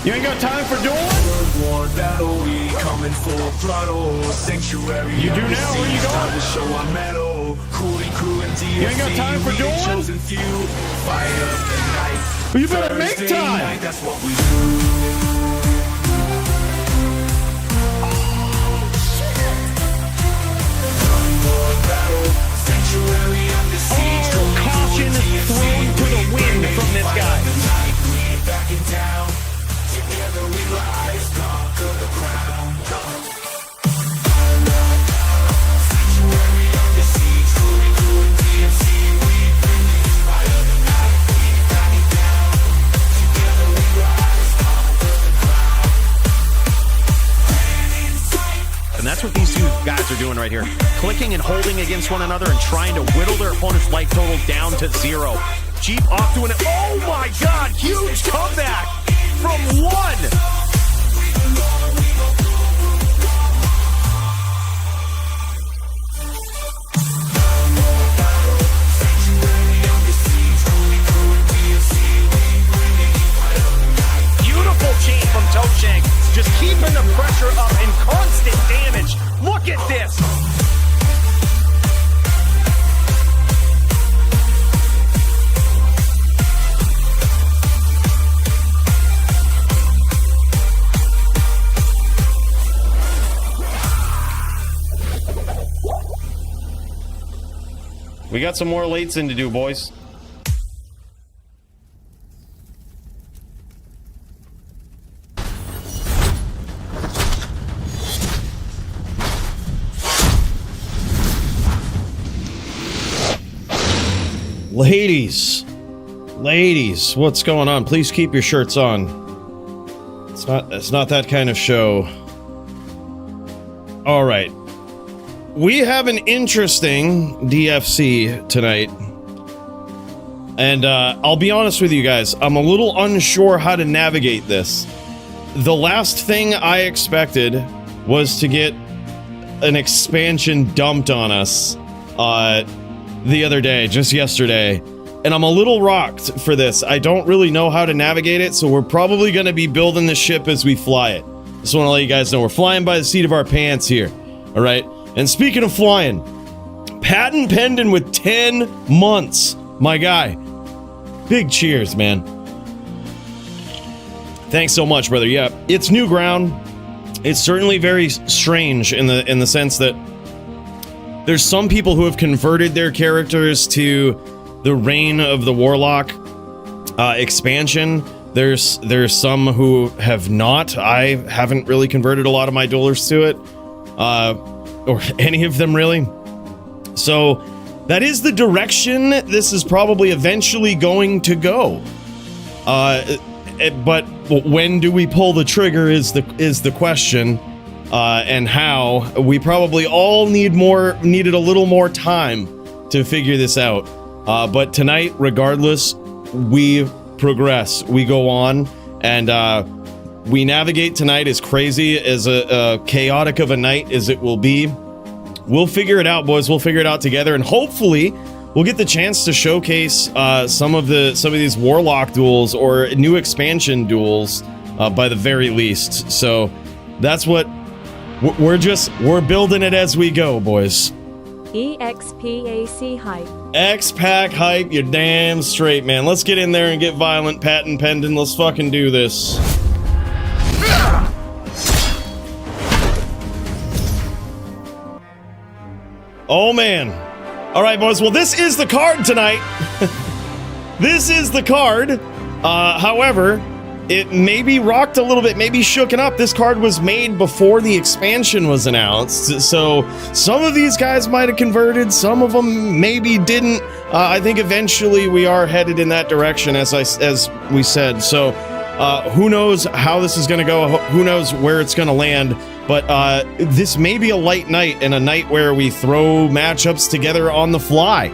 You ain't got time for duel? War battle, we coming full throttle. Sanctuary. You do now, where you going? Time to show our metal. Coooley crew and DFC. You ain't got time for duel? Chosen few. Fire up the night. Well, you better Thursday make time. Night, that's what we do. Caution thrown to the wind from this guy. Back in town, together we rise, conquer the crown. Sanctuary under siege, Coooley crew and DFC, we bring the fire of the night, we back it down. Together we rise, conquer the crown. Plan in sight. And that's what these two guys are doing right here. Clicking and holding against one another and trying to whittle their opponent's life total down to 0. Jeep off doing it. Oh my god, huge comeback from 1. Beautiful chain from Toshank, just keeping the pressure up and constant damage. Look at this. We got some more lates in to do, boys. Ladies, what's going on? Please keep your shirts on. It's not that kind of show. All right. We have an interesting DFC tonight. And I'll be honest with you guys, I'm a little unsure how to navigate this. The last thing I expected was to get an expansion dumped on us the other day, just yesterday. And I'm a little rocked for this. I don't really know how to navigate it, so we're probably going to be building the ship as we fly it. Just want to let you guys know we're flying by the seat of our pants here. All right? And speaking of flying, patent pending with 10 months, my guy. Big cheers, man. Thanks so much, brother. Yeah, it's new ground. It's certainly very strange in the sense that there's some people who have converted their characters to the Reign of the Warlock expansion. There's some who have not. I haven't really converted a lot of my duelers to it. Or any of them, really. So, that is the direction this is probably eventually going to go. But when do we pull the trigger is the question. And how. We probably all needed a little more time to figure this out. But tonight, regardless, we progress. We go on, and we navigate tonight as crazy, as a chaotic of a night as it will be. We'll figure it out, boys. We'll figure it out together, and hopefully we'll get the chance to showcase some of these Warlock duels or new expansion duels by the very least. So that's what we're building it as we go, boys. EXPAC hype. X-Pack hype, you're damn straight, man. Let's get in there and get violent, patent pending. Let's fucking do this. Oh, man. All right, boys. Well, this is the card tonight. This is the card. However, it may be rocked a little bit, maybe shooken up. This card was made before the expansion was announced, so some of these guys might have converted, some of them maybe didn't. I think eventually we are headed in that direction, as we said. So who knows how this is going to go? Who knows where it's going to land? But this may be a light night, and a night where we throw matchups together on the fly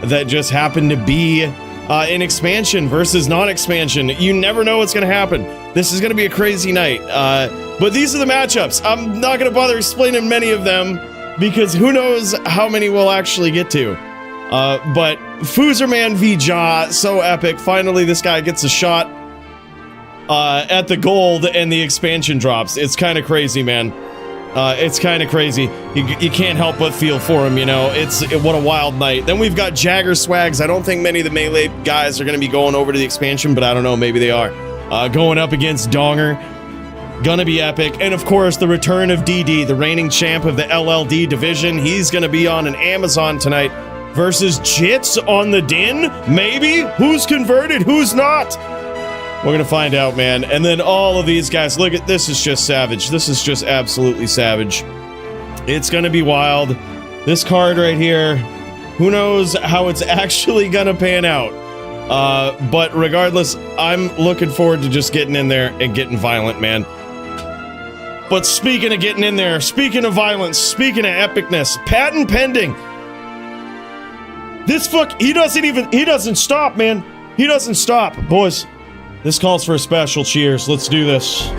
that just happen to be an expansion versus non-expansion. You never know what's going to happen. This is going to be a crazy night. But these are the matchups. I'm not going to bother explaining many of them because who knows how many we'll actually get to. But Fooer Man v. Ja, so epic. Finally, this guy gets a shot. at the gold and the expansion drops. It's kind of crazy, man. It's kind of crazy. You can't help but feel for him, you know. What a wild night. Then we've got Jagger Swags. I don't think many of the melee guys are going to be going over to the expansion, but I don't know. Maybe they are. Going up against Donger. Gonna be epic. And of course, the return of DD, the reigning champ of the LLD division. He's gonna be on an Amazon tonight versus Jits on the Din. Maybe? Who's converted? Who's not? We're gonna find out, man. And then all of these guys. Look at this. Is just savage. This is just absolutely savage. It's gonna be wild. This card right here, who knows how it's actually gonna pan out. But regardless, I'm looking forward to just getting in there and getting violent, man. But speaking of getting in there, speaking of violence, speaking of epicness, patent pending. This he doesn't stop, man. He doesn't stop. Boys, this calls for a special cheers. Let's do this.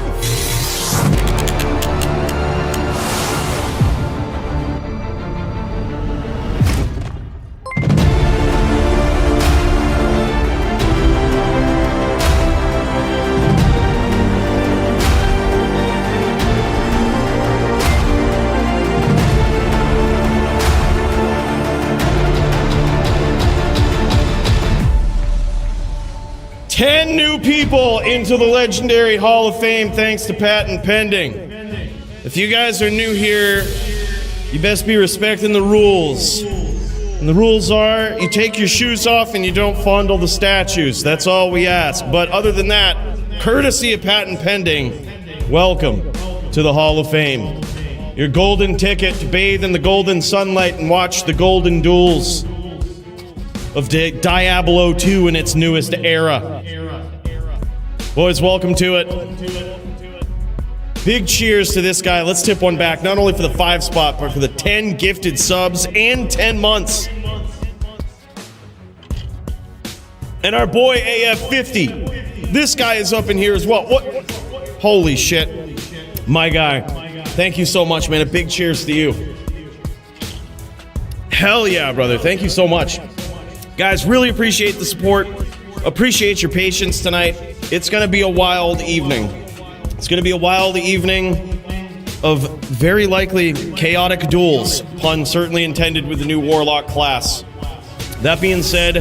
10 new people into the legendary Hall of Fame thanks to patent pending. If you guys are new here, you best be respecting the rules. And the rules are, you take your shoes off and you don't fondle the statues. That's all we ask. But other than that, courtesy of patent pending, welcome to the Hall of Fame. Your golden ticket to bathe in the golden sunlight and watch the golden duels of Diablo 2 in its newest era. Boys, welcome to it. Big cheers to this guy. Let's tip one back, not only for the 5 spot, but for the 10 gifted subs and 10 months. And our boy AF50. This guy is up in here as well. What? Holy shit. My guy. Thank you so much, man. A big cheers to you. Hell yeah, brother. Thank you so much. Guys, really appreciate the support. Appreciate your patience tonight. It's going to be a wild evening. It's going to be a wild evening of very likely chaotic duels. Pun certainly intended with the new Warlock class. That being said,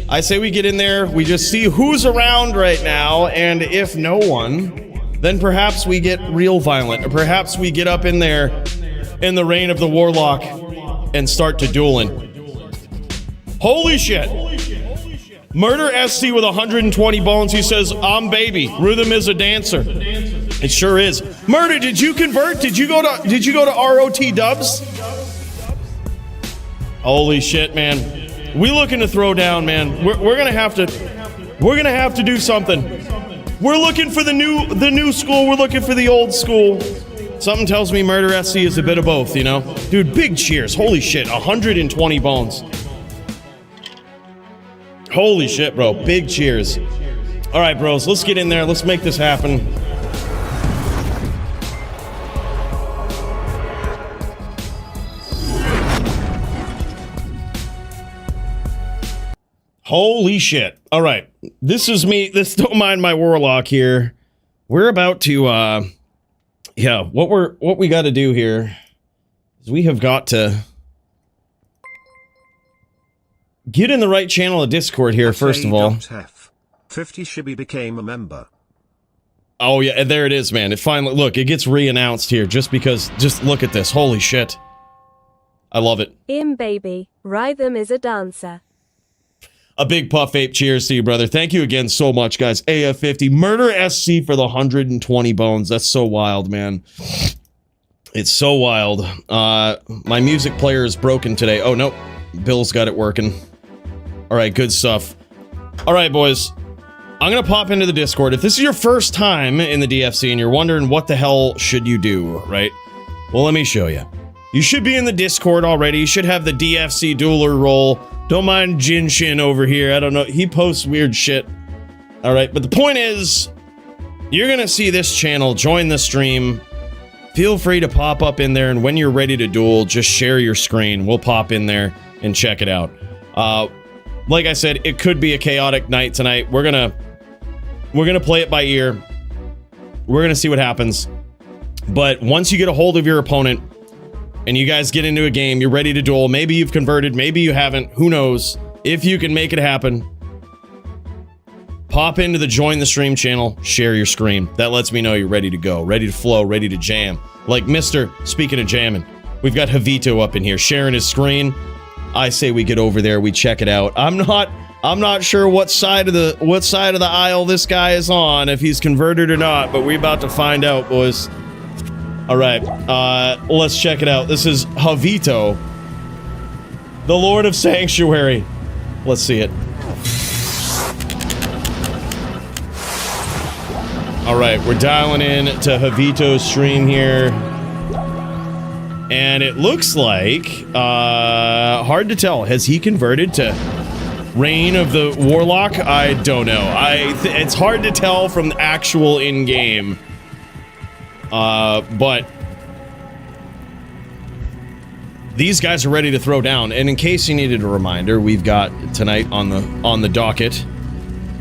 I say we get in there, we just see who's around right now, and if no one, then perhaps we get real violent, or perhaps we get up in there in the reign of the Warlock and start to dueling. Holy shit. Murder SC with 120 bones. He says, I'm baby. Rhythm is a dancer. It sure is. Murder, did you convert? Did you go to ROT dubs? Holy shit, man. We looking to throw down, man. We're gonna have to do something. We're looking for the new school. We're looking for the old school. Something tells me Murder SC is a bit of both, you know? Dude, big cheers. Holy shit, 120 bones. Holy shit, bro. Big cheers. All right, bros. Let's get in there. Let's make this happen. Holy shit. All right. This is me. Don't mind my Warlock here. We're about to, yeah, what we got to do here is we have got to get in the right channel of Discord here, first of all. 50 Shibby became a member. Oh, yeah, and there it is, man. It finally, look, it gets re-announced here just because, just look at this. Holy shit. I love it. Baby. Rhythm is a dancer. A big puff ape cheers to you, brother. Thank you again so much, guys. AF50. Murder SC for the 120 bones. That's so wild, man. It's so wild. My music player is broken today. Oh, no. Bill's got it working. All right, good stuff. All right, boys. I'm going to pop into the Discord. If this is your first time in the DFC and you're wondering what the hell should you do, right? Well, let me show you. You should be in the Discord already. You should have the DFC dueler role. Don't mind Jin Shin over here. I don't know. He posts weird shit. All right, but the point is, you're going to see this channel. Join the stream. Feel free to pop up in there, and when you're ready to duel, just share your screen. We'll pop in there and check it out. Like I said, it could be a chaotic night tonight. We're gonna We're going to play it by ear. We're going to see what happens. But once you get a hold of your opponent and you guys get into a game, you're ready to duel. Maybe you've converted, maybe you haven't. Who knows? If you can make it happen, pop into the join the stream channel, share your screen. That lets me know you're ready to go, ready to flow, ready to jam. Like speaking of jamming, we've got Havito up in here sharing his screen. I say we get over there, we check it out. I'm not sure what side of the aisle this guy is on, if he's converted or not, but we're about to find out, boys. All right, let's check it out. This is Havito, the Lord of Sanctuary. Let's see it. All right, we're dialing in to Havito's stream here. And it looks like, hard to tell. Has he converted to Reign of the Warlock? I don't know. It's hard to tell from the actual in-game. But these guys are ready to throw down. And in case you needed a reminder, we've got tonight on the docket.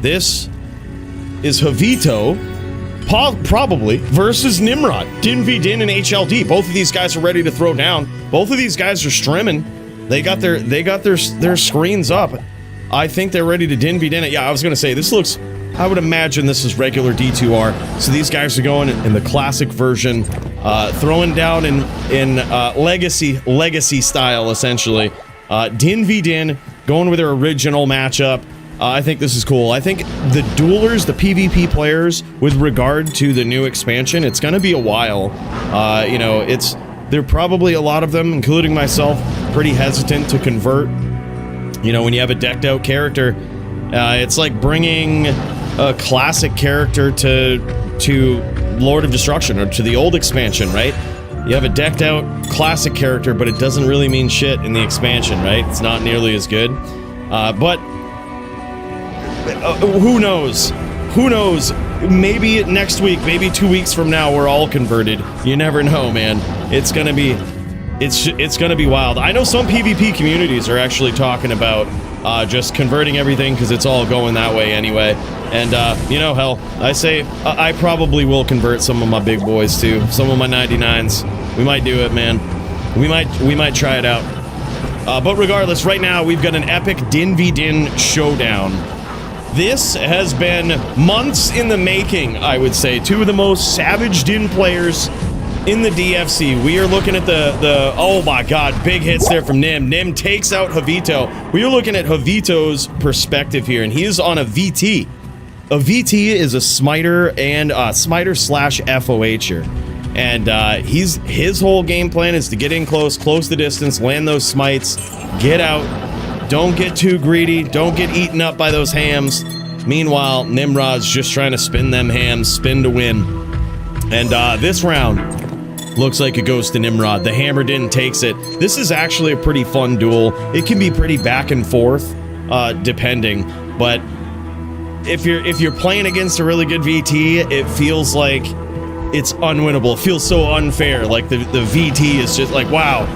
This is Havito, probably, versus Nimrod. Din v Din and HLD. Both of these guys are ready to throw down. Both of these guys are streaming. They got their screens up. I think they're ready to Din v Din it. Yeah, I was gonna say, this looks, I would imagine this is regular D2R. So these guys are going in the classic version, throwing down in legacy style, essentially. Din v Din, going with their original matchup. I think this is cool. I think the duelers, the PvP players, with regard to the new expansion, it's gonna be a while. You know, there are probably a lot of them, including myself, pretty hesitant to convert. You know, when you have a decked out character, it's like bringing a classic character to Lord of Destruction, or to the old expansion, right? You have a decked out classic character, but it doesn't really mean shit in the expansion, right? It's not nearly as good. But who knows? Who knows? Maybe next week, maybe 2 weeks from now, we're all converted. You never know, man. It's gonna be wild. I know some PvP communities are actually talking about just converting everything because it's all going that way anyway. And you know, hell, I say I probably will convert some of my big boys too, some of my 99s. We might do it, man. We might try it out. But regardless, right now we've got an epic Din v Din showdown. This has been months in the making, I would say. Two of the most savage Din players in the DFC. We are looking at the oh my god, big hits there from Nim. Nim takes out Havito. We are looking at Havito's perspective here, and he is on a VT. A VT is a smiter and smiter slash FOHer. And his whole game plan is to get in close the distance, land those smites, get out. Don't get too greedy. Don't get eaten up by those hams. Meanwhile, Nimrod's just trying to spin them hams, spin to win. And this round looks like it goes to Nimrod. The hammer didn't takes it. This is actually a pretty fun duel. It can be pretty back and forth, depending. But if you're playing against a really good VT, it feels like it's unwinnable. It feels so unfair. Like the VT is just like, wow.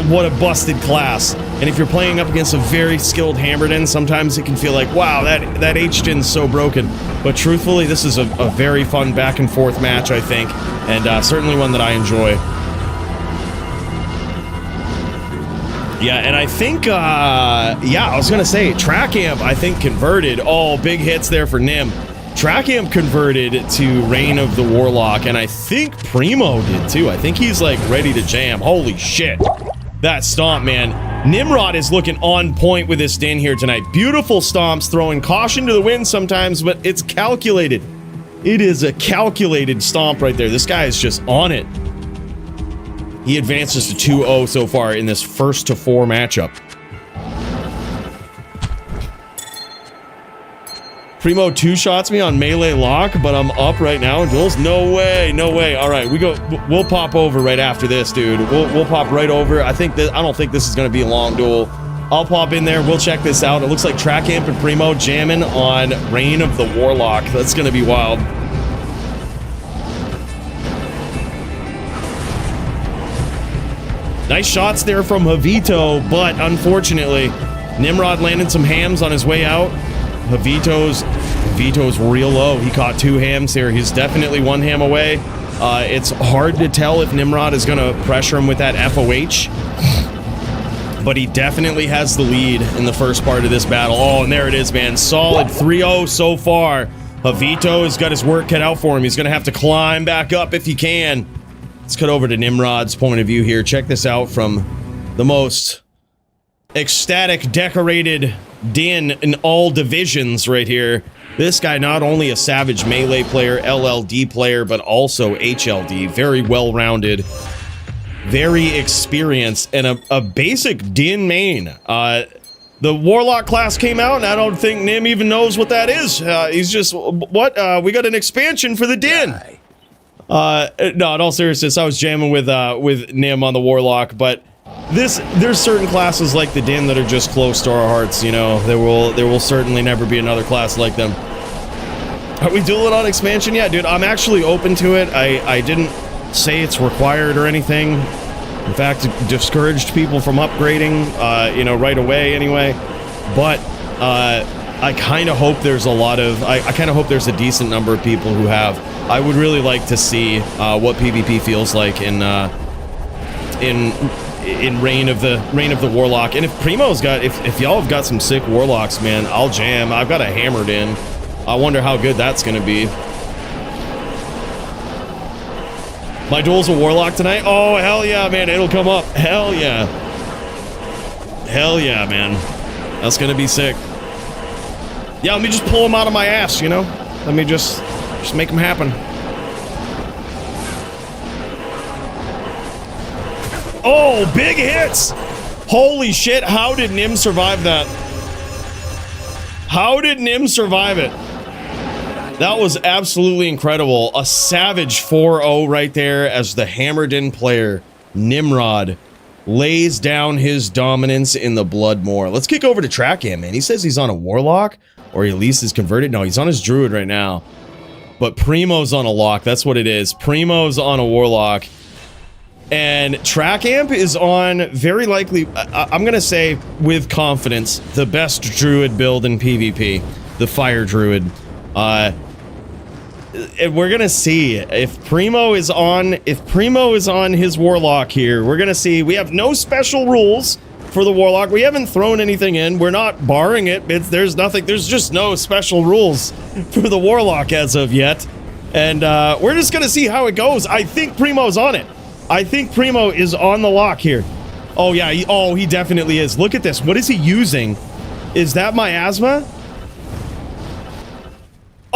What a busted class. And if you're playing up against a very skilled Hammerdin, sometimes it can feel like, wow, that H-Din's so broken. But truthfully, this is a very fun back and forth match, I think, and certainly one that I enjoy. Yeah, and I think, yeah, I was gonna say, Trackamp, I think, converted. Oh, big hits there for Nim. Trackamp converted to Reign of the Warlock, and I think Primo did too. I think he's like ready to jam. Holy shit. That stomp, man. Nimrod is looking on point with this Din here tonight. Beautiful stomps, throwing caution to the wind sometimes, but it's calculated. It is a calculated stomp right there. This guy is just on it. He advances to 2-0 so far in this 1-4 matchup. Primo two-shots me on melee lock, but I'm up right now in duels. No way, no way. All right, we'll pop over right after this, dude. We'll pop right over. I don't think this is gonna be a long duel. I'll pop in there. We'll check this out. It looks like Trackamp and Primo jamming on Reign of the Warlock. That's gonna be wild. Nice shots there from Havito, but unfortunately, Nimrod landed some hams on his way out. Havito's Vito's real low. He caught 2 hams there. He's definitely 1 ham away. It's hard to tell if Nimrod is going to pressure him with that FOH. But he definitely has the lead in the first part of this battle. Oh, and there it is, man. Solid 3-0 so far. Havito has got his work cut out for him. He's going to have to climb back up if he can. Let's cut over to Nimrod's point of view here. Check this out from the most ecstatic, decorated din in all divisions right here. This guy, not only a savage melee player, LLD player, but also HLD. Very well-rounded. Very experienced, and a basic Din main. The Warlock class came out, and I don't think Nim even knows what that is. He's just, what? We got an expansion for the Din. No, in all seriousness, I was jamming with Nim on the Warlock, but there's certain classes like the Din that are just close to our hearts, you know. There will certainly never be another class like them. Are we dueling on expansion? Yeah, dude, I'm actually open to it. I didn't say it's required or anything. In fact, it discouraged people from upgrading, you know, right away anyway. But I kind of hope there's a lot of, I kind of hope there's a decent number of people who have. I would really like to see what PvP feels like in Reign of the Warlock. And if Primo's got, if y'all have got some sick Warlocks, man, I'll jam. I've got a hammered in. I wonder how good that's gonna be. My duel's a Warlock tonight? Oh, hell yeah, man. It'll come up. Hell yeah. Hell yeah, man. That's gonna be sick. Yeah, let me just pull him out of my ass, you know? Let me just make him happen. Oh, big hits! Holy shit, how did Nim survive that? How did Nim survive it? That was absolutely incredible. A savage 4-0 right there as the hammered-in player, Nimrod, lays down his dominance in the Bloodmoor. Let's kick over to Trackamp, man. He says he's on a Warlock, or he at least is converted. No, he's on his Druid right now. But Primo's on a lock. That's what it is. Primo's on a Warlock. And Trackamp is on, very likely, I'm going to say with confidence, the best Druid build in PvP. The Fire Druid. We're gonna see if Primo is on his Warlock here. We're gonna see. We have no special rules for the Warlock. We haven't thrown anything in. We're not barring it. There's nothing. There's just no special rules for the Warlock as of yet. And we're just gonna see how it goes. I think Primo's on it. I think Primo is on the lock here. Oh yeah. He definitely is. Look at this. What is he using? Is that miasma?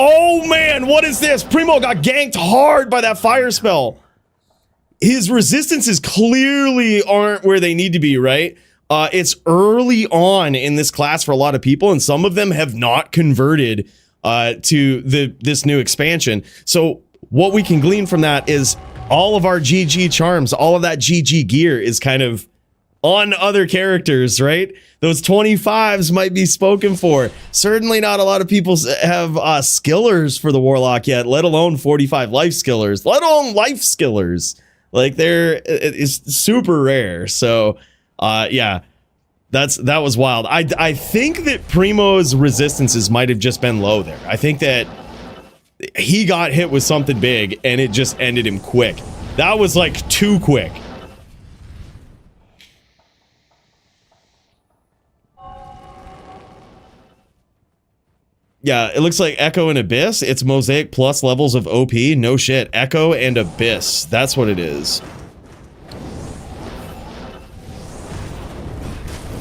Oh man, what is this? Primo got ganked hard by that fire spell. His resistances clearly aren't where they need to be, right? It's early on in this class for a lot of people, and some of them have not converted to this new expansion. So what we can glean from that is all of our GG charms, all of that GG gear is kind of on other characters, right? Those 25s might be spoken for. Certainly not a lot of people have skillers for the Warlock yet, let alone 45 life skillers, let alone life skillers. Like, it's super rare. So, yeah, that was wild. I think that Primo's resistances might have just been low there. I think that he got hit with something big and it just ended him quick. That was like too quick. Yeah, it looks like Echo and Abyss. It's Mosaic plus levels of OP. No shit. Echo and Abyss. That's what it is.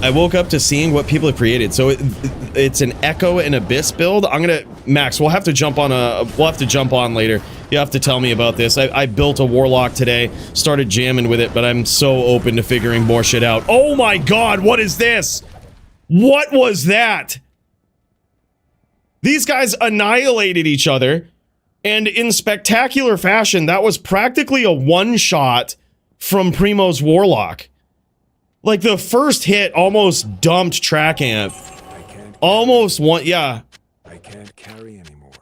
I woke up to seeing what people have created. So it's an Echo and Abyss build. I'm gonna... Max, we'll have to jump on later. You have to tell me about this. I built a Warlock today. Started jamming with it, but I'm so open to figuring more shit out. Oh my god, what is this? What was that? These guys annihilated each other, and in spectacular fashion, that was practically a one-shot from Primo's Warlock. Like, the first hit almost dumped Trackamp. Almost one, yeah. I can't carry anymore.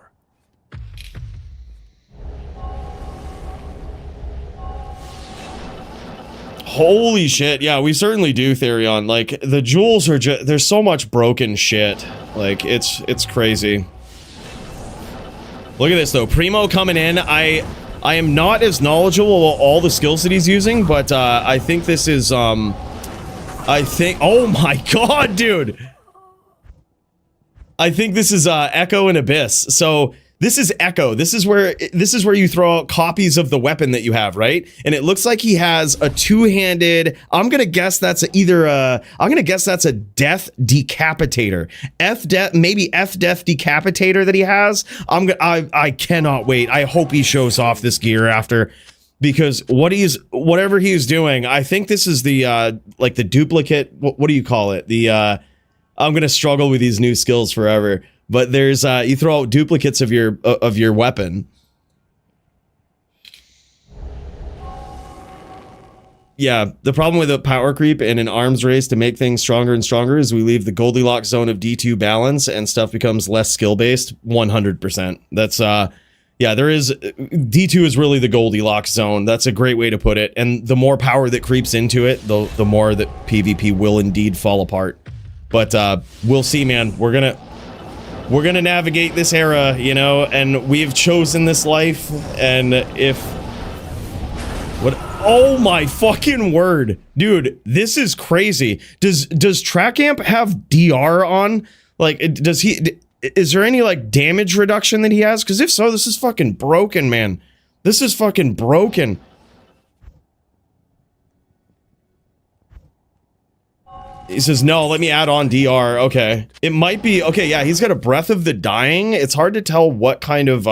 Holy shit, yeah, we certainly do, Therion. Like, the jewels are just, there's so much broken shit. Like, it's crazy. Look at this though. Primo coming in. I am not as knowledgeable about all the skills that he's using, but I think this is I think, oh my god, dude. I think this is Echo and Abyss. So this is Echo. This is where you throw out copies of the weapon that you have, right? And it looks like he has a two-handed. I'm gonna guess that's either a. I'm gonna guess that's a death decapitator. Maybe F death decapitator that he has. I cannot wait. I hope he shows off this gear after, because whatever he's doing. I think this is the like the duplicate. What do you call it? The I'm gonna struggle with these new skills forever. But there's you throw out duplicates of your weapon. Yeah, the problem with a power creep and an arms race to make things stronger and stronger is we leave the Goldilocks zone of D2 balance and stuff becomes less skill based. 100%. That's yeah, there is D2 is really the Goldilocks zone. That's a great way to put it. And the more power that creeps into it, the more that PvP will indeed fall apart. But we'll see, man. We're gonna navigate this era, you know, and we've chosen this life. And if oh my fucking word, dude, this is crazy. Does Trackamp have DR on? Like, is there any like damage reduction that he has? Because if so, this is fucking broken, man. This is fucking broken. He says, no, let me add on DR. Okay. It might be, okay, yeah, he's got a Breath of the Dying. It's hard to tell what kind of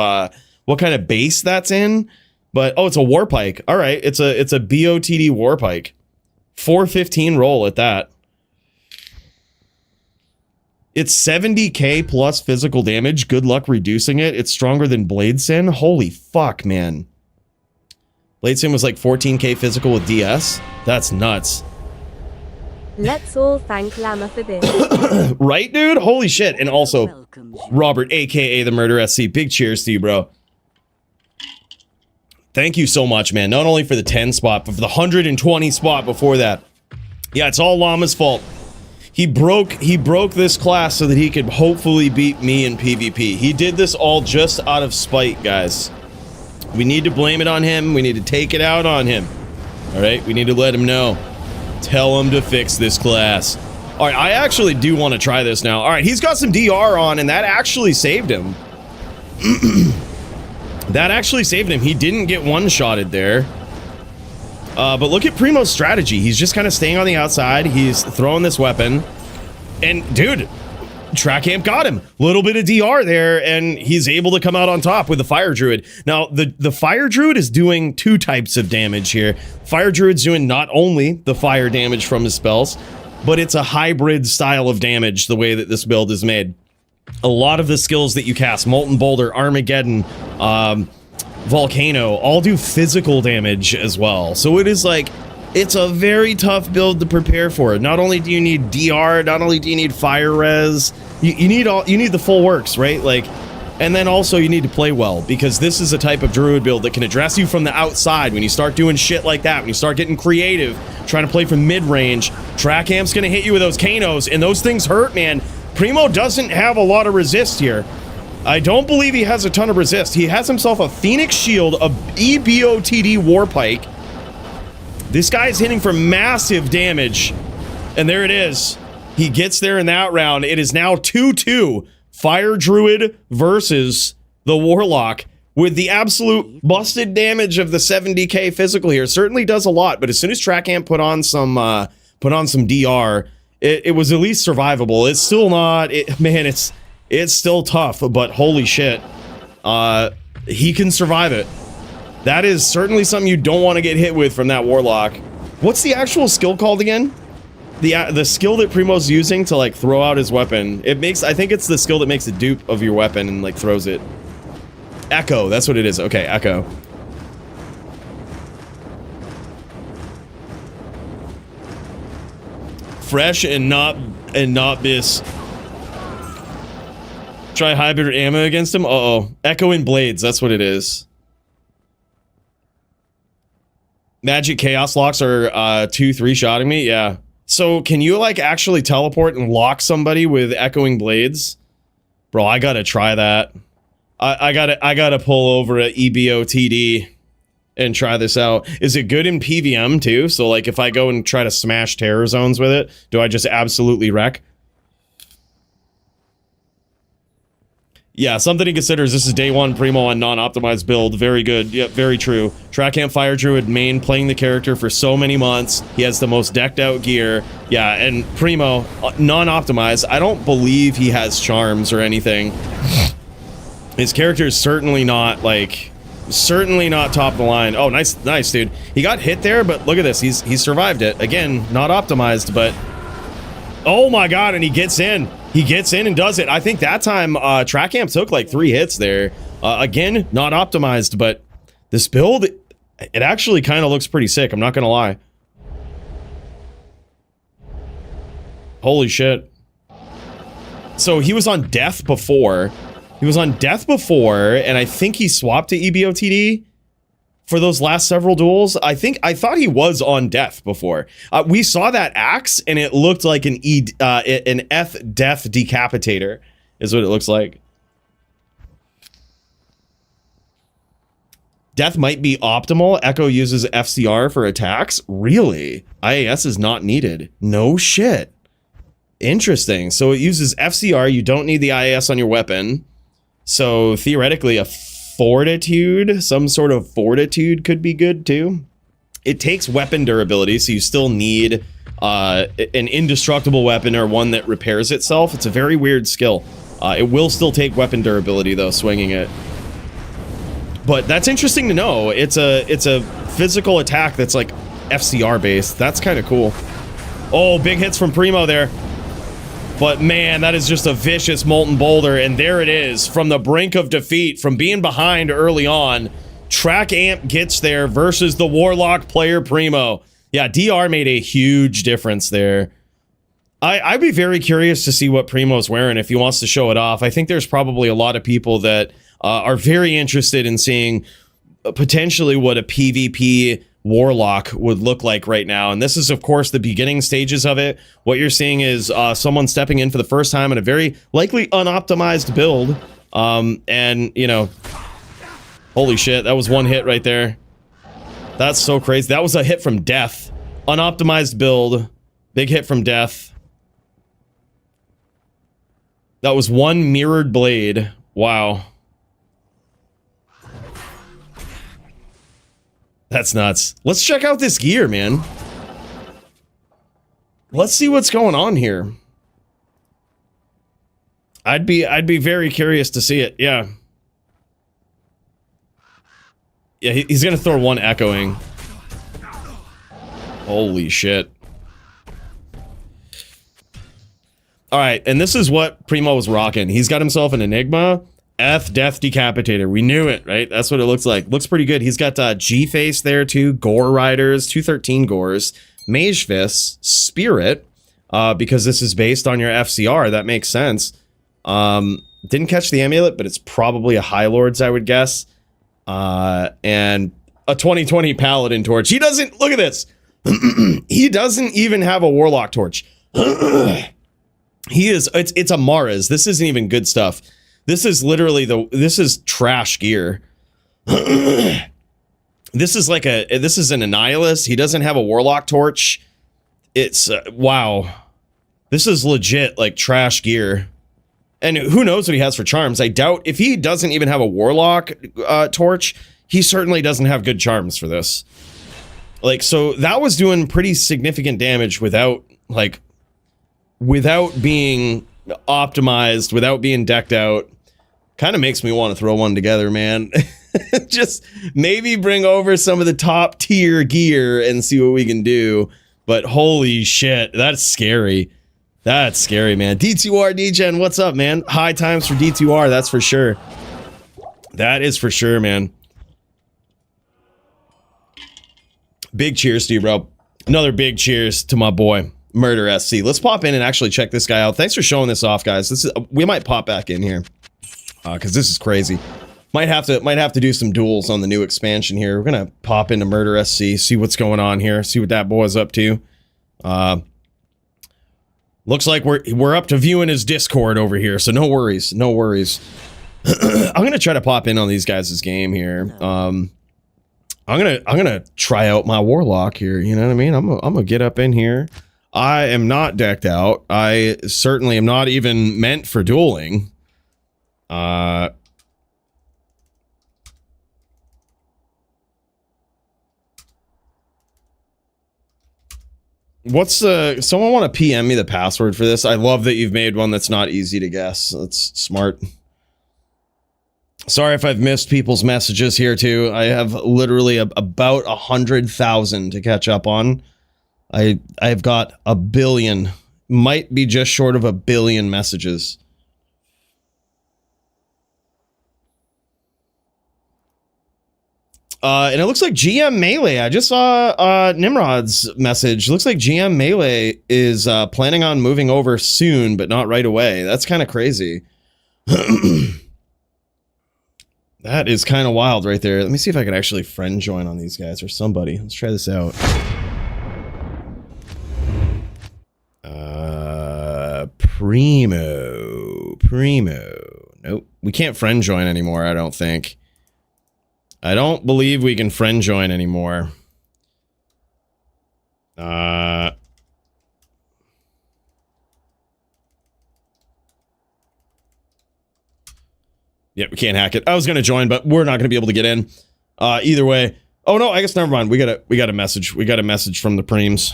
base that's in, but, oh, it's a Warpike. All right, it's a BOTD Warpike. 415 roll at that. It's 70k plus physical damage. Good luck reducing it. It's stronger than Bladesin. Holy fuck, man. Bladesin was like 14k physical with DS. That's nuts. Let's all thank Llama for this. Right, dude? Holy shit. And also, Robert, aka the Murder SC, big cheers to you, bro. Thank you so much, man. Not only for the 10 spot, but for the 120 spot before that. Yeah, it's all Llama's fault. He broke this class so that he could hopefully beat me in PvP. He did this all just out of spite, guys. We need to blame it on him. We need to take it out on him. All right? We need to let him know. Tell him to fix this class. All right, I actually do want to try this now. All right, he's got some DR on, and that actually saved him. That actually saved him. He didn't get one-shotted there. But look at Primo's strategy. He's just kind of staying on the outside. He's throwing this weapon. And, dude, Trackamp got him. Little bit of DR there, and he's able to come out on top with the Fire Druid. Now, the Fire Druid is doing two types of damage here. Fire Druid's doing not only the fire damage from his spells, but it's a hybrid style of damage, the way that this build is made. A lot of the skills that you cast, Molten Boulder, Armageddon, Volcano, all do physical damage as well. So it is like, it's a very tough build to prepare for. Not only do you need DR, not only do you need fire res, you need the full works, right? Like, and then also you need to play well, because this is a type of druid build that can address you from the outside. When you start doing shit like that, when you start getting creative, trying to play from mid-range, Trackamp's gonna hit you with those Kanos, and those things hurt, man. Primo doesn't have a lot of resist here. I don't believe he has a ton of resist. He has himself a Phoenix Shield, a EBOTD Warpike. This guy's hitting for massive damage. And there it is. He gets there in that round. It is now 2-2. Fire Druid versus the Warlock. With the absolute busted damage of the 70k physical here. Certainly does a lot, but as soon as Trackamp put on some DR, it was at least survivable. It's still not, man, it's still tough, but holy shit. He can survive it. That is certainly something you don't want to get hit with from that Warlock. What's the actual skill called again? The skill that Primo's using to like throw out his weapon. I think it's the skill that makes a dupe of your weapon and like throws it. Echo, that's what it is. Okay, Echo. Fresh and not bis. Try hybrid ammo against him. Uh-oh. Echo and blades, that's what it is. Magic Chaos locks are 2-3 shotting me. Yeah. So can you like actually teleport and lock somebody with echoing blades? Bro, I gotta try that. I gotta pull over a EBOTD and try this out. Is it good in PVM too? So like if I go and try to smash terror zones with it, do I just absolutely wreck? Yeah, something he considers. This is day one Primo on non-optimized build. Very good. Yep, very true. Trackamp Fire Druid main, playing the character for so many months. He has the most decked out gear. Yeah, and Primo, non-optimized. I don't believe he has charms or anything. His character is certainly not, like, certainly not top of the line. Oh, nice, nice, dude. He got hit there, but look at this. He survived it. Again, not optimized, but... Oh my god, and he gets in. He gets in and does it. I think that time, Trackamp took like 3 hits there. Again, not optimized, but this build, it actually kind of looks pretty sick. I'm not gonna lie. Holy shit. So he was on death before. He was on death before, and I think he swapped to EBOTD for those last several duels. I thought he was on death before. We saw that axe, and it looked like an F death decapitator, is what it looks like. Death might be optimal. Echo uses FCR for attacks. Really? IAS is not needed. No shit. Interesting. So it uses FCR. You don't need the IAS on your weapon. So theoretically, a fortitude, some sort of fortitude could be good too. It takes weapon durability, so you still need an indestructible weapon or one that repairs itself. It's a very weird skill. It will still take weapon durability though, swinging it. But that's interesting to know. It's a physical attack that's like FCR based. That's kind of cool. Oh, big hits from Primo there. But man, that is just a vicious Molten Boulder, and there it is, from the brink of defeat, from being behind early on, Trackamp gets there versus the Warlock player Primo. Yeah, DR made a huge difference there. I'd be very curious to see what Primo's wearing if he wants to show it off. I think there's probably a lot of people that are very interested in seeing potentially what a PvP Warlock would look like right now, and this is of course the beginning stages of it. What you're seeing is someone stepping in for the first time in a very likely unoptimized build, and you know, holy shit, that was one hit right there. That's so crazy. That was a hit from death. Unoptimized build, big hit from death. That was one mirrored blade. Wow. That's nuts. Let's check out this gear, man. Let's see what's going on here. I'd be very curious to see it. Yeah. Yeah, he's gonna throw one echoing. Holy shit. Alright, and this is what Primo was rocking. He's got himself an Enigma. Death Decapitator. We knew it, right? That's what it looks like. Looks pretty good. He's got G-Face there too. Gore Riders, 213 Gores. Mage Fists. Spirit. Because this is based on your FCR. That makes sense. Didn't catch the amulet, but it's probably a High Lords, I would guess. And a 2020 Paladin Torch. He doesn't... Look at this. He doesn't even have a Warlock Torch. He is... It's a Mara's. This isn't even good stuff. This is literally this is trash gear. This is like this is an Annihilus. He doesn't have a Warlock Torch. It's, wow. This is legit, like, trash gear. And who knows what he has for charms. I doubt, if he doesn't even have a Warlock Torch, he certainly doesn't have good charms for this. Like, so that was doing pretty significant damage without, like, without being optimized, without being decked out. Kind of makes me want to throw one together, man. Just maybe bring over some of the top tier gear and see what we can do. But holy shit, that's scary. That's scary, man. D2R DGen, what's up, man? High times for D2R, that's for sure. That is for sure, man. Big cheers to you, bro. Another big cheers to my boy, Murder SC. Let's pop in and actually check this guy out. Thanks for showing this off, guys. This is, we might pop back in here. Because this is crazy. Might have to do some duels on the new expansion here. We're gonna pop into Murder SC, see what's going on here, see what that boy's up to. Looks like we're up to viewing his Discord over here, so no worries, no worries. I'm gonna try to pop in on these guys' game here. I'm gonna try out my Warlock here. You know what I mean? I'm gonna get up in here. I am not decked out. I certainly am not even meant for dueling. What's someone want to PM me the password for this? I love that you've made one that's not easy to guess. That's smart. Sorry if I've missed people's messages here too. I have literally about 100,000 to catch up on. I've got a billion, might be just short of a billion messages. And it looks like GM Melee. I just saw Nimrod's message. Looks like GM Melee is planning on moving over soon, but not right away. That's kind of crazy. That is kind of wild right there. Let me see if I can actually friend join on these guys or somebody. Let's try this out. Primo. Nope. We can't friend join anymore, I don't think. I don't believe we can friend join anymore. Yeah, we can't hack it. I was gonna join, but we're not gonna be able to get in. Either way. Oh no, I guess never mind. We got a message. We got a message from the Preems.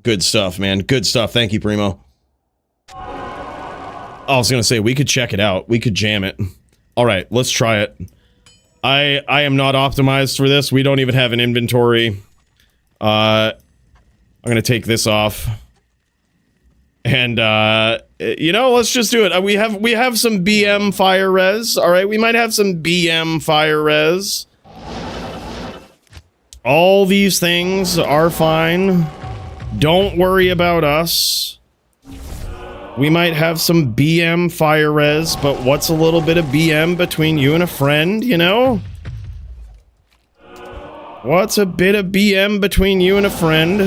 Good stuff, man. Good stuff. Thank you, Primo. I was gonna say we could check it out. We could jam it. All right, let's try it. I am not optimized for this. We don't even have an inventory. I'm gonna take this off. And you know, let's just do it. We have some BM fire res. All right, we might have some BM fire res. All these things are fine. Don't worry about us. We might have some BM fire res, but what's a little bit of BM between you and a friend, you know? What's a bit of BM between you and a friend?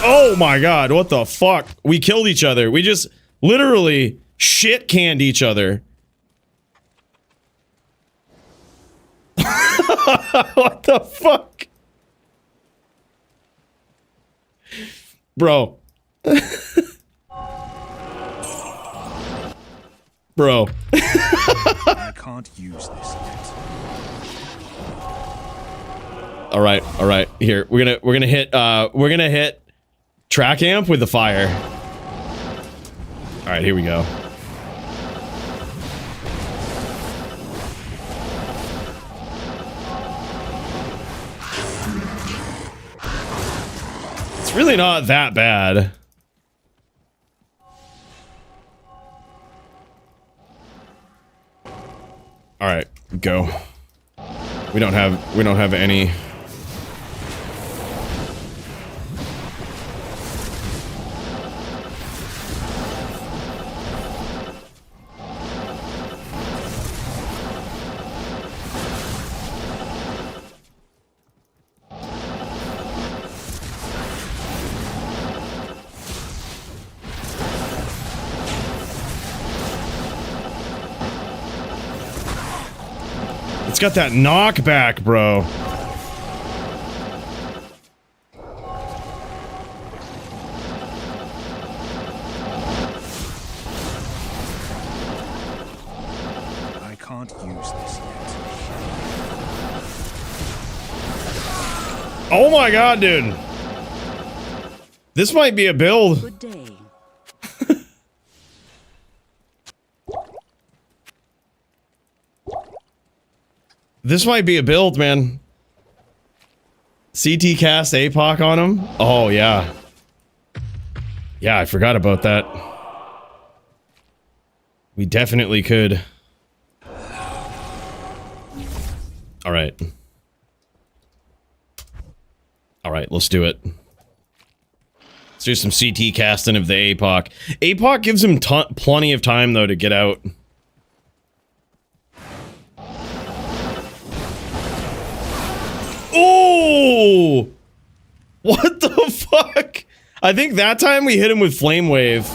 Oh my god, what the fuck? We killed each other. We just literally shit-canned each other. What the fuck? Bro. Bro. I can't use this yet. All right. Here, we're gonna hit Trackamp with the fire. All right, here we go. It's really not that bad. All right, go. We don't have any. It's got that knockback, bro. I can't use this yet. Oh my god, dude. This might be a build. Good day. This might be a build, man. CT cast APOC on him? Oh, yeah. Yeah, I forgot about that. We definitely could. Alright. Alright, let's do it. Let's do some CT casting of the APOC. APOC gives him plenty of time, though, to get out. Oh! What the fuck? I think that time we hit him with Flame Wave.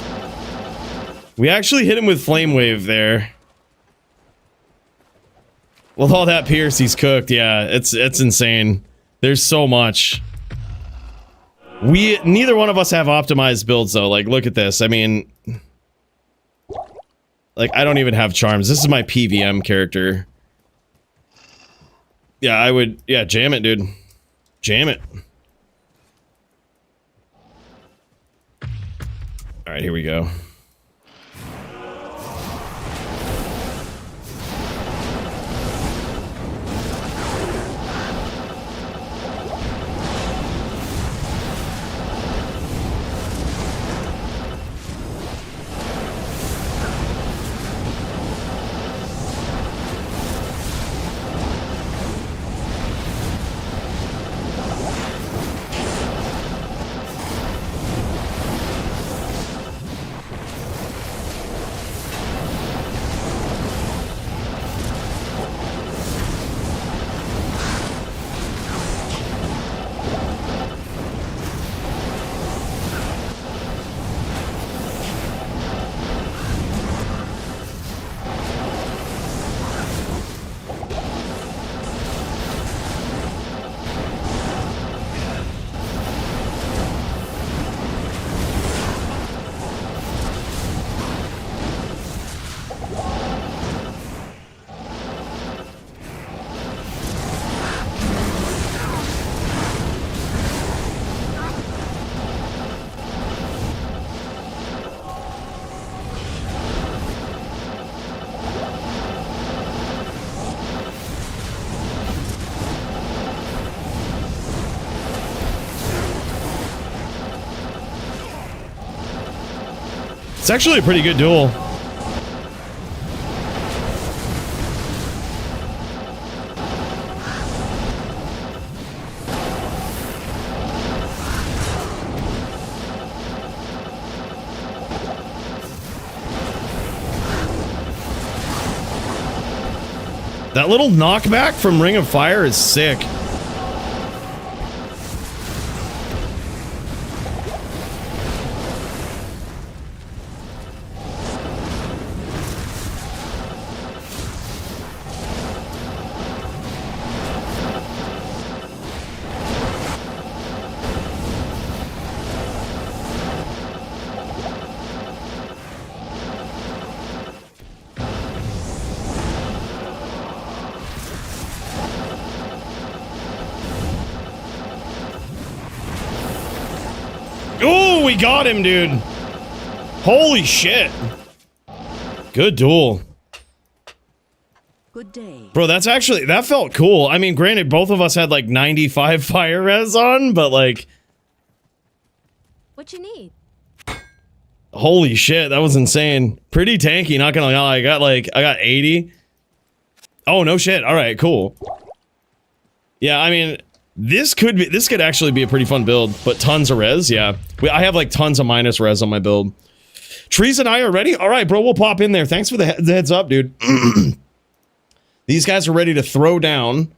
We actually hit him with Flame Wave there. With all that Pierce, he's cooked. Yeah, it's insane. There's so much. Neither one of us have optimized builds though. Like, look at this. I mean, like, I don't even have charms. This is my PVM character. Yeah, I would. Yeah, jam it, dude. Jam it. All right, here we go. It's actually a pretty good duel. That little knockback from Ring of Fire is sick. Oh, we got him, dude. Holy shit. Good duel. Good day. Bro, that's actually, that felt cool. I mean, granted, both of us had like 95 fire res on, but like, What you need? holy shit, that was insane. Pretty tanky, not gonna lie. I got 80. Oh, no shit. All right, cool. Yeah, I mean, this could actually be a pretty fun build, but tons of res, yeah. I have like tons of minus res on my build. Trees and I are ready? All right, bro, we'll pop in there. Thanks for the heads up, dude. These guys are ready to throw down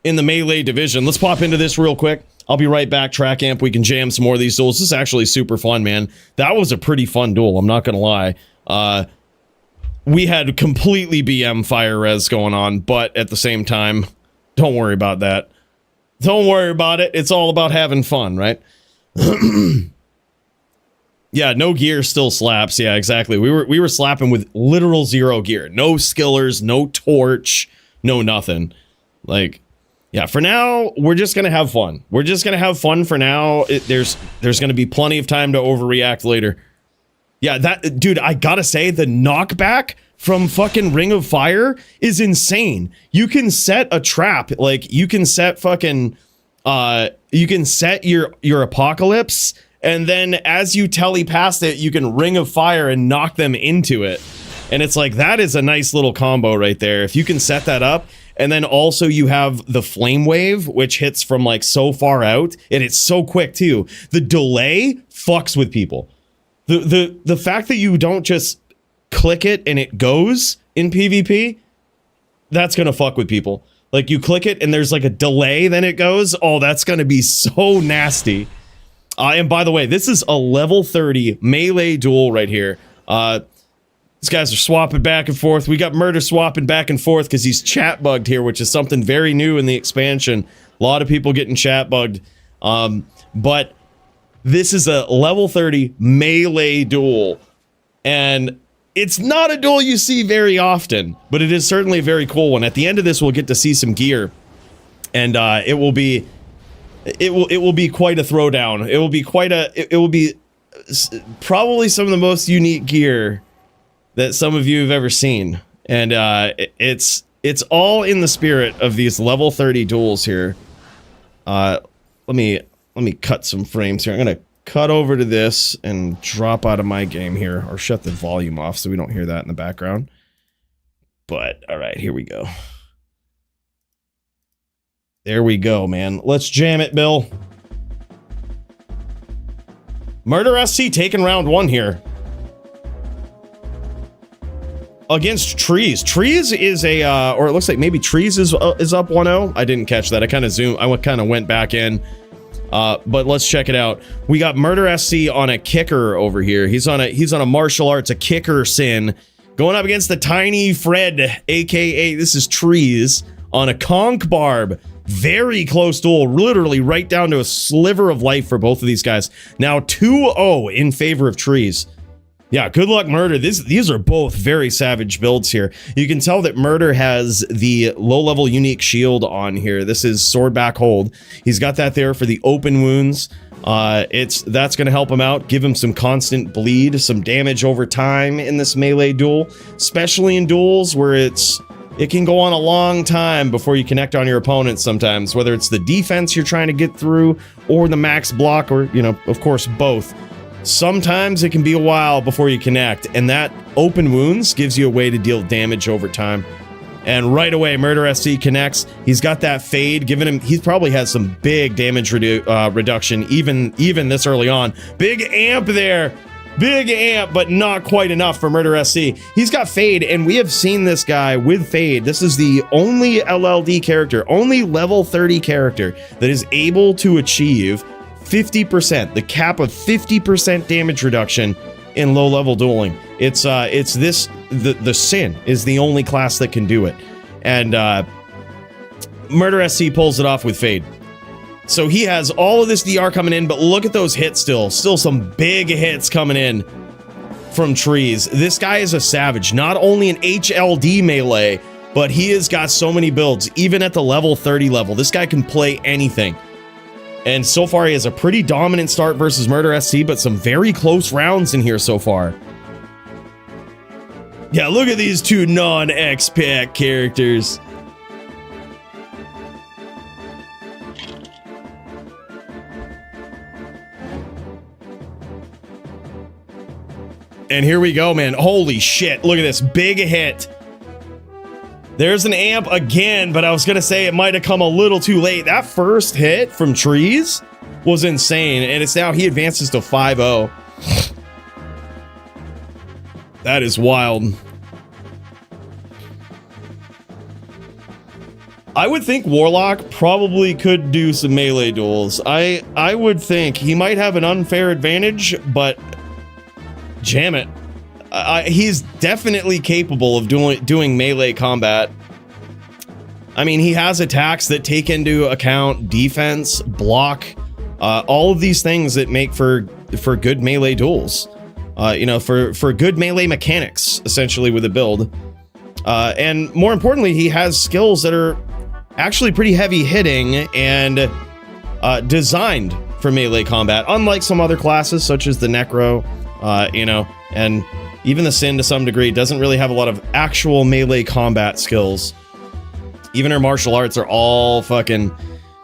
in the melee division. Let's pop into this real quick. I'll be right back, Trackamp. We can jam some more of these duels. This is actually super fun, man. That was a pretty fun duel, I'm not gonna lie. We had completely BM fire res going on, but at the same time, don't worry about that. Don't worry about it. It's all about having fun, right? Yeah, no gear still slaps. Yeah, exactly. We were slapping with literal 0 gear. No skillers, no torch, no nothing. Like, yeah, for now, we're just gonna have fun. We're just gonna have fun for now. There's gonna be plenty of time to overreact later. Yeah, that dude, I gotta say, the knockback from fucking Ring of Fire is insane. You can set a trap, like you can set fucking you can set your apocalypse, and then as you telly past it, you can Ring of Fire and knock them into it. And it's like, that is a nice little combo right there. If you can set that up, and then also you have the Flame Wave, which hits from like so far out, and it's so quick too. The delay fucks with people. The fact that you don't just click it and it goes in PvP, that's gonna fuck with people. Like, you click it and there's like a delay, then it goes. Oh, that's gonna be so nasty. And by the way, this is a level 30 melee duel right here. These guys are swapping back and forth. We got Murder swapping back and forth because he's chat bugged here, which is something very new in the expansion. A lot of people getting chat bugged. But this is a level 30 melee duel. And it's not a duel you see very often, but it is certainly a very cool one. At the end of this, we'll get to see some gear. And it will be quite a throwdown. It will be probably some of the most unique gear that some of you have ever seen. And it's all in the spirit of these level 30 duels here. Let me cut some frames here. I'm gonna cut over to this and drop out of my game here, or shut the volume off so we don't hear that in the background. But all right, here we go. There we go, man. Let's jam it, Bill. Murder SC taking round 1 here. Against Trees. Trees is a, or it looks like maybe Trees is up 1-0. I didn't catch that. I kind of went back in. But let's check it out. We got Murder SC on a kicker over here. He's on a martial arts, a kicker sin, going up against the Tiny Fred, aka this is Trees, on a conch barb. Very close duel, literally right down to a sliver of life for both of these guys. Now 2-0 in favor of Trees. Yeah, good luck, Murder. These are both very savage builds here. You can tell that Murder has the low-level unique shield on here. This is sword back hold. He's got that there for the open wounds. That's going to help him out, give him some constant bleed, some damage over time in this melee duel, especially in duels where it can go on a long time before you connect on your opponent sometimes, whether it's the defense you're trying to get through or the max block, or, you know, of course, both. Sometimes it can be a while before you connect, and that open wounds gives you a way to deal damage over time. And right away, Murder SC connects. He's got that fade, giving him, he probably has some big damage reduction, even this early on. Big amp there. Big amp, but not quite enough for Murder SC. He's got fade, and we have seen this guy with fade. This is the only LLD character, only level 30 character that is able to achieve 50%, the cap of 50% damage reduction in low-level dueling. The Sin is the only class that can do it. And Murder SC pulls it off with fade. So he has all of this DR coming in, but look at those hits still. Still some big hits coming in from Trees. This guy is a savage. Not only an HLD melee, but he has got so many builds, even at the level 30 level. This guy can play anything. And so far, he has a pretty dominant start versus Murder SC, but some very close rounds in here so far. Yeah, look at these two non-X-Pack characters. And here we go, man. Holy shit, look at this. Big hit. There's an amp again, but I was gonna say it might have come a little too late. That first hit from Trees was insane, and it's now he advances to 5-0. That is wild. I would think Warlock probably could do some melee duels. I would think he might have an unfair advantage, but jam it. He's definitely capable of doing melee combat. I mean, he has attacks that take into account defense, block, all of these things that make for good melee duels. You know, for good melee mechanics, essentially, with a build. And more importantly, he has skills that are actually pretty heavy hitting and designed for melee combat, unlike some other classes such as the Necro, you know, and even the Sin to some degree doesn't really have a lot of actual melee combat skills. Even her martial arts are all fucking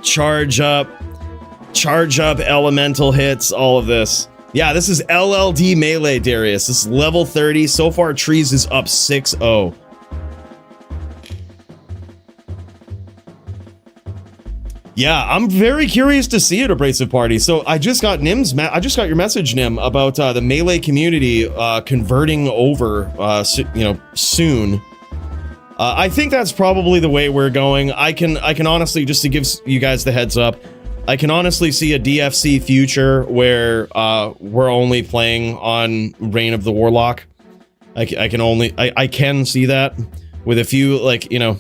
charge up elemental hits, all of this. Yeah, this is LLD melee, Darius. This is level 30. So far, Trees is up 6-0. Yeah, I'm very curious to see it, Abrasive Party. So I just got your message, Nim, about the melee community converting over, you know, soon. I think that's probably the way we're going. I can honestly, just to give you guys the heads up, I can honestly see a DFC future where we're only playing on Reign of the Warlock. I can see that with a few, like, you know,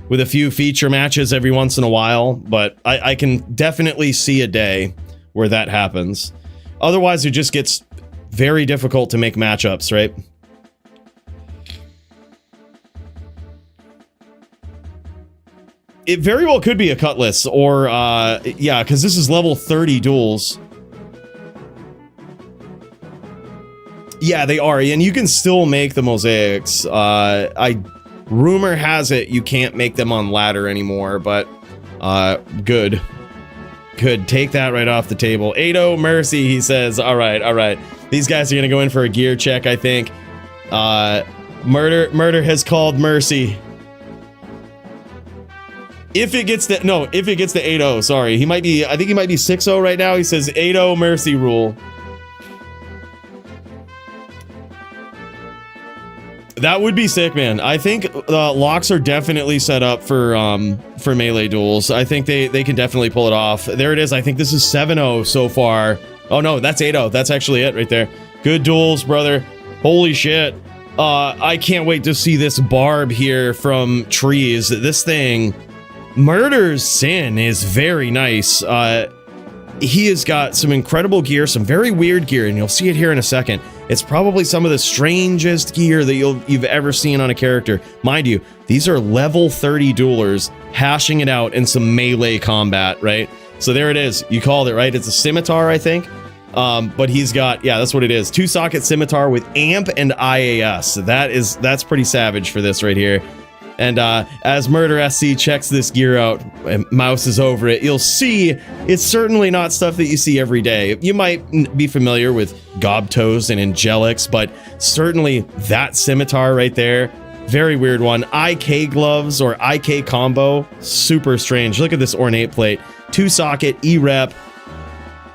with a few feature matches every once in a while, but I can definitely see a day where that happens. Otherwise, it just gets very difficult to make matchups, right? It very well could be a Cutlass, or, yeah, because this is level 30 duels. Yeah, they are, and you can still make the mosaics. Rumor has it you can't make them on ladder anymore, but, good. Good, take that right off the table. 8-0 Mercy, he says, alright. These guys are gonna go in for a gear check, I think. Murder has called Mercy. If it gets to 8-0, sorry. I think he might be 6-0 right now. He says 8-0 Mercy rule. That would be sick, man. I think locks are definitely set up for melee duels. I think they can definitely pull it off. There it is. I think this is 7-0 so far. Oh no, that's 8-0. That's actually it right there. Good duels, brother. Holy shit. I can't wait to see this barb here from trees. This thing, Murder's Sin, is very nice. He has got some incredible gear, some very weird gear, and you'll see it here in a second. It's probably some of the strangest gear that you've ever seen on a character. Mind you, these are level 30 duelers hashing it out in some melee combat, right? So there it is. You called it, right? It's a scimitar, I think. But he's got, yeah, that's what it is. 2-socket scimitar with amp and IAS. That's pretty savage for this right here. And as Murder SC checks this gear out and mouses over it, you'll see it's certainly not stuff that you see every day. You might be familiar with Gobtos and Angelics, but certainly that scimitar right there, very weird one. IK gloves or IK combo, super strange. Look at this ornate plate. 2-socket, E-rep,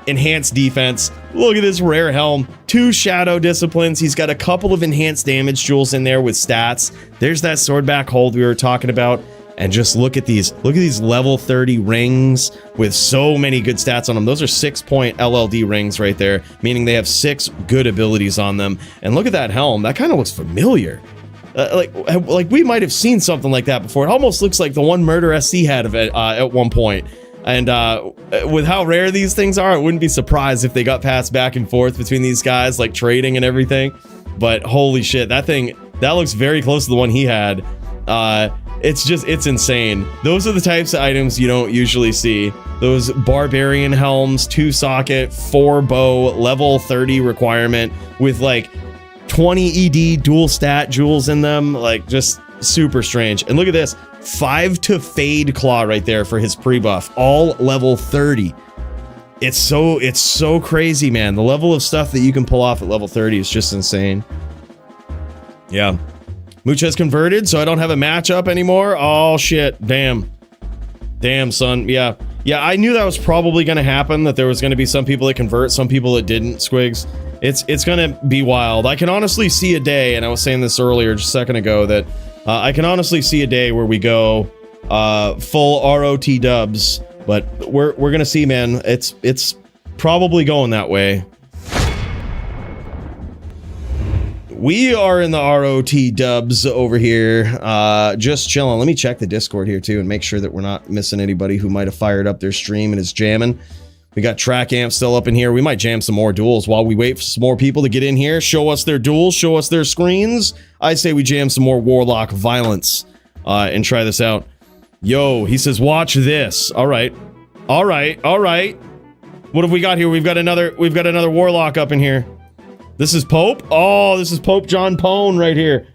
enhanced defense. Look at this rare helm. 2 shadow disciplines. He's got a couple of enhanced damage jewels in there with stats. There's that swordback hold we were talking about. And just look at these. Look at these level 30 rings with so many good stats on them. Those are 6-point LLD rings right there, meaning they have 6 good abilities on them. And look at that helm. That kind of looks familiar. Like we might have seen something like that before. It almost looks like the one Murder SC had of it at one point. And with how rare these things are, I wouldn't be surprised if they got passed back and forth between these guys, like trading and everything. But holy shit, that looks very close to the one he had. It's insane. Those are the types of items you don't usually see. Those barbarian helms, 2-socket, 4-bow, level 30 requirement with like 20 ED dual stat jewels in them, like just super strange. And look at this. 5 to Fade Claw right there for his pre-buff, all level 30. It's so crazy, man. The level of stuff that you can pull off at level 30 is just insane. Yeah. Mooch has converted, so I don't have a matchup anymore. Oh shit. Damn, son. Yeah, I knew that was probably gonna happen, that there was gonna be some people that convert, some people that didn't, Squigs. It's gonna be wild. I can honestly see a day, and I was saying this earlier just a second ago, that I can honestly see a day where we go full ROT dubs, but we're gonna see, man. It's probably going that way. We are in the ROT dubs over here, just chilling. Let me check the Discord here too and make sure that we're not missing anybody who might have fired up their stream and is jamming. We got Trackamp still up in here. We might jam some more duels while we wait for some more people to get in here, show us their duels, show us their screens. I say we jam some more Warlock violence and try this out. Yo, he says, watch this. All right. What have we got here? We've got another Warlock up in here. This is Pope? Oh, this is Pope John Pone right here.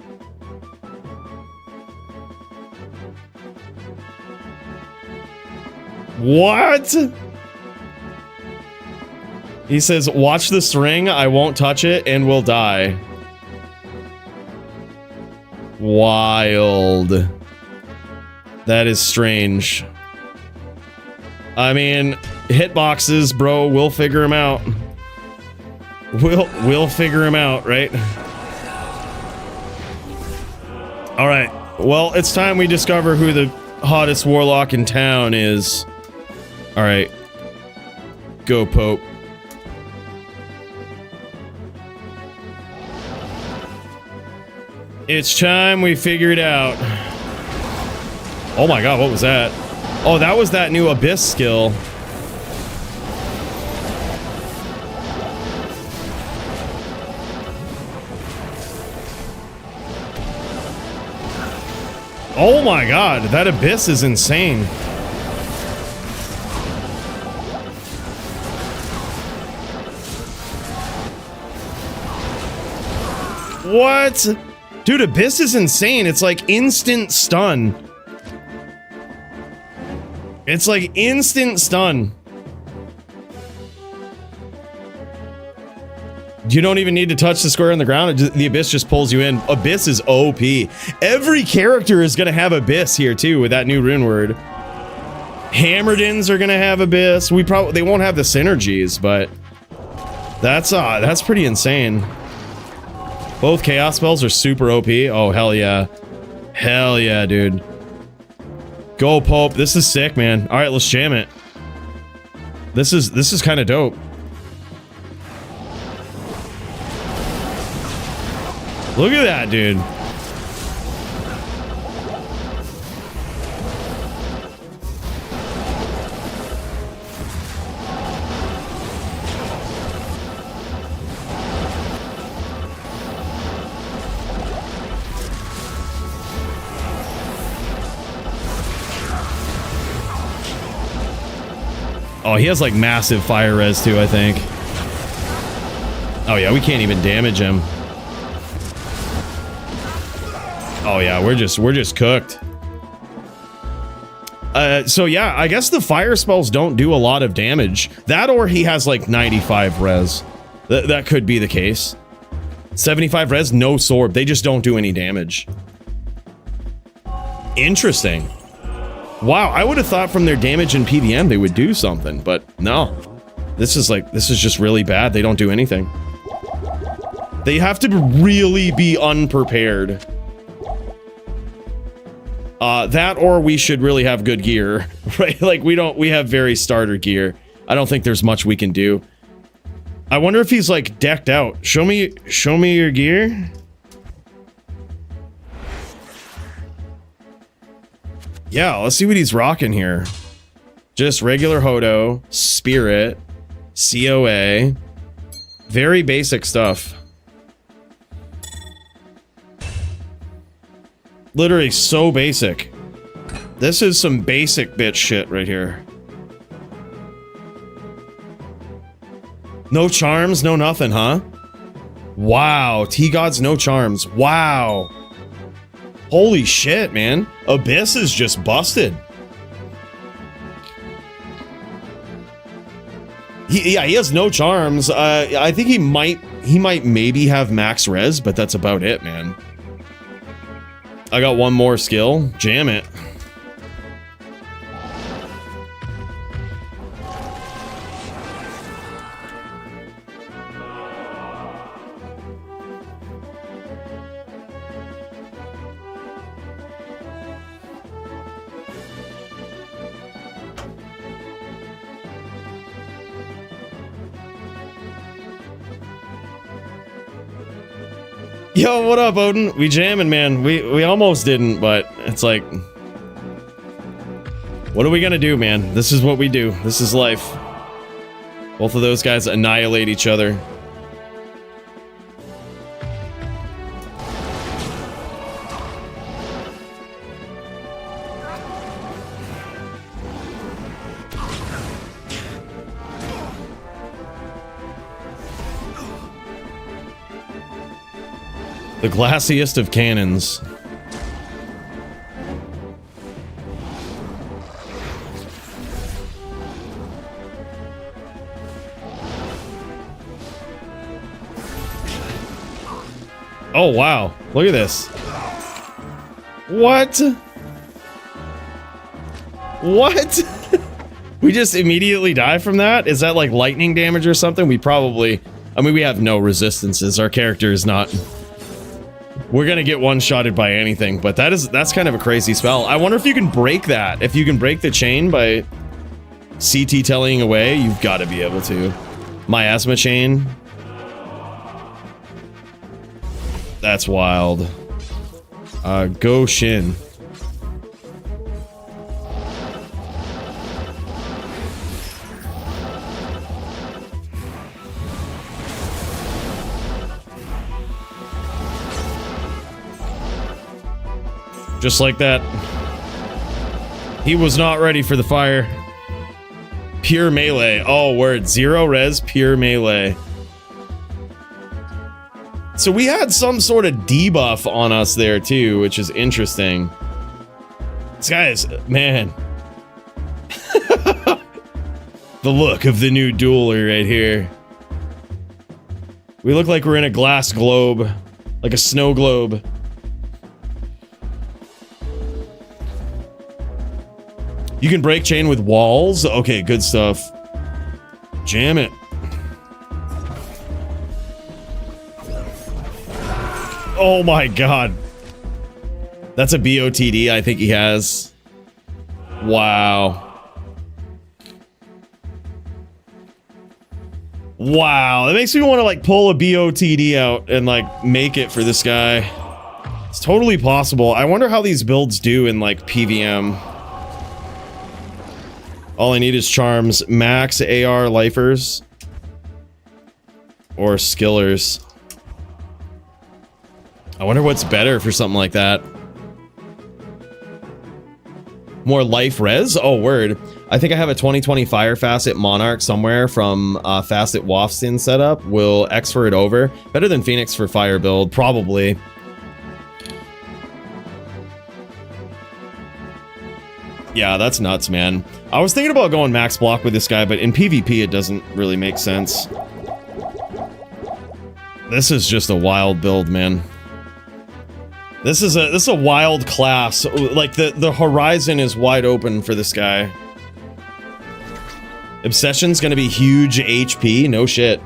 What? He says, watch the string, I won't touch it, and we'll die. Wild. That is strange. I mean, hitboxes, bro, we'll figure them out. We'll figure him out, right? All right. Well, it's time we discover who the hottest warlock in town is. All right. go, Pope. It's time we figure it out. Oh my god, what was that? Oh, that was that new Abyss skill. Oh my god, that Abyss is insane. What? Dude, Abyss is insane. It's like instant stun. It's like instant stun. You don't even need to touch the square on the ground. The Abyss just pulls you in. Abyss is OP. Every character is going to have Abyss here too with that new rune word. Hammerdins are going to have Abyss. They won't have the synergies, but that's pretty insane. Both chaos spells are super OP. Oh, hell yeah. Hell yeah, dude. Go, Pope. This is sick, man. All right, let's jam it. This is kind of dope. Look at that, dude. Oh, he has like massive fire res too, I think. Oh yeah, we can't even damage him. Oh yeah, we're just cooked. So yeah, I guess the fire spells don't do a lot of damage. That or he has like 95 res. That could be the case. 75 res, no sword. They just don't do any damage. Interesting. Wow, I would have thought from their damage in PVM they would do something, but no. This is just really bad. They don't do anything. They have to really be unprepared. That or we should really have good gear, right? Like we have very starter gear. I don't think there's much we can do. I wonder if he's like decked out. Show me your gear. Yeah, let's see what he's rocking here. Just regular Hodo, Spirit, COA. Very basic stuff. Literally so basic. This is some basic bitch shit right here. No charms, no nothing, huh? Wow, T-Gods, no charms. Wow. Holy shit, man. Abyss is just busted. He has no charms. I think he might maybe have max res, but that's about it, man. I got one more skill. Jam it. Yo, what up, Odin? We jamming, man. We almost didn't, but it's like, what are we gonna do, man? This is what we do. This is life. Both of those guys annihilate each other. The glassiest of cannons. Oh, wow. Look at this. What? What? We just immediately die from that? Is that like lightning damage or something? We probably... I mean, we have no resistances. Our character is not... We're gonna get one-shotted by anything, but that's kind of a crazy spell. I wonder if you can break that. If you can break the chain by CT telling away, you've got to be able to. Miasma chain. That's wild. Go Shin. Just like that. He was not ready for the fire. Pure melee. Oh, word. 0 res, pure melee. So we had some sort of debuff on us there too, which is interesting. This guy is, man. The look of the new dueler right here. We look like we're in a glass globe. Like a snow globe. You can break chain with walls? Okay, good stuff. Jam it. Oh my god. That's a BOTD I think he has. Wow. Wow, that makes me want to like pull a BOTD out and like make it for this guy. It's totally possible. I wonder how these builds do in like PVM. All I need is charms, max AR lifers, or skillers. I wonder what's better for something like that. More life res? Oh, word. I think I have a 2020 Fire Facet Monarch somewhere from Facet Waftstin setup. Will X for it over. Better than Phoenix for fire build, probably. Yeah, that's nuts, man. I was thinking about going max block with this guy, but in PvP it doesn't really make sense. This is just a wild build, man. This is a wild class. Like the horizon is wide open for this guy. Obsession's gonna be huge HP, no shit.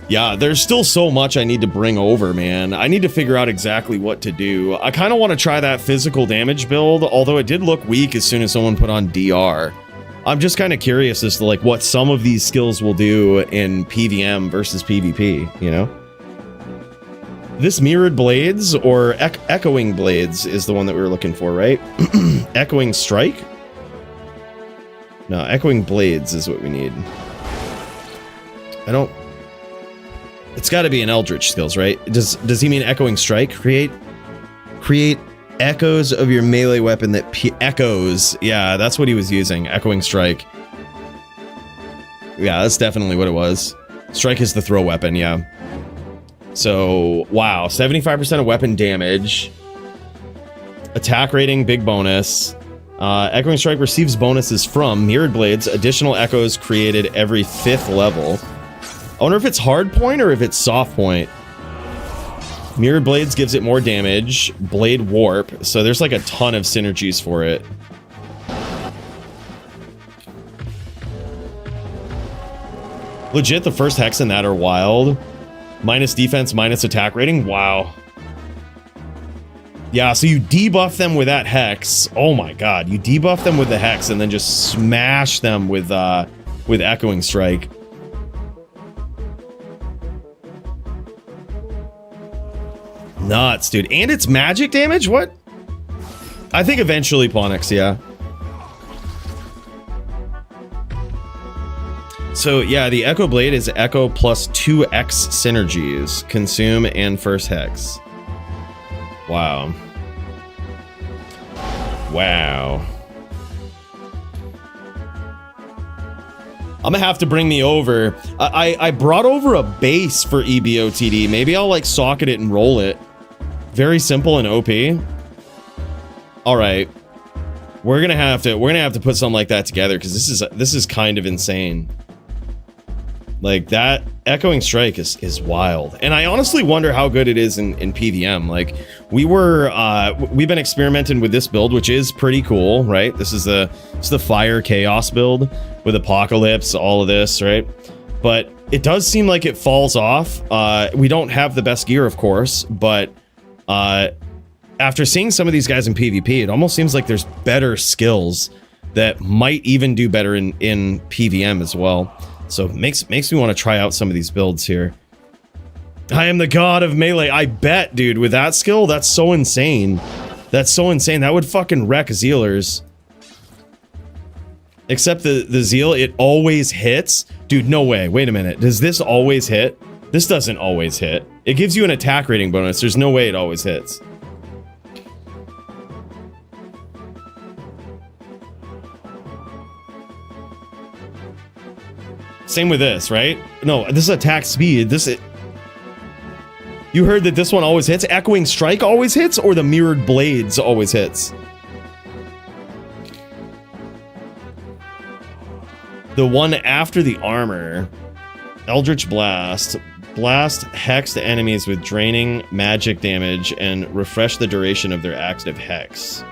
Yeah, there's still so much I need to bring over, man. I need to figure out exactly what to do. I kind of want to try that physical damage build, although it did look weak as soon as someone put on DR. I'm just kind of curious as to like what some of these skills will do in PVM versus PvP, you know? This Mirrored Blades or Echoing Blades is the one that we were looking for, right? Echoing Strike? No, Echoing Blades is what we need. I don't... It's got to be an Eldritch skills, right? Does he mean Echoing Strike? Create echoes of your melee weapon that echoes. Yeah, that's what he was using. Echoing Strike. Yeah, that's definitely what it was. Strike is the throw weapon, yeah. So, wow. 75% of weapon damage. Attack rating, big bonus. Echoing Strike receives bonuses from Mirrored Blades. Additional echoes created every 5th level. I wonder if it's hard point or if it's soft point. Mirrored Blades gives it more damage. Blade Warp. So there's like a ton of synergies for it. Legit, the first hex in that are wild. Minus defense, minus attack rating. Wow. Yeah, so you debuff them with that hex. Oh my god. You debuff them with the hex and then just smash them with Echoing Strike. Nuts, dude. And it's magic damage? What? I think eventually Ponix, yeah. So, yeah, the Echo Blade is Echo plus 2x synergies. Consume and first hex. Wow. Wow. I'm gonna have to bring me over. I brought over a base for EBOTD. Maybe I'll, like, socket it and roll it. Very simple and OP. All right, we're gonna have to put something like that together because this is kind of insane. Like that Echoing Strike is wild, and I honestly wonder how good it is in PVM. Like we've been experimenting with this build, which is pretty cool, right? This is the Fire Chaos build with Apocalypse, all of this, right? But it does seem like it falls off. We don't have the best gear, of course, but after seeing some of these guys in PvP, it almost seems like there's better skills that might even do better in PVM as well. So it makes me want to try out some of these builds here. I am the god of melee. I bet, dude, with that skill, that's so insane. That's so insane. That would fucking wreck Zealers. Except the Zeal, it always hits. Dude, no way. Wait a minute. Does this always hit? This doesn't always hit. It gives you an attack rating bonus. There's no way it always hits. Same with this, right? No, this is attack speed. You heard that this one always hits? Echoing Strike always hits? Or the Mirrored Blades always hits? The one after the armor. Eldritch Blast. Blast hex to enemies with draining magic damage and refresh the duration of their active hex.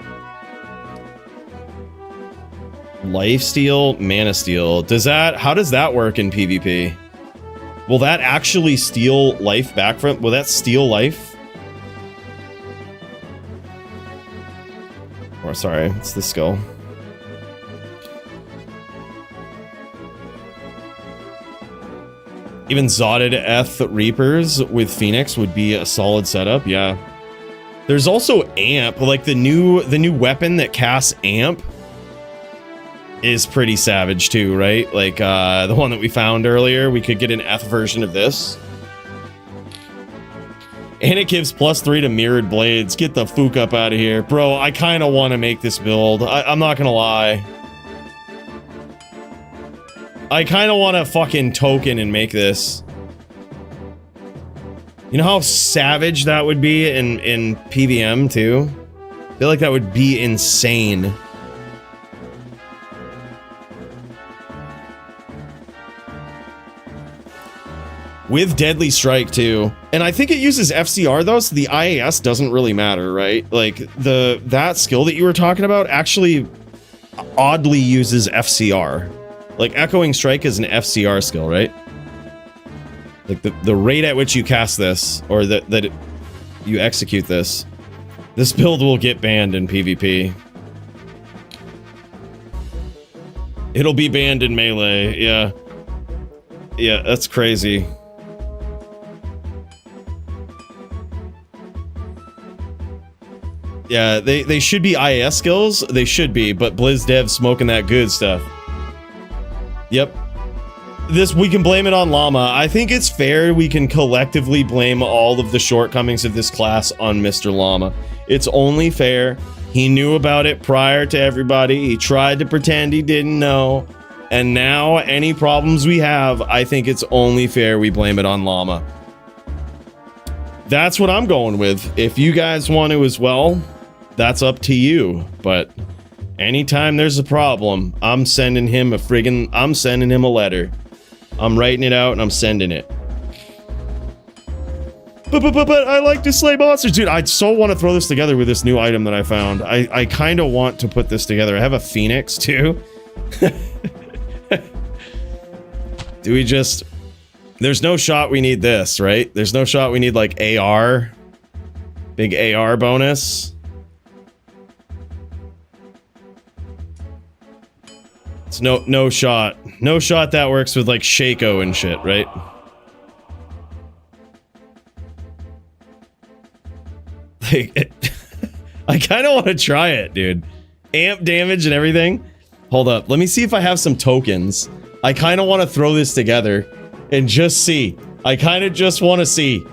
Lifesteal, Mana Steal. How does that work in PvP? Will that actually steal life back from... Will that steal life? Or sorry, it's the skill. Even Zotted Eth Reapers with Phoenix would be a solid setup, yeah. There's also Amp, like the new weapon that casts Amp is pretty savage too, right? Like the one that we found earlier, we could get an Eth version of this. And it gives +3 to Mirrored Blades. Get the fook up out of here. Bro, I kind of want to make this build. I'm not gonna lie. I kind of want to fucking token and make this. You know how savage that would be in PVM too? I feel like that would be insane. With Deadly Strike too. And I think it uses FCR though, so the IAS doesn't really matter, right? Like that skill that you were talking about actually oddly uses FCR. Like Echoing Strike is an FCR skill, right? Like the rate at which you cast this, or you execute this. This build will get banned in PvP. It'll be banned in Melee, yeah. Yeah, that's crazy. Yeah, they should be IAS skills. They should be, but Blizz Dev smoking that good stuff. Yep. We can blame it on Llama. I think it's fair we can collectively blame all of the shortcomings of this class on Mr. Llama. It's only fair. He knew about it prior to everybody. He tried to pretend he didn't know. And now, any problems we have, I think it's only fair we blame it on Llama. That's what I'm going with. If you guys want to as well, that's up to you. But anytime there's a problem, I'm sending him a letter. I'm writing it out and I'm sending it. But I like to slay monsters. Dude, I so want to throw this together with this new item that I found. I kind of want to put this together. I have a Phoenix too. Do we just... There's no shot we need this, right? There's no shot we need like AR. Big AR bonus. It's no shot. No shot that works with like Shaco and shit, right? Like, I kind of want to try it, dude. Amp damage and everything. Hold up. Let me see if I have some tokens. I kind of want to throw this together and just see. I kind of just want to see.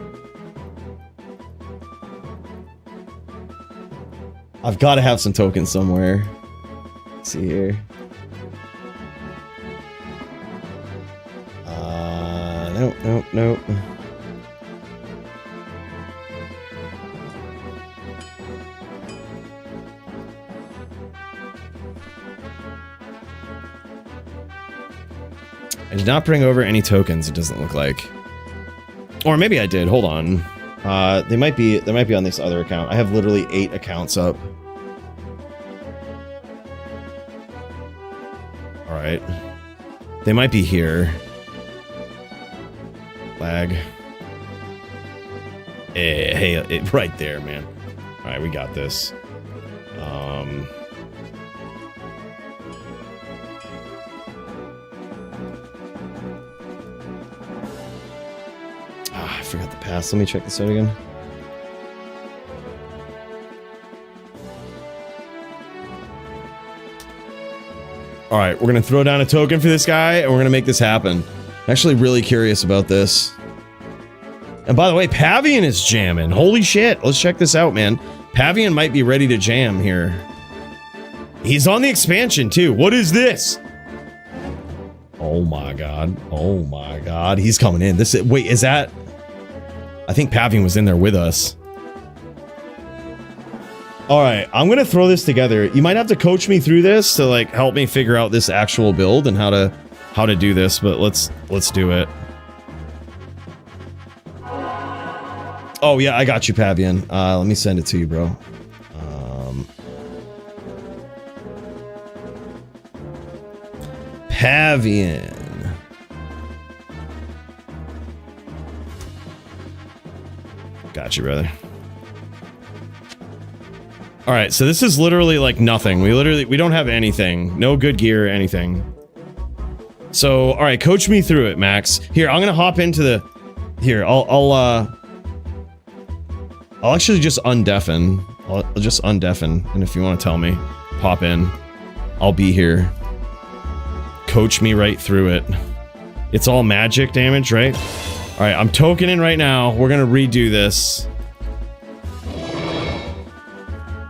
I've got to have some tokens somewhere. Let's see here. Nope. I did not bring over any tokens, it doesn't look like. Or maybe I did, hold on. They might be on this other account. I have literally 8 accounts up. Alright. They might be here. Lag. Hey, right there, man. All right, we got this. I forgot the pass. Let me check this out again. All right, we're gonna throw down a token for this guy, and we're gonna make this happen. I'm actually really curious about this. And by the way, Pavian is jamming. Holy shit! Let's check this out, man. Pavian might be ready to jam here. He's on the expansion too. What is this? Oh my god! Oh my god! He's coming in. This is, wait, is that? I think Pavian was in there with us. All right, I'm gonna throw this together. You might have to coach me through this to like help me figure out this actual build and how to do this. But let's do it. Oh yeah, I got you, Pavian. Let me send it to you, bro. Pavian. Got you, brother. All right, so this is literally like nothing. We don't have anything. No good gear, anything. So, all right, coach me through it, Max. Here, I'm gonna hop into the. Here, I'll actually just undeafen. I'll just undeafen, and if you want to tell me, pop in. I'll be here. Coach me right through it. It's all magic damage, right? All right, I'm tokening right now. We're gonna redo this.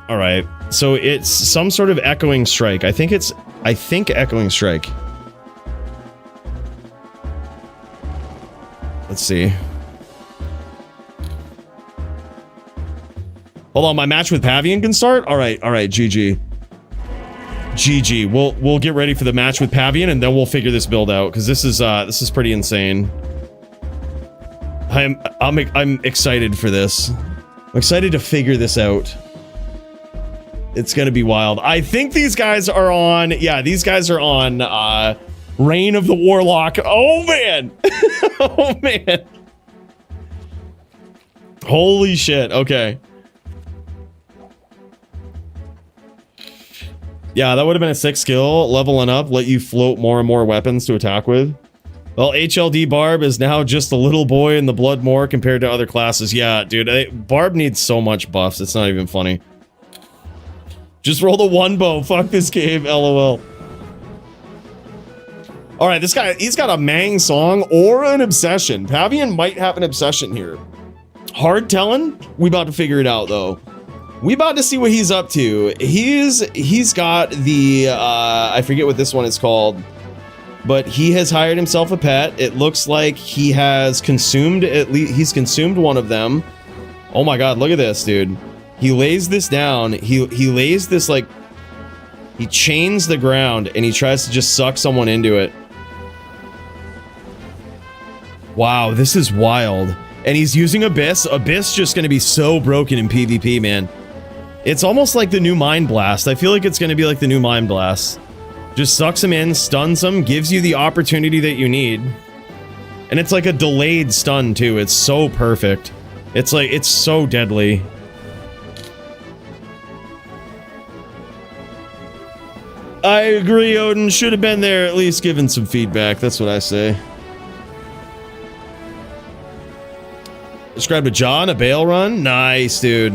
All right, so it's some sort of echoing strike. I think echoing strike. Let's see. Hold on, my match with Pavian can start? All right, GG. GG. We'll get ready for the match with Pavian and then we'll figure this build out because this is pretty insane. I'm excited for this. I'm excited to figure this out. It's gonna be wild. I think these guys are on. Yeah, these guys are on. Reign of the Warlock. Oh man. Oh man. Holy shit. Okay. Yeah, that would have been a sick skill. Leveling up, let you float more and more weapons to attack with. Well, HLD Barb is now just a little boy in the blood more compared to other classes. Yeah, dude, Barb needs so much buffs. It's not even funny. Just roll the one bow. Fuck this game, lol. All right, this guy, he's got a Mang song or an obsession. Pavian might have an obsession here. Hard telling. We about to figure it out though. We about to see what he's up to. He's got the I forget what this one is called, but he has hired himself a pet. It looks like he has consumed at least he's consumed one of them. Oh my god, look at this, dude. He lays this down. He lays this like he chains the ground and he tries to just suck someone into it. Wow, this is wild. And he's using Abyss. Abyss just going to be so broken in PvP, man. It's almost like the new Mind Blast. I feel like it's going to be like the new Mind Blast. Just sucks him in, stuns him, gives you the opportunity that you need. And it's like a delayed stun too. It's so perfect. It's like, it's so deadly. I agree, Odin. Should have been there, at least given some feedback. That's what I say. Described a John, a bail run. Nice, dude.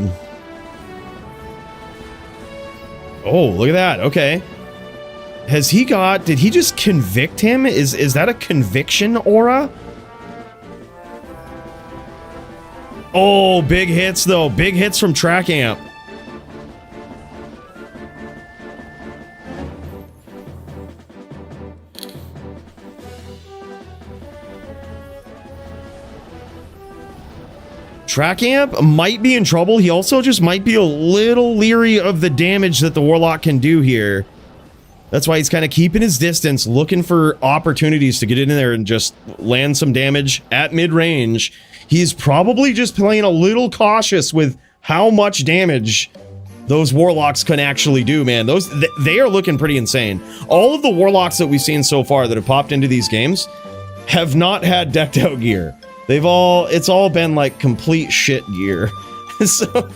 Oh, look at that. Okay. Has he got... Did he just convict him? Is that a conviction aura? Oh, big hits, though. Big hits from Trackamp. Trackamp might be in trouble. He also just might be a little leery of the damage that the Warlock can do here. That's why he's kind of keeping his distance, looking for opportunities to get in there and just land some damage at mid-range. He's probably just playing a little cautious with how much damage those Warlocks can actually do, man. They are looking pretty insane. All of the Warlocks that we've seen so far that have popped into these games have not had decked out gear. It's all been like complete shit gear. So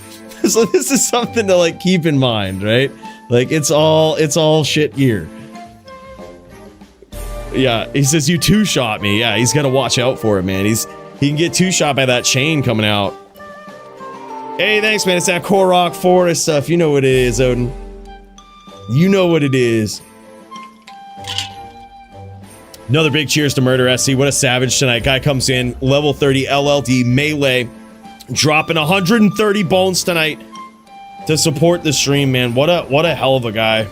So this is something to like keep in mind, right? Like it's all shit gear. Yeah, he says you two-shot me. Yeah, he's got to watch out for it, man. He can get two-shot by that chain coming out. Hey, thanks, man. It's that Korok Forest stuff. You know what it is, Odin. You know what it is. Another big cheers to Murder SC. What a savage tonight. Guy comes in, level 30 LLD melee, dropping 130 bones tonight to support the stream, man. What a hell of a guy.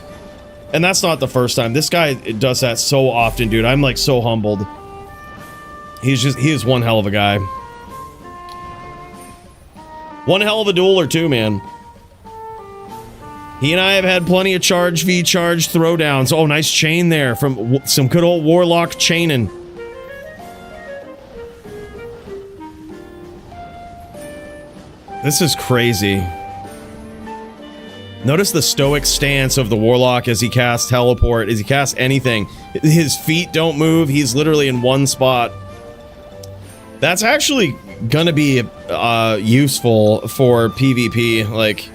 And that's not the first time. This guy does that so often, dude. I'm like so humbled. He is one hell of a guy. One hell of a dueler too, man. He and I have had plenty of charge v charge throwdowns. Oh, nice chain there from some good old Warlock chaining. This is crazy. Notice the stoic stance of the Warlock as he casts teleport, as he casts anything. His feet don't move. He's literally in one spot. That's actually gonna be useful for PvP. Like,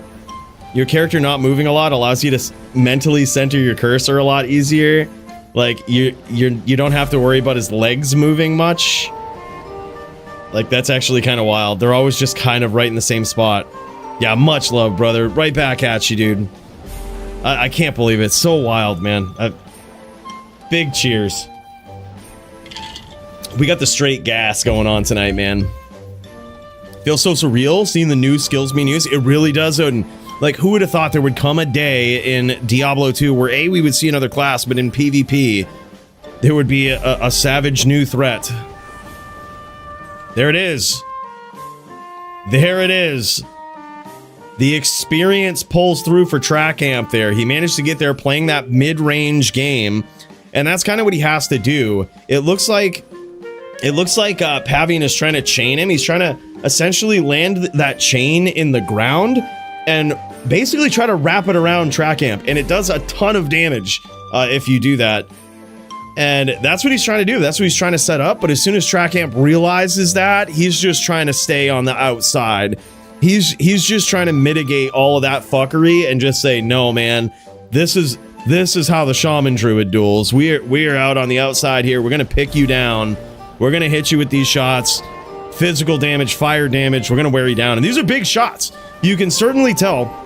your character not moving a lot allows you to mentally center your cursor a lot easier. Like, you don't have to worry about his legs moving much. Like, that's actually kind of wild. They're always just kind of right in the same spot. Yeah, much love, brother. Right back at you, dude. I can't believe it. It's so wild, man. Big cheers. We got the straight gas going on tonight, man. Feels so surreal seeing the new skills menus. It really does, Odin. Like, who would have thought there would come a day in Diablo 2 where A, we would see another class, but in PvP, there would be a savage new threat. There it is. There it is. The experience pulls through for Trackamp there. He managed to get there playing that mid-range game, and that's kind of what he has to do. It looks like Pavian is trying to chain him. He's trying to essentially land that chain in the ground and basically try to wrap it around Trackamp, and it does a ton of damage if you do that. And that's what he's trying to do. That's what he's trying to set up. But as soon as Trackamp realizes that, he's just trying to stay on the outside. He's just trying to mitigate all of that fuckery and just say, no, man, this is how the Shaman Druid duels. We are out on the outside here. We're gonna pick you down. We're gonna hit you with these shots. Physical damage, fire damage. We're gonna wear you down. And these are big shots. You can certainly tell.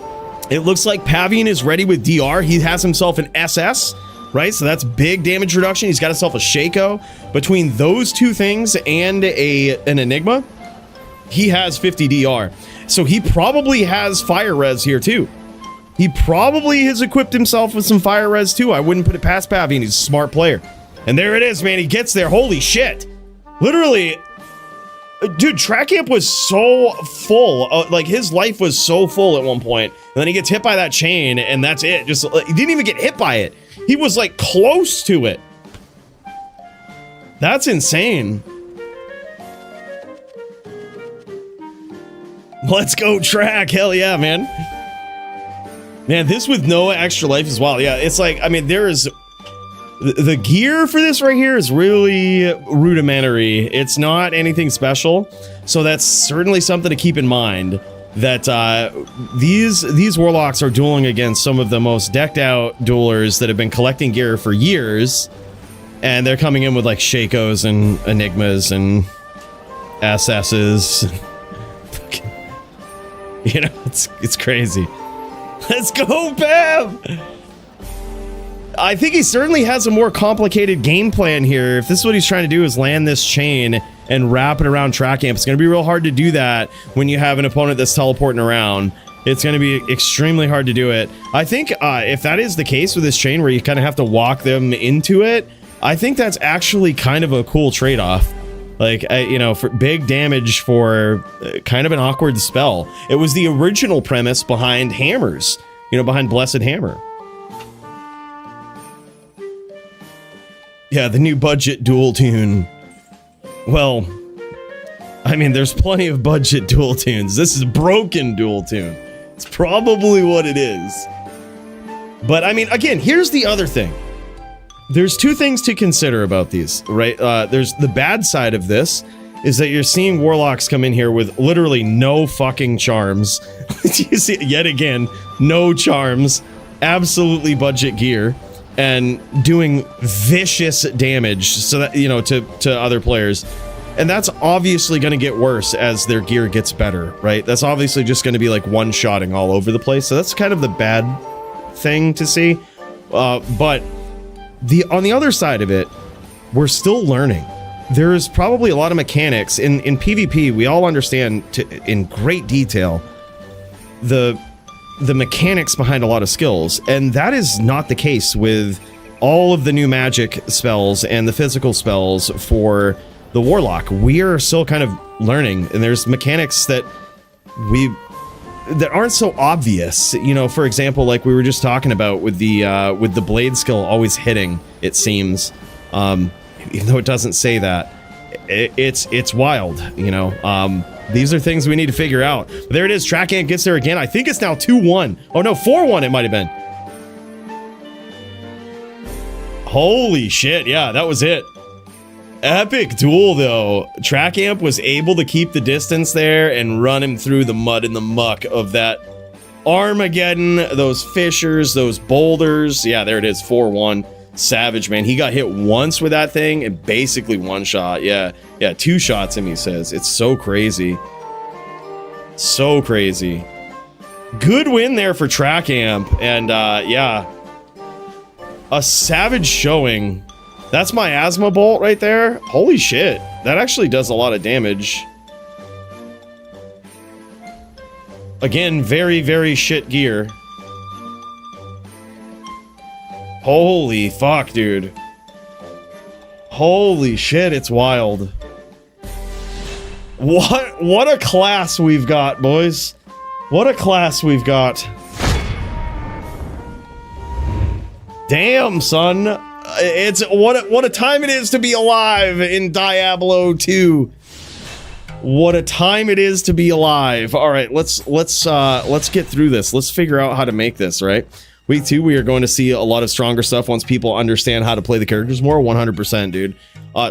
It looks like Pavian is ready with DR. He has himself an SS, right? So that's big damage reduction. He's got himself a Shaco. Between those two things and an Enigma, he has 50 DR. So he probably has fire res here too. He probably has equipped himself with some fire res too. I wouldn't put it past Pavian. He's a smart player. And there it is, man. He gets there. Holy shit. Literally, dude, Trackamp was so full. Like, his life was so full at one point. And then he gets hit by that chain, and that's it. Just, he didn't even get hit by it. He was, like, close to it. That's insane. Let's go, Track. Hell yeah, man. Man, this with no extra life is wild. Yeah, it's like, I mean, there is... The gear for this right here is really rudimentary. It's not anything special. So that's certainly something to keep in mind. That these Warlocks are dueling against some of the most decked out duelers that have been collecting gear for years. And they're coming in with like Shakos and Enigmas and SS's. You know, it's crazy. Let's go, Pav! I think he certainly has a more complicated game plan here. If this is what he's trying to do is land this chain and wrap it around Trackamp, it's going to be real hard to do that when you have an opponent that's teleporting around. It's going to be extremely hard to do it. I think if that is the case with this chain where you kind of have to walk them into it, I think that's actually kind of a cool trade-off. Like, you know, for big damage for kind of an awkward spell. It was the original premise behind hammers, you know, behind Blessed Hammer. Yeah, the new budget duel tune. Well, I mean, there's plenty of budget duel tunes. This is broken duel tune. It's probably what it is. But, I mean, again, here's the other thing. There's two things to consider about these, right? There's the bad side of this is that you're seeing Warlocks come in here with literally no fucking charms. You see, yet again, no charms, absolutely budget gear, and doing vicious damage. So that, you know, to other players. And that's obviously going to get worse as their gear gets better, right? That's obviously just going to be like one-shotting all over the place. So that's kind of the bad thing to see. But on the other side of it, we're still learning. There's probably a lot of mechanics in PvP. We all understand in great detail the mechanics behind a lot of skills, and that is not the case with all of the new magic spells and the physical spells for the Warlock. We are still kind of learning, and there's mechanics that aren't so obvious. You know, for example, like we were just talking about with the blade skill always hitting, it seems, even though it doesn't say that. It's wild, you know. These are things we need to figure out. But there it is. Trackamp gets there again. I think it's now 2-1. Oh no, 4-1 it might have been. Holy shit, yeah, that was it. Epic duel, though. Trackamp was able to keep the distance there and run him through the mud and the muck of that Armageddon, those fissures, those boulders. Yeah, there it is, 4-1. Savage, man. He got hit once with that thing and basically one shot. Yeah, 2 shots him, he says. It's so crazy. So crazy. Good win there for Trackamp. And, yeah. A savage showing. That's my asthma bolt right there. Holy shit. That actually does a lot of damage. Again, very, very shit gear. Holy fuck, dude. Holy shit, it's wild. What a class we've got, boys. What a class we've got. Damn, son. It's what a time it is to be alive in Diablo 2. What a time it is to be alive. All right, let's get through this. Let's figure out how to make this, right? Week 2, we are going to see a lot of stronger stuff once people understand how to play the characters more. 100%, dude.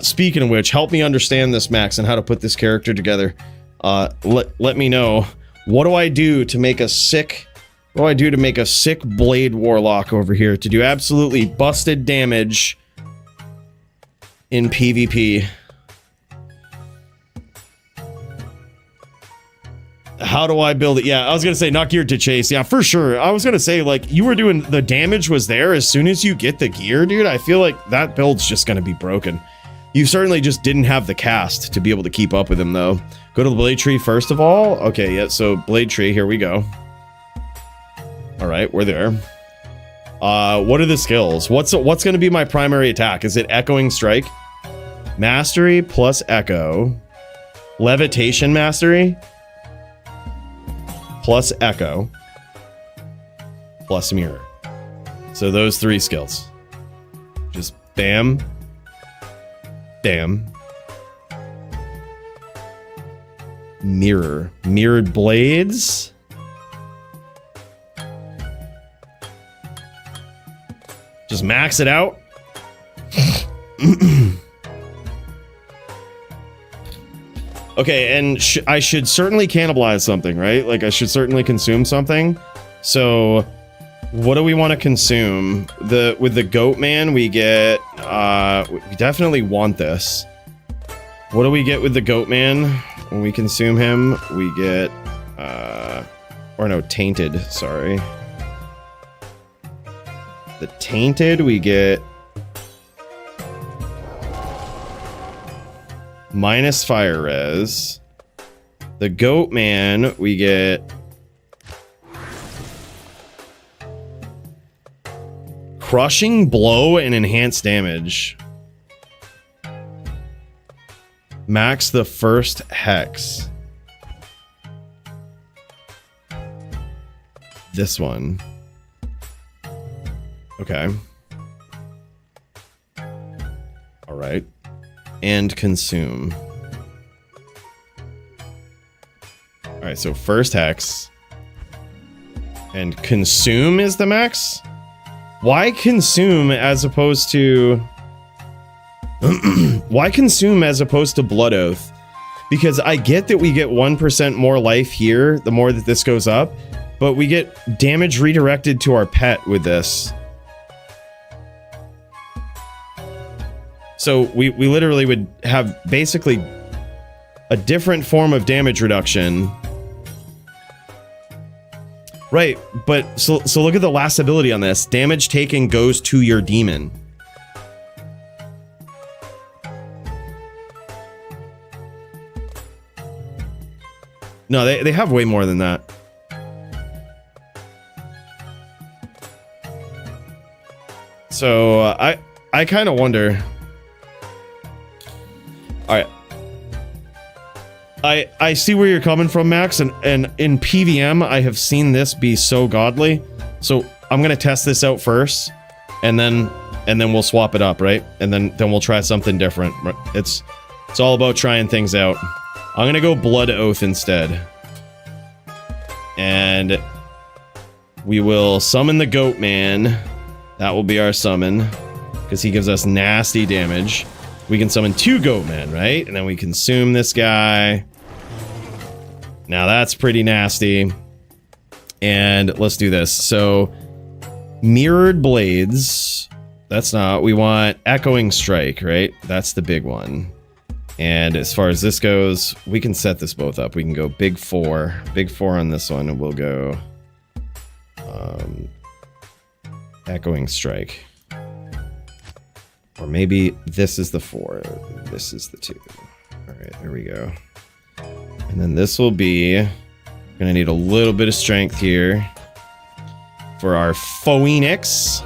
Speaking of which, help me understand this, Max, and how to put this character together. Let me know. What do I do to make a sick... What do I do to make a sick Blade Warlock over here to do absolutely busted damage in PvP? How do I build it? Yeah, I was gonna say not geared to chase. Yeah, for sure. I was gonna say, like, you were doing the damage was there as soon as you get the gear, dude. I feel like that build's just gonna be broken. You certainly just didn't have the cast to be able to keep up with him, though. Go to the blade tree first of all. Okay, yeah. So blade tree. Here we go. All right, we're there. What are the skills? What's going to be my primary attack? Is it Echoing Strike? Mastery plus Echo. Levitation Mastery. Plus Echo. Plus Mirror. So those 3 skills. Just bam. Bam. Mirror. Mirrored Blades. Just max it out. Okay, and I should certainly cannibalize something, right? Like, I should certainly consume something. So, what do we want to consume? With the Goat Man, we get... we definitely want this. What do we get with the Goat Man? When we consume him, we get... or no, Tainted, sorry. The Tainted, we get... minus fire res. The Goat Man, we get... crushing blow and enhanced damage. Max the first hex. This one. Okay. All right. And consume. All right, so first hex. And consume is the max? Why consume as opposed to... Why consume as opposed to Blood Oath? because I get that we get 1% more life here the more that this goes up, but we get damage redirected to our pet with this. So we literally would have basically a different form of damage reduction. Right, but so look at the last ability on this. Damage taken goes to your demon. No, they have way more than that. So I kind of wonder. All right. I see where you're coming from, Max, and in PVM I have seen this be so godly. So I'm gonna test this out first, and then we'll swap it up, right? And then we'll try something different. It's all about trying things out. I'm gonna go Blood Oath instead, and we will summon the Goat Man. That will be our summon, because he gives us nasty damage. We can summon 2 Goat Men, right? And then we consume this guy. Now that's pretty nasty. And let's do this. So, Mirrored Blades. That's not. We want Echoing Strike, right? That's the big one. And as far as this goes, we can set this both up. We can go big 4. Big 4 on this one, and we'll go Echoing Strike. Or maybe this is the 4. This is the 2. Alright, there we go. And then this will be... Gonna need a little bit of strength here for our Phoenix.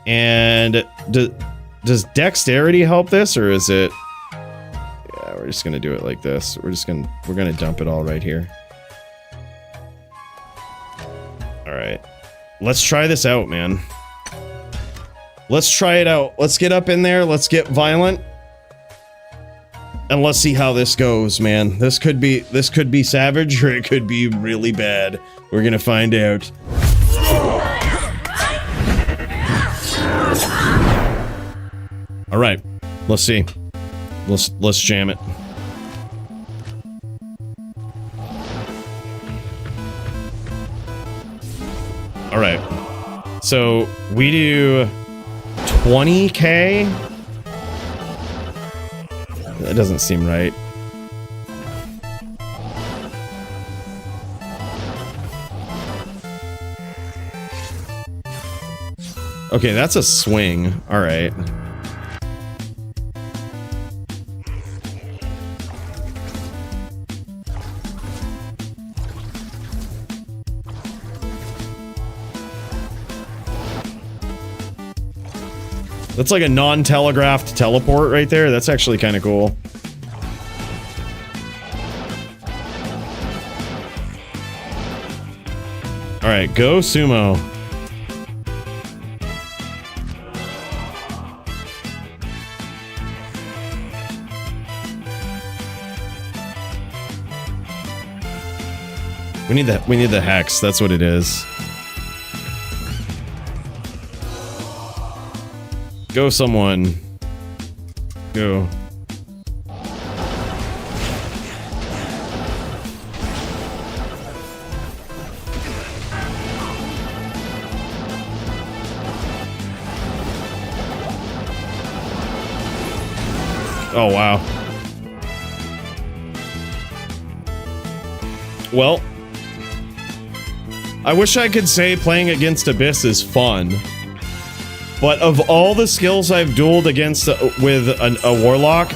And does dexterity help this, or is it... Yeah, we're just gonna do it like this. We're gonna dump it all right here. Alright. Let's try this out, man. Let's try it out. Let's get up in there. Let's get violent. And let's see how this goes, man. This could be savage, or it could be really bad. We're gonna find out. All right, let's see. Let's jam it. All right. So we do 20k. That doesn't seem right. Okay, that's a swing. All right. That's like a non-telegraphed teleport right there. That's actually kind of cool. All right, go sumo. We need the hex. That's what it is. Go, someone. Go. Oh, wow. Well, I wish I could say playing against Abyss is fun. But of all the skills I've dueled against with a Warlock,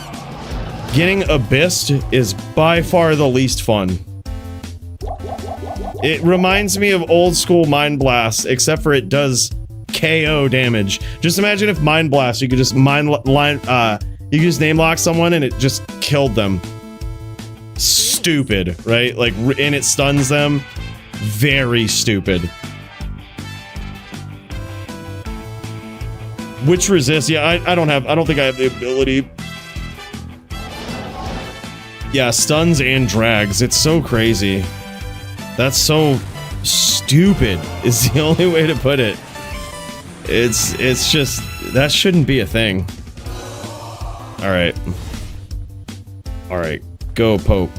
getting Abyss is by far the least fun. It reminds me of old school Mind Blast, except for it does KO damage. Just imagine if Mind Blast, you could just you could just name lock someone and it just killed them. Stupid, right? Like, and it stuns them. Very stupid. Which resist? Yeah, I don't think I have the ability. Yeah, stuns and drags. It's so crazy. That's so stupid is the only way to put it. It's just, that shouldn't be a thing. All right. All right, go Pope.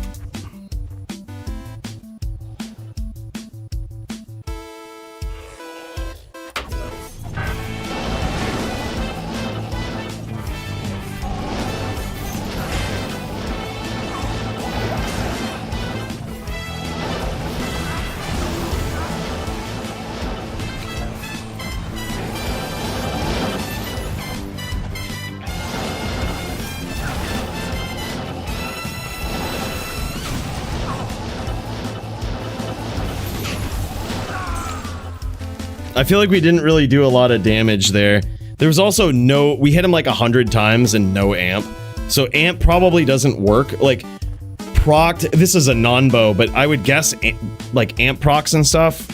I feel like we didn't really do a lot of damage there. There was also no... We hit him like 100 times and no amp. So amp probably doesn't work. Like, procced... This is a non-bow, but I would guess like amp procs and stuff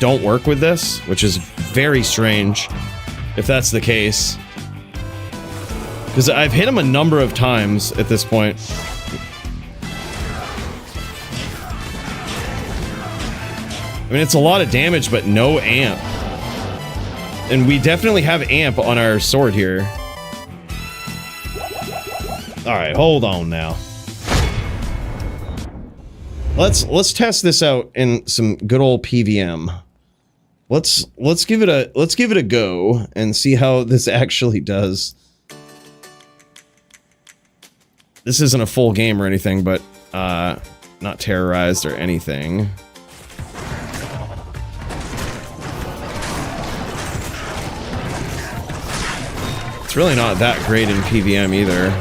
don't work with this, which is very strange if that's the case. Because I've hit him a number of times at this point. I mean, it's a lot of damage, but no amp. And we definitely have amp on our sword here. Alright, hold on now. Let's test this out in some good old PVM. Let's give it a go and see how this actually does. This isn't a full game or anything, but not terrorized or anything. It's really not that great in PVM either.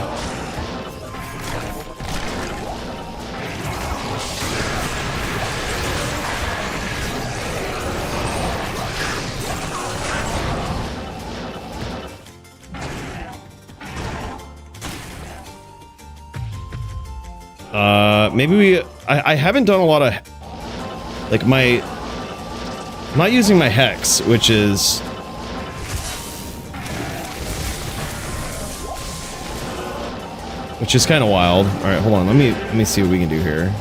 Maybe I haven't done a lot of, like, I'm not using my Hex, which is... Which is kind of wild. All right, hold on. Let me see what we can do here.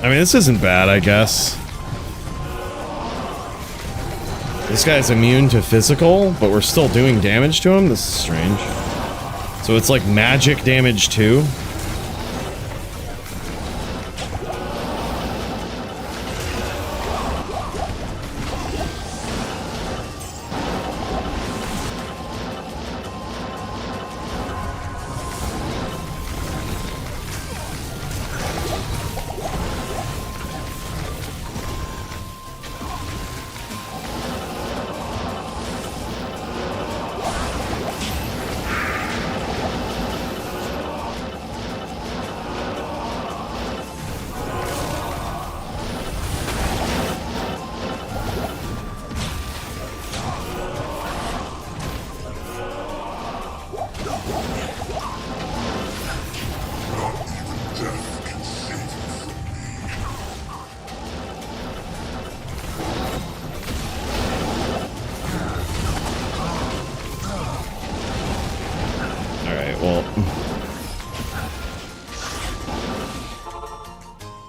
I mean, this isn't bad, I guess. This guy's immune to physical, but we're still doing damage to him? This is strange. So it's like magic damage too?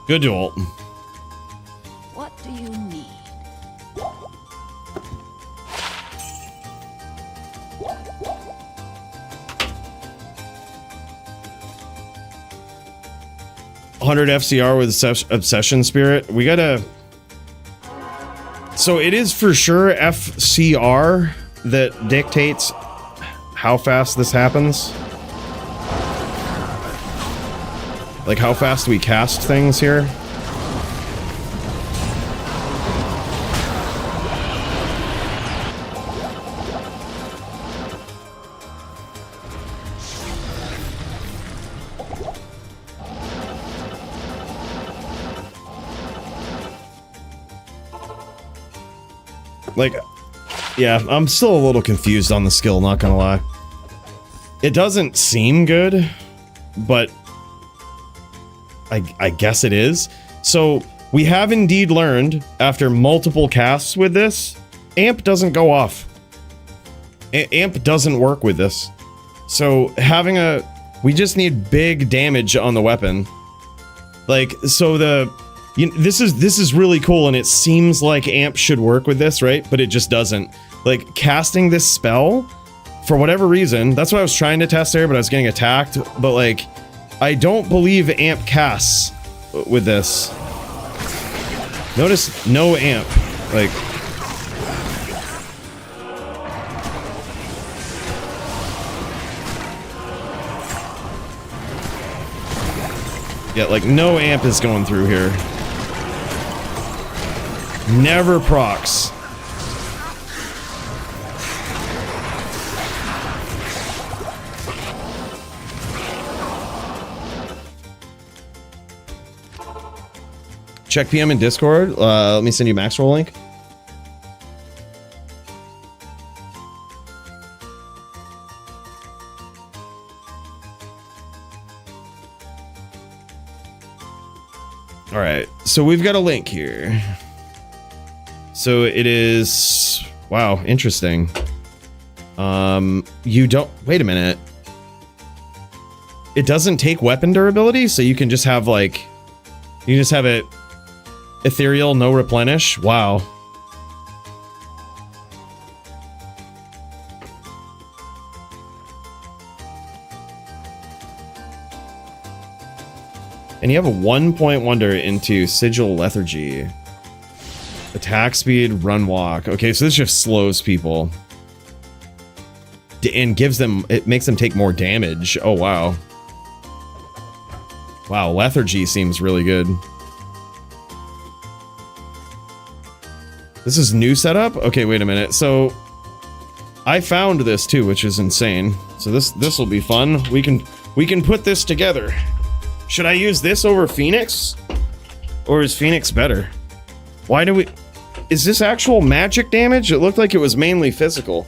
Good duel. What do you need? $100 FCR with Obsession Spirit. We gotta So it is for sure FCR that dictates how fast this happens. Like how fast we cast things here. Like, yeah, I'm still a little confused on the skill, not gonna lie. It doesn't seem good, but I guess it is. So, we have indeed learned, after multiple casts with this, Amp doesn't go off. Amp doesn't work with this. So, we just need big damage on the weapon. Like, so this is really cool, and it seems like Amp should work with this, right? But it just doesn't. Like, casting this spell, for whatever reason, that's what I was trying to test there, but I was getting attacked. But, like, I don't believe Amp casts with this. Notice no Amp. Like... yeah, like, no Amp is going through here. Never procs. Check PM in Discord. Let me send you Max roll link. All right, so we've got a link here. So it is, wow, interesting. You don't, wait a minute. It doesn't take weapon durability, so you can just have like, you just have it ethereal, no replenish. Wow. And you have a 1-point wonder into Sigil Lethargy. Attack speed, run walk. Okay, so this just slows people. And gives them, it makes them take more damage. Oh, wow. Wow, Lethargy seems really good. This is new setup? Okay, wait a minute. So, I found this too, which is insane. So this will be fun. We can put this together. Should I use this over Phoenix? Or is Phoenix better? Why do we... is this actual magic damage? It looked like it was mainly physical.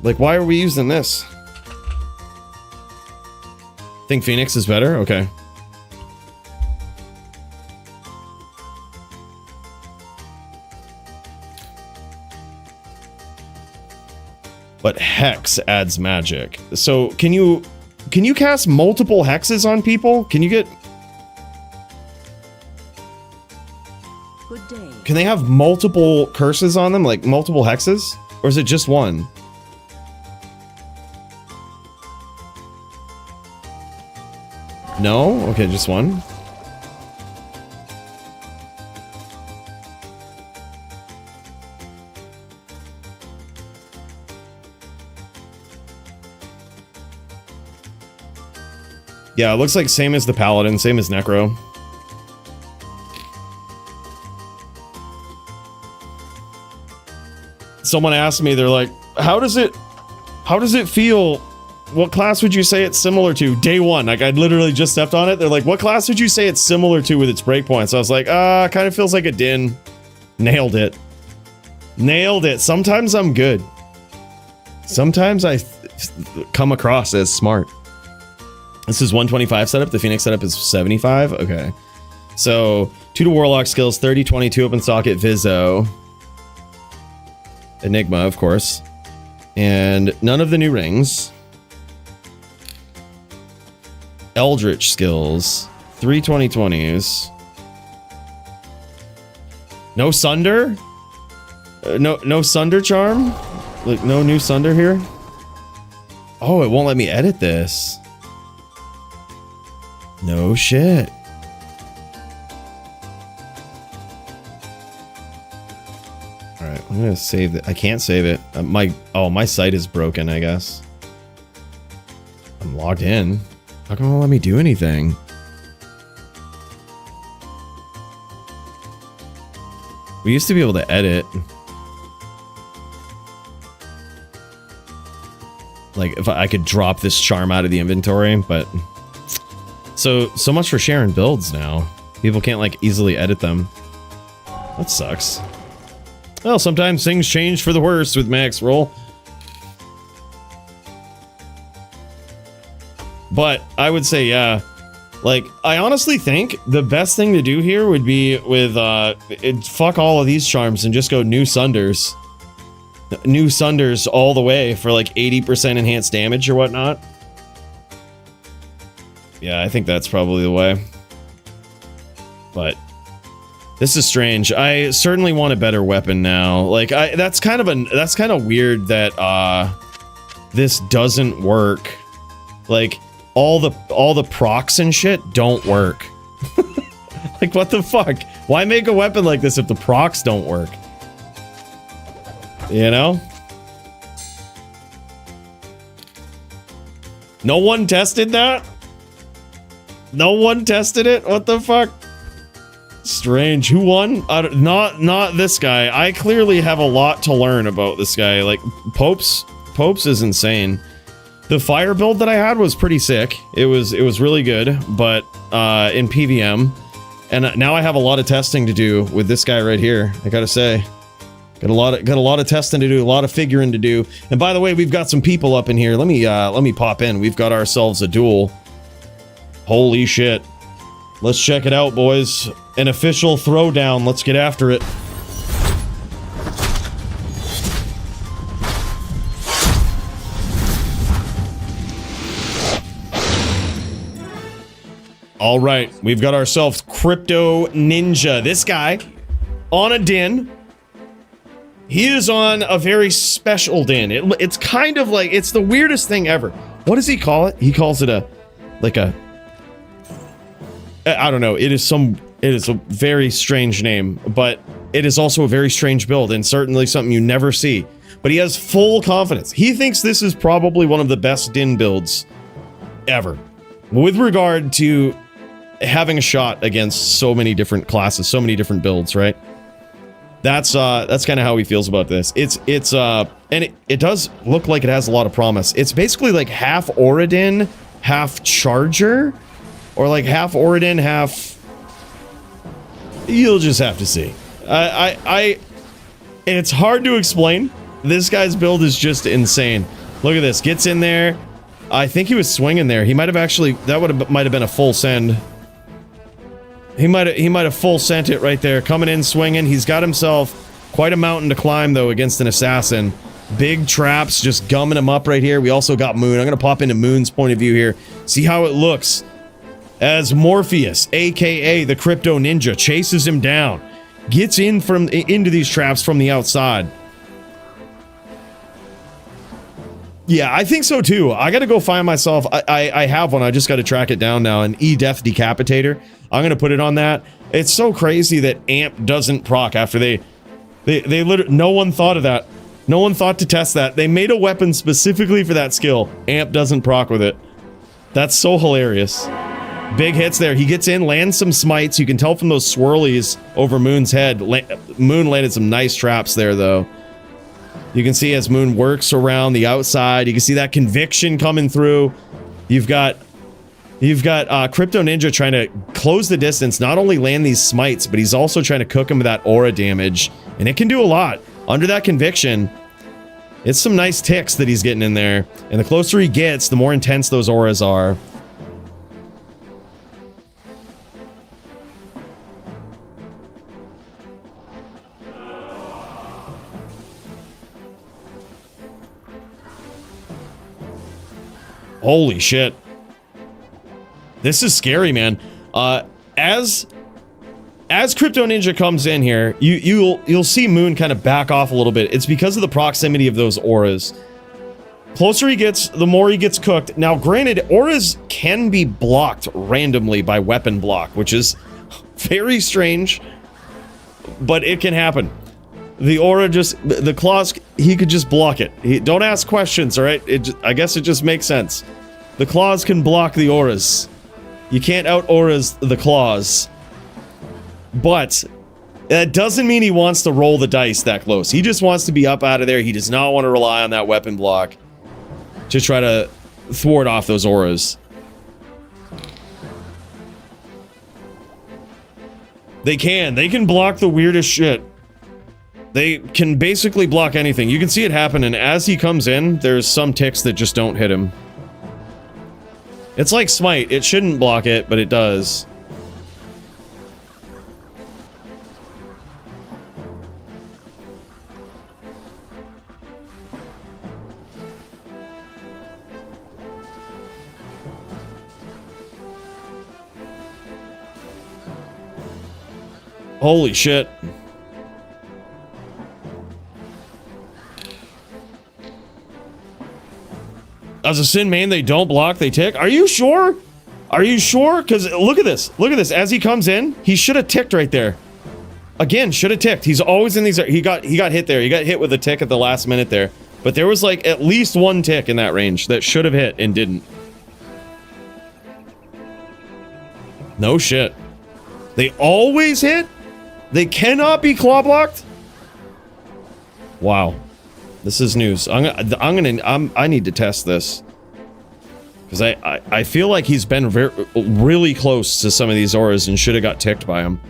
Like, why are we using this? Think Phoenix is better? Okay. But Hex adds magic. So, can you cast multiple hexes on people? Can you get... Good day. can they have multiple curses on them? Like, multiple hexes? Or is it just one? No? Okay, just one. Yeah, it looks like same as the Paladin, same as Necro. Someone asked me, they're like, how does it feel? What class would you say it's similar to? Day one, like I literally just stepped on it. They're like, what class would you say it's similar to with its breakpoints? I was like, kind of feels like a Din. Nailed it. Nailed it. Sometimes I'm good. Sometimes I come across as smart. This is 125 setup. The Phoenix setup is 75. Okay. So 2 to Warlock skills, 30, 22 open socket, Vizzo. Enigma, of course. And none of the new rings. Eldritch skills, 3 2020s. No Sunder? No Sunder charm? Like, no new Sunder here? Oh, it won't let me edit this. No shit. All right, I'm gonna save it. I can't save it. My site is broken, I guess. I'm logged in. How come it won't let me do anything? We used to be able to edit. Like, if I could drop this charm out of the inventory, but... So much for sharing builds now. People can't, like, easily edit them. That sucks. Well, sometimes things change for the worse with Max Roll. But I would say, yeah. Like, I honestly think the best thing to do here would be with, fuck all of these charms and just go new Sunders. New Sunders all the way for like 80% enhanced damage or whatnot. Yeah, I think that's probably the way. But this is strange. I certainly want a better weapon now. Like, that's kind of weird that this doesn't work. Like, all the procs and shit don't work. Like, what the fuck? Why make a weapon like this if the procs don't work? You know? No one tested that? No one tested it? What the fuck? Strange. Who won? Not this guy. I clearly have a lot to learn about this guy. Like, Popes is insane. The fire build that I had was pretty sick. It was really good, but in PVM. And now I have a lot of testing to do with this guy right here, I gotta say. Got a lot of testing to do, a lot of figuring to do. And by the way, we've got some people up in here. Let me pop in. We've got ourselves a duel. Holy shit. Let's check it out, boys. An official throwdown. Let's get after it. All right, we've got ourselves Crypto Ninja. This guy on a din. He is on a very special din. It's kind of like, it's the weirdest thing ever. What does he call it? He calls it I don't know. It is a very strange name, but it is also a very strange build and certainly something you never see. But he has full confidence. He thinks this is probably one of the best din builds ever with regard to having a shot against so many different classes, so many different builds, right? That's kind of how he feels about this. And it does look like it has a lot of promise. It's basically like half Oridin, half Charger, or like half Oridin, half... You'll just have to see. It's hard to explain. This guy's build is just insane. Look at this. Gets in there. I think he was swinging there. He might have actually... That might have been a full send. He might have full sent it right there. Coming in, swinging. He's got himself quite a mountain to climb, though, against an assassin. Big traps, just gumming him up right here. We also got Moon. I'm going to pop into Moon's point of view here. See how it looks. As Morpheus, a.k.a. the Crypto Ninja, chases him down. Gets into these traps from the outside. Yeah, I think so, too. I got to go find myself... I have one. I just got to track it down now. An E-Death Decapitator. I'm going to put it on that. It's so crazy that Amp doesn't proc after they literally... No one thought of that. No one thought to test that. They made a weapon specifically for that skill. Amp doesn't proc with it. That's so hilarious. Big hits there. He gets in, lands some smites. You can tell from those swirlies over Moon's head. Moon landed some nice traps there, though. You can see as Moon works around the outside. You can see that conviction coming through. You've got Crypto Ninja trying to close the distance, not only land these smites, but he's also trying to cook him with that aura damage. And it can do a lot. Under that conviction, it's some nice ticks that he's getting in there. And the closer he gets, the more intense those auras are. Holy shit. This is scary, man. As Crypto Ninja comes in here, you'll see Moon kind of back off a little bit. It's because of the proximity of those auras. Closer he gets, the more he gets cooked. Now, granted, auras can be blocked randomly by weapon block, which is very strange, but it can happen. The aura just, the claws, he could just block it. Don't ask questions, all right? I guess it just makes sense. The claws can block the auras. You can't out-auras the claws. But that doesn't mean he wants to roll the dice that close. He just wants to be up out of there. He does not want to rely on that weapon block to try to thwart off those auras. They can block the weirdest shit. They can basically block anything. You can see it happen, and as he comes in, there's some ticks that just don't hit him. It's like Smite. It shouldn't block it, but it does. Holy shit. As a Sin main, they don't block, they tick. Are you sure? Are you sure? Because look at this. Look at this. As he comes in, he should have ticked right there. Again, should have ticked. He's always in these. He got hit there. He got hit with a tick at the last minute there. But there was like at least one tick in that range that should have hit and didn't. No shit. They always hit? They cannot be claw blocked? Wow. This is news. I need to test this. Because I feel like he's been really close to some of these auras and should have got ticked by him.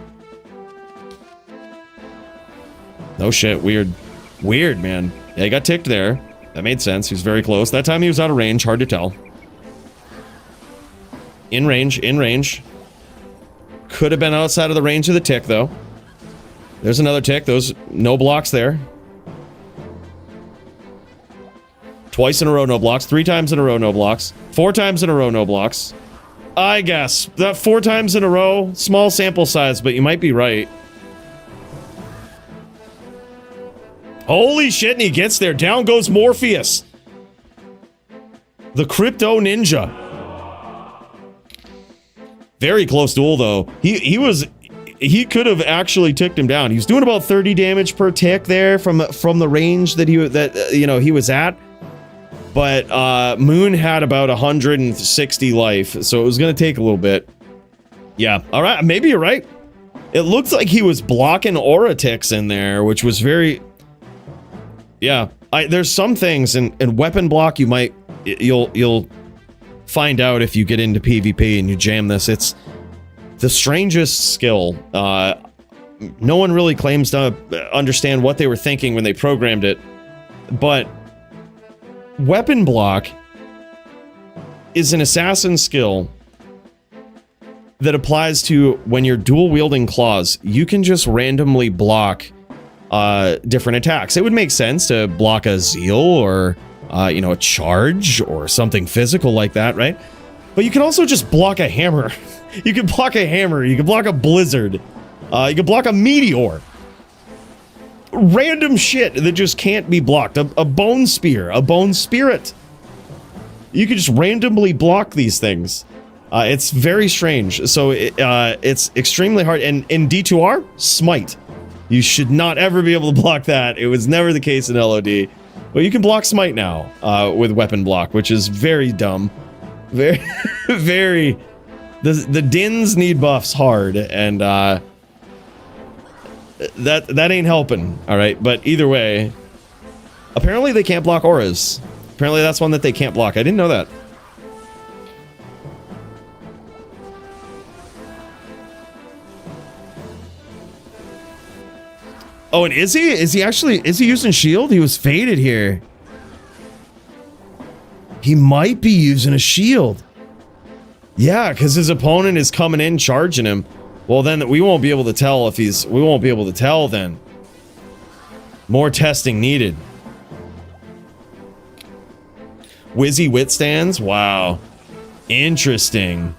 No shit, weird. Weird, man. Yeah, he got ticked there. That made sense. He was very close. That time he was out of range, hard to tell. In range, in range. Could have been outside of the range of the tick, though. There's another tick. Those, no blocks there. Twice in a row, no blocks. 3 times in a row, no blocks. 4 times in a row, no blocks. I guess. That 4 times in a row, small sample size, but you might be right. Holy shit, and he gets there. Down goes Morpheus. The Crypto Ninja. Very close duel, though. He could have actually ticked him down. He was doing about 30 damage per tick there from the range that he was at. But Moon had about 160 life, so it was going to take a little bit. Yeah, all right, maybe you're right. It looks like he was blocking aura ticks in there, which was very... Yeah, there's some things in weapon block you'll find out if you get into PvP and you jam this. It's the strangest skill. No one really claims to understand what they were thinking when they programmed it, but weapon block is an assassin skill that applies to when you're dual wielding claws. You can just randomly block different attacks. It would make sense to block a zeal or a charge or something physical like that, right? But you can also just block a hammer. You can block a hammer. You can block a blizzard. You can block a meteor. Random shit that just can't be blocked. A bone spear. A bone spirit. You can just randomly block these things. It's very strange. So it's extremely hard. And in D2R, smite. You should not ever be able to block that. It was never the case in LOD. But you can block smite now with weapon block, which is very dumb. Very, very... The Dins need buffs hard, and that ain't helping, alright? But either way, apparently they can't block auras. Apparently that's one that they can't block. I didn't know that. Oh, and is he using shield? He was faded here. He might be using a shield. Yeah, because his opponent is coming in charging him. Well, then we won't be able to tell if he's... We won't be able to tell then. More testing needed. Wizzy Withstands? Wow. Interesting.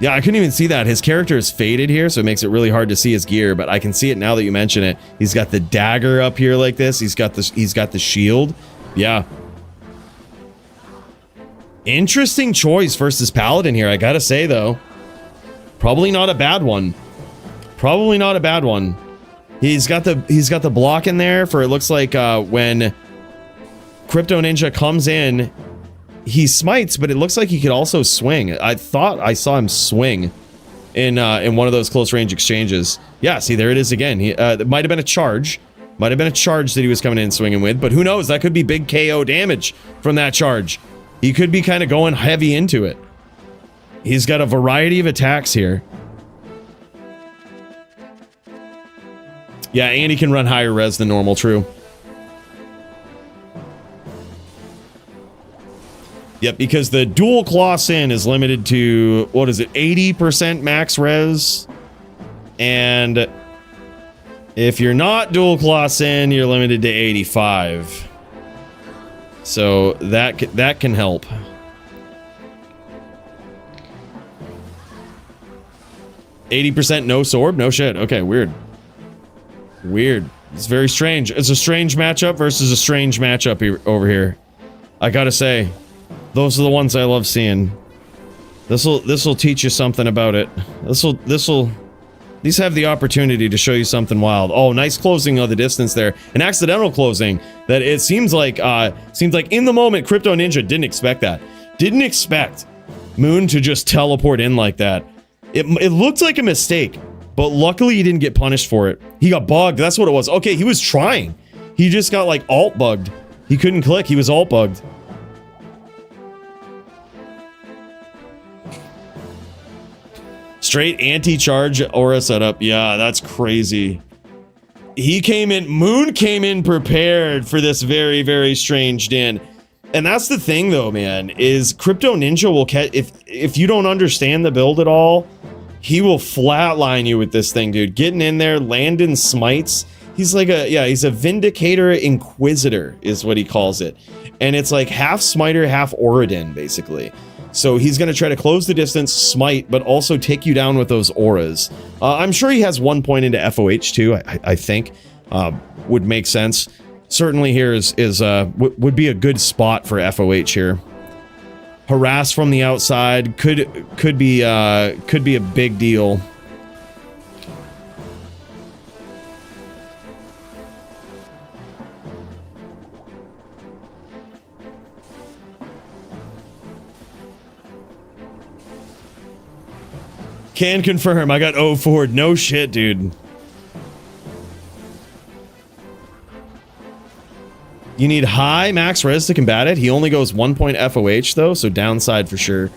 Yeah, I couldn't even see that. His character is faded here, so it makes it really hard to see his gear, but I can see it now that you mention it. He's got the dagger up here like this. He's got the shield. Yeah. Interesting choice versus Paladin here, I gotta say, though. Probably not a bad one. Probably not a bad one. He's got the block in there for, it looks like when Crypto Ninja comes in, he smites, but it looks like he could also swing. I thought I saw him swing in one of those close range exchanges. Yeah, see, there it is again. He it might have been a charge. Might have been a charge that he was coming in swinging with, but who knows? That could be big KO damage from that charge. He could be kind of going heavy into it. He's got a variety of attacks here. Yeah, and he can run higher res than normal, true. Yep, because the dual claw sin is limited to, what is it, 80% max res? And if you're not dual claw sin, you're limited to 85. So that can help. %, no sword? No shit. Okay, weird. Weird. It's very strange. It's a strange matchup versus a strange matchup over here. I gotta say, those are the ones I love seeing. This'll teach you something about it. These have the opportunity to show you something wild. Oh, nice closing of the distance there. An accidental closing that it seems like in the moment Crypto Ninja didn't expect that. Didn't expect Moon to just teleport in like that. It looked like a mistake, but luckily he didn't get punished for it. He got bugged. That's what it was. Okay, he was trying. He just got like alt bugged. He couldn't click. He was alt bugged. Straight anti-charge aura setup. Yeah, that's crazy. Moon came in prepared for this very, very strange din. And that's the thing though, man, is Crypto Ninja will catch, if you don't understand the build at all, he will flatline you with this thing, dude. Getting in there, landing smites. He's like he's a Vindicator Inquisitor is what he calls it. And it's like half smiter, half Auradin, basically. So he's going to try to close the distance, smite, but also take you down with those auras. I'm sure he has 1 point into FOH too, I think. Would make sense. Certainly here would be a good spot for FOH here. Harass from the outside could be a big deal. Can confirm, I got O forward. No shit, dude. You need high max res to combat it. He only goes 1 point FOH though, so downside for sure.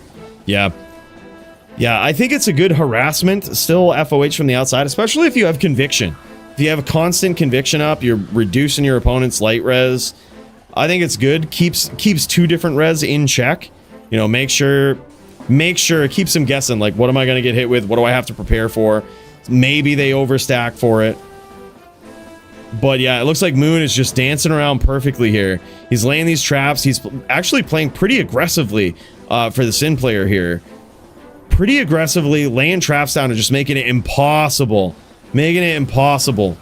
Yeah. Yeah, I think it's a good harassment, still FOH from the outside, especially if you have conviction. If you have a constant conviction up, you're reducing your opponent's light res. I think it's good. Keeps 2 different res in check. You know, make sure it keeps him guessing, like, what am I going to get hit with? What do I have to prepare for? Maybe they overstack for it. But yeah, it looks like Moon is just dancing around perfectly here. He's laying these traps. He's actually playing pretty aggressively for the Sin player here. Pretty aggressively laying traps down and just making it impossible. Making it impossible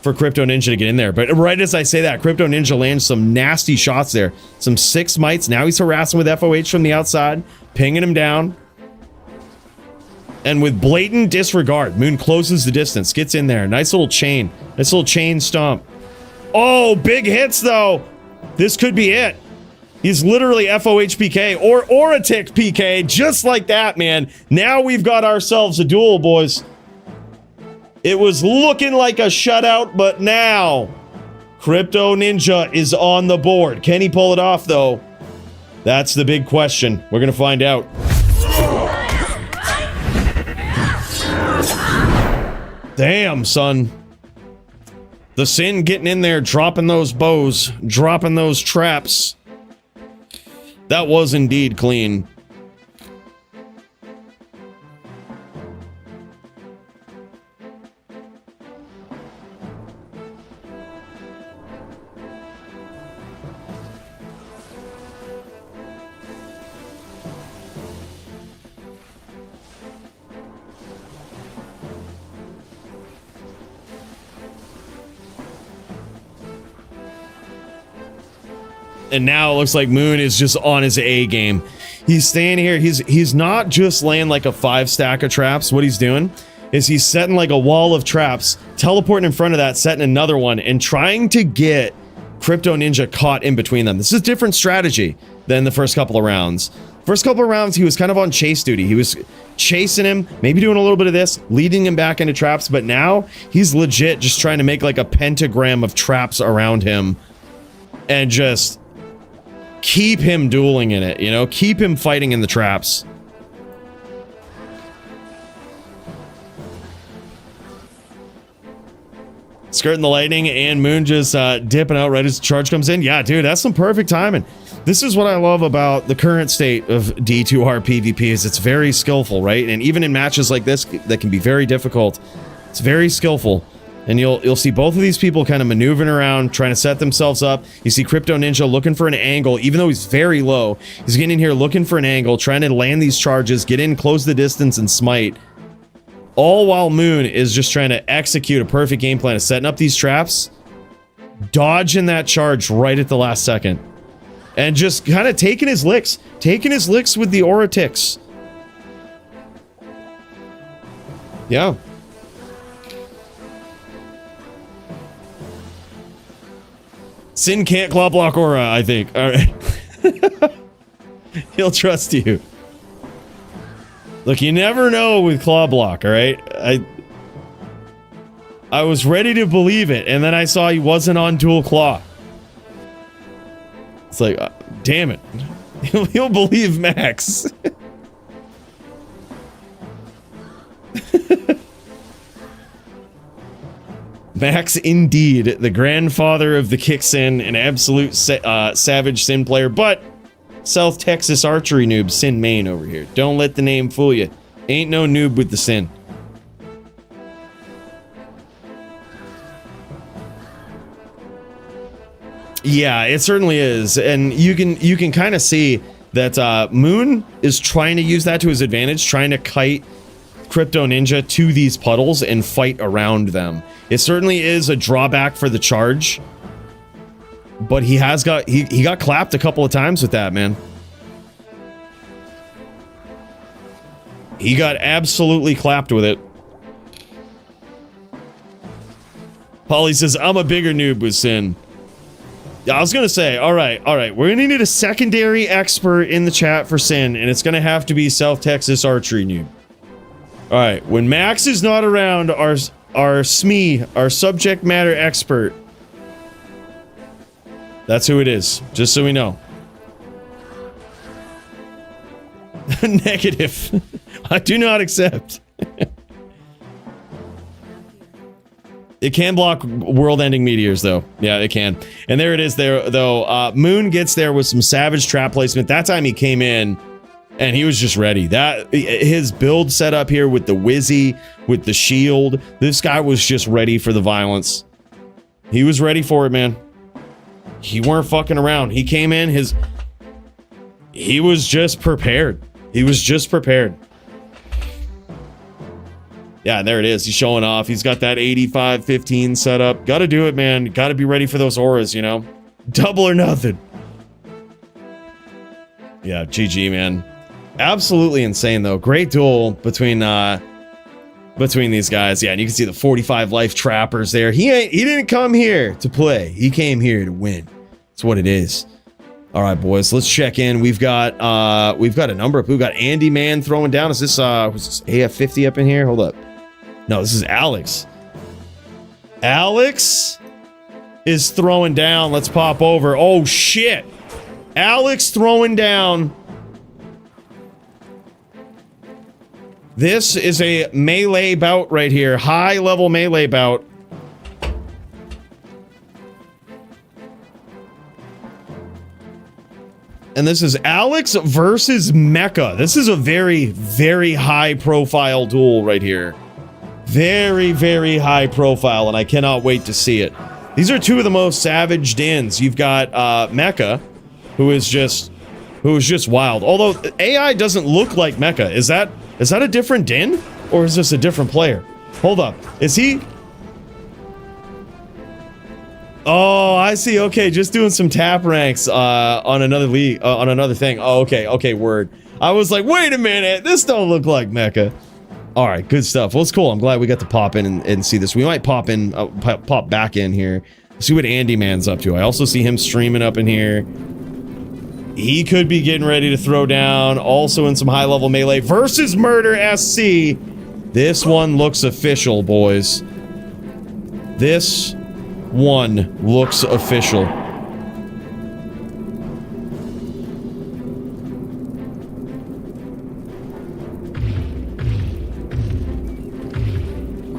for Crypto Ninja to get in there. But right as I say that, Crypto Ninja lands some nasty shots there. Some 6 mites. Now he's harassing with FOH from the outside. Pinging him down. And with blatant disregard, Moon closes the distance. Gets in there. Nice little chain. Nice little chain stomp. Oh, big hits though. This could be it. He's literally FOH PK or Auratic PK. Just like that, man. Now we've got ourselves a duel, boys. It was looking like a shutout, but now Crypto Ninja is on the board. Can he pull it off, though? That's the big question. We're going to find out. Damn, son. The Sin getting in there, dropping those bows, dropping those traps. That was indeed clean. And now it looks like Moon is just on his A game. He's staying here. He's not just laying like a 5 stack of traps. What he's doing is he's setting like a wall of traps teleporting in front of that, setting another one, and trying to get Crypto Ninja caught in between them. This is a different strategy than the first couple of rounds. First couple of rounds, he was kind of on chase duty. He was chasing him, maybe doing a little bit of this, leading him back into traps, but now he's legit just trying to make like a pentagram of traps around him and just keep him dueling in it, you know? Keep him fighting in the traps. Skirting the lightning and Moon just dipping out right as the charge comes in. Yeah, dude, that's some perfect timing. This is what I love about the current state of D2R PvP is it's very skillful, right? And even in matches like this that can be very difficult, it's very skillful. And you'll see both of these people kind of maneuvering around, trying to set themselves up. You see Crypto Ninja looking for an angle, even though he's very low. He's getting in here looking for an angle, trying to land these charges, get in, close the distance, and smite. All while Moon is just trying to execute a perfect game plan of setting up these traps, dodging that charge right at the last second, and just kind of taking his licks with the aura ticks. Yeah. Sin can't claw block aura, I think. All right. He'll trust you. Look, you never know with claw block, all right? I was ready to believe it, and then I saw he wasn't on dual claw. It's like, damn it. He'll believe Max. Max, indeed, the grandfather of the kick sin, an absolute savage sin player, but South Texas archery noob, Sin Main over here. Don't let the name fool you. Ain't no noob with the sin. Yeah, it certainly is, and you can kind of see that Moon is trying to use that to his advantage, trying to kite Crypto Ninja to these puddles and fight around them. It certainly is a drawback for the charge, but he got clapped a couple of times with that, man. He got absolutely clapped with it. Polly says, I'm a bigger noob with Sin. I was gonna say, all right, we're gonna need a secondary expert in the chat for Sin, and it's gonna have to be South Texas archery noob. All right, when Max is not around, our SME, our subject matter expert, that's who it is, just so we know. Negative. I do not accept. It can block world-ending meteors, though. Yeah, it can. And there it is there, though. Moon gets there with some savage trap placement. That time he came in, and he was just ready. His build set up here with the Wizzy, with the shield, this guy was just ready for the violence. He was ready for it, man. He weren't fucking around. He came in, he was just prepared. He was just prepared. Yeah, there it is. He's showing off. He's got that 85-15 set up. Gotta do it, man. Gotta be ready for those auras, you know? Double or nothing. Yeah, GG, man. Absolutely insane, though. Great duel between these guys. Yeah, and you can see the 45 life trappers there. He didn't come here to play. He came here to win. That's what it is. All right, boys, let's check in. We've got a number of, we've got Andy Man throwing down. Is this was this AF50 up in here? Hold up. No, this is Alex. Alex is throwing down. Let's pop over. Oh shit. Alex throwing down. This is a melee bout right here. High level melee bout. And this is Alex versus Mecca. This is a very, very high profile duel right here. Very, very high profile, and I cannot wait to see it. These are two of the most savage dins. You've got Mecca, who is just wild. Although AI doesn't look like Mecca. Is that a different din? Or is this a different player? Hold up. Is he? Oh, I see. Okay, just doing some tap ranks on another league, on another thing. Oh, okay, word. I was like, wait a minute, this don't look like Mecca. All right, good stuff. Well, it's cool. I'm glad we got to pop in and see this. We might pop in, pop back in here, see what Andy Man's up to. I also see him streaming up in here. He could be getting ready to throw down, also in some high-level melee versus Murder SC. This one looks official, boys. This one looks official.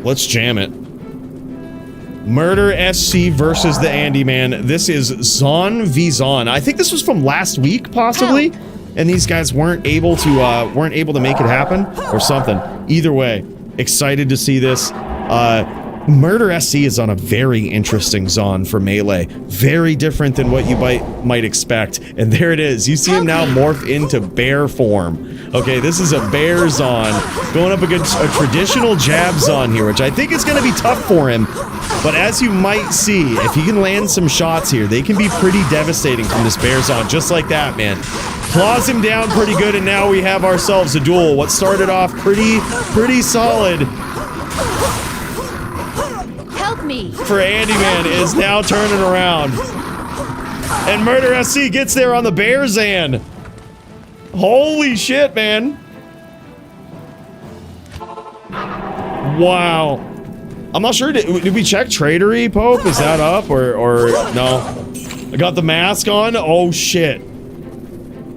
Let's jam it. Murder SC versus the Andy Man. This is Zon v Zon. I think this was from last week, possibly, and these guys weren't able to make it happen or something. Either way, excited to see this. Murder SC is on a very interesting Zon for melee. Very different than what you might expect. And there it is. You see him now morph into bear form. Okay, this is a bear Zon going up against a traditional jab Zon here, which I think is going to be tough for him. But as you might see, if he can land some shots here, they can be pretty devastating from this bear Zon, just like that, man. Claws him down pretty good, and now we have ourselves a duel. What started off pretty solid for Andy Man is now turning around. And Murder SC gets there on the bear Zan. Holy shit, man. Wow. I'm not sure, did we check Tradery, Pope? Is that up or no? I got the mask on. Oh shit.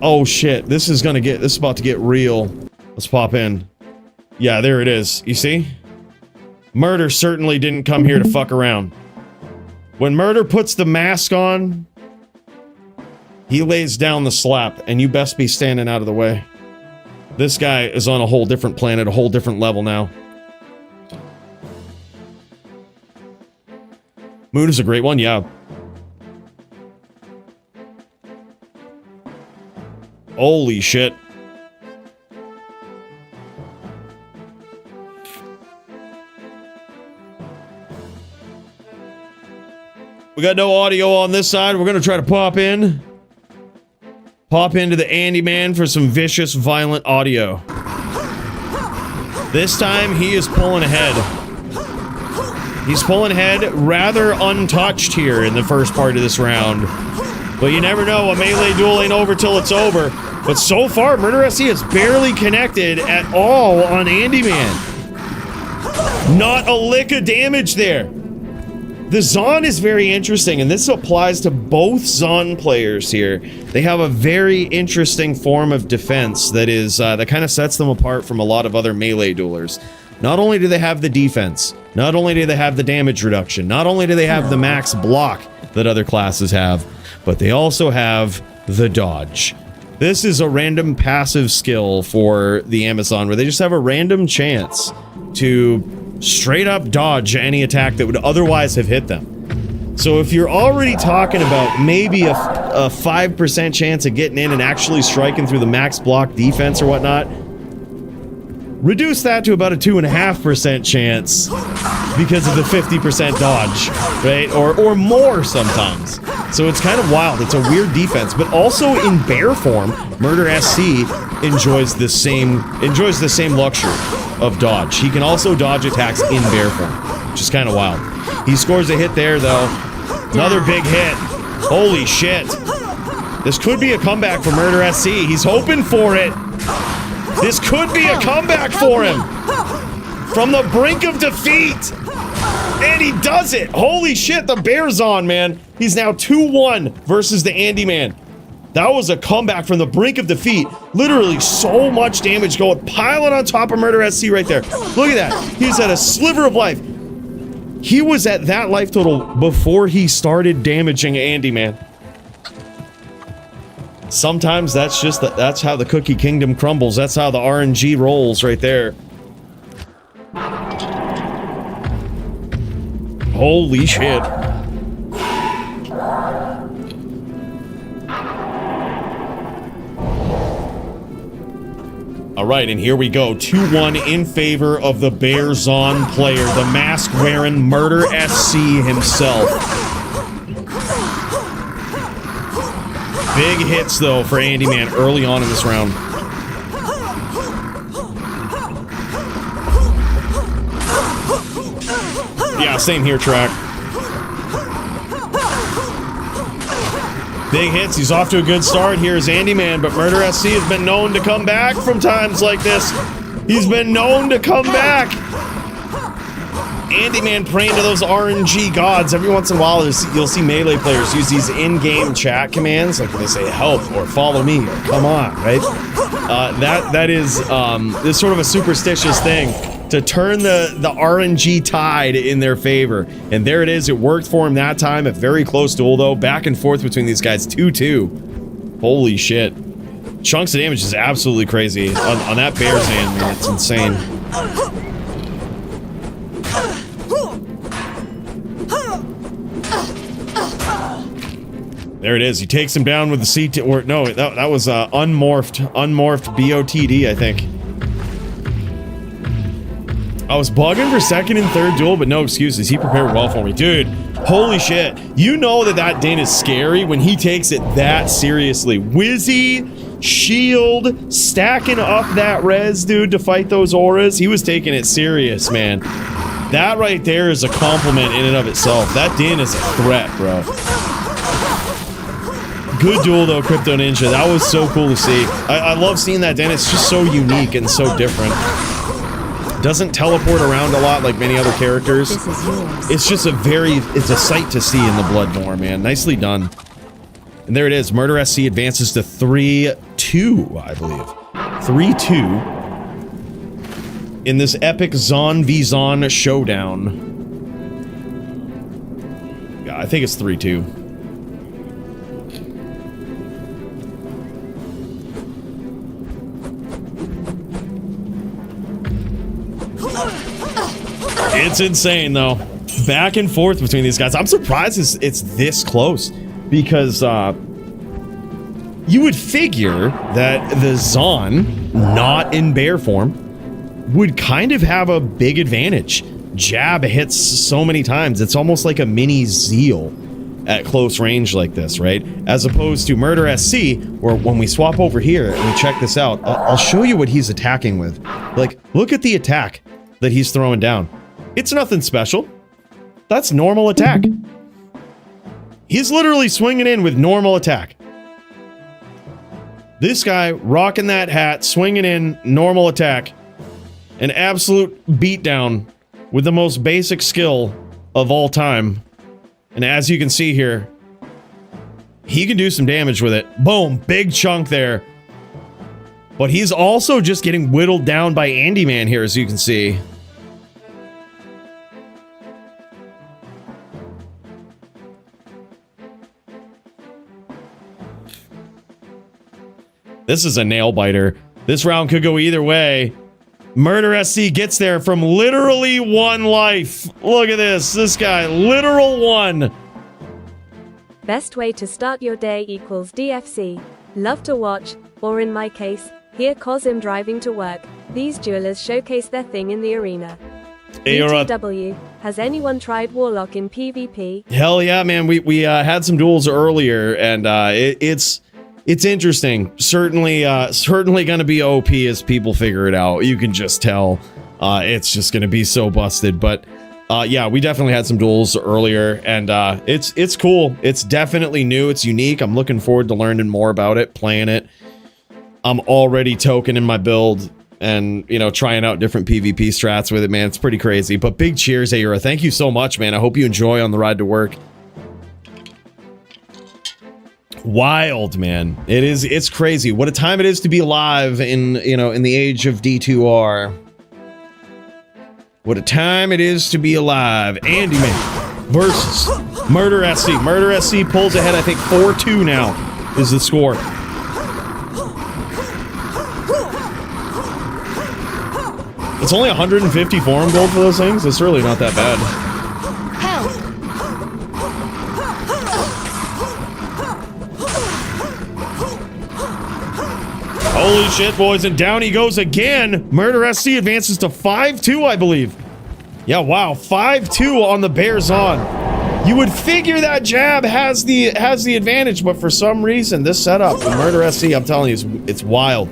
Oh shit. This is about to get real. Let's pop in. Yeah, there it is. You see? Murder certainly didn't come here to fuck around. When Murder puts the mask on, he lays down the slap, and you best be standing out of the way. This guy is on a whole different planet, a whole different level now. Moon is a great one, yeah. Holy shit. We got no audio on this side. We're going to try to pop into the Andy Man for some vicious, violent audio. This time, he is pulling ahead. He's pulling ahead rather untouched here in the first part of this round. But you never know, a melee duel ain't over till it's over. But so far, Murder SC has barely connected at all on Andy Man. Not a lick of damage there. The Zon is very interesting, and this applies to both Zon players here. They have a very interesting form of defense that is, that kind of sets them apart from a lot of other melee duelers. Not only do they have the defense, not only do they have the damage reduction, not only do they have the max block that other classes have, but they also have the dodge. This is a random passive skill for the Amazon where they just have a random chance to straight up dodge any attack that would otherwise have hit them. So if you're already talking about maybe a 5% chance of getting in and actually striking through the max block defense or whatnot, reduce that to about a 2.5% chance because of the 50% dodge, right? Or more sometimes. So it's kind of wild. It's a weird defense, but also in bear form, Murder SC enjoys the same luxury of dodge. He can also dodge attacks in bear form, which is kind of wild. He scores a hit there, though. Another big hit. Holy shit. This could be a comeback for Murder SC. He's hoping for it. This could be a comeback for him. From the brink of defeat. And he does it. Holy shit, the bear's on, man. He's now 2-1 versus the Andy Man. That was a comeback from the brink of defeat. Literally so much damage going, piling on top of Murder SC right there. Look at that. He's at a sliver of life. He was at that life total before he started damaging Andy Man. Sometimes that's just that's how the cookie kingdom crumbles. That's how the RNG rolls right there. Holy shit. All right, and here we go. 2-1 in favor of the Bear Zon player, the mask-wearing Murder SC himself. Big hits, though, for Andy Man early on in this round. Yeah, same here, Track. Big hits. He's off to a good start. Here's Andy Man, but Murder SC has been known to come back from times like this. He's been known to come back. Andy Man praying to those RNG gods. Every once in a while, you'll see Melee players use these in-game chat commands, like when they say help or follow me or come on, right? That is this sort of a superstitious thing to turn the RNG tide in their favor. And there it is. It worked for him that time. A very close duel, though. Back and forth between these guys. 2-2. Holy shit. Chunks of damage is absolutely crazy. On that Bear's hand, man. It's insane. There it is. He takes him down with the CT. Or no, that was unmorphed BOTD, I think. I was bugging for second and third duel, but no excuses. He prepared well for me. Dude, holy shit. You know that Din is scary when he takes it that seriously. Wizzy, shield, stacking up that res, dude, to fight those auras. He was taking it serious, man. That right there is a compliment in and of itself. That Din is a threat, bro. Good duel, though, Crypto Ninja. That was so cool to see. I love seeing that Din. It's just so unique and so different. Doesn't teleport around a lot like many other characters. It's just it's a sight to see in the Bloodborne, man. Nicely done. And there it is. Murder SC advances to 3-2, I believe. 3-2. In this epic Zon v Zon showdown. Yeah, I think it's 3-2. It's insane, though. Back and forth between these guys. I'm surprised it's this close. Because, you would figure that the Zon, not in bear form, would kind of have a big advantage. Jab hits so many times. It's almost like a mini Zeal at close range like this, right? As opposed to Murder SC, where when we swap over here and we check this out, I'll show you what he's attacking with. Like, look at the attack that he's throwing down. It's nothing special. That's normal attack. He's literally swinging in with normal attack. This guy rocking that hat, swinging in normal attack. An absolute beatdown with the most basic skill of all time. And as you can see here, he can do some damage with it. Boom, big chunk there. But he's also just getting whittled down by Andy Man here, as you can see. This is a nail biter. This round could go either way. Murder SC gets there from literally 1 life. Look at this. This guy, literal 1. Best way to start your day equals DFC. Love to watch, or in my case, hear Cosm driving to work. These duelers showcase their thing in the arena. BTW, has anyone tried Warlock in PvP? Hell yeah, man. We had some duels earlier, and it's interesting. Certainly going to be OP as people figure it out. You can just tell. It's just going to be so busted. But yeah, we definitely had some duels earlier, and it's cool. It's definitely new. It's unique. I'm looking forward to learning more about it, playing it. I'm already tokening my build and, you know, trying out different PvP strats with it, man. It's pretty crazy. But big cheers, Aura. Thank you so much, man. I hope you enjoy on the ride to work. Wild, man. It's crazy. What a time it is to be alive in, you know, in the age of D2R. What a time it is to be alive. Andy Man versus Murder SC. Murder SC pulls ahead, I think 4-2 now is the score. It's only 150 forum gold for those things. It's really not that bad. Holy shit, boys, and down he goes again. Murder SC advances to 5-2, I believe. Yeah, wow, 5-2 on the Bears on. You would figure that jab has the advantage, but for some reason, this setup, Murder SC, I'm telling you, it's wild.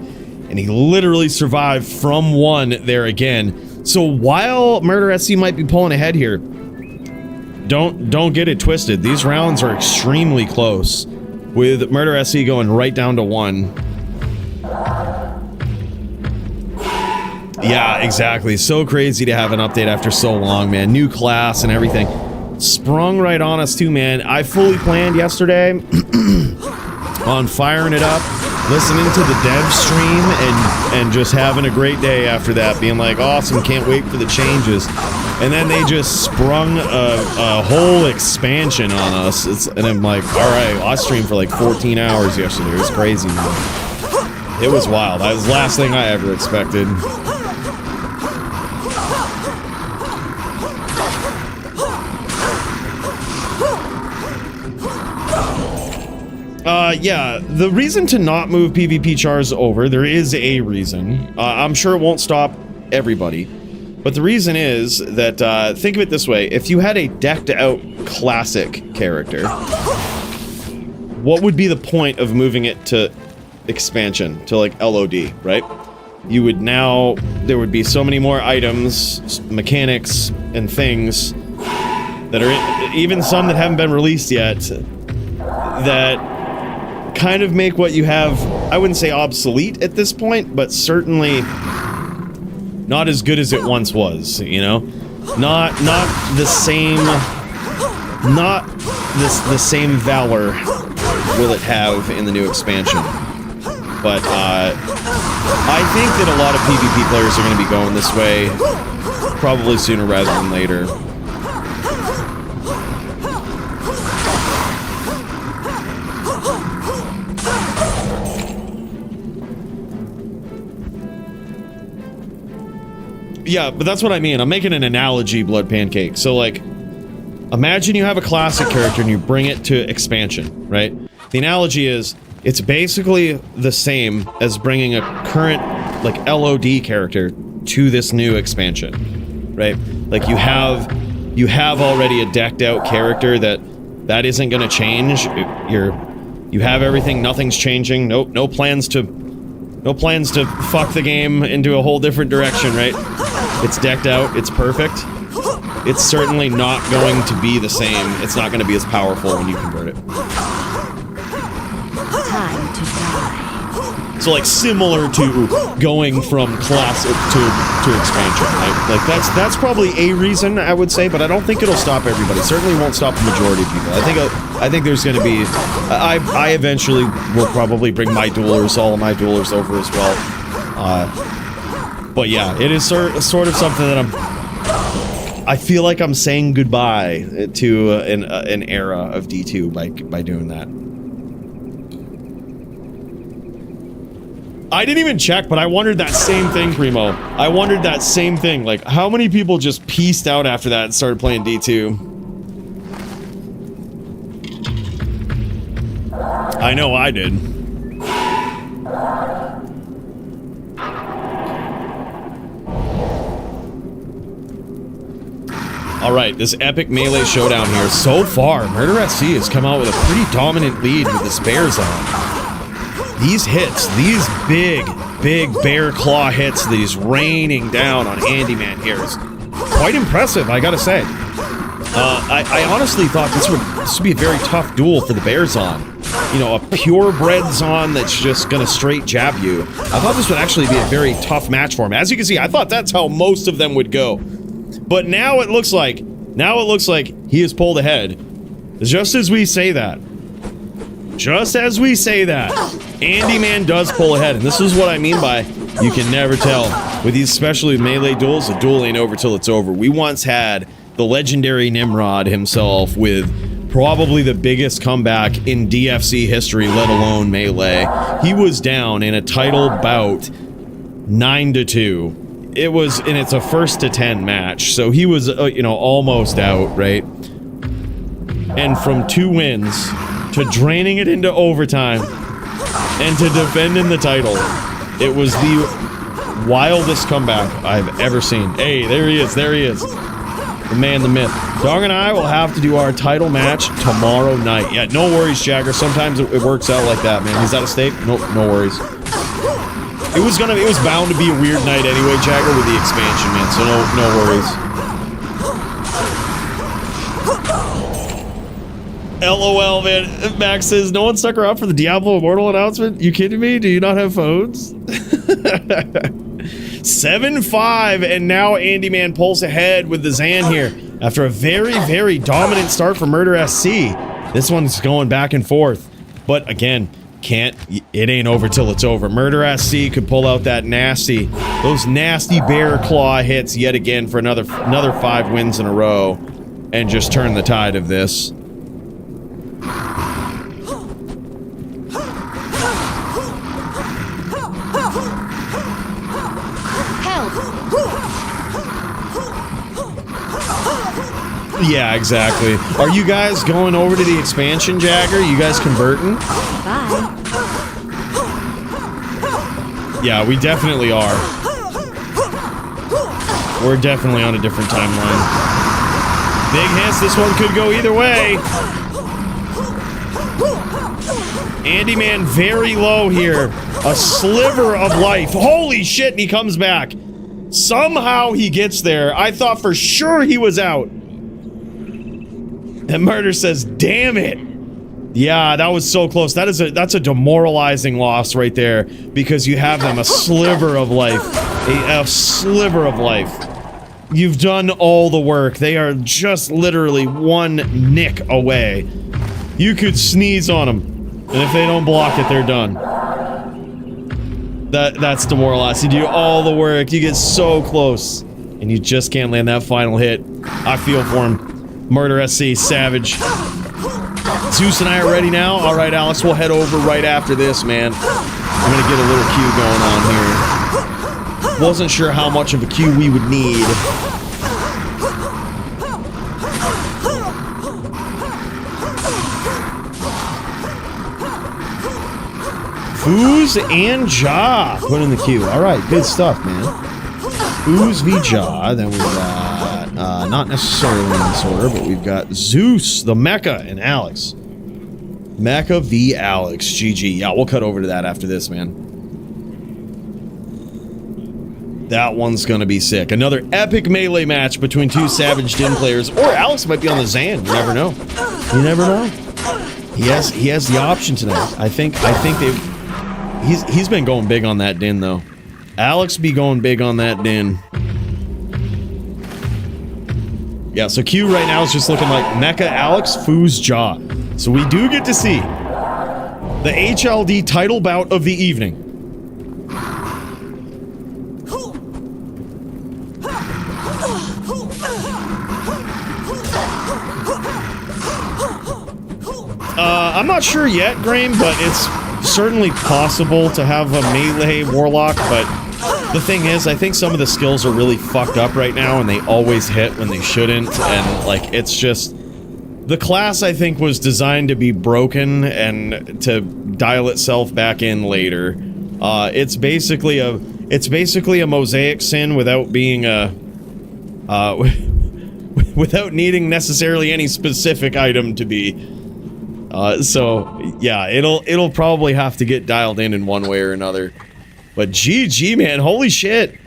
And he literally survived from 1 there again. So while Murder SC might be pulling ahead here, don't get it twisted. These rounds are extremely close, with Murder SC going right down to 1. Yeah, exactly. So crazy to have an update after so long, man. New class and everything. Sprung right on us too, man. I fully planned yesterday on firing it up, listening to the dev stream, and just having a great day after that, being like, awesome, can't wait for the changes. And then they just sprung a whole expansion on us. And I'm like, all right, I streamed for like 14 hours yesterday. It was crazy, man. It was wild. That was the last thing I ever expected. Yeah, the reason to not move PvP chars over, there is a reason. I'm sure it won't stop everybody. But the reason is that, think of it this way. If you had a decked out classic character, what would be the point of moving it to expansion, to like LOD, right? You would now, there would be so many more items, mechanics, and things that are, even some that haven't been released yet, that kind of make what you have, I wouldn't say obsolete at this point, but certainly not as good as it once was, you know? Not the same, not the same valor will it have in the new expansion. But, I think that a lot of PvP players are going to be going this way, probably sooner rather than later. Yeah, but that's what I mean. I'm making an analogy, Blood Pancake. So, like, imagine you have a classic character and you bring it to expansion, right? The analogy is, it's basically the same as bringing a current, like, LOD character to this new expansion, right? Like, you have already a decked out character that isn't gonna change. You have everything, nothing's changing, no plans to fuck the game into a whole different direction, right? It's decked out, it's perfect. It's certainly not going to be the same. It's not going to be as powerful when you convert it. Time to die. So, like, similar to going from classic to expansion, right? Like, that's probably a reason, I would say, but I don't think it'll stop everybody. It certainly won't stop the majority of people. I think there's going to be... I eventually will probably bring my duelers, all of my duelers over as well. But yeah, it is sort of something that I feel like I'm saying goodbye to an era of D2 by doing that. I didn't even check, but I wondered that same thing, Primo. I wondered that same thing. Like, how many people just pieced out after that and started playing D2? I know I did. Alright, this epic melee showdown here. So far, Murder SC has come out with a pretty dominant lead with this bears on. These hits, these big bear claw hits that he's raining down on Handyman here is quite impressive, I gotta say. I honestly thought this would be a very tough duel for the bears on. You know, a purebred Zon that's just gonna straight jab you. I thought this would actually be a very tough match for him. As you can see, I thought that's how most of them would go. But now it looks like he has pulled ahead. Just as we say that. Just as we say that, Handyman does pull ahead, and this is what I mean by you can never tell. With these, especially melee duels, a duel ain't over till it's over. We once had the legendary Nimrod himself with probably the biggest comeback in DFC history, let alone melee. He was down in a title bout 9-2. It was, and it's a 1st to 10 match, so he was, you know, almost out, right? And from 2 wins to draining it into overtime and to defending the title, it was the wildest comeback I've ever seen. Hey, there he is, the man, the myth. Dog and I will have to do our title match tomorrow night. Yeah, no worries, Jagger. Sometimes it works out like that, man. He's that a stake? Nope, no worries. It was bound to be a weird night anyway, Jagger, with the expansion, man, so no worries. LOL, man. Max says, no one stuck around for the Diablo Immortal announcement? You kidding me? Do you not have phones? 7-5, and now Andy Man pulls ahead with the Zan here. After a very, very dominant start for Murder SC. This one's going back and forth. But again, it ain't over till it's over. Murder SC could pull out those nasty bear claw hits yet again for another 5 wins in a row. And just turn the tide of this. Yeah, exactly. Are you guys going over to the expansion, Jagger? You guys converting? Bye. Yeah, we definitely are. We're definitely on a different timeline. Big hits, this one could go either way. Andy Man very low here. A sliver of life. Holy shit, and he comes back. Somehow he gets there. I thought for sure he was out. And Murder says, damn it. Yeah, that was so close. That's a demoralizing loss right there. Because you have them a sliver of life. A sliver of life. You've done all the work. They are just literally one nick away. You could sneeze on them. And if they don't block it, they're done. That's demoralizing. You do all the work. You get so close. And you just can't land that final hit. I feel for him. Murder SC, savage. Zeus and I are ready now. All right, Alex, we'll head over right after this, man. I'm gonna get a little queue going on here. Wasn't sure how much of a queue we would need. Foos and Ja put in the queue. All right, good stuff, man. Foos v Ja. Then we've got not necessarily in this order, but we've got Zeus, the Mecca, and Alex. Mecca v Alex. GG. Yeah, we'll cut over to that after this, man. That one's gonna be sick. Another epic melee match between two Savage Din players, or Alex might be on the Zan. You never know. You never know. He has the option tonight. I think he's been going big on that Din though. Alex be going big on that Din. Yeah, so Q right now is just looking like Mecca, Alex, Foos, Ja. So we do get to see the HLD title bout of the evening. I'm not sure yet, Graham, but it's certainly possible to have a melee Warlock, but the thing is, I think some of the skills are really fucked up right now, and they always hit when they shouldn't, and, like, it's just... The class, I think, was designed to be broken and to dial itself back in later. It's basically a mosaic sin without being a... without needing necessarily any specific item to be... so, yeah, it'll probably have to get dialed in one way or another. But GG, man, holy shit.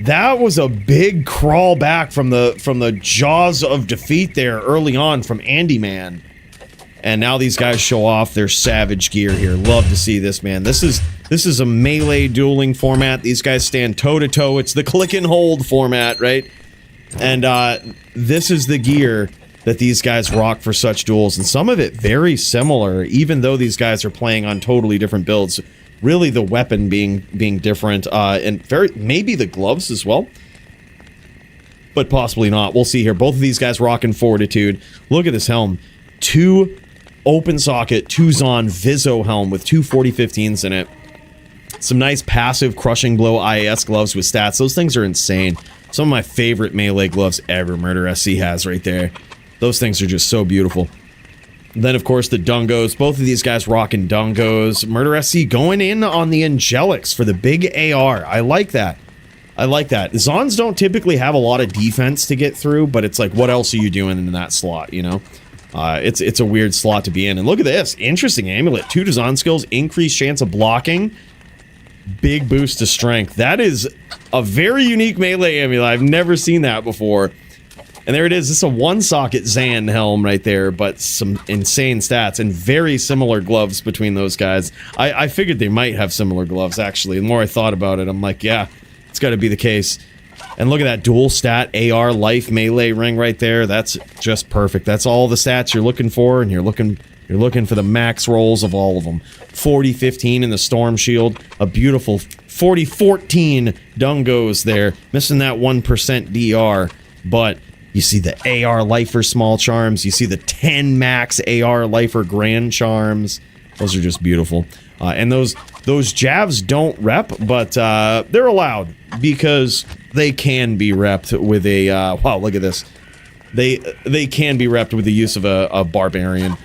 That was a big crawl back from the jaws of defeat there early on from Andy Man. And now these guys show off their savage gear here. Love to see this, man. This is a melee dueling format. These guys stand toe-to-toe. It's the click and hold format, right? And this is the gear that these guys rock for such duels. And some of it very similar, even though these guys are playing on totally different builds. Really, the weapon being different, and maybe the gloves as well, but possibly not. We'll see here. Both of these guys rocking Fortitude. Look at this helm. 2 open socket, 2 Zon Viso helm with 2 4015s in it. Some nice passive crushing blow IAS gloves with stats. Those things are insane. Some of my favorite melee gloves ever. Murder SC has right there. Those things are just so beautiful. Then, of course, the Dungos. Both of these guys rocking Dungos. Murder SC going in on the Angelics for the big AR. I like that. I like that. Zons don't typically have a lot of defense to get through, but it's like, what else are you doing in that slot, you know? It's a weird slot to be in. And look at this. Interesting amulet. 2 to Zon skills. Increased chance of blocking. Big boost to strength. That is a very unique melee amulet. I've never seen that before. And there it is. This is a one-socket Zan helm right there, but some insane stats and very similar gloves between those guys. I figured they might have similar gloves, actually. The more I thought about it, I'm like, yeah, it's got to be the case. And look at that dual stat AR life melee ring right there. That's just perfect. That's all the stats you're looking for, and you're looking for the max rolls of all of them. 40-15 in the storm shield. A beautiful 40-14 dungos there. Missing that 1% DR, but you see the AR lifer small charms. You see the 10 max AR lifer grand charms. Those are just beautiful. And those jabs don't rep, but they're allowed because they can be repped with a wow, look at this. They can be repped with the use of a barbarian.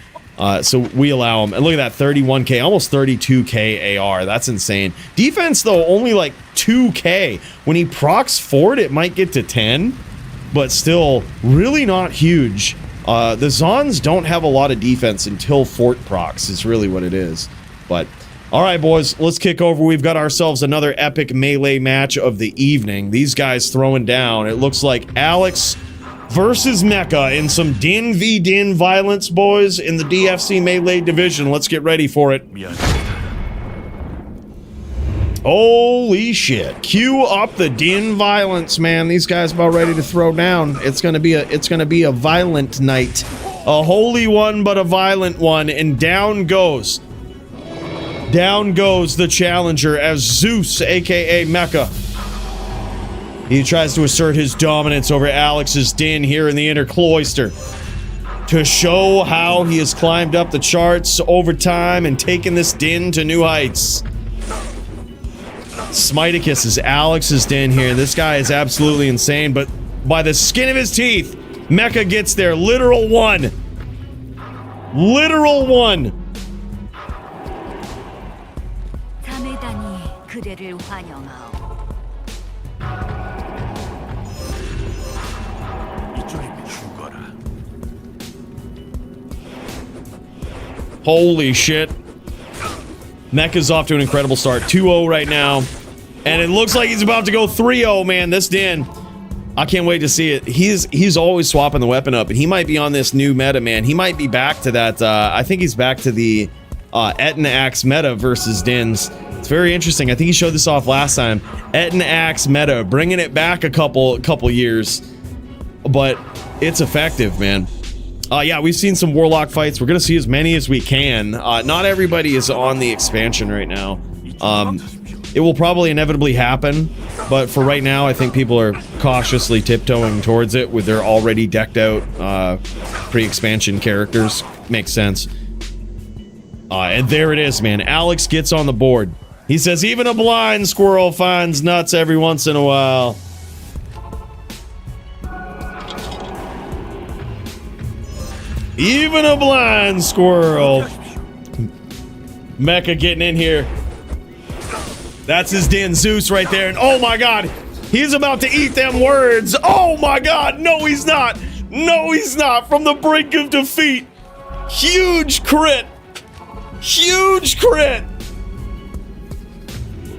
So we allow them. And look at that, 31k, almost 32k AR. That's insane. Defense, though, only like 2k. When he procs Fort, it might get to 10, but still really not huge. The Zons don't have a lot of defense until Fort procs is really what it is. But all right, boys, let's kick over. We've got ourselves another epic melee match of the evening. These guys throwing down. It looks like Alex versus Mecca in some Din v Din violence, boys, in the DFC Melee division. Let's get ready for it. Holy shit. Cue up the Din violence, man. These guys about ready to throw down. It's gonna be a violent night. A holy one, but a violent one. And down goes the challenger as Zeus, aka Mecca. He tries to assert his dominance over Alex's Din here in the inner cloister to show how he has climbed up the charts over time and taken this Din to new heights. Smiticus is Alex's Din here. This guy is absolutely insane, but by the skin of his teeth, Mecca gets there. Literal one. Literal one. Holy shit. Mecca's off to an incredible start. 2-0 right now. And it looks like he's about to go 3-0, man. This Din. I can't wait to see it. He's always swapping the weapon up, and he might be on this new meta, man. He might be back to that. I think he's back to the Etna Axe meta versus Dins. It's very interesting. I think he showed this off last time. Etna Axe meta, bringing it back a couple years. But it's effective, man. Yeah, we've seen some Warlock fights. We're going to see as many as we can. Not everybody is on the expansion right now. It will probably inevitably happen, but for right now, I think people are cautiously tiptoeing towards it with their already decked out pre-expansion characters. Makes sense. And there it is, man. Alex gets on the board. He says, even a blind squirrel finds nuts every once in a while. Even a blind squirrel. Mecca getting in here. That's his Din Zeus right there. And oh my god, he's about to eat them words. Oh my god, no he's not. No he's not. From the brink of defeat. Huge crit. Huge crit.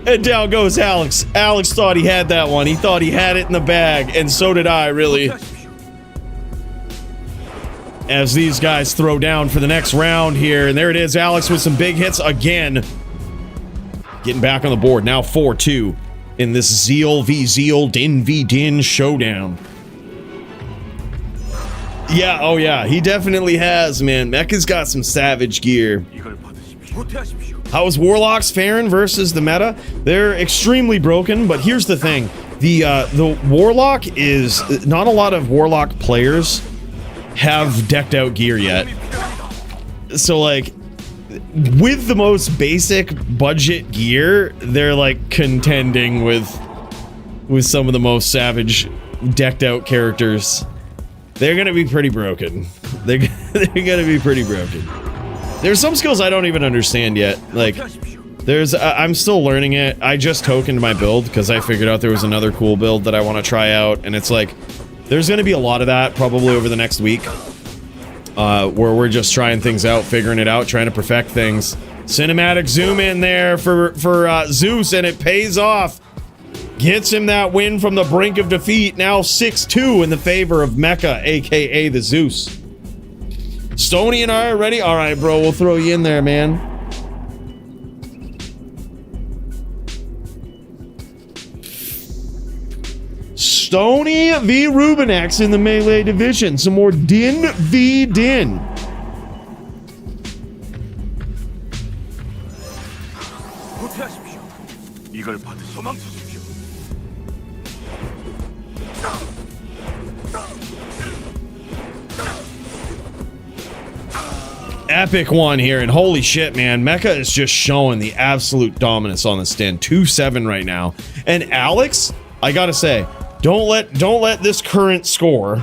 And down goes Alex. Alex thought he had that one. He thought he had it in the bag. And so did I, really. As these guys throw down for the next round here. And there it is, Alex with some big hits again. Getting back on the board, now 4-2 in this Zeal v Zeal, Din v Din showdown. Yeah, oh yeah, he definitely has, man. Mecca's got some savage gear. How is Warlocks faring versus the meta? They're extremely broken, but here's the thing. The Warlock is... Not a lot of Warlock players have decked out gear yet. So, like... With the most basic budget gear, they're like contending with some of the most savage decked out characters. They're gonna be pretty broken. They're gonna be pretty broken. There's some skills I don't even understand yet. Like, I'm still learning it. I just tokened my build because I figured out there was another cool build that I want to try out, and it's like, there's gonna be a lot of that probably over the next week. Where we're just trying things out, figuring it out, trying to perfect things. Cinematic zoom in there for Zeus, and it pays off. Gets him that win from the brink of defeat. Now 6-2 in the favor of Mecca, aka the Zeus. Stony and I are ready. All right, bro, we'll throw you in there, man. Stony v Rubenex in the melee division. Some more Din v Din. Epic one here, and holy shit, man, Mecca is just showing the absolute dominance on the stand. 2-7 right now. And Alex, I gotta say, don't let this current score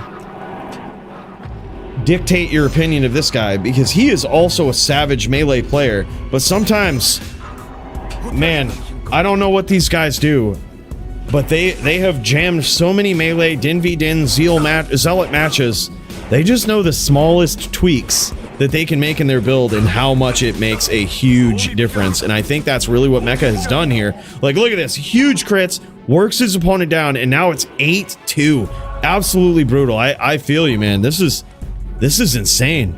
dictate your opinion of this guy, because he is also a savage melee player. But sometimes, man, I don't know what these guys do, but they have jammed so many melee Din v Din Zealot matches. They just know the smallest tweaks that they can make in their build and how much it makes a huge difference. And I think that's really what Mecca has done here. Like, look at this. Huge crits, works his opponent down, and now it's 8-2. Absolutely brutal. I feel you, man. This is insane.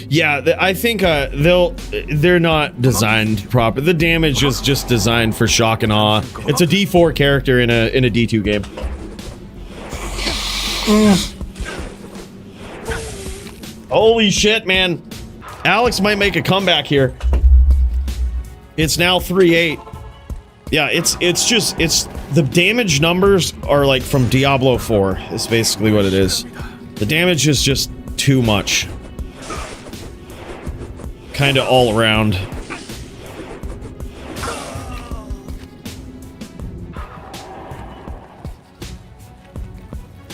Yeah, I think they're not designed proper. The damage is just designed for shock and awe. It's a D4 character in a D2 game. Holy shit, man. Alex might make a comeback here. It's now 3-8. Yeah, it's the damage numbers are like from Diablo 4. Is basically what it is. The damage is just too much. Kind of all around.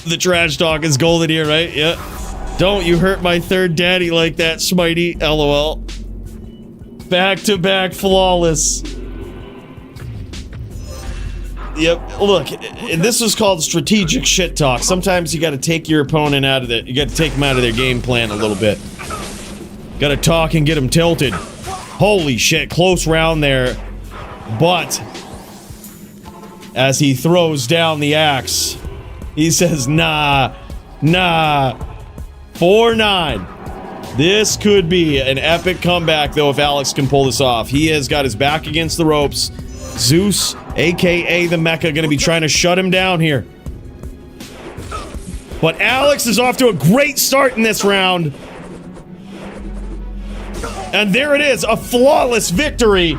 The trash talk is golden here, right? Yeah. Don't you hurt my third daddy like that, Smitey. LOL. Back to back flawless. Yep. Look, this is called strategic shit talk. Sometimes you got to take your opponent out of it. You got to take them out of their game plan a little bit. Gotta talk and get him tilted. Holy shit, close round there. But as he throws down the axe, he says, nah. 4-9. This could be an epic comeback, though, if Alex can pull this off. He has got his back against the ropes. Zeus, aka the Mecca, gonna be trying to shut him down here. But Alex is off to a great start in this round. And there it is, a flawless victory.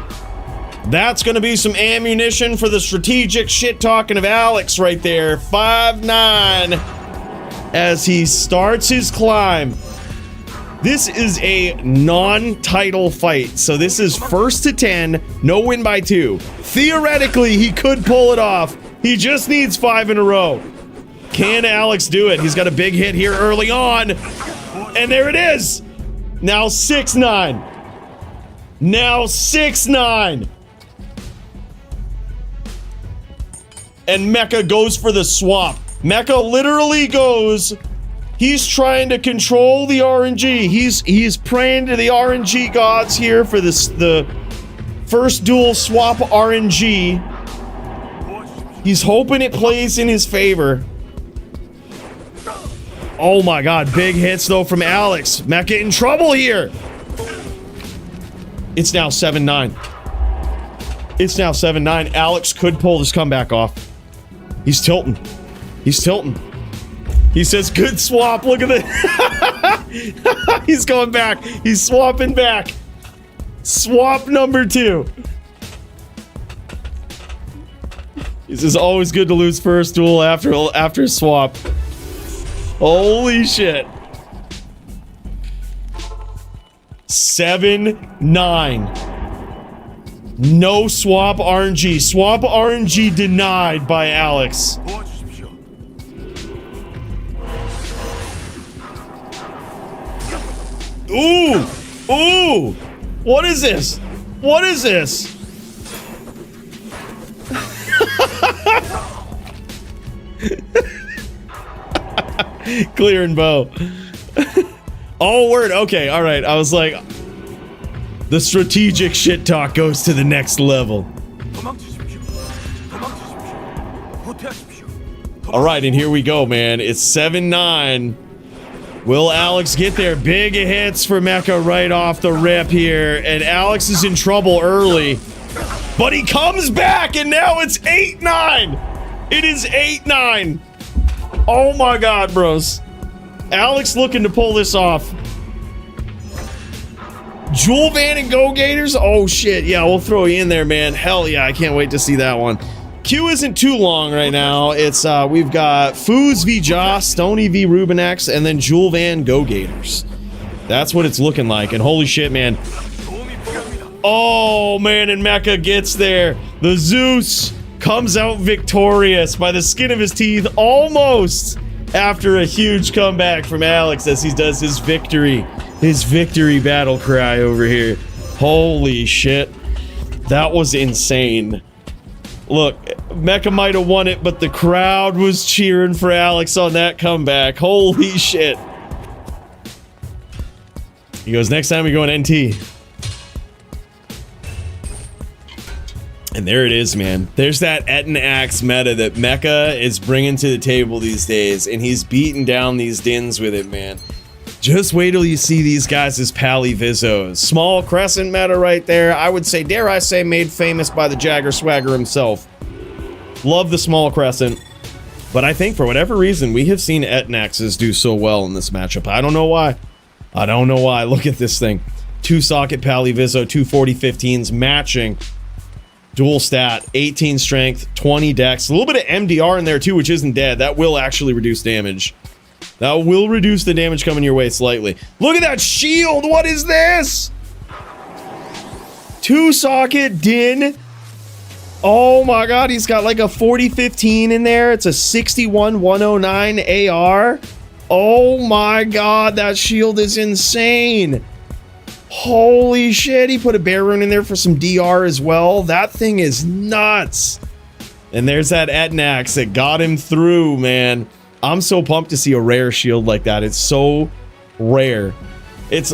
That's going to be some ammunition for the strategic shit-talking of Alex right there. 5-9 as he starts his climb. This is a non-title fight, so this is 1st to 10, no win by 2. Theoretically, he could pull it off. He just needs 5 in a row. Can Alex do it? He's got a big hit here early on. And there it is. Now 6-9. Now 6-9. And Mecca goes for the swap. Mecca literally goes. He's trying to control the RNG. He's praying to the RNG gods here for this the first duel swap RNG. He's hoping it plays in his favor. Oh my god, big hits though from Alex. Mecca in trouble here. It's now 7-9. It's now 7-9. Alex could pull this comeback off. He's tilting. He's tilting. He says, good swap. Look at it. He's going back. He's swapping back. Swap number 2. He says, always good to lose first duel after swap. Holy shit. 7-9. No swap RNG. Swap RNG denied by Alex. Ooh! Ooh! What is this? What is this? Clearing bow. Oh, word. Okay, all right. I was like, the strategic shit talk goes to the next level. All right, and here we go, man. It's 7-9. Will Alex get there? Big hits for Mecca right off the rip here, and Alex is in trouble early. But he comes back, and now it's 8-9. It is 8-9. Oh my god, bros. Alex looking to pull this off. Jewel Van and GoGators? Oh shit, yeah, we'll throw you in there, man. Hell yeah, I can't wait to see that one. Queue isn't too long right now. It's we've got Foos v Joss, Stony v Rubenex, and then Jewel Van GoGators. That's what it's looking like, and holy shit, man. Oh man, and Mecca gets there. The Zeus comes out victorious by the skin of his teeth, almost, after a huge comeback from Alex as he does his victory battle cry over here. Holy shit. That was insane. Look, Mecca might have won it, but the crowd was cheering for Alex on that comeback. Holy shit. He goes, next time we go in NT. And there it is, man. There's that Etten Axe meta that Mecca is bringing to the table these days, and he's beating down these dins with it, man. Just wait till you see these guys as Pally Vizzos. Small Crescent meta right there. I would say, dare I say, made famous by the Jagger Swagger himself. Love the Small Crescent. But I think for whatever reason, we have seen Etten Axes do so well in this matchup. I don't know why. I don't know why. Look at this thing. 2-socket Pally Vizzo, 240 15s matching. Dual stat, 18 strength, 20 dex. A little bit of MDR in there too, which isn't dead. That will actually reduce damage. That will reduce the damage coming your way slightly. Look at that shield! What is this? 2-socket Din. Oh my god, he's got like a 40-15 in there. It's a 61-109 AR. Oh my god, that shield is insane. Holy shit, he put a bear rune in there for some DR as well. That thing is nuts. And there's that Etten Axe that got him through, man. I'm so pumped to see a rare shield like that. It's so rare. It's,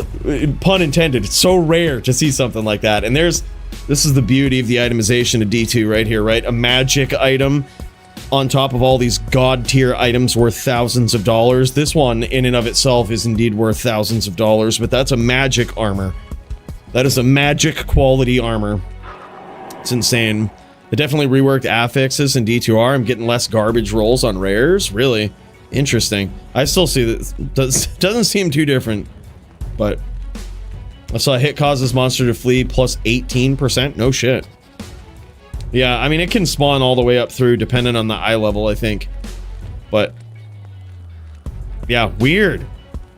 pun intended, it's so rare to see something like that. And this is the beauty of the itemization of D2 right here, right? A magic item on top of all these god tier items worth thousands of dollars. This one in and of itself is indeed worth thousands of dollars, but that's a magic armor. That is a magic quality armor. It's insane. They definitely reworked affixes in D2R. I'm getting less garbage rolls on rares. Really interesting. I still see that doesn't seem too different, but I saw hit causes monster to flee plus 18%. No shit. Yeah, I mean, it can spawn all the way up through depending on the eye level, I think. But yeah, weird.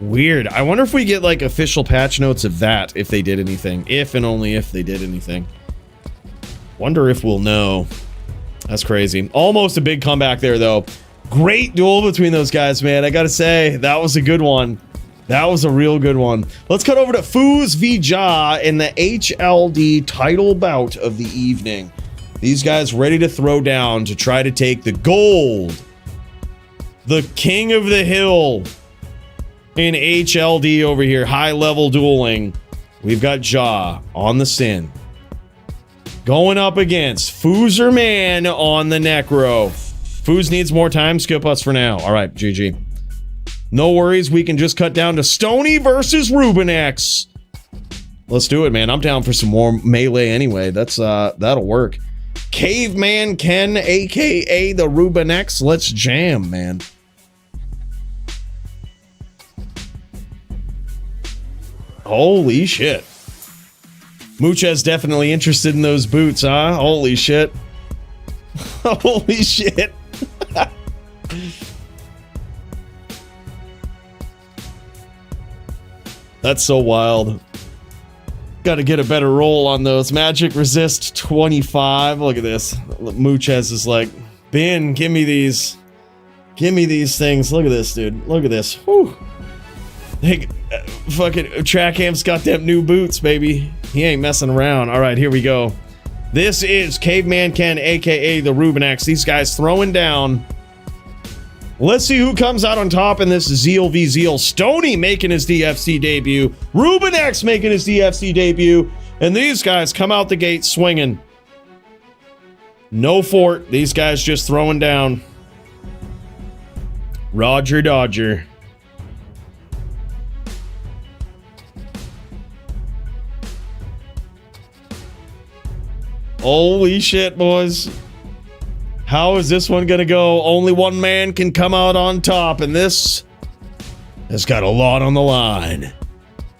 Weird. I wonder if we get like official patch notes of that, if they did anything. If and only if they did anything. Wonder if we'll know. That's crazy. Almost a big comeback there, though. Great duel between those guys, man. I gotta say, that was a good one. That was a real good one. Let's cut over to Foos v Ja in the HLD title bout of the evening. These guys ready to throw down to try to take the gold. The king of the hill in HLD over here. High level dueling. We've got Ja on the Sin. Going up against Fooer Man on the Necro. Foos needs more time. Skip us for now. All right, GG. No worries. We can just cut down to Stony versus Rubenex. Let's do it, man. I'm down for some more melee anyway. That'll work. Caveman Ken, aka the Rubenex. Let's jam, man. Holy shit. Mucha's definitely interested in those boots, huh? Holy shit. Holy shit. That's so wild. Got to get a better roll on those. Magic resist 25. Look at this. Muchez is like, Ben, give me these. Give me these things. Look at this, dude. Look at this. Whew. Hey, fucking Trackamp's got them new boots, baby. He ain't messing around. All right, here we go. This is Caveman Ken, aka the Rubenex. These guys throwing down. Let's see who comes out on top in this Zeal v Zeal. Stony making his DFC debut. Rubenex making his DFC debut. And these guys come out the gate swinging. No fort. These guys just throwing down. Roger Dodger. Holy shit, boys. How is this one gonna go? Only one man can come out on top, and this has got a lot on the line.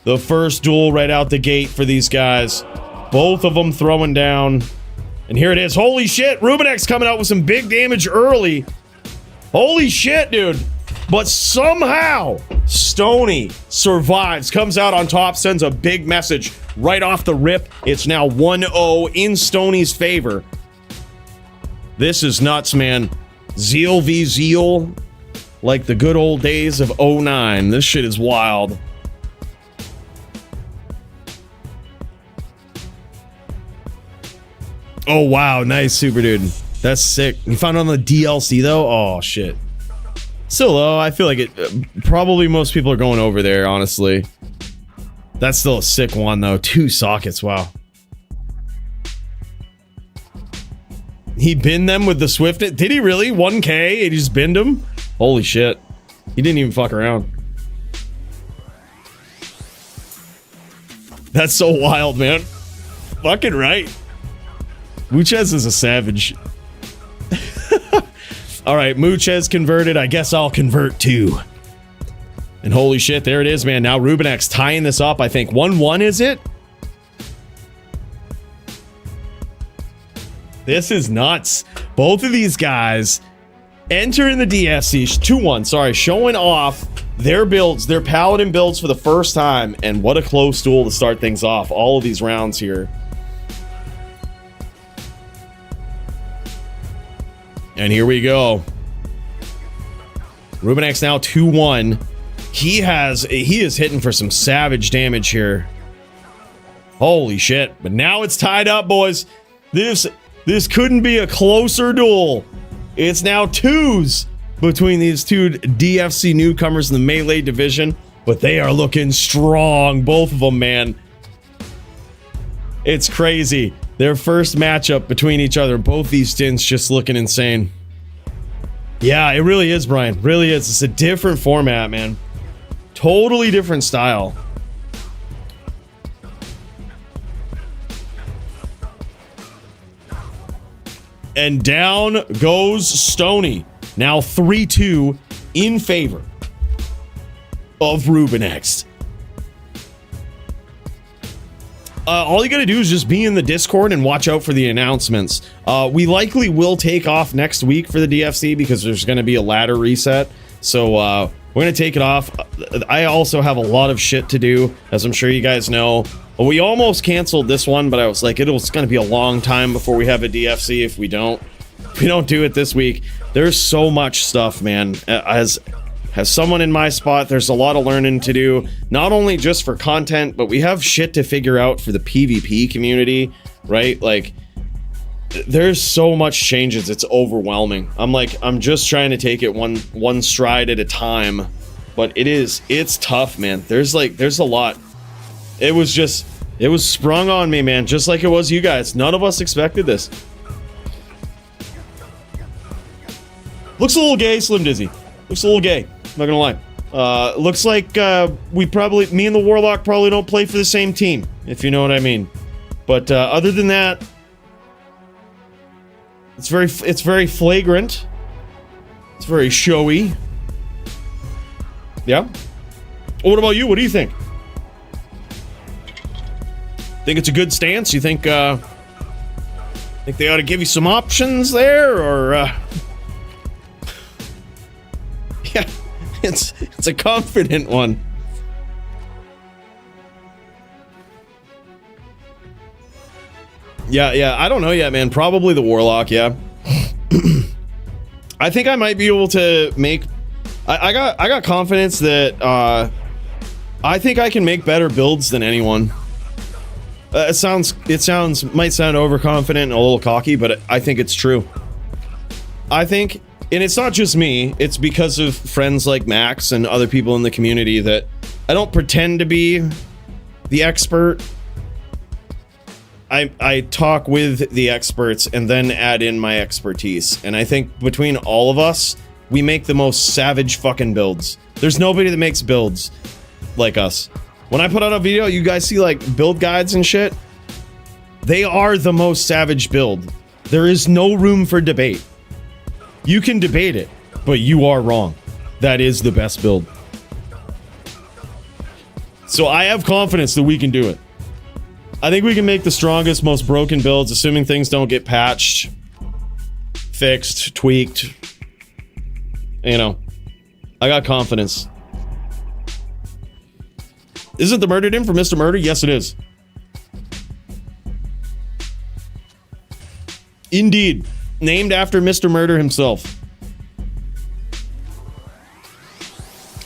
The first duel right out the gate for these guys. Both of them throwing down. And here it is. Holy shit, Rubenex coming out with some big damage early. Holy shit, dude. But somehow, Stony survives, comes out on top, sends a big message right off the rip. It's now 1-0 in Stony's favor. This is nuts, man. Zeal v Zeal, like the good old days of 09. This shit is wild. Oh, wow. Nice, Superdude. That's sick. You found it on the DLC, though? Oh, shit. Still, though, I feel like it... probably most people are going over there, honestly. That's still a sick one, though. 2 sockets, wow. He binned them with the Swift... Did he really? 1K? He just binned them? Holy shit. He didn't even fuck around. That's so wild, man. Fucking right. Muchez is a savage. Alright, Muchez converted. I guess I'll convert too. And holy shit, there it is, man. Now Rubenex tying this up, I think. 1-1, is it? This is nuts. Both of these guys entering the DFC. 2-1, sorry. Showing off their builds, their Paladin builds for the first time. And what a close duel to start things off. All of these rounds here. And here we go. Rubenex now 2-1. He is hitting for some savage damage here. Holy shit. But now it's tied up, boys. This couldn't be a closer duel. It's now 2s between these two DFC newcomers in the Melee division. But they are looking strong, both of them, man. It's crazy. Their first matchup between each other, both these stints just looking insane. Yeah, it really is, Brian. Really is. It's a different format, man. Totally different style. And down goes Stony. Now 3-2 in favor of Rubenex. All you gotta do is just be in the Discord and watch out for the announcements. We likely will take off next week for the DFC because there's gonna be a ladder reset. So we're gonna take it off. I also have a lot of shit to do, as I'm sure you guys know. We almost canceled this one, but I was like, it's gonna be a long time before we have a DFC if we don't do it this week. There's so much stuff, man. As someone in my spot, there's a lot of learning to do, not only just for content, but we have shit to figure out for the PvP community, right? Like, there's so much changes, it's overwhelming. I'm just trying to take it one stride at a time, but it's tough, man. There's a lot. It was sprung on me, man, just like it was you guys. None of us expected this. Looks a little gay, Slim Dizzy. Looks a little gay. Not gonna lie. Looks like me and the Warlock probably don't play for the same team, if you know what I mean. But other than that, it's very flagrant. It's very showy. Yeah. What about you? What do you think? Think it's a good stance? You think they ought to give you some options there, or yeah. It's a confident one. Yeah, I don't know yet, man. Probably the Warlock, yeah. I think I might be able to make... I got confidence that I think I can make better builds than anyone. It might sound overconfident and a little cocky, but I think it's true. I think, and it's not just me, it's because of friends like Max and other people in the community that I don't pretend to be the expert. I talk with the experts and then add in my expertise. And I think between all of us, we make the most savage fucking builds. There's nobody that makes builds like us. When I put out a video, you guys see like build guides and shit. They are the most savage build. There is no room for debate. You can debate it, but you are wrong. That is the best build. So I have confidence that we can do it. I think we can make the strongest, most broken builds, assuming things don't get patched, fixed, tweaked. You know, I got confidence. Isn't the murdered in for Mr. Murder? Yes, it is. Indeed. Named after Mr. Murder himself.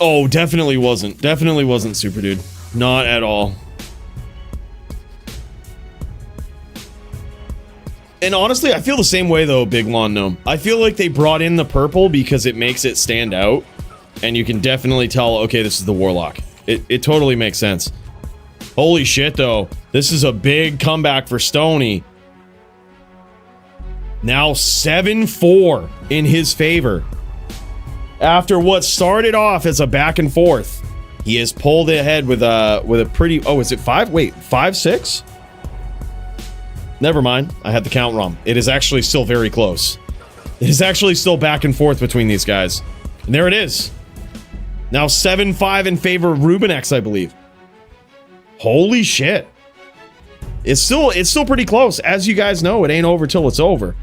Oh, definitely wasn't. Definitely wasn't Superdude. Not at all. And honestly, I feel the same way though, Big Lawn Gnome. I feel like they brought in the purple because it makes it stand out. And you can definitely tell, okay, this is the Warlock. It totally makes sense. Holy shit though. This is a big comeback for Stony. Now 7-4 in his favor. After what started off as a back and forth, he has pulled ahead with a pretty... Oh, is it 5? Wait, 5-6? Never mind. I had the count wrong. It is actually still very close. It is actually still back and forth between these guys. And there it is. Now 7-5 in favor of Rubenex, I believe. Holy shit. It's still pretty close. As you guys know, it ain't over till it's over.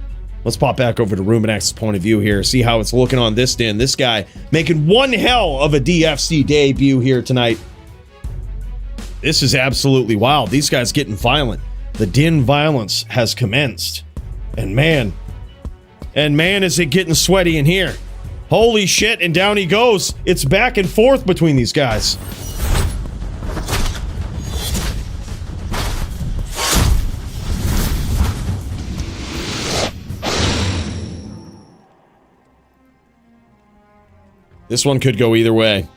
Let's pop back over to Rubenex's point of view here, see how it's looking on this din. This guy making one hell of a DFC debut here tonight. This is absolutely wild. These guys getting violent. The din violence has commenced. And man, is it getting sweaty in here. Holy shit, and down he goes. It's back and forth between these guys. This one could go either way.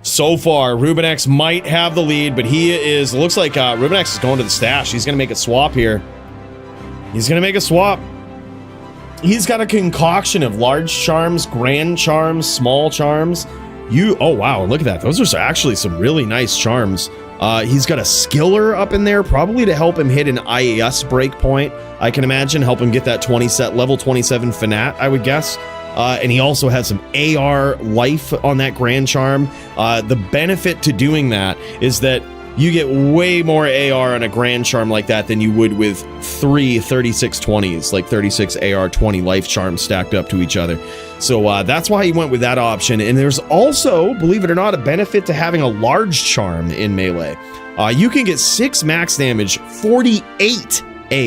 So far, Rubenex might have the lead, but he is... Looks like Rubenex is going to the stash. He's going to make a swap here. He's going to make a swap. He's got a concoction of large charms, grand charms, small charms. Oh, wow. Look at that. Those are actually some really nice charms. He's got a skiller up in there, probably to help him hit an IES breakpoint. I can imagine, help him get that level 27 Fanat, I would guess. And he also has some AR life on that Grand Charm. The benefit to doing that is that you get way more AR on a Grand Charm like that than you would with 3 3620s, like 36 AR 20 life charms stacked up to each other. So that's why he went with that option. And there's also, believe it or not, a benefit to having a large charm in melee. You can get 6 max damage, 48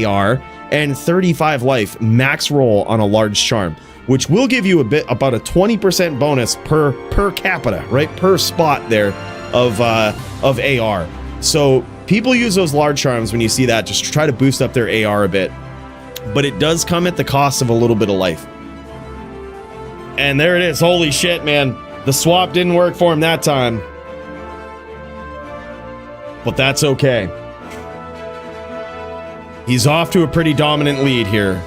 AR, and 35 life max roll on a large charm, which will give you about a 20% bonus per capita, right? Per spot there of AR. So people use those large charms when you see that, just try to boost up their AR a bit. But it does come at the cost of a little bit of life. And there it is. Holy shit, man. The swap didn't work for him that time. But that's okay. He's off to a pretty dominant lead here.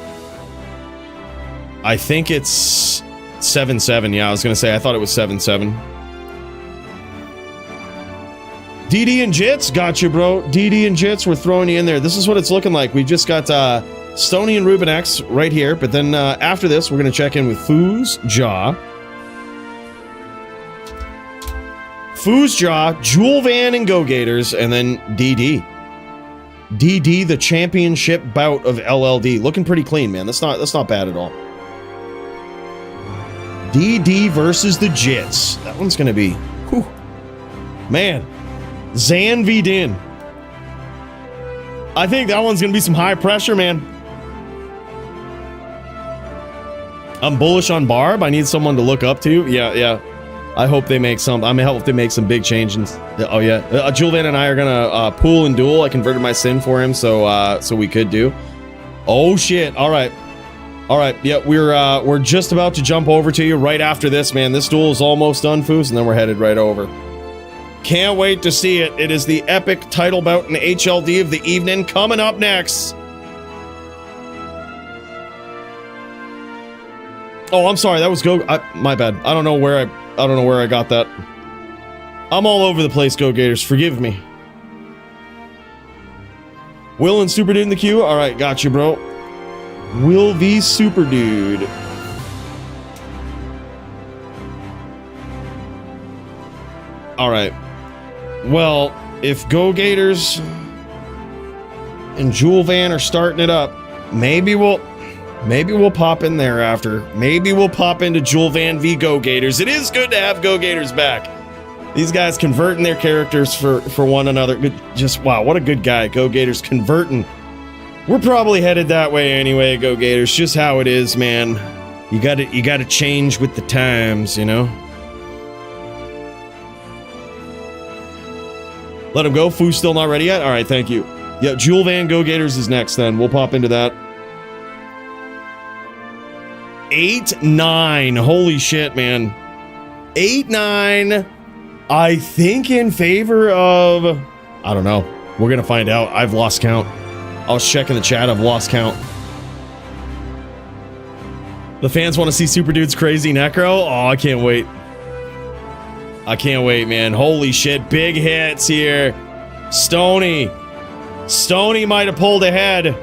I think it's 7-7. Yeah, I was going to say, I thought it was 7-7. DD and Jits, got you, bro. DD and Jits, we're throwing you in there. This is what it's looking like. We've just got Stony and Rubenex right here, but then after this, we're going to check in with Foo's Jaw. Foo's Jaw, Jewel Van and GoGators, and then DD. DD, the championship bout of LLD. Looking pretty clean, man. That's not bad at all. DD versus the Jits. That one's going to be... Whew, man. Zan v Din. I think that one's going to be some high pressure, man. I'm bullish on Barb. I need someone to look up to. Yeah. I hope they make some... I hope they make some big changes. Oh, yeah. Julvan and I are going to pool and duel. I converted my sim for him, so we could do. Oh, shit. All right. All right, yeah, we're just about to jump over to you right after this, man. This duel is almost done, Foos, and then we're headed right over. Can't wait to see it. It is the epic title bout in HLD of the evening coming up next. Oh, I'm sorry. That was my bad. I don't know where I got that. I'm all over the place, GoGators. Forgive me. Will and Superdude in the queue. All right, got you, bro. Will v Superdude. All right. Well, if GoGators and Jewel Van are starting it up, maybe we'll pop in there after. Maybe we'll pop into Jewel Van v GoGators. It is good to have GoGators back. These guys converting their characters for one another. Just wow, what a good guy. GoGators converting. We're probably headed that way anyway, GoGators. Just how it is, man. You gotta change with the times, you know? Let him go. Foo's still not ready yet? Alright, thank you. Yeah, Jewel Van GoGators is next then. We'll pop into that. 8-9. Holy shit, man. 8-9. I think in favor of... I don't know. We're gonna find out. I've lost count. I was checking the chat. I've lost count. The fans want to see Superdude's crazy necro? Oh, I can't wait. I can't wait, man. Holy shit. Big hits here. Stony. Stony might have pulled ahead.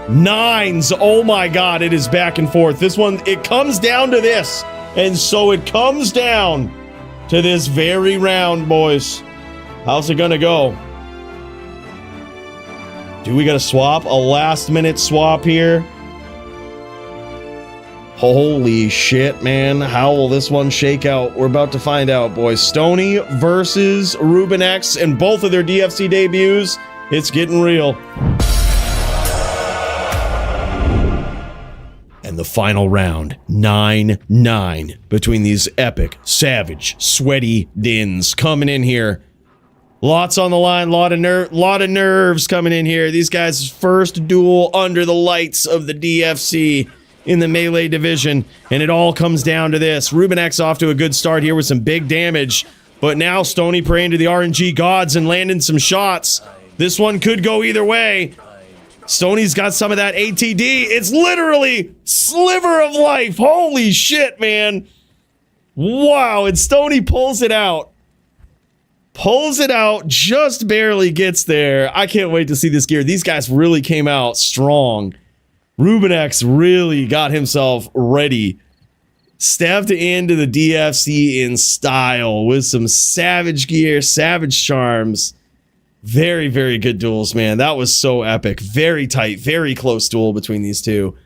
9s. Oh my god. It is back and forth. This one, it comes down to this. And so it comes down to this very round, boys. How's it gonna go? Do we got to swap? A last-minute swap here? Holy shit, man. How will this one shake out? We're about to find out, boys. Stony versus Rubenex and both of their DFC debuts. It's getting real. And the final round, 9-9, between these epic, savage, sweaty dins coming in here. Lots on the line, lot of nerves coming in here. These guys' first duel under the lights of the DFC in the melee division, and it all comes down to this. Rubenex off to a good start here with some big damage, but now Stony praying to the RNG gods and landing some shots. This one could go either way. Stony's got some of that ATD. It's literally sliver of life. Holy shit, man. Wow, and Stony pulls it out. Pulls it out, just barely gets there. I can't wait to see this gear. These guys really came out strong. Rubenex really got himself ready. Stepped into the DFC in style with some savage gear, savage charms. Very, very good duels, man. That was so epic. Very tight, very close duel between these two.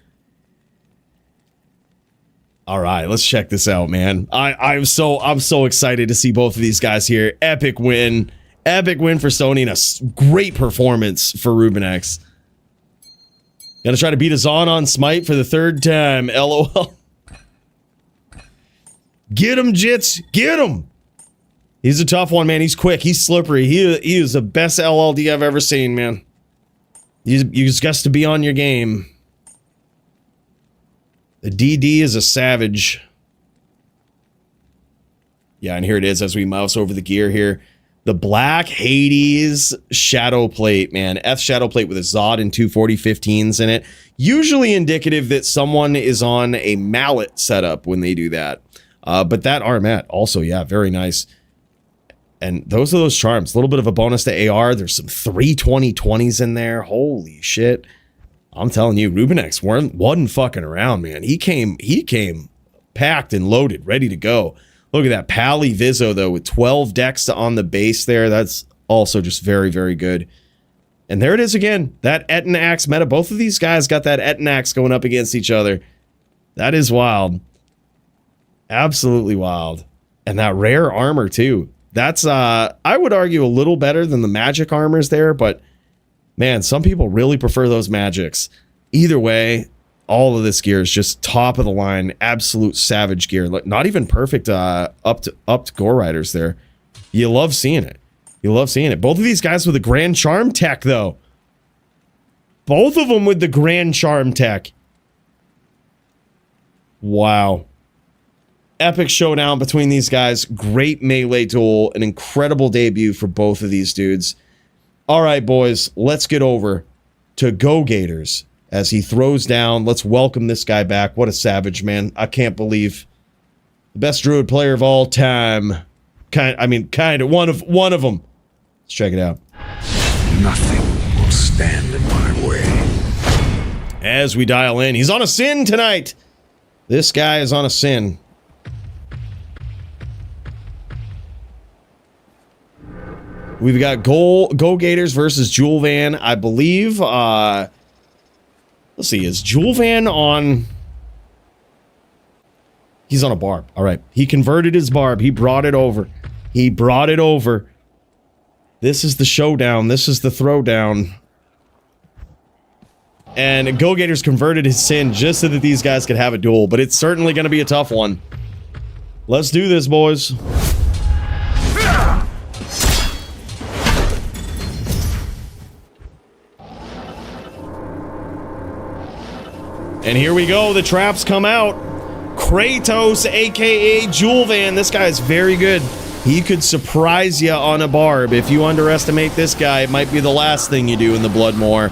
All right, let's check this out, man. I'm so excited to see both of these guys here. Epic win for Stony, and a great performance for Rubenex. Gonna try to beat a Zon on Smite for the third time. LOL. Get him, Jits. Get him. He's a tough one, man. He's quick. He's slippery. He is the best LLD I've ever seen, man. You just got to be on your game. The DD is a savage. Yeah, and here it is as we mouse over the gear here. The Black Hades Shadow Plate, man. F Shadow Plate with a Zod and 240-15s in it. Usually indicative that someone is on a mallet setup when they do that. But that Armet also, yeah, very nice. And those are those charms. A little bit of a bonus to AR. There's some 320-20s in there. Holy shit. I'm telling you, Rubenex wasn't fucking around, man. He came packed and loaded, ready to go. Look at that Pally Vizzo, though, with 12 decks on the base there. That's also just very, very good. And there it is again. That Etten Axe meta. Both of these guys got that Etten Axe going up against each other. That is wild. Absolutely wild. And that rare armor, too. That's, I would argue, a little better than the magic armors there, but man, some people really prefer those magics. Either way, all of this gear is just top of the line, absolute savage gear. Not even perfect up to Gore Riders there. You love seeing it. You love seeing it. Both of these guys with a Grand Charm tech, though. Both of them with the Grand Charm tech. Wow. Epic showdown between these guys. Great melee duel. An incredible debut for both of these dudes. All right, boys. Let's get over to GoGators as he throws down. Let's welcome this guy back. What a savage, man. I can't believe. The best druid player of all time. Kind of. One of them. Let's check it out. Nothing will stand in my way. As we dial in. He's on a sin tonight. This guy is on a sin. We've got GoGators versus Julvan, I believe. Let's see, is Julvan on... He's on a barb. All right. He converted his barb. He brought it over. He brought it over. This is the showdown. This is the throwdown. And GoGators converted his sin just so that these guys could have a duel. But it's certainly going to be a tough one. Let's do this, boys. And here we go. The traps come out. Kratos, aka Julvan. This guy is very good. He could surprise you on a barb. If you underestimate this guy, it might be the last thing you do in the Bloodmoor.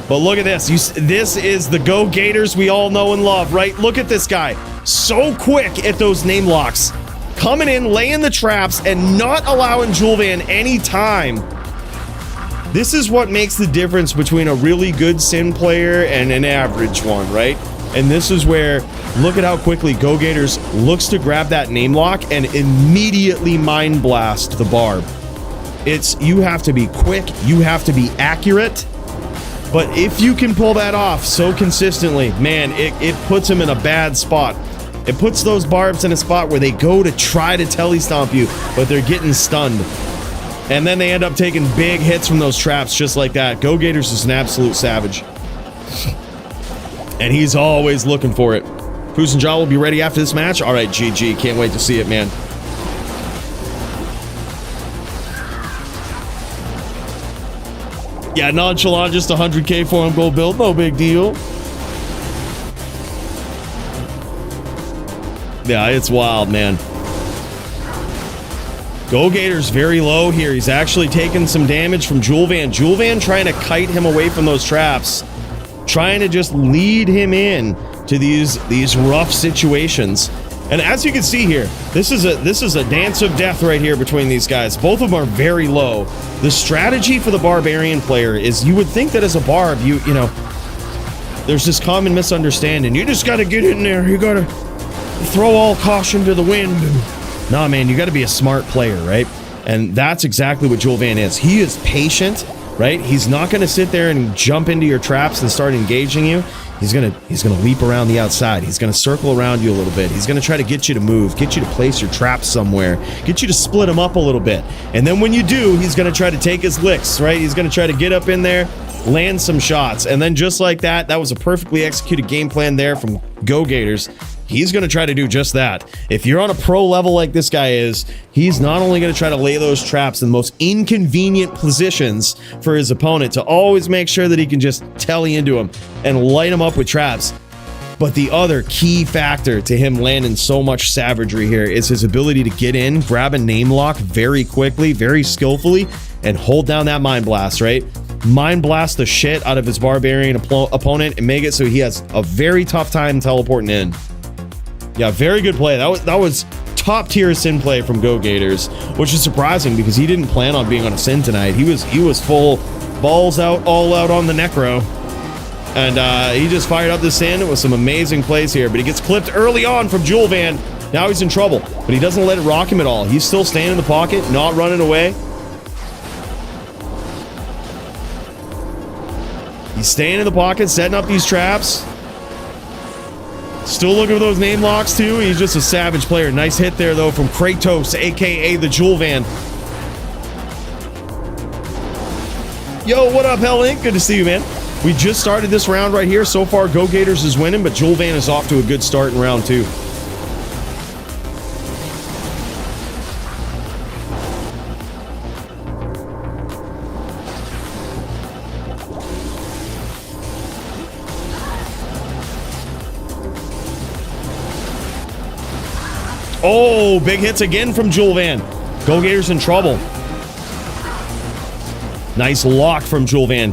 But look at this. This is the GoGators we all know and love, right? Look at this guy. So quick at those name locks. Coming in, laying the traps, and not allowing Julvan any time. This is what makes the difference between a really good Sin player and an average one, right? And this is where, look at how quickly GoGators looks to grab that name lock and immediately mind blast the barb. You have to be quick, you have to be accurate, but if you can pull that off so consistently, man, it puts him in a bad spot. It puts those barbs in a spot where they go to try to telestomp you, but they're getting stunned. And then they end up taking big hits from those traps just like that. GoGators is an absolute savage. And he's always looking for it. Foos and Jaw will be ready after this match. All right, GG. Can't wait to see it, man. Yeah, nonchalant, just 100k for him. Go build. No big deal. Yeah, it's wild, man. GoGators very low here. He's actually taking some damage from Julvan. Julvan trying to kite him away from those traps. Trying to just lead him in to these rough situations. And as you can see here, this is a dance of death right here between these guys. Both of them are very low. The strategy for the barbarian player is you would think that as a barb, you know, there's this common misunderstanding. You just got to get in there. You got to throw all caution to the wind. Nah, man, you got to be a smart player, right? And that's exactly what Julvan is. He is patient, right? He's not going to sit there and jump into your traps and start engaging you. He's gonna leap around the outside. He's gonna circle around you a little bit. He's gonna try to get you to move, get you to place your traps somewhere, get you to split them up a little bit. And then when you do, he's gonna try to take his licks, right? He's gonna try to get up in there, land some shots. And then just like that, that was a perfectly executed game plan there from GoGators. He's going to try to do just that. If you're on a pro level like this guy is, he's not only going to try to lay those traps in the most inconvenient positions for his opponent to always make sure that he can just telly into him and light him up with traps. But the other key factor to him landing so much savagery here is his ability to get in, grab a name lock very quickly, very skillfully, and hold down that mind blast, right? Mind blast the shit out of his barbarian opponent and make it so he has a very tough time teleporting in. Yeah, very good play. That was top tier Sin play from GoGators, which is surprising because he didn't plan on being on a Sin tonight. He was full balls out, all out on the Necro, and he just fired up the Sin with some amazing plays here. But he gets clipped early on from Julvan. Now he's in trouble, but he doesn't let it rock him at all. He's still staying in the pocket, not running away. He's staying in the pocket, setting up these traps. Still looking for those name locks too. He's just a savage player. Nice hit there though from Kratos, aka the Julvan. Yo, what up, Hell Inc? Good to see you, man. We just started this round right here. So far, GoGators is winning, but Julvan is off to a good start in round 2. Oh, big hits again from Julvan. GoGators in trouble. Nice lock from Julvan.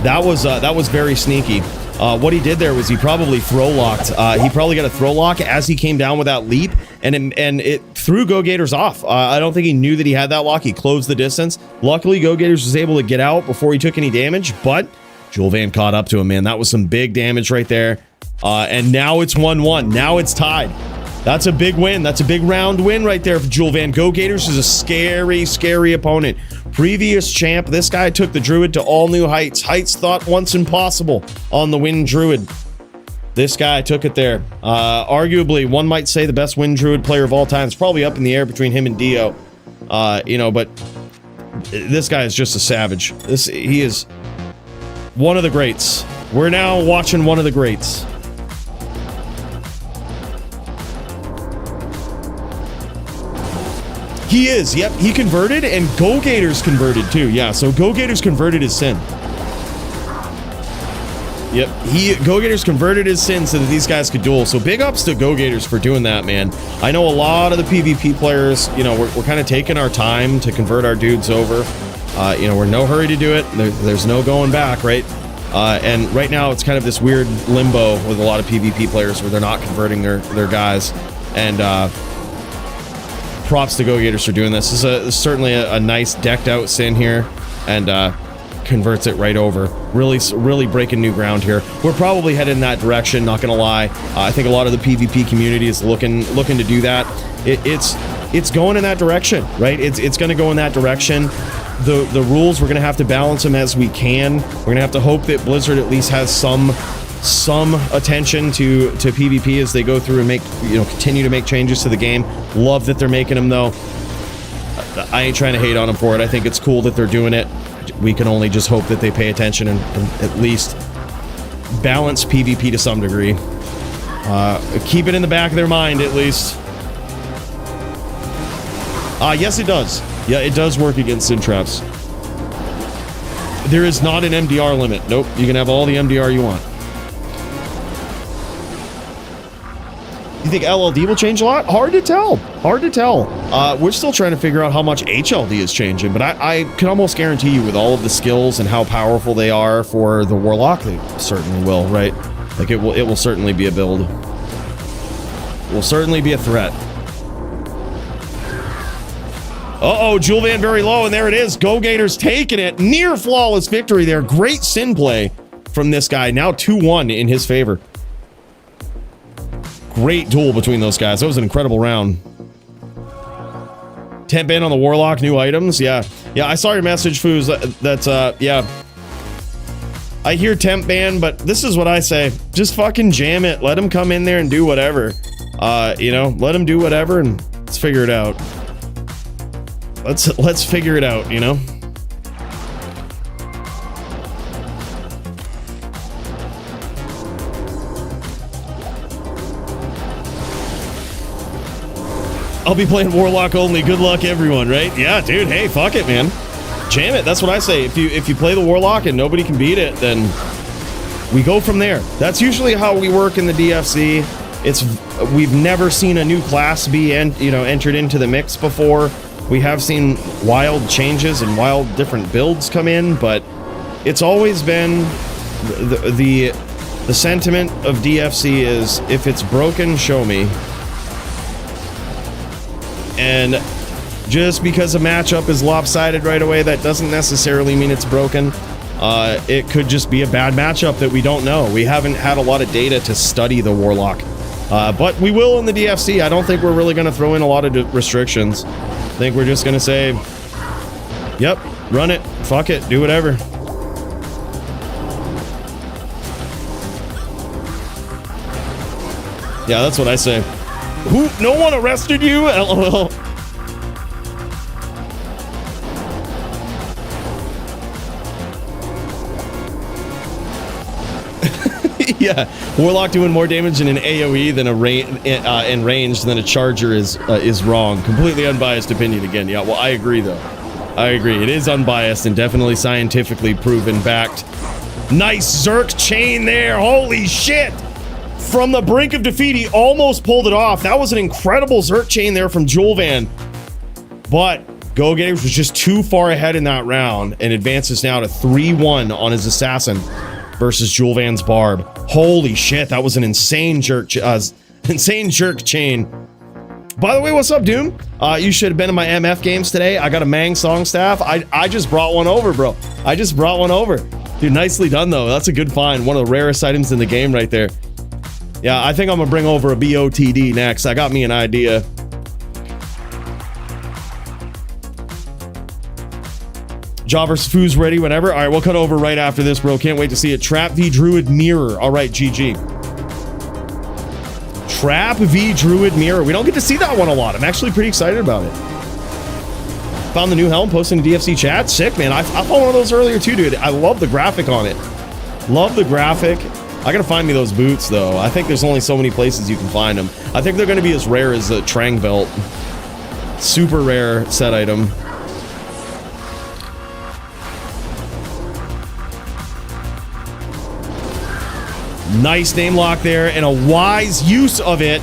That was very sneaky. What he did there was he probably throw locked. He probably got a throw lock as he came down with that leap, and it threw GoGators off. I don't think he knew that he had that lock. He closed the distance. Luckily, GoGators was able to get out before he took any damage, but Julvan caught up to him, man. That was some big damage right there. And now it's 1-1. Now it's tied. That's a big win. That's a big round win right there for Julvan. GoGators is a scary, scary opponent. Previous champ, this guy took the Druid to all new heights. Heights thought once impossible on the Wind Druid. This guy took it there. Arguably, one might say the best Wind Druid player of all time. It's probably up in the air between him and Dio. But this guy is just a savage. He is one of the greats. We're now watching one of the greats. He is, yep, he converted, and GoGators converted too, yeah, so GoGators converted his sin. Yep, GoGators converted his sin so that these guys could duel, so big ups to GoGators for doing that, man. I know a lot of the PvP players, you know, we're kind of taking our time to convert our dudes over. We're in no hurry to do it, there's no going back, right? And right now it's kind of this weird limbo with a lot of PvP players where they're not converting their guys, and props to GoGators for doing this. This is certainly a nice decked out sin here, and converts it right over. Really breaking new ground here. We're probably headed in that direction, not gonna lie. I think a lot of the PvP community is looking to do that. It's going in that direction, right? It's gonna go in that direction. The rules, we're gonna have to balance them as we can. We're gonna have to hope that Blizzard at least has some attention to PvP as they go through and continue to make changes to the game. Love that they're making them, though. I ain't trying to hate on them for it. I think it's cool that they're doing it. We can only just hope that they pay attention and at least balance PvP to some degree. Keep it in the back of their mind, at least. Yes, it does. Yeah, it does work against sin traps. There is not an MDR limit. Nope, you can have all the MDR you want. You think LLD will change a lot? Hard to tell. Hard to tell. We're still trying to figure out how much HLD is changing, but I can almost guarantee you with all of the skills and how powerful they are for the Warlock, they certainly will, right? Like it will certainly be a build. It will certainly be a threat. Uh-oh, Julvan very low, and there it is. GoGators taking it. Near flawless victory there. Great sin play from this guy. Now 2-1 in his favor. Great duel between those guys. That was an incredible round. Temp ban on the Warlock, new items. Yeah, I saw your message, Foos. Yeah. I hear temp ban, but this is what I say. Just fucking jam it. Let him come in there and do whatever. Let him do whatever, and let's figure it out. Let's figure it out, you know? I'll be playing Warlock only. Good luck, everyone, right? Yeah, dude. Hey, fuck it, man. Jam it. That's what I say. If you play the Warlock and nobody can beat it, then we go from there. That's usually how we work in the DFC. We've never seen a new class be entered into the mix before. We have seen wild changes and wild different builds come in, but it's always been the sentiment of DFC is if it's broken, show me. And just because a matchup is lopsided right away, that doesn't necessarily mean it's broken. It could just be a bad matchup that we don't know. We haven't had a lot of data to study the Warlock. But we will in the DFC. I don't think we're really going to throw in a lot of restrictions. I think we're just going to say, yep, run it, fuck it, do whatever. Yeah, that's what I say. Who? No one arrested you? LOL. Yeah, Warlock doing more damage in an AoE than in range than a charger is wrong. Completely unbiased opinion again. Yeah, well, I agree though. I agree. It is unbiased and definitely scientifically proven, backed. Nice Zerk chain there. Holy shit! From the brink of defeat, he almost pulled it off. That was an incredible Zerk chain there from Julvan. But GoGators was just too far ahead in that round and advances now to 3-1 on his Assassin versus Julvan's Barb. Holy shit, that was an insane jerk chain. By the way, what's up, Doom? You should have been in my MF games today. I got a Mang Song staff. I just brought one over, bro. I just brought one over. Dude, nicely done, though. That's a good find. One of the rarest items in the game right there. Yeah, I think I'm gonna bring over a BOTD next. I got me an idea. Jaw vs. Foo's ready whenever. All right, we'll cut over right after this, bro. Can't wait to see it. Trap v Druid Mirror. All right, GG. Trap v Druid Mirror. We don't get to see that one a lot. I'm actually pretty excited about it. Found the new helm, posting to DFC chat. Sick, man. I found one of those earlier too, dude. I love the graphic on it. Love the graphic. I gotta find me those boots, though. I think there's only so many places you can find them. I think they're gonna be as rare as the Trang belt. Super rare set item. Nice name lock there, and a wise use of it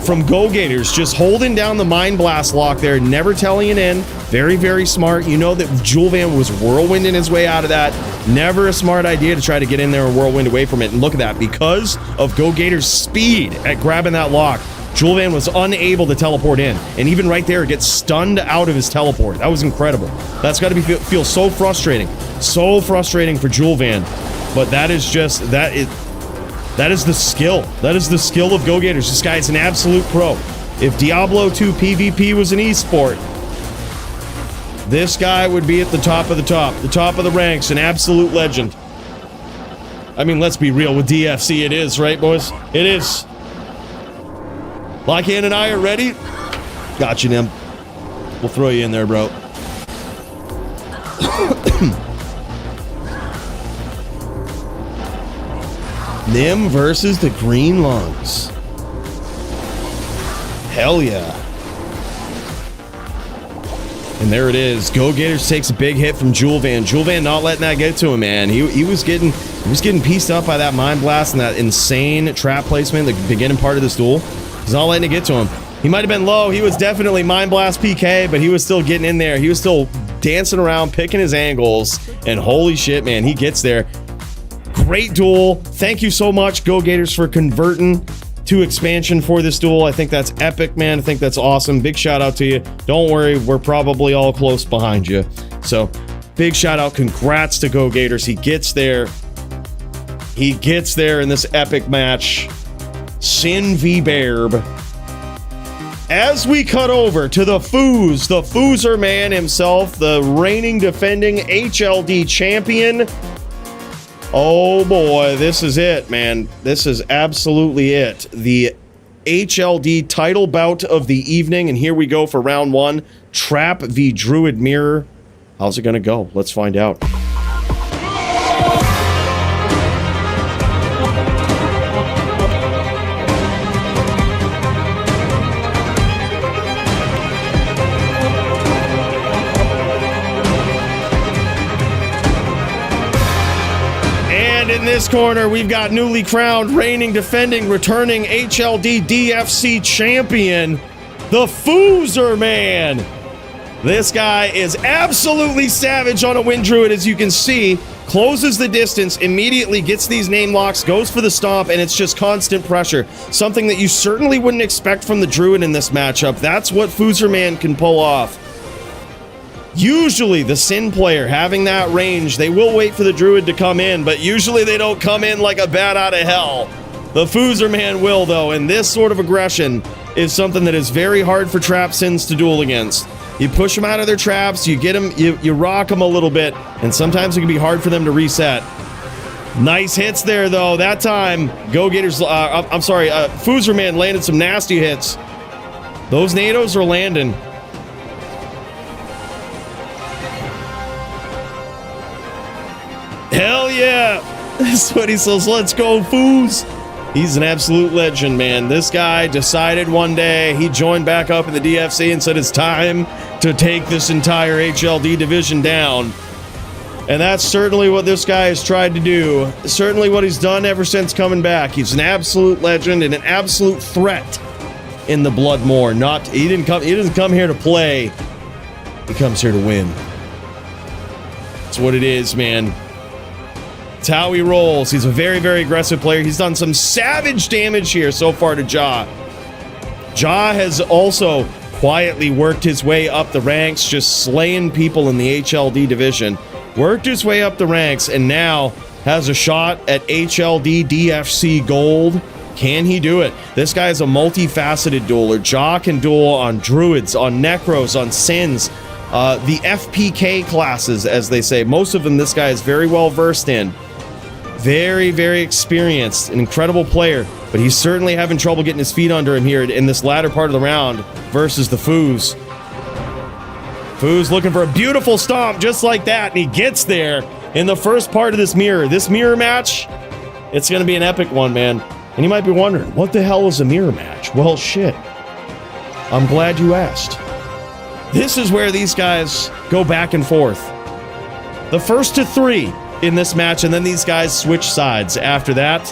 from GoGators. Just holding down the Mind Blast lock there, never telling it in. Very, very smart. You know that Julvan was whirlwinding his way out of that. Never a smart idea to try to get in there and whirlwind away from it. And look at that. Because of GoGators' speed at grabbing that lock, Julvan was unable to teleport in. And even right there, gets stunned out of his teleport. That was incredible. That's got to feel so frustrating. So frustrating for Julvan. But that is just... That is the skill. That is the skill of GoGators. This guy is an absolute pro. If Diablo 2 PvP was an esport, this guy would be at the top of the ranks, an absolute legend. I mean, let's be real, with DFC it is, right, boys? It is. Lockhand and I are ready. Got you, Nim. We'll throw you in there, bro. Nim versus the Green Lungs. Hell yeah. And there it is. GoGators takes a big hit from Julvan. Julvan not letting that get to him, man. He was getting pieced up by that Mind Blast and that insane trap placement, the beginning part of this duel. He's not letting it get to him. He might have been low. He was definitely Mind Blast PK, but he was still getting in there. He was still dancing around, picking his angles, and holy shit, man, he gets there. Great duel. Thank you so much, GoGators, for converting to expansion for this duel. I think that's epic, man. I think that's awesome. Big shout out to you. Don't worry, we're probably all close behind you. So, big shout out. Congrats to GoGators. He gets there. He gets there in this epic match. Sin v Bairb. As we cut over to the Foozer Man himself, the reigning defending HLD champion. Oh boy, this is it, man. This is absolutely it. The HLD title bout of the evening, and here we go for round one. Trap v Druid Mirror. How's it gonna go? Let's find out. In this corner, we've got newly crowned, reigning, defending, returning HLD DFC champion, the Foozer Man. This guy is absolutely savage on a Wind Druid, as you can see. Closes the distance, immediately gets these name locks, goes for the stomp, and it's just constant pressure. Something that you certainly wouldn't expect from the Druid in this matchup. That's what Foozer Man can pull off. Usually, the Sin player having that range, they will wait for the Druid to come in, but usually they don't come in like a bat out of hell. The Foozer Man will, though, and this sort of aggression is something that is very hard for trap Sins to duel against. You push them out of their traps, you get them, you rock them a little bit, and sometimes it can be hard for them to reset. Nice hits there, though. That time, GoGators, Foozer Man landed some nasty hits. Those NATOs are landing. Hell yeah! That's what he says. Let's go, Foos! He's an absolute legend, man. This guy decided one day, he joined back up in the DFC and said it's time to take this entire HLD division down. And that's certainly what this guy has tried to do. Certainly what he's done ever since coming back. He's an absolute legend and an absolute threat in the Bloodmore. He doesn't come here to play. He comes here to win. That's what it is, man. It's how he rolls. He's a very, very aggressive player. He's done some savage damage here so far to Ja. Ja has also quietly worked his way up the ranks, just slaying people in the HLD division. Worked his way up the ranks and now has a shot at HLD DFC Gold. Can he do it? This guy is a multifaceted dueler. Ja can duel on druids, on necros, on sins, the FPK classes, as they say. Most of them this guy is very well versed in. Very, very experienced, an incredible player, but he's certainly having trouble getting his feet under him here in this latter part of the round versus the Foos. Foos looking for a beautiful stomp just like that, and he gets there in the first part of this mirror. This mirror match, it's going to be an epic one, man. And you might be wondering, what the hell is a mirror match? Well, shit. I'm glad you asked. This is where these guys go back and forth. The first to 3 in this match, and then these guys switch sides. After that,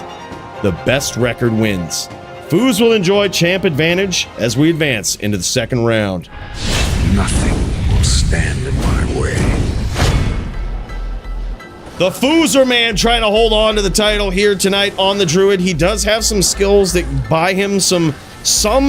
the best record wins. Foos will enjoy champ advantage as we advance into the second round. Nothing will stand in my way. The Fooer Man trying to hold on to the title here tonight on the Druid. He does have some skills that buy him some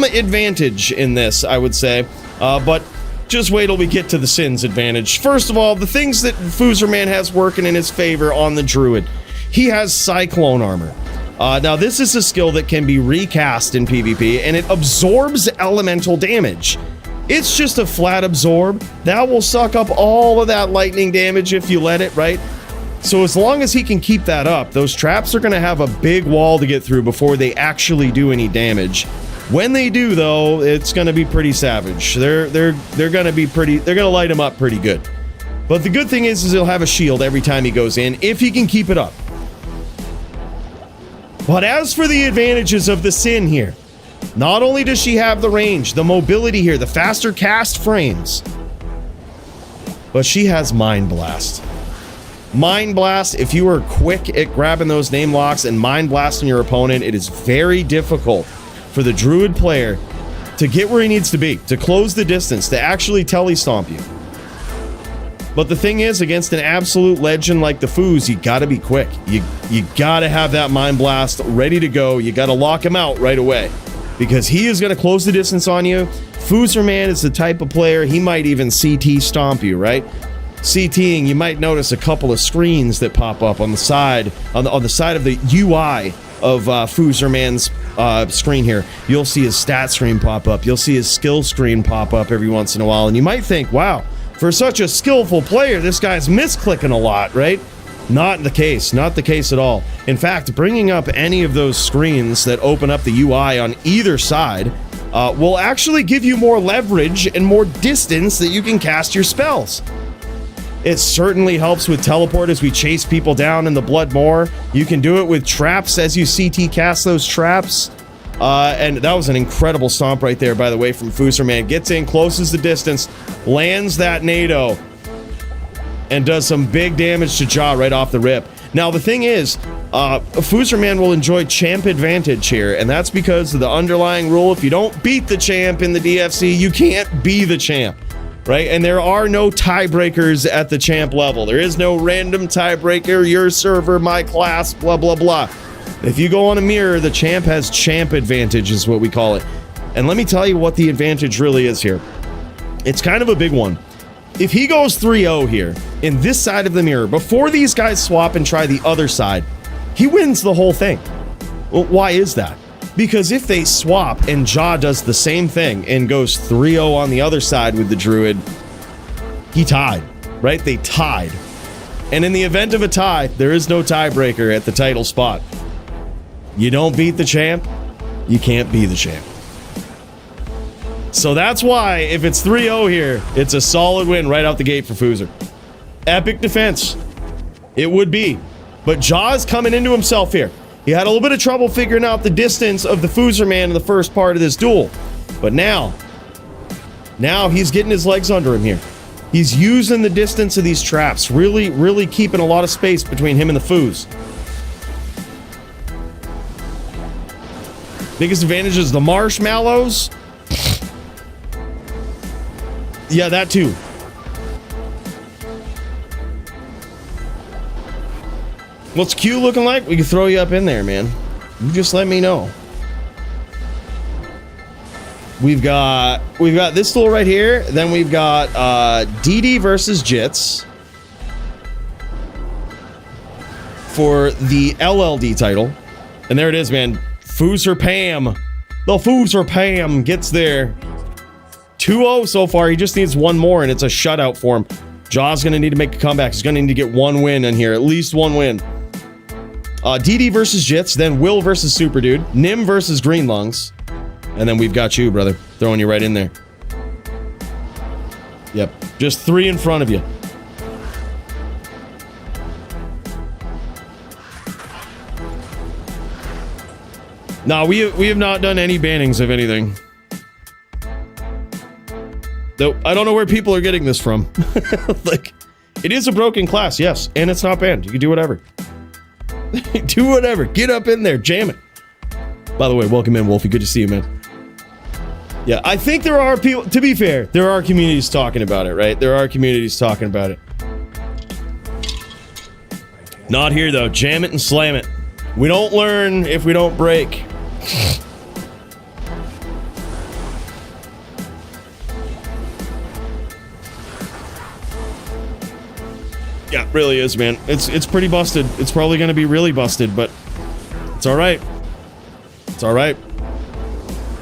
advantage in this, I would say. But just wait till we get to the Sins advantage. First of all, the things that Fooer Man has working in his favor on the Druid. He has Cyclone Armor. Now, this is a skill that can be recast in PvP, and it absorbs elemental damage. It's just a flat absorb. That will suck up all of that lightning damage if you let it, right? So as long as he can keep that up, those traps are going to have a big wall to get through before they actually do any damage. When they do, though, it's going to be pretty savage. They're going to light him up pretty good. But the good thing is he'll have a shield every time he goes in, if he can keep it up. But as for the advantages of the Sin here, not only does she have the range, the mobility here, the faster cast frames, but she has Mind Blast. Mind Blast, if you are quick at grabbing those name locks and Mind Blasting your opponent, it is very difficult for the Druid player to get where he needs to be, to close the distance, to actually telestomp you. But the thing is, against an absolute legend like the Foos, you gotta be quick. You gotta have that Mind Blast ready to go. You gotta lock him out right away, because he is gonna close the distance on you. Fooer Man is the type of player, he might even CT stomp you, right? CTing, you might notice a couple of screens that pop up on the side, on the side of the UI of Fooer Man's screen here. You'll see his stat screen pop up. You'll see his skill screen pop up every once in a while, and you might think, wow, for such a skillful player, this guy's misclicking a lot, right? Not the case. Not the case at all. In fact, bringing up any of those screens that open up the UI on either side will actually give you more leverage and more distance that you can cast your spells. It certainly helps with teleport as we chase people down in the Bloodmore. You can do it with traps as you CT cast those traps. And that was an incredible stomp right there, by the way, from Fooer Man. Gets in, closes the distance, lands that NATO, and does some big damage to Ja right off the rip. Now, the thing is, Fooer Man will enjoy champ advantage here, and that's because of the underlying rule. If you don't beat the champ in the DFC, you can't be the champ, right? And there are no tiebreakers at the champ level. There is no random tiebreaker, your server, my class, blah, blah, blah. If you go on a mirror, the champ has champ advantage is what we call it. And let me tell you what the advantage really is here. It's kind of a big one. If he goes 3-0 here in this side of the mirror, before these guys swap and try the other side, he wins the whole thing. Well, why is that? Because if they swap and Ja does the same thing and goes 3-0 on the other side with the Druid, he tied, right? They tied. And in the event of a tie, there is no tiebreaker at the title spot. You don't beat the champ, you can't be the champ. So that's why, if it's 3-0 here, it's a solid win right out the gate for Fooer. Epic defense. It would be. But Ja is coming into himself here. He had a little bit of trouble figuring out the distance of the Fooer Man in the first part of this duel. But now he's getting his legs under him here. He's using the distance of these traps. Really, really keeping a lot of space between him and the foos. Biggest advantage is the marshmallows. Yeah, that too. What's Q looking like? We can throw you up in there, man. You just let me know. We've got this tool right here. Then we've got DD versus Jits for the LLD title. And there it is, man. Fooser Pam. The Fooser Pam gets there. 2-0 so far. He just needs one more, and it's a shutout for him. Jaw's going to need to make a comeback. He's going to need to get one win in here. At least one win. DD versus Jits. Then Will versus Superdude. Nim versus Green Lungs. And then we've got you, brother. Throwing you right in there. Yep. Just 3 in front of you. No, we have not done any bannings of anything. Though, I don't know where people are getting this from. Like, it is a broken class, yes. And it's not banned. You can do whatever. Do whatever. Get up in there. Jam it. By the way, welcome in, Wolfie. Good to see you, man. Yeah, I think there are people, to be fair, there are communities talking about it, right? There are communities talking about it. Not here, though. Jam it and slam it. We don't learn if we don't break. Yeah, it really is, man. It's pretty busted. It's probably going to be really busted, but it's all right. It's all right.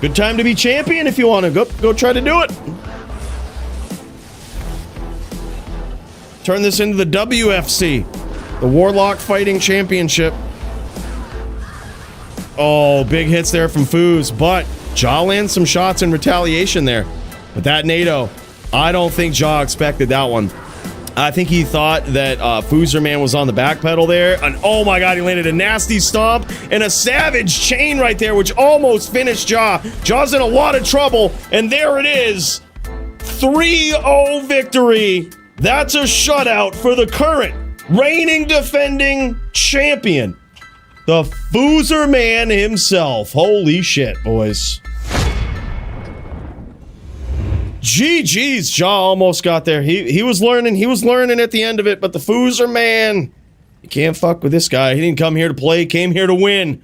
Good time to be champion if you want to. Go try to do it. Turn this into the WFC, the Warlock Fighting Championship. Oh, big hits there from Foos, but Jaw lands some shots in retaliation there. But that NATO, I don't think Jaw expected that one. I think he thought that Fooser Man was on the back pedal there. And oh my god, he landed a nasty stomp and a savage chain right there, which almost finished Jaw. Jaw's in a lot of trouble, and there it is. 3-0 victory. That's a shutout for the current reigning defending champion. The Fooser Man himself. Holy shit, boys. GG's, Jaw almost got there. He was learning at the end of it, but the Fooser Man, you can't fuck with this guy. He didn't come here to play, he came here to win.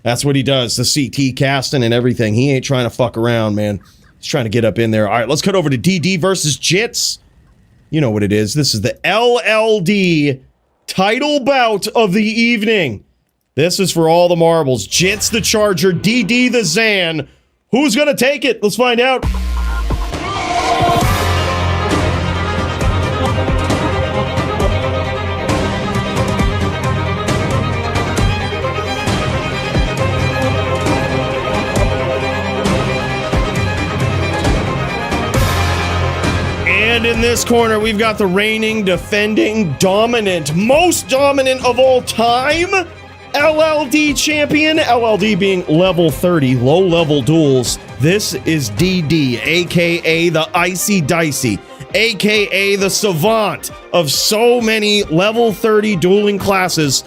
That's what he does, the CT casting and everything. He ain't trying to fuck around, man. He's trying to get up in there. All right, let's cut over to DD versus Jits. You know what it is. This is the LLD title bout of the evening. This is for all the marbles. Jits the Charger, DD the Zan. Who's gonna take it? Let's find out. And in this corner, we've got the reigning, defending, dominant, most dominant of all time, LLD champion. LLD being level 30, low-level duels. This is DD, aka the Icy Dicey, aka the savant of so many level 30 dueling classes.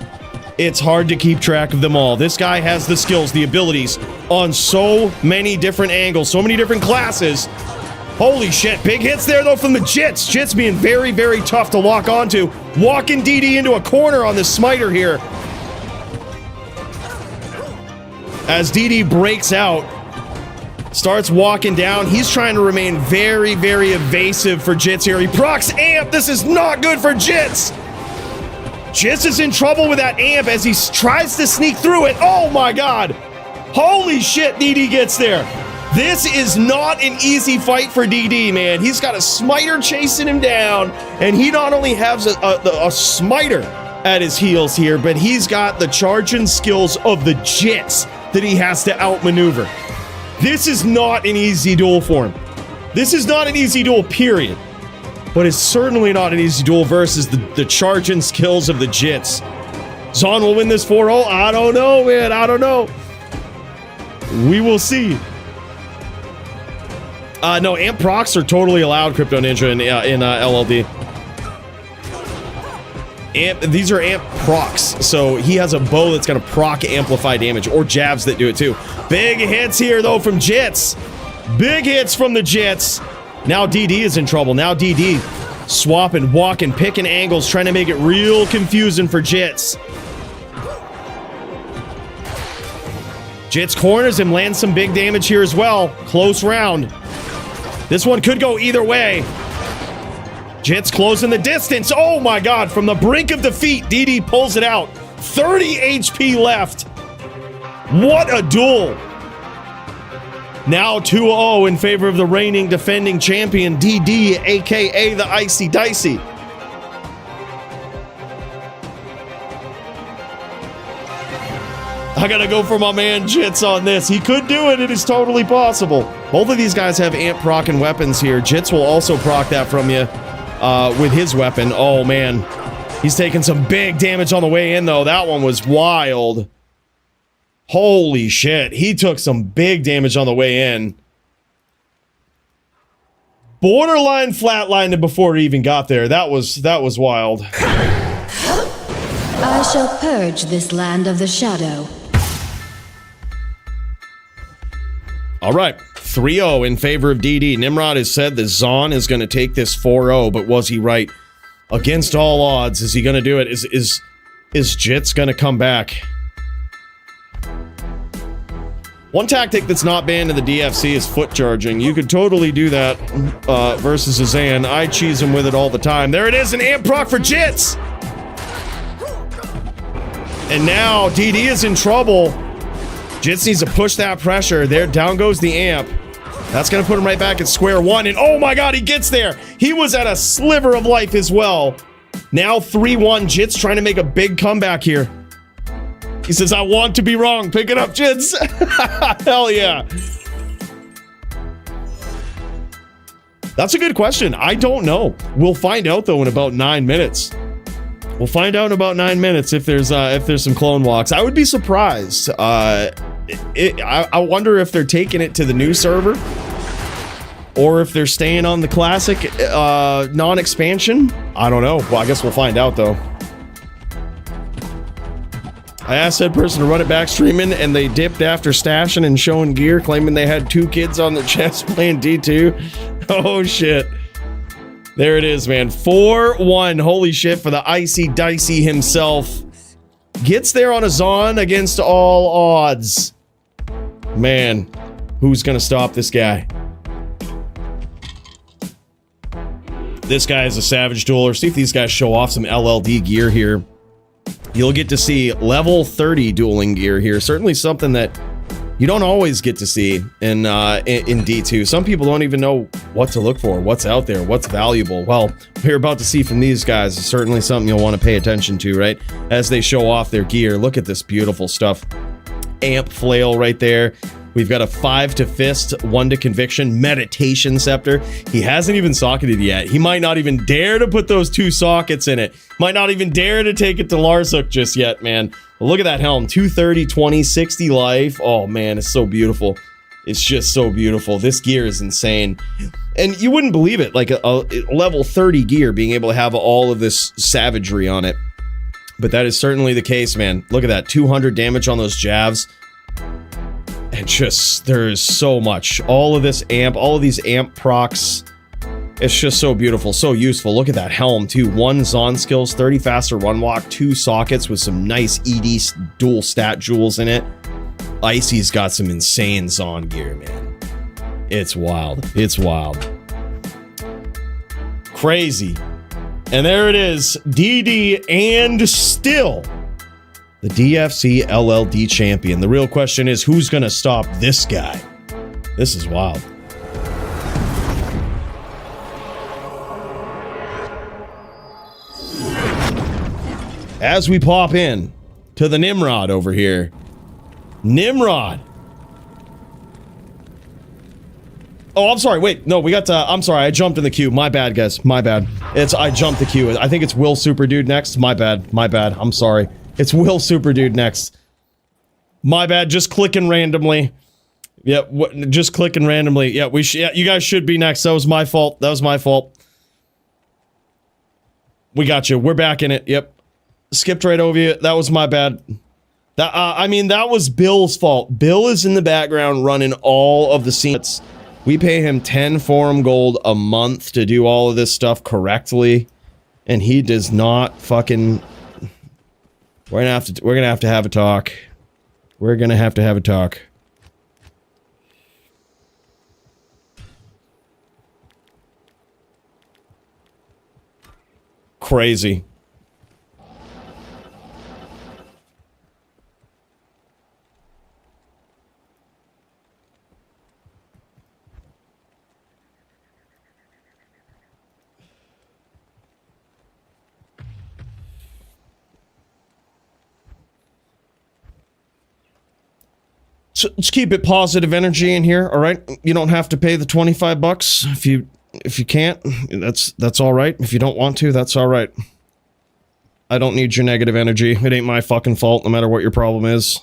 It's hard to keep track of them all. This guy has the skills, the abilities on so many different angles, so many different classes. Holy shit, big hits there though from the Jits. Jits being very, very tough to lock onto. Walking DD into a corner on this smiter here. As DD breaks out, starts walking down. He's trying to remain very, very evasive for Jits here. He procs amp. This is not good for Jits. Jits is in trouble with that amp as he tries to sneak through it. Oh my god. Holy shit, DD gets there. This is not an easy fight for DD, man. He's got a smiter chasing him down, and he not only has a smiter at his heels here, but he's got the charging skills of the Jits that he has to outmaneuver. This is not an easy duel for him. This is not an easy duel, period. But it's certainly not an easy duel versus the charging skills of the Jits. Zon will win this 4-0? I don't know, man. I don't know. We will see. No, amp procs are totally allowed, Crypto Ninja, in LLD. These are amp procs, so he has a bow that's gonna proc amplify damage, or jabs that do it too. Big hits here, though, from Jits. Big hits from the Jits. Now DD is in trouble. Now DD swapping, walking, picking angles, trying to make it real confusing for Jits. Jits corners him, lands some big damage here as well. Close round. This one could go either way. Jits closing the distance. Oh my god, from the brink of defeat, DD pulls it out. 30 HP left. What a duel. Now 2-0 in favor of the reigning defending champion, DD, aka the Icy Dicey. I gotta go for my man Jits on this. He could do it. It is totally possible. Both of these guys have amp proc and weapons here. Jits will also proc that from you with his weapon. Oh, man. He's taking some big damage on the way in, though. That one was wild. Holy shit. He took some big damage on the way in. Borderline flatlined it before he even got there. That was wild. I shall purge this land of the shadow. All right, 3-0 in favor of DD. Nimrod has said that Zon is going to take this 4-0, but was he right? Against all odds, is he going to do it? Is Jits going to come back? One tactic that's not banned in the DFC is foot charging. You could totally do that versus Azan. I cheese him with it all the time. There it is, an amp proc for Jits! And now DD is in trouble. Jits needs to push that pressure. There, down goes the amp. That's going to put him right back at square one. And oh my god, he gets there. He was at a sliver of life as well. Now 3-1. Jits trying to make a big comeback here. He says, I want to be wrong. Pick it up, Jits. Hell yeah. That's a good question. I don't know. We'll find out, though, in about 9 minutes. We'll find out in about 9 minutes if there's some clone walks. I would be surprised. I wonder if they're taking it to the new server, or if they're staying on the classic non-expansion. I don't know. Well, I guess we'll find out though. I asked that person to run it back streaming, and they dipped after stashing and showing gear, claiming they had 2 kids on their chest playing D2. Oh shit. There it is, man. 4-1. Holy shit for the Icy Dicey himself. Gets there on a Zon against all odds. Man, who's gonna stop this guy? This guy is a savage dueler. See if these guys show off some LLD gear here. You'll get to see level 30 dueling gear here. Certainly something that you don't always get to see in D2. Some people don't even know what to look for, what's out there, what's valuable. Well, what you're about to see from these guys is certainly something you'll want to pay attention to, right? As they show off their gear. Look at this beautiful stuff. Amp flail right there. We've got a 5 to fist, 1 to conviction, meditation scepter. He hasn't even socketed yet. He might not even dare to put those 2 sockets in it. Might not even dare to take it to Larsuk just yet, man. But look at that helm. 230, 20, 60 life. Oh, man, it's so beautiful. It's just so beautiful. This gear is insane. And you wouldn't believe it, like a level 30 gear being able to have all of this savagery on it. But that is certainly the case, man. Look at that. 200 damage on those jabs. And just, there's so much. All of this amp, all of these amp procs. It's just so beautiful, so useful. Look at that helm, too. 1 Zon skills, 30 faster run walk, 2 sockets with some nice ED dual stat jewels in it. Icy's got some insane Zon gear, man. It's wild. It's wild. Crazy. And there it is. DD and still the DFC LLD champion. The real question is, who's going to stop this guy? This is wild. As we pop in to the Nimrod over here. Nimrod. Oh, I'm sorry. Wait, no, we got to, I'm sorry. I jumped in the queue. My bad, guys. My bad. I jumped the queue. I think it's Will Superdude next. My bad. My bad. I'm sorry. It's Will Superdude next. My bad. Just clicking randomly. Yeah, just clicking randomly. Yeah, yeah, you guys should be next. That was my fault. That was my fault. We got you. We're back in it. Yep. Skipped right over you. That was my bad. That I mean, that was Bill's fault. Bill is in the background running all of the scenes. We pay him 10 forum gold a month to do all of this stuff correctly, and he does not fucking. We're gonna have to have a talk. We're gonna have to have a talk. Crazy. So let's keep it positive energy in here, all right? You don't have to pay the 25 bucks if you can't. That's all right. If you don't want to, that's all right. I don't need your negative energy. It ain't my fucking fault, no matter what your problem is.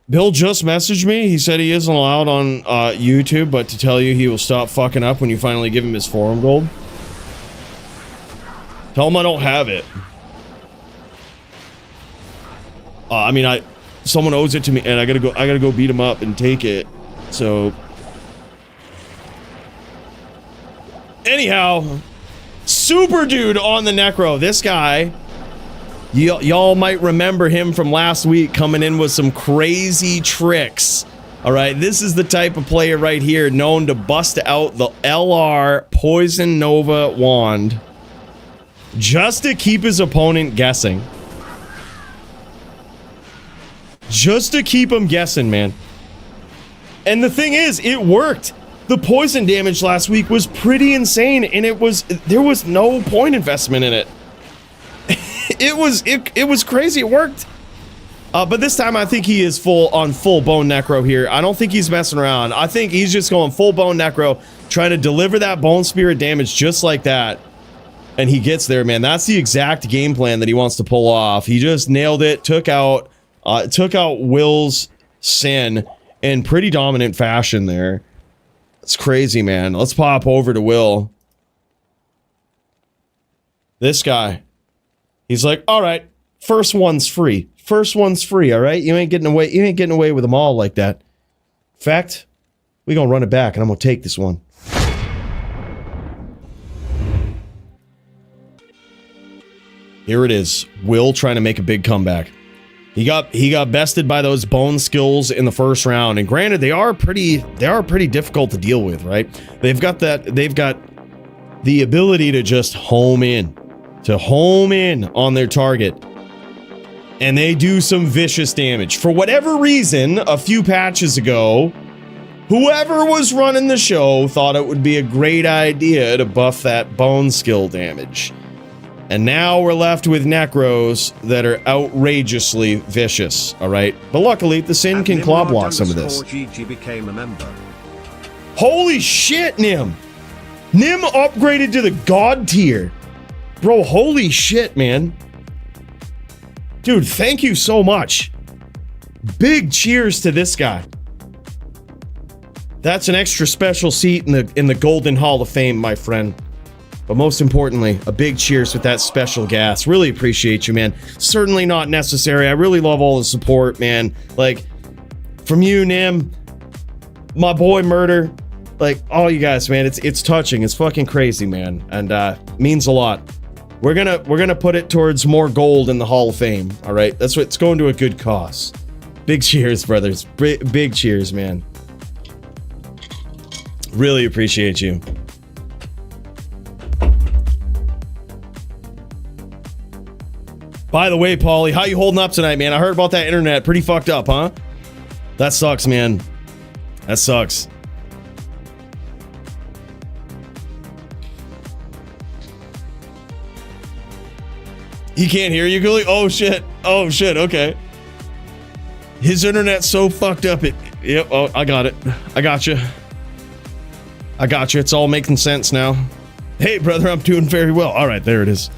Bill just messaged me. He said he isn't allowed on YouTube, but to tell you he will stop fucking up when you finally give him his forum gold. Tell him I don't have it. I mean, someone owes it to me, and I gotta go beat him up and take it. So, anyhow, Superdude on the Necro. This guy, y'all might remember him from last week, coming in with some crazy tricks. All right, this is the type of player right here, known to bust out the LR Poison Nova wand just to keep his opponent guessing. Just to keep him guessing, man. And the thing is, it worked. The poison damage last week was pretty insane, and there was no point investment in it. It was crazy. It worked. But this time I think he is full bone necro here. I don't think he's messing around. I think he's just going full bone necro, trying to deliver that bone spirit damage just like that. And he gets there, man. That's the exact game plan that he wants to pull off. He just nailed it. Took out Will's sin in pretty dominant fashion there. It's crazy, man. Let's pop over to Will. This guy. He's like, all right, first one's free. First one's free, all right? You ain't getting away with them all like that. In fact, we gonna run it back and I'm gonna take this one. Here it is. Will trying to make a big comeback. He got bested by those bone skills in the first round, and granted, they are pretty difficult to deal with, right? They've got the ability to just home in on their target, and they do some vicious damage. For whatever reason, a few patches ago, whoever was running the show thought it would be a great idea to buff that bone skill damage. And now we're left with Necros that are outrageously vicious, alright? But luckily, the Sin can claw block some of this. GG became a member. Holy shit, Nim! Nim upgraded to the God tier. Bro, holy shit, man. Dude, thank you so much. Big cheers to this guy. That's an extra special seat in the Golden Hall of Fame, my friend. But most importantly, a big cheers with that special gas. Really appreciate you, man. Certainly not necessary. I really love all the support, man. Like, from you, Nim, my boy Murder, like, all you guys, man. It's touching. It's fucking crazy, man. And means a lot. We're gonna put it towards more gold in the Hall of Fame. All right, that's what it's going to a good cause. Big cheers, brothers. Big cheers, man. Really appreciate you. By the way, Paulie, how you holding up tonight, man? I heard about that internet. Pretty fucked up, huh? That sucks, man. That sucks. He can't hear you, Coooley? Oh, shit. Oh, shit. Okay. His internet's so fucked up. Yep. Oh, I got it. I got you. I got you. It's all making sense now. Hey, brother, I'm doing very well. All right, there it is.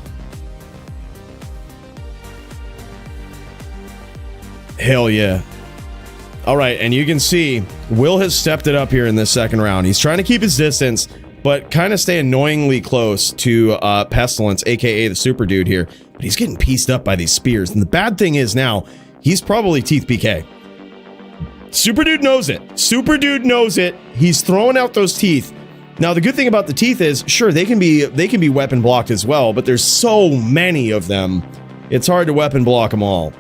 Hell yeah. All right, and you can see Will has stepped it up here in this second round. He's trying to keep his distance, but kind of stay annoyingly close to Pestilence, aka the Superdude here. But he's getting pieced up by these spears. And the bad thing is now, he's probably Teeth PK. Superdude knows it. Superdude knows it. He's throwing out those teeth. Now, the good thing about the teeth is, sure, they can be weapon blocked as well, but there's so many of them, it's hard to weapon block them all.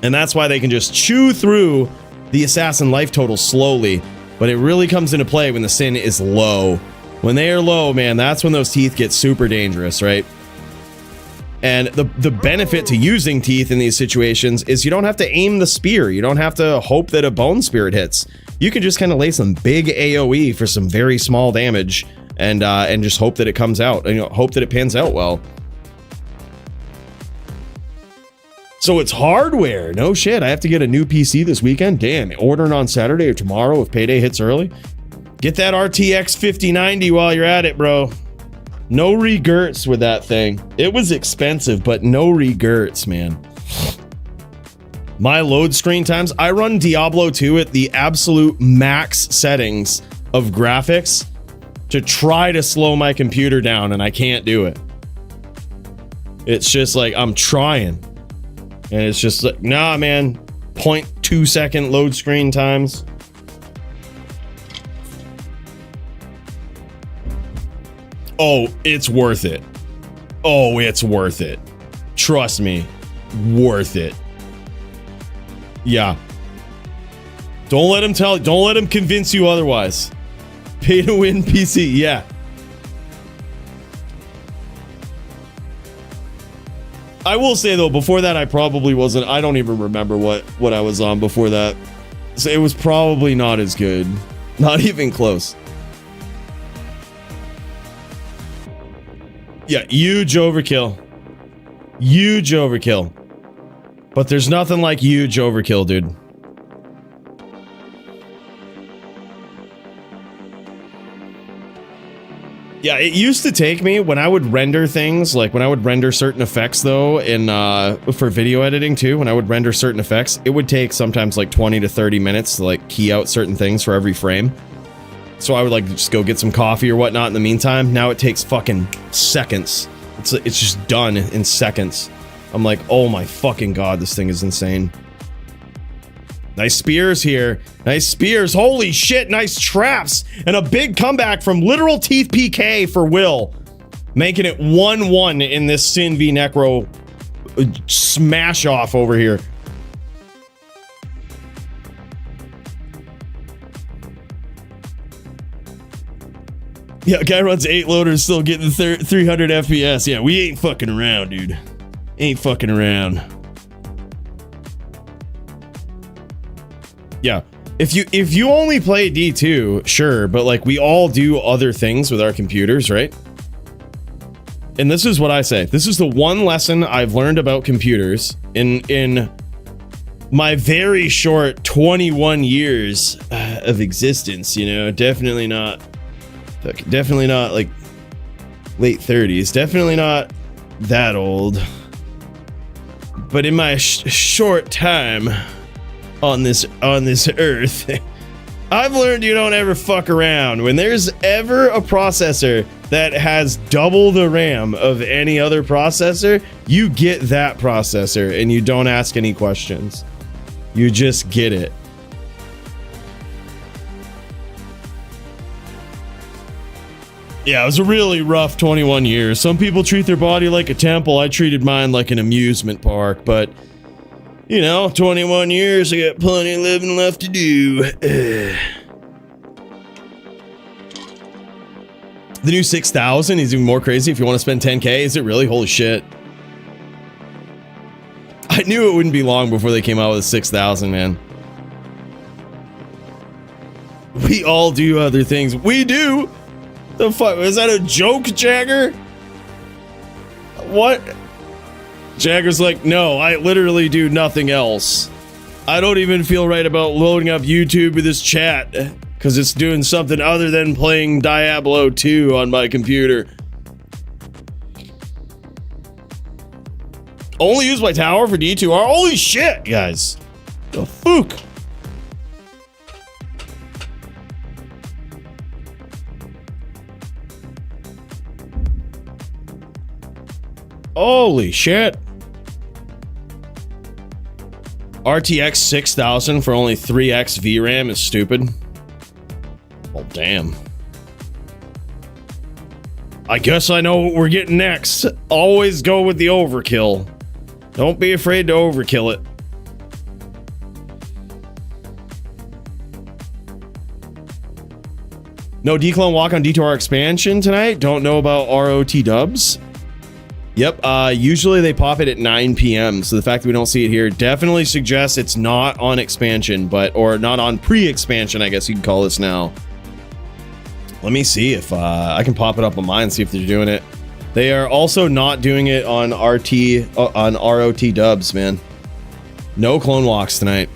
And that's why they can just chew through the assassin life total slowly, but it really comes into play when the sin is low. When they are low, man, that's when those teeth get super dangerous, right? And the benefit to using teeth in these situations is you don't have to aim the spear. You don't have to hope that a bone spirit hits. You can just kind of lay some big AoE for some very small damage and just hope that it comes out, and hope that it pans out well. So it's hardware. No shit. I have to get a new PC this weekend. Damn, ordering on Saturday or tomorrow if payday hits early. Get that RTX 5090 while you're at it, bro. No regrets with that thing. It was expensive, but no regrets, man. My load screen times, I run Diablo 2 at the absolute max settings of graphics to try to slow my computer down, and I can't do it. It's just like, I'm trying. And it's just like, nah, man. 0.2 second load screen times. Oh, it's worth it. Oh, it's worth it. Trust me. Worth it. Yeah. Don't let him convince you otherwise. Pay to win PC. Yeah. I will say though, before that I probably wasn't, I don't even remember what I was on before that. So it was probably not as good. Not even close. Yeah, huge overkill. Huge overkill. But there's nothing like huge overkill, dude. Yeah, it used to take me when I would render things, like when I would render certain effects though, in for video editing too, when I would render certain effects, it would take sometimes like 20 to 30 minutes to like key out certain things for every frame. So I would like just go get some coffee or whatnot in the meantime. Now it takes fucking seconds. It's just done in seconds. I'm like, oh my fucking god, this thing is insane. Nice spears here. Nice spears. Holy shit, nice traps. And a big comeback from literal Teeth PK for Will. Making it 1-1 in this Sin v Necro smash off over here. Yeah, guy runs 8 loaders, still getting 300 FPS. Yeah, we ain't fucking around, dude. Ain't fucking around. Yeah, if you only play D2, sure, but like we all do other things with our computers, right? And this is what I say. This is the one lesson I've learned about computers in my very short 21 years of existence, you know, definitely not like late 30s, definitely not that old. But in my short time on this earth, I've learned you don't ever fuck around. When there's ever a processor that has double the RAM of any other processor, you get that processor and you don't ask any questions. You just get it. Yeah, it was a really rough 21 years. Some people treat their body like a temple. I treated mine like an amusement park, but you know, 21 years, I got plenty of living left to do. The new 6,000 is even more crazy if you want to spend 10K. Is it really? Holy shit. I knew it wouldn't be long before they came out with a 6,000, man. We all do other things. We do! The fuck? Was that a joke, Jagger? What? Jagger's like, no, I literally do nothing else. I don't even feel right about loading up YouTube with this chat because it's doing something other than playing Diablo 2 on my computer. Only use my tower for D2R? Holy shit, guys. The fuck? Holy shit. RTX 6000 for only 3x VRAM is stupid. Well, damn. I guess I know what we're getting next. Always go with the overkill. Don't be afraid to overkill it. No declone walk on D2R expansion tonight. Don't know about ROT dubs. Yep, usually they pop it at 9 p.m. So the fact that we don't see it here definitely suggests it's not on expansion, or not on pre-expansion, I guess you can call this now. Let me see if I can pop it up on mine and see if they're doing it. They are also not doing it on ROT dubs, man. No clone walks tonight.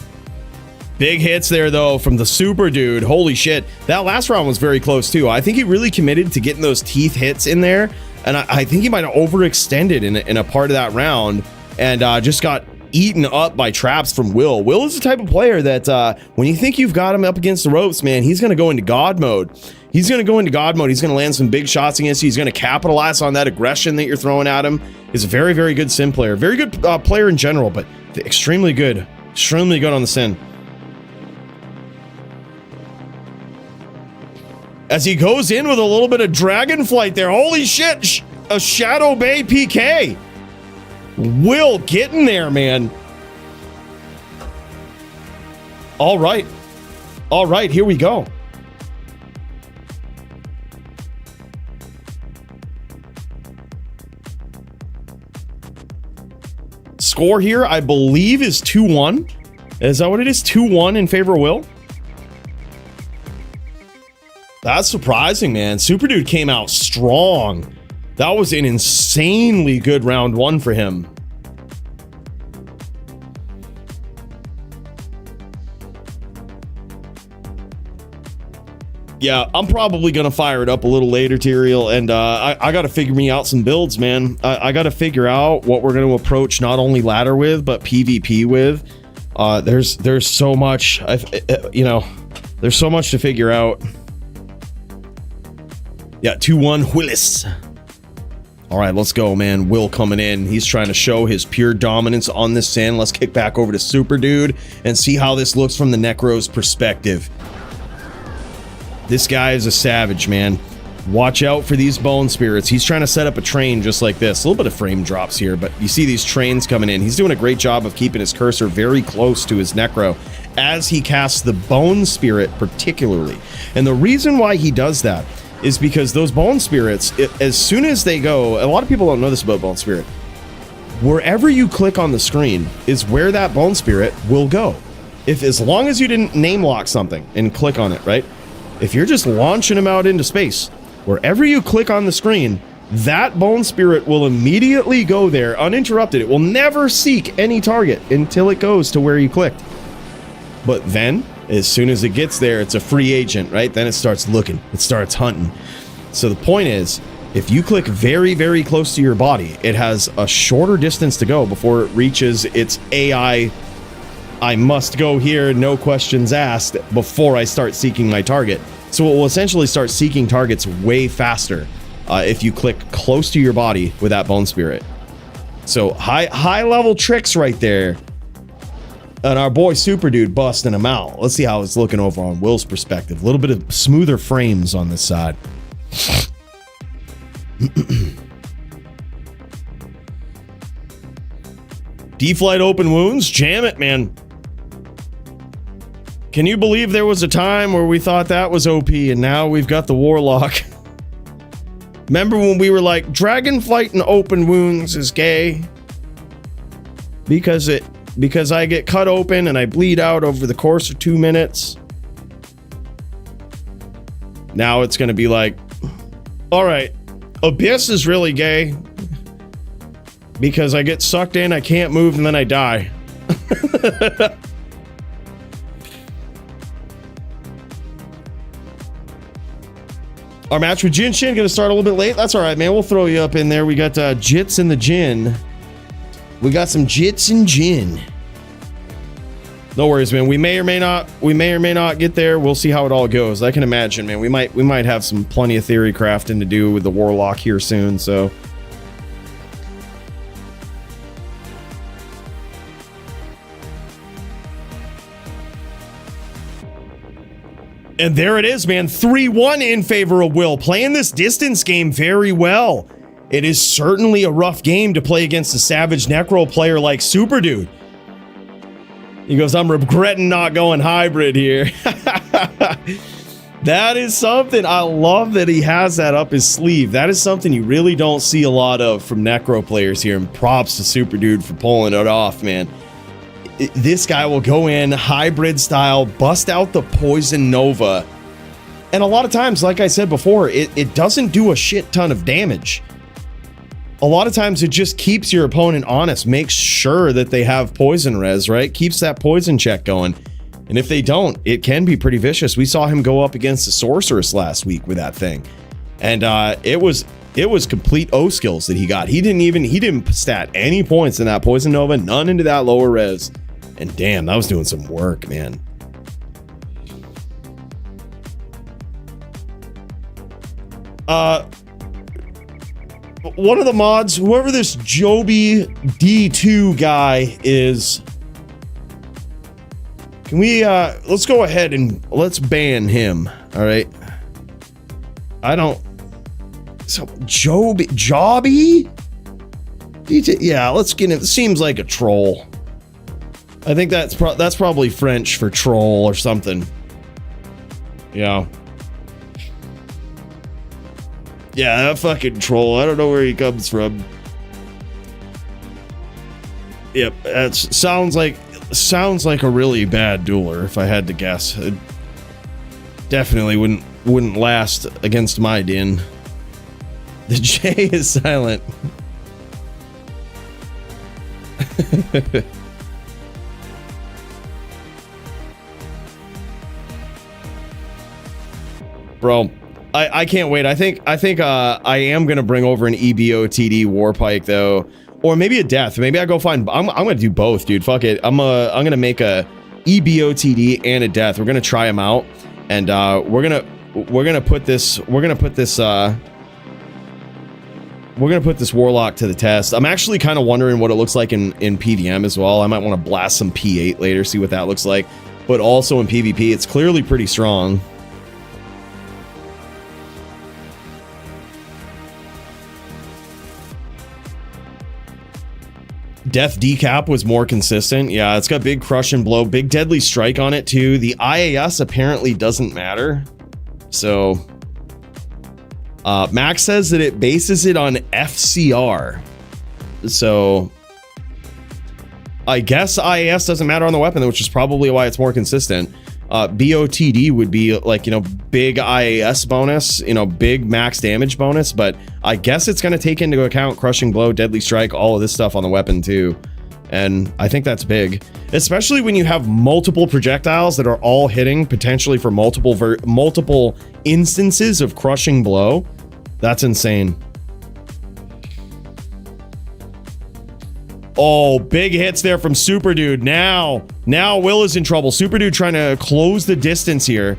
Big hits there, though, from the Superdude. Holy shit. That last round was very close, too. I think he really committed to getting those teeth hits in there. And I think he might have overextended in a part of that round and just got eaten up by traps from Will. Will is the type of player that when you think you've got him up against the ropes, man, he's going to go into God mode. He's going to go into God mode. He's going to land some big shots against you. He's going to capitalize on that aggression that you're throwing at him. He's a very, very good sim player. Very good player in general, but extremely good. Extremely good on the sin. As he goes in with a little bit of dragon flight there. Holy shit! A Shadow Bay PK. Will getting there, man. All right. All right, here we go. Score here, I believe, is 2-1. Is that what it is? 2-1 in favor of Will? That's surprising, man. Superdude came out strong. That was an insanely good round one for him. Yeah, I'm probably going to fire it up a little later, Tyrael, and I got to figure me out some builds, man. I got to figure out what we're going to approach not only ladder with, but PvP with. There's so much, there's so much to figure out. Yeah, 2-1 Willis. All right, let's go, man. Will coming in. He's trying to show his pure dominance on this sand. Let's kick back over to Superdude and see how this looks from the Necro's perspective. This guy is a savage, man. Watch out for these bone spirits. He's trying to set up a train just like this. A little bit of frame drops here, but you see these trains coming in. He's doing a great job of keeping his cursor very close to his Necro as he casts the bone spirit particularly. And the reason why he does that is because those bone spirits, as soon as they go, a lot of people don't know this about bone spirit. Wherever you click on the screen is where that bone spirit will go. As long as you didn't name lock something and click on it, right? If you're just launching them out into space, wherever you click on the screen, that bone spirit will immediately go there uninterrupted. It will never seek any target until it goes to where you clicked. But then, as soon as it gets there, it's a free agent, right? Then it starts looking, it starts hunting. So the point is, if you click very, very close to your body, it has a shorter distance to go before it reaches its AI, I must go here, no questions asked, before I start seeking my target. So it will essentially start seeking targets way faster if you click close to your body with that bone spirit. So high level tricks right there. And our boy Superdude busting him out. Let's see how it's looking over on Will's perspective. A little bit of smoother frames on this side. D-Flight open wounds? Jam it, man. Can you believe there was a time where we thought that was OP and now we've got the Warlock? Remember when we were like, Dragonflight and open wounds is gay? Because I get cut open and I bleed out over the course of 2 minutes. Now it's going to be like, all right, Abyss is really gay because I get sucked in, I can't move, and then I die. Our match with Jin Shin going to start a little bit late. That's all right, man. We'll throw you up in there. We got Jits and the Jin. We got some Jits and Jin. No worries, man. We may or may not get there. We'll see how it all goes. I can imagine, man. We might have some plenty of theory crafting to do with the Warlock here soon, so. And there it is, man. 3-1 in favor of Will. Playing this distance game very well. It is certainly a rough game to play against a Savage Necro player like Superdude. He goes, I'm regretting not going hybrid here. That is something. I love that he has that up his sleeve. That is something you really don't see a lot of from Necro players here. And props to Superdude for pulling it off, man. This guy will go in hybrid style, bust out the Poison Nova. And a lot of times, like I said before, it doesn't do a shit ton of damage. A lot of times it just keeps your opponent honest, makes sure that they have poison res, right? Keeps that poison check going. And if they don't, it can be pretty vicious. We saw him go up against the Sorceress last week with that thing. And it was complete O skills that he got. He didn't stat any points in that Poison Nova, none into that lower res. And damn, that was doing some work, man. One of the mods, whoever this Joby D2 guy is, can we, let's go ahead and let's ban him, all right? So Jobby? D2, yeah, let's get him. Seems like a troll. I think that's probably French for troll or something. Yeah. Yeah, that fucking troll. I don't know where he comes from. Yep, that sounds like a really bad dueler, if I had to guess. It definitely wouldn't last against my din. The J is silent. Bro, I can't wait. I think I am gonna bring over an EBOTD Warpike though, or maybe a death. Maybe I go find. I'm gonna do both, dude. Fuck it. I'm gonna make a EBOTD and a death. We're gonna try them out, and we're gonna put this Warlock to the test. I'm actually kind of wondering what it looks like in PVM as well. I might want to blast some P8 later, see what that looks like. But also in PvP, it's clearly pretty strong. Death decap was more consistent. Yeah, it's got big crush and blow, big deadly strike on it too. The IAS apparently doesn't matter. So Max says that it bases it on FCR. So I guess IAS doesn't matter on the weapon, which is probably why it's more consistent. BOTD would be like, you know, big IAS bonus, you know, big max damage bonus, but I guess it's going to take into account crushing blow, deadly strike, all of this stuff on the weapon too. And I think that's big, especially when you have multiple projectiles that are all hitting potentially for multiple instances of crushing blow. That's insane. Oh, big hits there from Superdude. Now Will is in trouble. Superdude trying to close the distance here.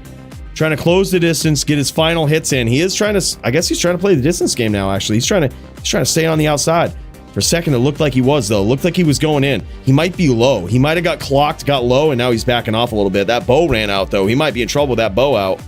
Trying to close the distance, get his final hits in. He is trying to, I guess he's trying to play the distance game now, actually. He's trying to stay on the outside. For a second, it looked like he was, though. It looked like he was going in. He might be low. He might have got clocked, got low, and now he's backing off a little bit. That bow ran out, though. He might be in trouble with that bow out.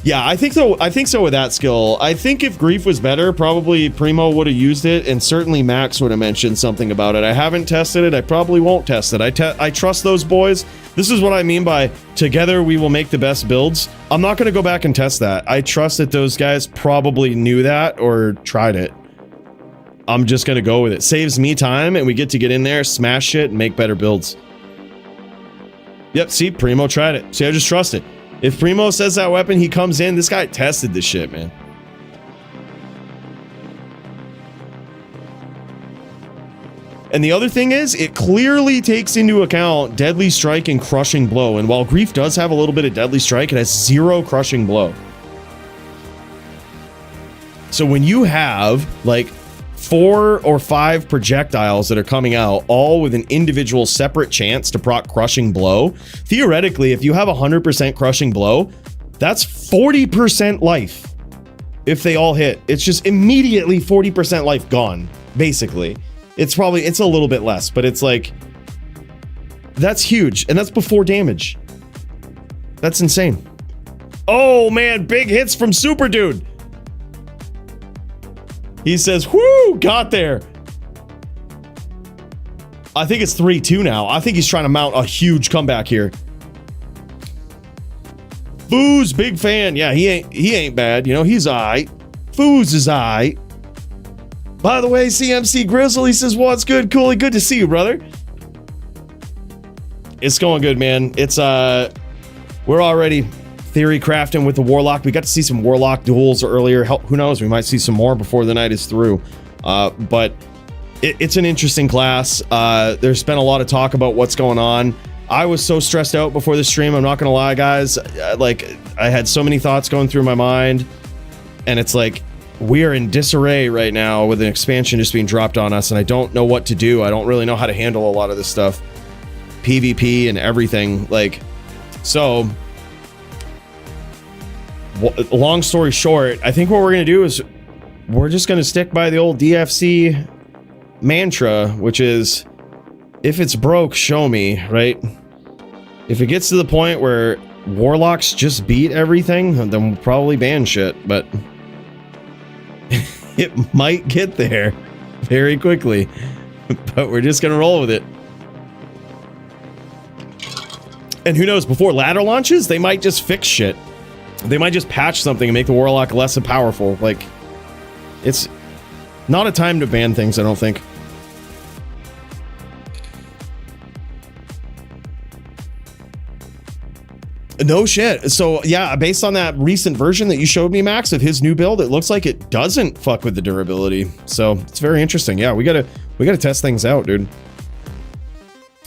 Yeah, I think so. I think so with that skill. I think if Grief was better, probably Primo would have used it, and certainly Max would have mentioned something about it. I haven't tested it. I probably won't test it. I trust those boys. This is what I mean by together we will make the best builds. I'm not going to go back and test that. I trust that those guys probably knew that or tried it. I'm just going to go with it. Saves me time, and we get to get in there, smash shit, and make better builds. Yep, see, Primo tried it. See, I just trust it. If Primo says that weapon, he comes in. This guy tested this shit, man. And the other thing is, it clearly takes into account Deadly Strike and Crushing Blow. And while Grief does have a little bit of Deadly Strike, it has 0 Crushing Blow. So when you have, like, 4 or 5 projectiles that are coming out, all with an individual separate chance to proc Crushing Blow. Theoretically, if you have 100% Crushing Blow, that's 40% life. If they all hit, it's just immediately 40% life gone, basically. It's a little bit less, but it's like, that's huge, and that's before damage. That's insane. Oh man, big hits from Superdude. He says, whoo, got there. I think it's 3-2 now. I think he's trying to mount a huge comeback here. Foos, big fan. Yeah, he ain't bad. You know, he's alright. Foos is alright. By the way, CMC Grizzle, he says, what's good, Coooley? Good to see you, brother. It's going good, man. It's, we're already theory crafting with the Warlock. We got to see some Warlock duels earlier. Who knows? We might see some more before the night is through. But it's an interesting class. There's been a lot of talk about what's going on. I was so stressed out before the stream. I'm not going to lie, guys. Like, I had so many thoughts going through my mind. And it's like, we are in disarray right now with an expansion just being dropped on us. And I don't know what to do. I don't really know how to handle a lot of this stuff. PvP and everything. Like, so... long story short, I think what we're going to do is we're just going to stick by the old DFC mantra, which is, if it's broke, show me, right? If it gets to the point where Warlocks just beat everything, then we'll probably ban shit, but it might get there very quickly, but we're just going to roll with it. And who knows, before ladder launches, they might just fix shit. They might just patch something and make the Warlock less powerful. Like, it's not a time to ban things, I don't think. No shit. So, yeah, based on that recent version that you showed me, Max, of his new build, it looks like it doesn't fuck with the durability. So, it's very interesting. Yeah, we gotta test things out, dude.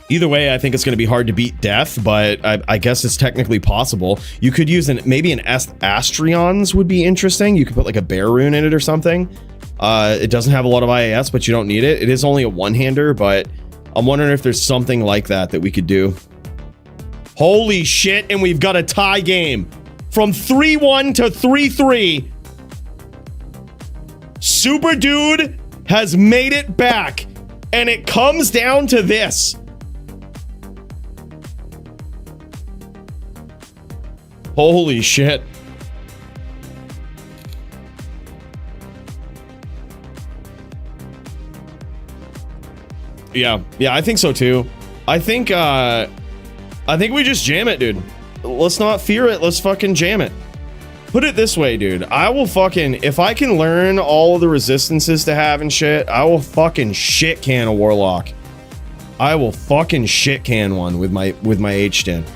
Either way, I think it's going to be hard to beat Death, but I guess it's technically possible. You could use maybe an Astrions would be interesting. You could put like a bear rune in it or something. It doesn't have a lot of IAS, but you don't need it. It is only a one-hander, but I'm wondering if there's something like that we could do. Holy shit, and we've got a tie game. From 3-1 to 3-3. Superdude has made it back, and it comes down to this. Holy shit. Yeah, I think so too. I think we just jam it, dude. Let's not fear it, let's fucking jam it. Put it this way, dude. I will fucking, if I can learn all of the resistances to have and shit, I will fucking shit can a Warlock. I will fucking shit can one with my H-Den.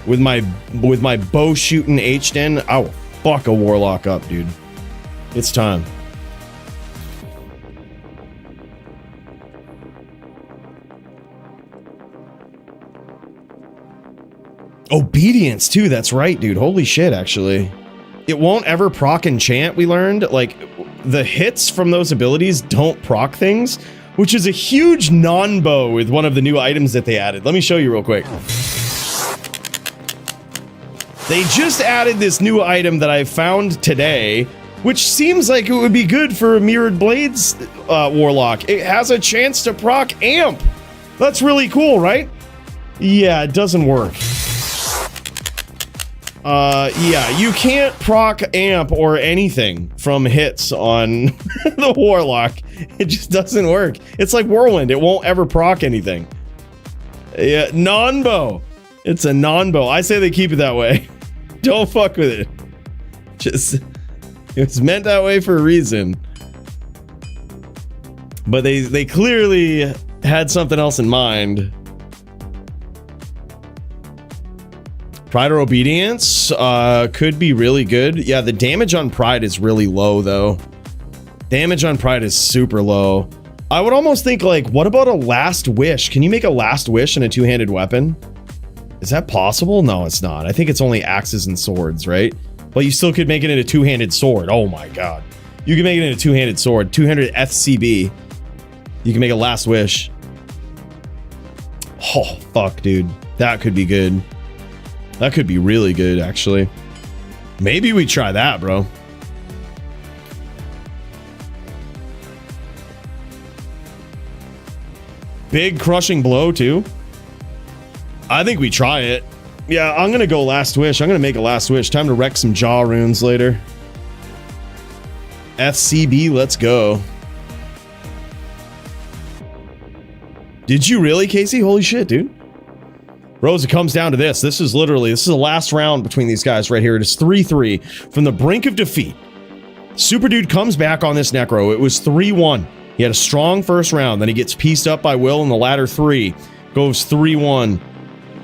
With my bow shooting H-Den, I will fuck a Warlock up, dude. It's time. Obedience too, that's right, dude. Holy shit, actually. It won't ever proc enchant, we learned. Like, the hits from those abilities don't proc things, which is a huge non-bow with one of the new items that they added. Let me show you real quick. They just added this new item that I found today, which seems like it would be good for a Mirrored Blades Warlock. It has a chance to proc Amp. That's really cool, right? Yeah, it doesn't work. Yeah, you can't proc Amp or anything from hits on the Warlock. It just doesn't work. It's like Whirlwind. It won't ever proc anything. Yeah, non-bow. It's a non-bow. I say they keep it that way. Don't fuck with it. Just, it's meant that way for a reason. But they clearly had something else in mind. Pride or Obedience could be really good. Yeah, the damage on Pride is really low, though. Damage on Pride is super low. I would almost think, like, what about a Last Wish? Can you make a Last Wish in a two-handed weapon? Is that possible? No, it's not. I think it's only axes and swords, right? But you still could make it in a two-handed sword. Oh my god. You can make it into a two-handed sword. 200 FCB. You can make a last wish. Oh, fuck, dude. That could be good. That could be really good, actually. Maybe we try that, bro. Big crushing blow, too. I think we try it. Yeah, I'm gonna go last wish. I'm gonna make a last wish. Time to wreck some jaw runes later. FCB, let's go. Did you really, Casey? Holy shit, dude. Rose, it comes down to this. This is the last round between these guys right here. It is 3-3 from the brink of defeat. Superdude comes back on this Necro. It was 3-1. He had a strong first round. Then he gets pieced up by Will in the ladder 3. Goes 3-1.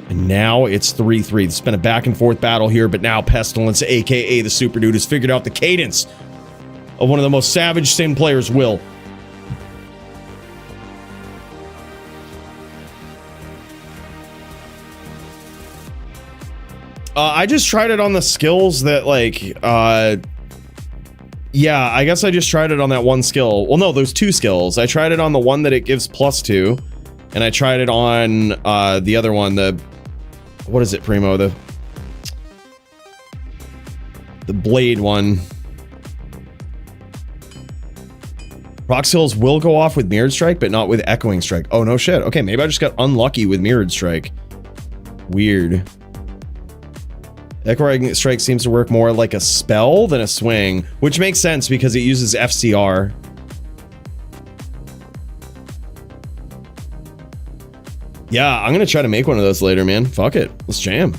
And now it's 3-3. It's been a back and forth battle here, but now Pestilence, aka the Superdude, has figured out the cadence of one of the most savage Sin players, Will. I just tried it on the skills that, like, yeah, I guess I just tried it on that one skill. Well, no, there's 2 skills. I tried it on the one that it gives +2, and I tried it on the other one, what is it, Primo? The blade one. Proc skills will go off with Mirrored Strike, but not with Echoing Strike. Oh, no shit. Okay, maybe I just got unlucky with Mirrored Strike. Weird. Echoing Strike seems to work more like a spell than a swing, which makes sense because it uses FCR. Yeah, I'm gonna try to make one of those later, man. Fuck it. Let's jam.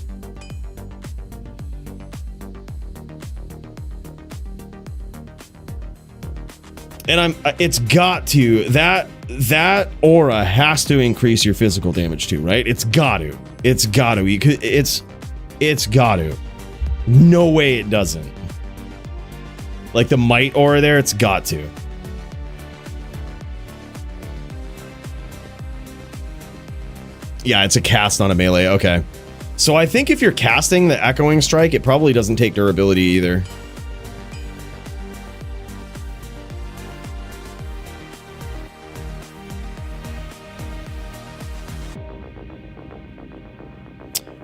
And it's got to, that aura has to increase your physical damage too, right? It's got to. It's got to. It's got to. No way it doesn't. Like the might aura there, it's got to. Yeah, it's a cast on a melee. Okay. So I think if you're casting the Echoing Strike, it probably doesn't take durability either.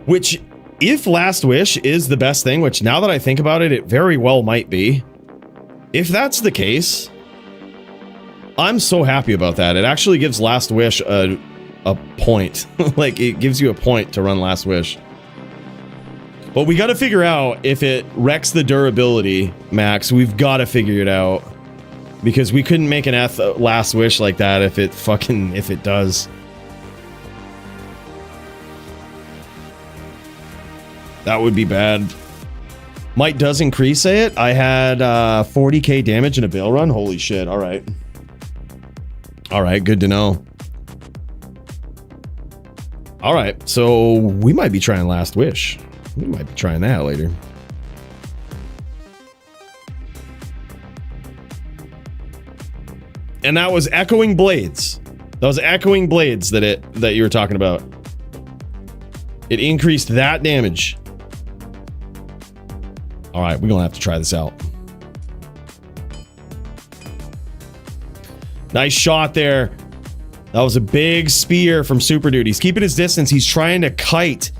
Which, if Last Wish is the best thing, which now that I think about it, it very well might be. If that's the case, I'm so happy about that. It actually gives Last Wish a point. Like, it gives you a point to run Last Wish. But we got to figure out if it wrecks the durability, Max. We've got to figure it out. Because we couldn't make an Last Wish like that if it does. That would be bad. Might does increase it. I had 40k damage in a bail run. Holy shit. All right. All right. Good to know. All right. So we might be trying Last Wish. We might be trying that later. And that was Echoing Blades. That was Echoing Blades that you were talking about. It increased that damage. All right, we're gonna have to try this out. Nice shot there. That was a big spear from Superdude. He's keeping his distance. He's trying to kite.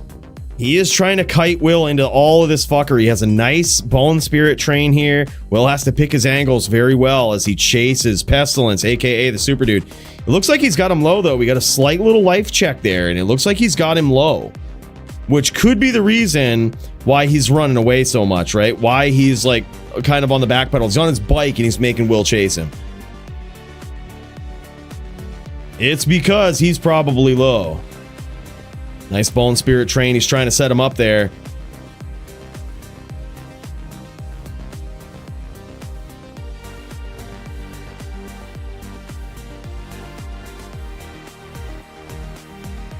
He is trying to kite Will into all of this fuckery. He has a nice Bone Spirit train here. Will has to pick his angles very well as he chases Pestilence, aka the Superdude. It looks like he's got him low, though. We got a slight little life check there, and it looks like he's got him low. Which could be the reason why he's running away so much, right? Why he's, like, kind of on the back pedal. He's on his bike, and he's making Will chase him. It's because he's probably low. Nice Bone Spirit train. He's trying to set him up there.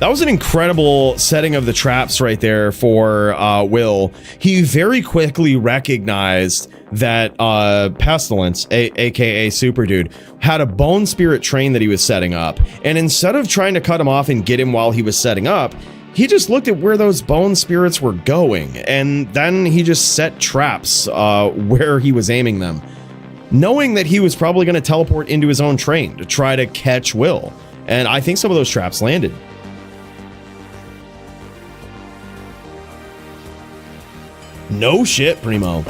That was an incredible setting of the traps right there for Will. He very quickly recognized that Pestilence, aka Superdude, had a Bone Spirit train that he was setting up. And instead of trying to cut him off and get him while he was setting up, he just looked at where those Bone Spirits were going. And then he just set traps where he was aiming them. knowing that he was probably going to teleport into his own train to try to catch Will. And I think some of those traps landed. No shit, Primo.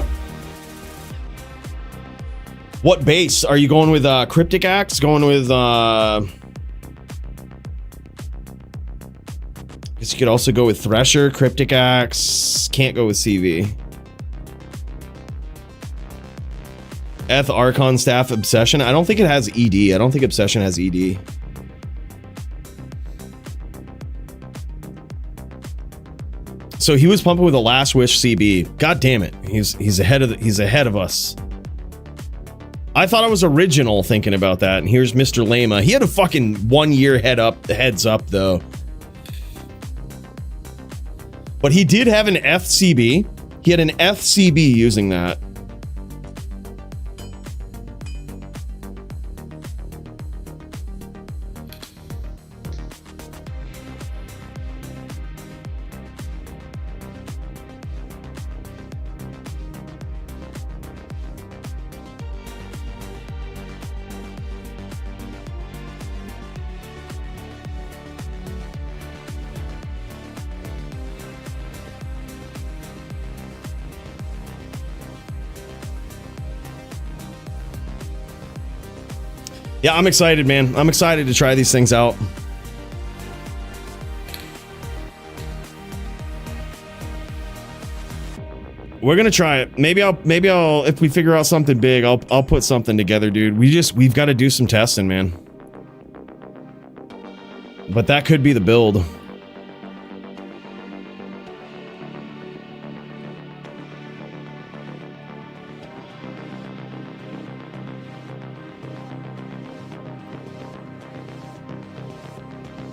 What base? Are you going with Cryptic Axe? Going with guess you could also go with Thresher, Cryptic Axe. Can't go with CV. Eth Archon Staff Obsession. I don't think it has ED. I don't think Obsession has ED. So he was pumping with a Last Wish CB. God damn it. He's ahead of us. I thought I was original thinking about that, and here's Mr. Lama. He had a fucking 1 year heads up though. But he did have an FCB. He had an FCB using that. Yeah, I'm excited, man. I'm excited to try these things out. We're gonna try it. Maybe I'll if we figure out something big, I'll put something together, dude. We've got to do some testing, man. But that could be the build.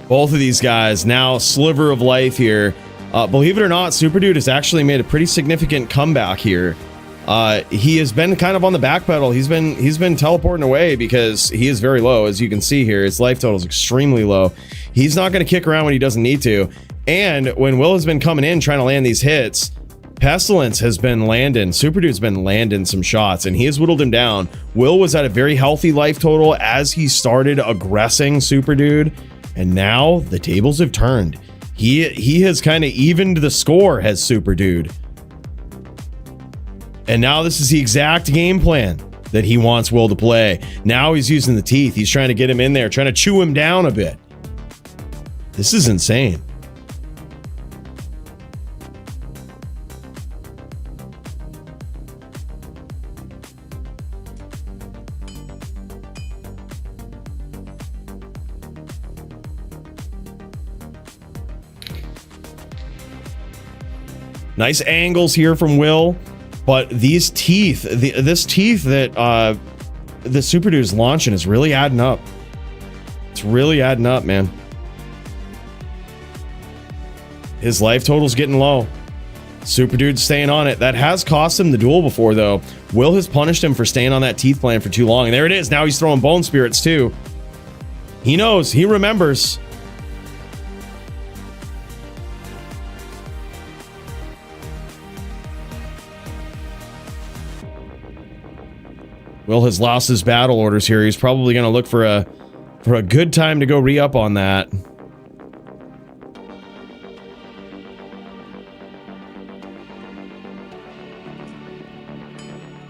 Both of these guys now sliver of life here. Believe it or not, Superdude has actually made a pretty significant comeback here. He has been kind of on the back pedal. He's been teleporting away because he is very low, as you can see here. His life total is extremely low. He's not going to kick around when he doesn't need to. And when Will has been coming in trying to land these hits, Pestilence has been landing. Superdude's been landing some shots, and he has whittled him down. Will was at a very healthy life total as he started aggressing Superdude. And now the tables have turned. He has kind of evened the score, has Superdude. And now this is the exact game plan that he wants Will to play. Now he's using the teeth. He's trying to get him in there, trying to chew him down a bit. This is insane. Nice angles here from Will, but these teeth, this teeth that the Superdude is launching is really adding up. It's really adding up, man. His life total's getting low. Superdude's staying on it. That has cost him the duel before, though. Will has punished him for staying on that teeth plan for too long. And there it is. Now he's throwing bone spirits, too. He knows. He remembers. Will has lost his battle orders here. He's probably going to look for a good time to go re-up on that.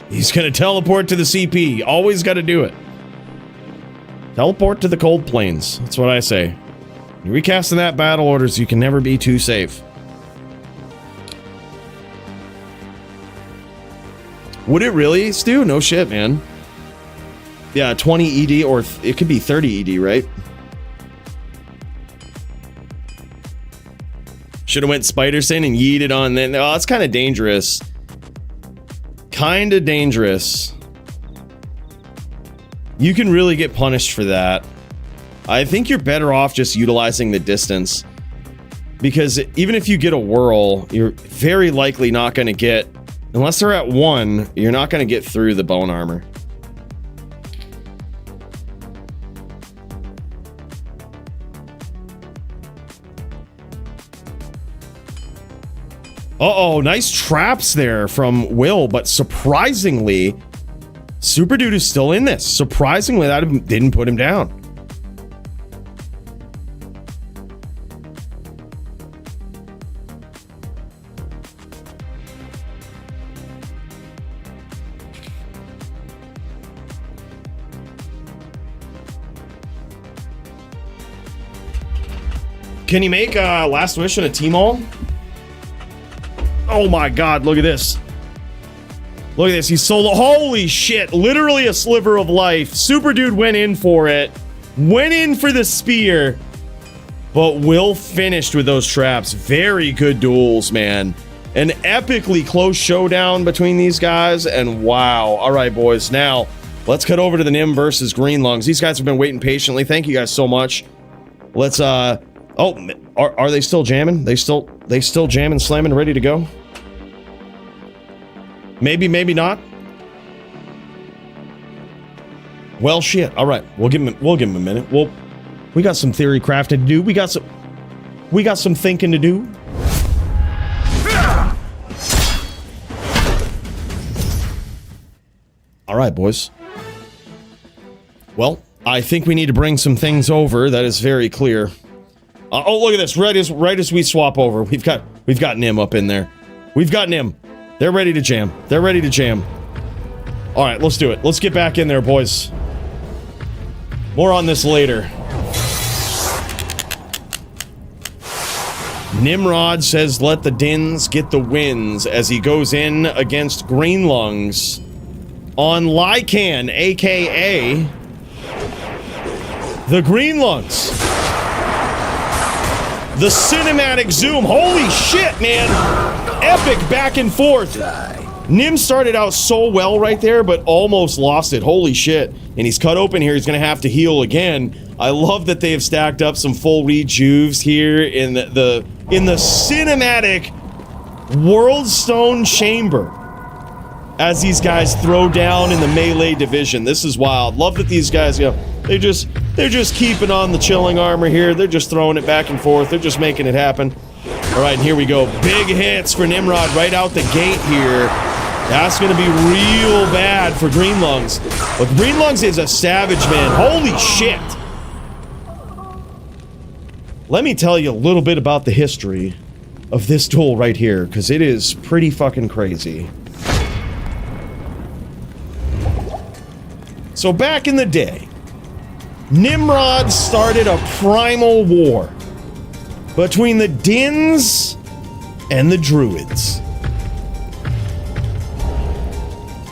He's going to teleport to the CP. Always got to do it. Teleport to the cold plains. That's what I say. You're recasting that battle orders, you can never be too safe. Would it really, Stu? No shit, man. Yeah, 20 ED, or it could be 30 ED, right? Should have went Spider-Sin and yeeted on then. Oh, that's kind of dangerous. Kind of dangerous. You can really get punished for that. I think you're better off just utilizing the distance. Because even if you get a whirl, you're very likely not going to get... Unless they're at 1, you're not going to get through the bone armor. Uh-oh, nice traps there from Will, but surprisingly, Superdude is still in this. Surprisingly, that didn't put him down. Can you make Last Wish and a team all? Oh my god, look at this. Look at this, he's solo. Holy shit, literally a sliver of life. Superdude went in for it. Went in for the spear. But Will finished with those traps. Very good duels, man. An epically close showdown between these guys, and wow. Alright, boys, now let's cut over to the Nim versus Green Lungs. These guys have been waiting patiently. Thank you guys so much. Let's, oh, are they still jamming? They still jamming, slamming, ready to go? Maybe, maybe not. Well, shit. All right, we'll give him a minute. We got some theory crafting to do. We got some thinking to do. All right, boys. Well, I think we need to bring some things over. That is very clear. Oh, look at this. Right as we swap over, we've got Nim up in there. We've got Nim. They're ready to jam. They're ready to jam. All right, let's do it. Let's get back in there, boys. More on this later. Nimrod says, let the Dins get the wins as he goes in against Green Lungs on Lycan, aka the Green Lungs. The cinematic zoom. Holy shit, man. Epic back and forth. Nim started out so well right there, but almost lost it. Holy shit. And he's cut open here. He's going to have to heal again. I love that they have stacked up some full rejuves here in the cinematic World Stone Chamber as these guys throw down in the melee division. This is wild. Love that these guys, you know, they're just keeping on the chilling armor here. They're just throwing it back and forth. They're just making it happen. All right, and here we go. Big hits for Nimrod right out the gate here. That's going to be real bad for Green Lungs. But Green Lungs is a savage, man. Holy shit. Let me tell you a little bit about the history of this duel right here, because it is pretty fucking crazy. So back in the day, Nimrod started a primal war between the Dins and the Druids.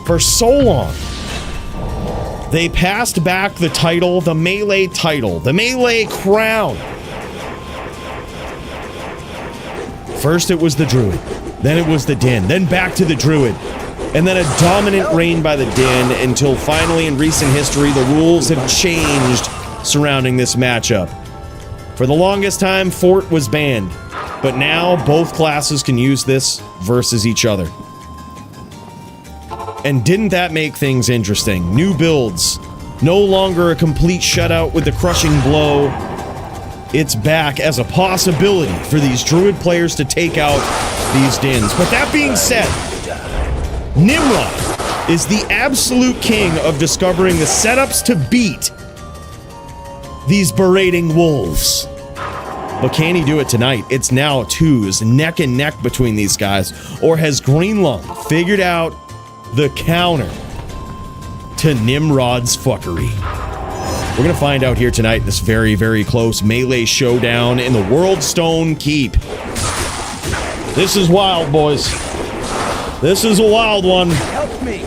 For so long, they passed back the title, the melee crown. First it was the Druid, then it was the Din, then back to the Druid, and then a dominant reign by the Din until finally in recent history the rules have changed surrounding this matchup. For the longest time, Fort was banned, but now both classes can use this versus each other. And didn't that make things interesting? New builds, no longer a complete shutout with the crushing blow. It's back as a possibility for these Druid players to take out these Dins. But that being said, Nimrod is the absolute king of discovering the setups to beat these berating wolves. But can he do it tonight? It's now twos, neck and neck between these guys. Or has Green Lung figured out the counter to Nimrod's fuckery? We're gonna find out here tonight in this very, very close melee showdown in the World Stone Keep. This is wild, boys. This is a wild one. Help me.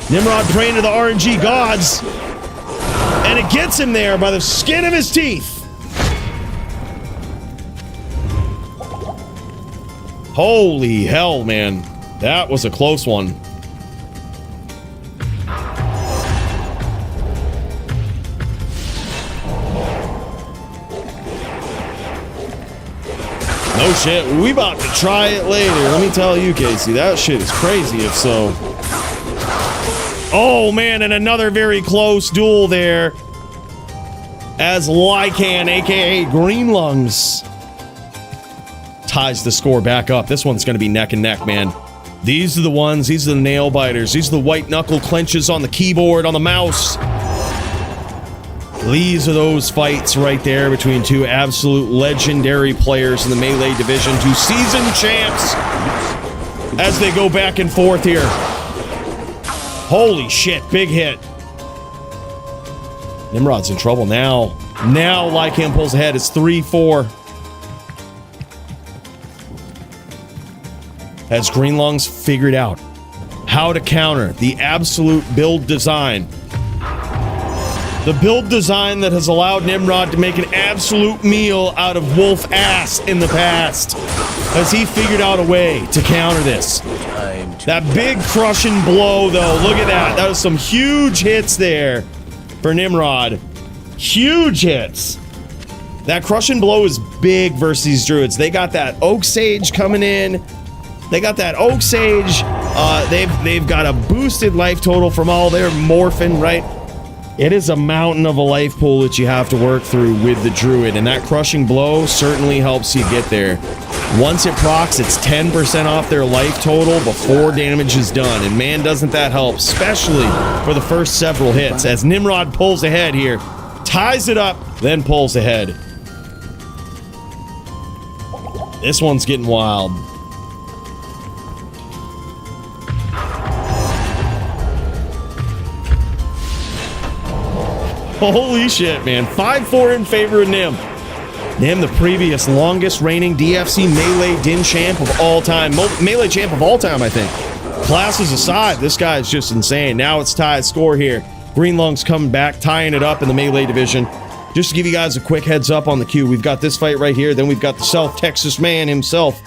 Nimrod praying to the RNG gods. And it gets him there by the skin of his teeth. Holy hell, man. That was a close one. No shit, we about to try it later. Let me tell you, Casey, that shit is crazy if so. Oh man, and another very close duel there. As Lycan, aka Green Lungs, ties the score back up. This one's gonna be neck and neck, man. These are the ones, these are the nail biters. These are the white knuckle clenches on the keyboard, on the mouse. These are those fights right there between two absolute legendary players in the Melee division, two seasoned champs, as they go back and forth here. Holy shit, big hit. Nimrod's in trouble now. Now Lycan pulls ahead. It's 3-4. As Greenlong's figured out how to counter the absolute build design. The build design that has allowed Nimrod to make an absolute meal out of wolf ass in the past. Has he figured out a way to counter this? That big crushing blow, though, look at that. That was some huge hits there for Nimrod. Huge hits. That crushing blow is big versus these druids. They got that Oak Sage coming in. They got that Oak Sage. They've got a boosted life total from all their morphing, right? It is a mountain of a life pool that you have to work through with the druid, and that crushing blow certainly helps you get there. Once it procs, it's 10% off their life total before damage is done, and man, doesn't that help, especially for the first several hits, as Nimrod pulls ahead here, ties it up, then pulls ahead. This one's getting wild. Holy shit, man. 5-4 in favor of Nim. Nim, the previous longest reigning DFC Melee Din champ of all time. Melee champ of all time, I think. Classes aside, this guy is just insane. Now it's tied score here. Greenlong's coming back, tying it up in the Melee division. Just to give you guys a quick heads up on the queue, we've got this fight right here. Then we've got the South Texas man himself.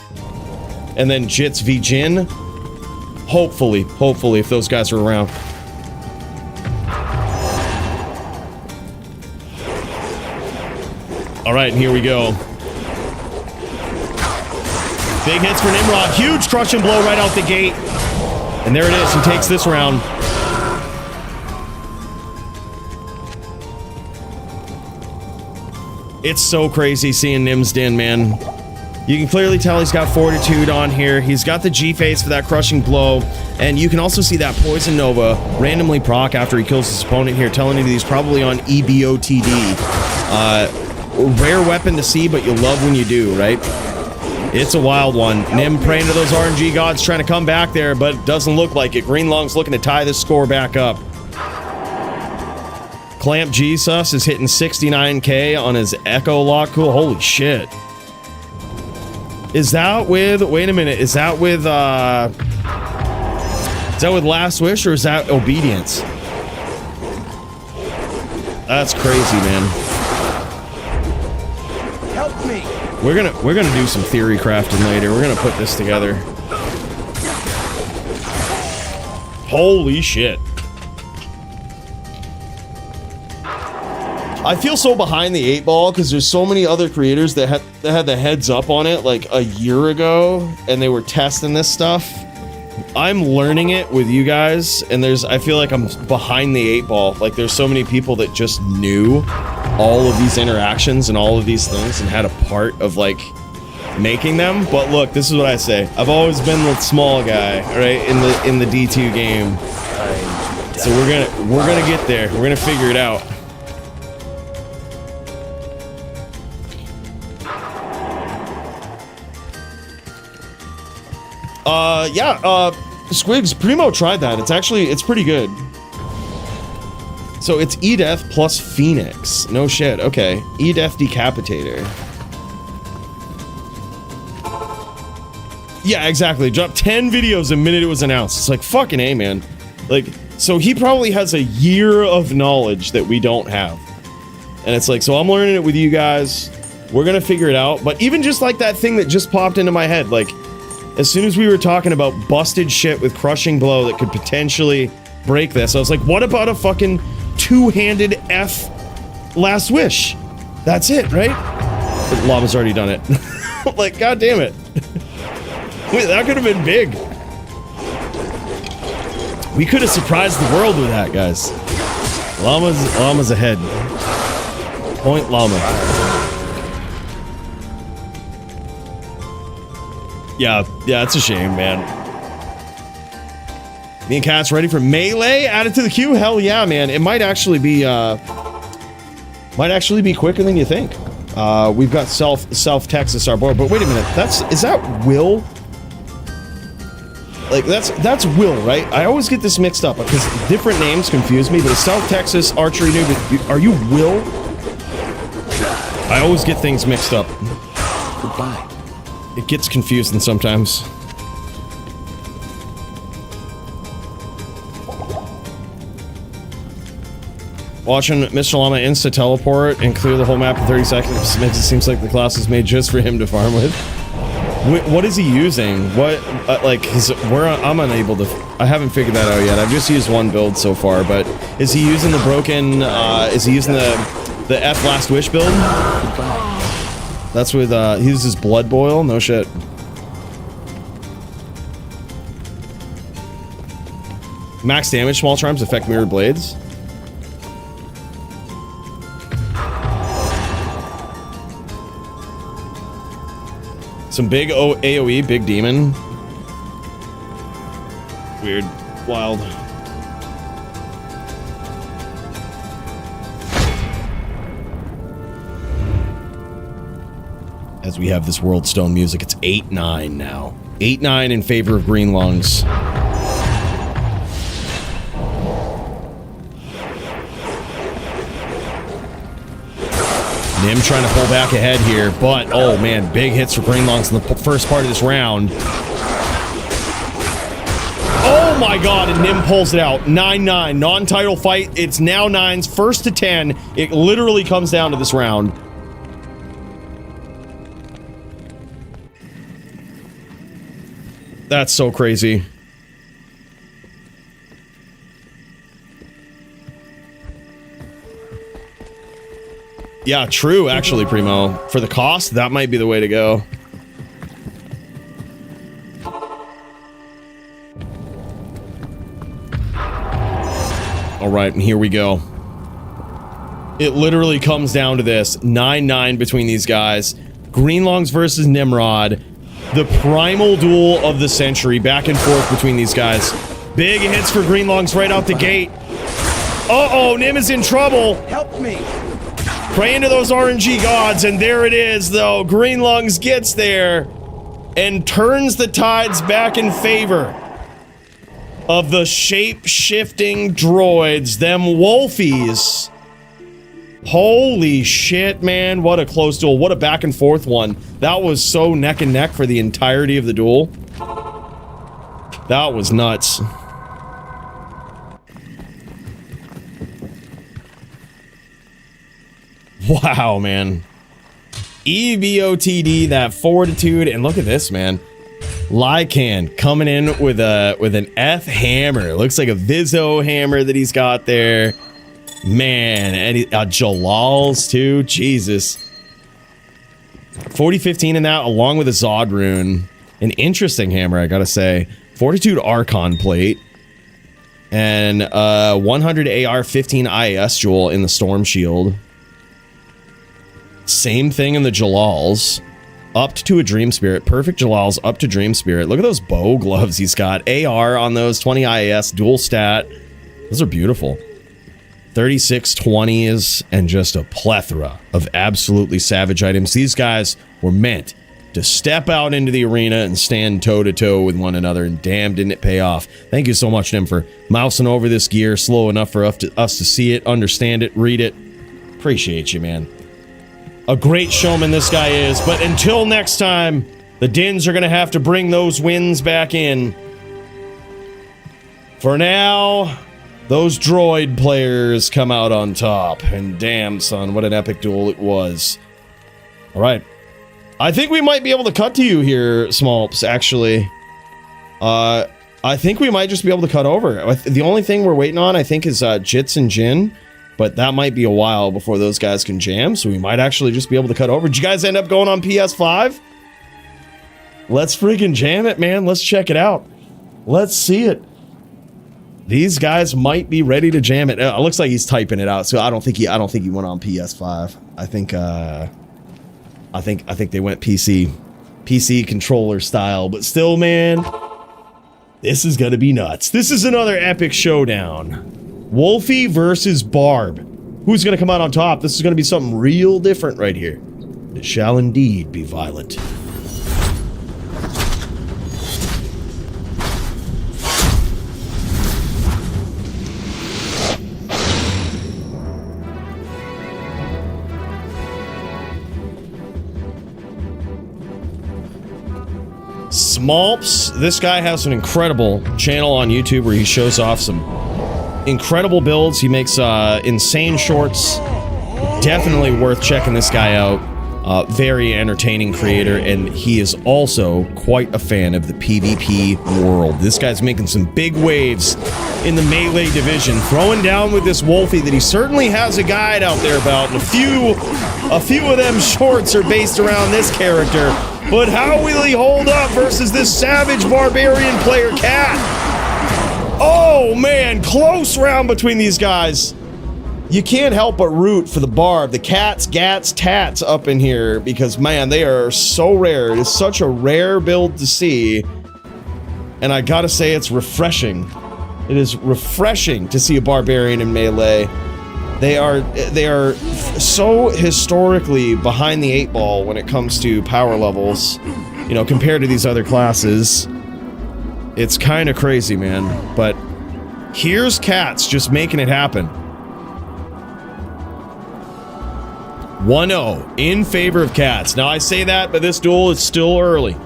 And then Jits v Jin. Hopefully, if those guys are around. All right, and here we go. Big hits for Nimrod. Huge crushing blow right out the gate. And there it is. He takes this round. It's so crazy seeing Nim's Din, man. You can clearly tell he's got Fortitude on here. He's got the G-Face for that crushing blow. And you can also see that Poison Nova randomly proc after he kills his opponent here, telling you that he's probably on EBOTD. Rare weapon to see, but you love when you do, right? It's a wild one. Nim praying to those RNG gods, trying to come back there, but it doesn't look like it. Greenlong's looking to tie this score back up. Clamp Jesus is hitting 69k on his Echo Lock. Cool. Holy shit. Is that with... Wait a minute. Is that with Last Wish, or is that Obedience? That's crazy, man. We're gonna do some theory crafting later. We're gonna put this together. Holy shit. I feel so behind the 8 ball because there's so many other creators that had the heads up on it like a year ago, and they were testing this stuff. I'm learning it with you guys, and I feel like I'm behind the 8 ball. Like, there's so many people that just knew all of these interactions and all of these things and had a part of, like, making them. But look, this is what I say. I've always been the small guy, right, in the D2 game. So we're gonna get there. We're gonna figure it out. Squigs, Primo tried that. It's pretty good. So it's E-Death plus Phoenix. No shit. Okay. E-Death Decapitator. Yeah, exactly. Dropped 10 videos the minute it was announced. It's like, fucking A, man. Like, so he probably has a year of knowledge that we don't have. And it's like, so I'm learning it with you guys. We're gonna figure it out. But even just like that thing that just popped into my head, like, as soon as we were talking about busted shit with Crushing Blow that could potentially break this, I was like, what about a fucking two-handed F Last Wish? That's it, right? But Llama's already done it. Like, god damn it. Wait, that could have been big. We could have surprised the world with that, guys. Llama's ahead. Point Llama. Yeah, it's a shame, man. Me and Cat's ready for melee. Add it to the queue. Hell yeah, man. It might actually be quicker than you think. We've got South Texas our board, but wait a minute. Is that Will? Like that's Will, right? I always get this mixed up because different names confuse me. But it's South Texas archery noob. Are you Will? I always get things mixed up. Goodbye. It gets confusing sometimes. Watching Mr. Llama insta-teleport and clear the whole map in 30 seconds makes it seems like the class is made just for him to farm with. What is he using? What, I'm unable to... I haven't figured that out yet. I've just used one build so far, but is he using the broken... is he using the F Last Wish build? That's with, he uses Blood Boil? No shit. Max damage small charms affect mirrored blades? Some big AoE, big demon. Weird. Wild. As we have this World Stone music, it's 8-9 now. 8-9 in favor of Green Lungs. Nim trying to pull back ahead here, but, oh man, big hits for Green Lungs in the first part of this round. Oh my god, and Nim pulls it out. 9-9, non-title fight. It's now 9's, first to 10. It literally comes down to this round. That's so crazy. Yeah, true, actually, Primo. For the cost, that might be the way to go. Alright, and here we go. It literally comes down to this. 9-9 between these guys. Green Lungs versus Nimrod. The primal duel of the century. Back and forth between these guys. Big hits for Green Lungs right out the gate. Uh-oh, Nim is in trouble. Help me! Praying to those RNG gods, and there it is, though. Green Lungs gets there and turns the tides back in favor of the shape-shifting droids, them wolfies. Holy shit, man. What a close duel. What a back-and-forth one. That was so neck and neck for the entirety of the duel. That was nuts. Wow, man. EBOTD, that fortitude, and look at this, man. Lycan coming in with an F hammer. It looks like a Vizzo hammer that he's got there. Man, and Jalal's too. Jesus. 40-15 in that, along with a Zod rune. An interesting hammer, I gotta say. Fortitude Archon plate. And 100 AR 15 IAS jewel in the Storm Shield. Same thing in the Jalal's. Upped to a Dream Spirit. Perfect Jalal's up to Dream Spirit. Look at those bow gloves he's got. AR on those, 20 IAS, dual stat. Those are beautiful. 36 20s, and just a plethora of absolutely savage items. These guys were meant to step out into the arena and stand toe-to-toe with one another, and damn, didn't it pay off. Thank you so much, Nim, for mousing over this gear slow enough for us to see it, understand it, read it. Appreciate you, man. A great showman this guy is, but until next time, the Dins are gonna have to bring those wins back in. For now, those droid players come out on top, and damn, son, what an epic duel it was. Alright. I think we might be able to cut to you here, Smolps, actually. I think we might just be able to cut over. The only thing we're waiting on, I think, is Jits and Jin. But that might be a while before those guys can jam, so we might actually just be able to cut over. Did you guys end up going on PS5? Let's freaking jam it, man. Let's check it out. Let's see it. These guys might be ready to jam it. It looks like he's typing it out, so I don't think he went on PS5. I think they went PC controller style, but still, man, This is gonna be nuts. This is another epic showdown. Wolfie versus Barb. Who's gonna come out on top? This is gonna be something real different right here. It shall indeed be violent. Smalps, this guy has an incredible channel on YouTube where he shows off some incredible builds. He makes insane shorts. Definitely worth checking this guy out. Very entertaining creator, and he is also quite a fan of the PvP world. This guy's making some big waves in the melee division, throwing down with this Wolfie that he certainly has a guide out there about, and a few of them shorts are based around this character. But how will he hold up versus this savage barbarian player, Cat? Oh man, close round between these guys. You can't help but root for the Barb, the Cats, Gats, Tats up in here, because man, they are so rare. It is such a rare build to see, and I gotta say it's refreshing. It is refreshing to see a barbarian in melee. They are so historically behind the 8 ball when it comes to power levels, you know, compared to these other classes. It's kind of crazy, man. But here's Cats just making it happen. 1-0 in favor of Cats. Now I say that, but this duel is still early.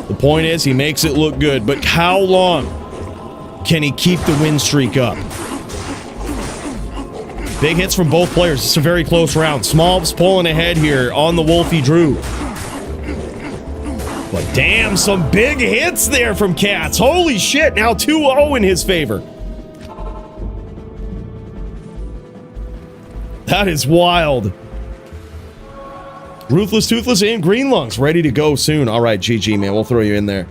The point is, he makes it look good, but how long can he keep the win streak up? Big hits from both players. It's a very close round. Smalps pulling ahead here on the Wolfie Drew. But damn, some big hits there from Cats. Holy shit, now 2-0 in his favor. That is wild. Ruthless, Toothless, and Green Lungs ready to go soon. All right, GG, man. We'll throw you in there.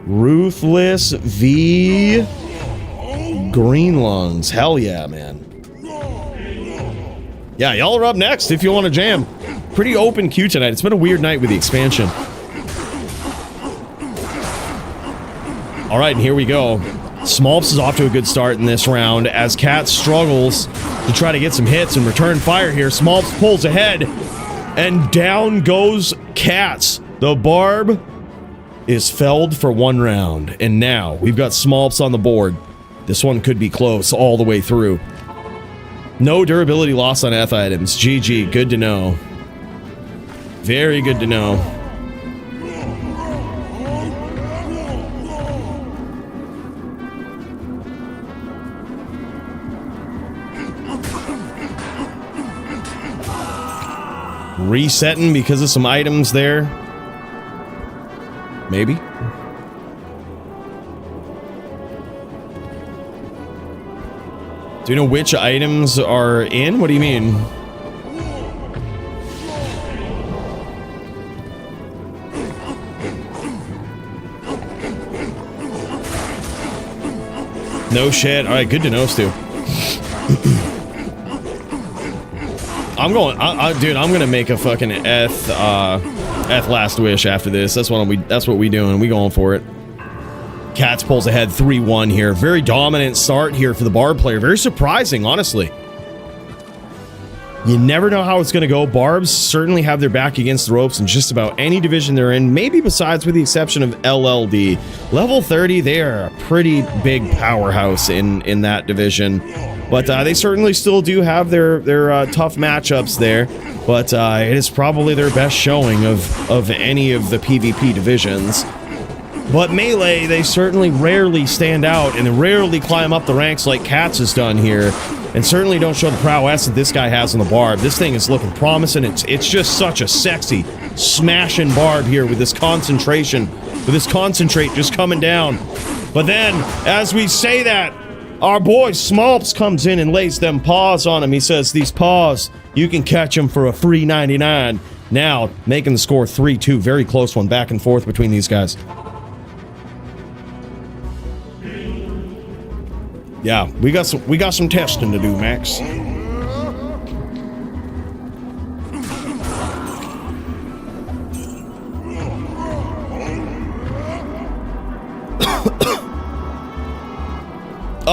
Ruthless v... Green Lungs. Hell yeah, man. Yeah, y'all are up next if you want to jam. Pretty open queue tonight. It's been a weird night with the expansion. All right, and here we go. Smalps is off to a good start in this round as Cat struggles to try to get some hits and return fire here. Smalps pulls ahead, and down goes Cats. The Barb is felled for 1 round, and now we've got Smalps on the board. This one could be close all the way through. No durability loss on F items. GG, good to know. Very good to know. Resetting because of some items there. Maybe. Do you know which items are in? What do you mean? No shit. All right, good to know, Stu. I'm going, dude. I'm gonna make a fucking F last wish after this. That's what we doing. We going for it. Cats pulls ahead 3-1 here. Very dominant start here for the Barb player. Very surprising, honestly. You never know how it's going to go. Barbs certainly have their back against the ropes in just about any division they're in, maybe besides with the exception of LLD. Level 30, they are a pretty big powerhouse in that division. But they certainly still do have their tough matchups there. But it is probably their best showing of any of the PvP divisions. But Melee, they certainly rarely stand out and rarely climb up the ranks like Cats has done here. And certainly don't show the prowess that this guy has on the Barb. This thing is looking promising. It's just such a sexy, smashing Barb here with this concentration. With this concentrate just coming down. But then, as we say that, our boy Smalps comes in and lays them paws on him. He says, these paws, you can catch them for a free 99. Now, making the score 3-2. Very close one back and forth between these guys. Yeah, we got some testing to do, Max.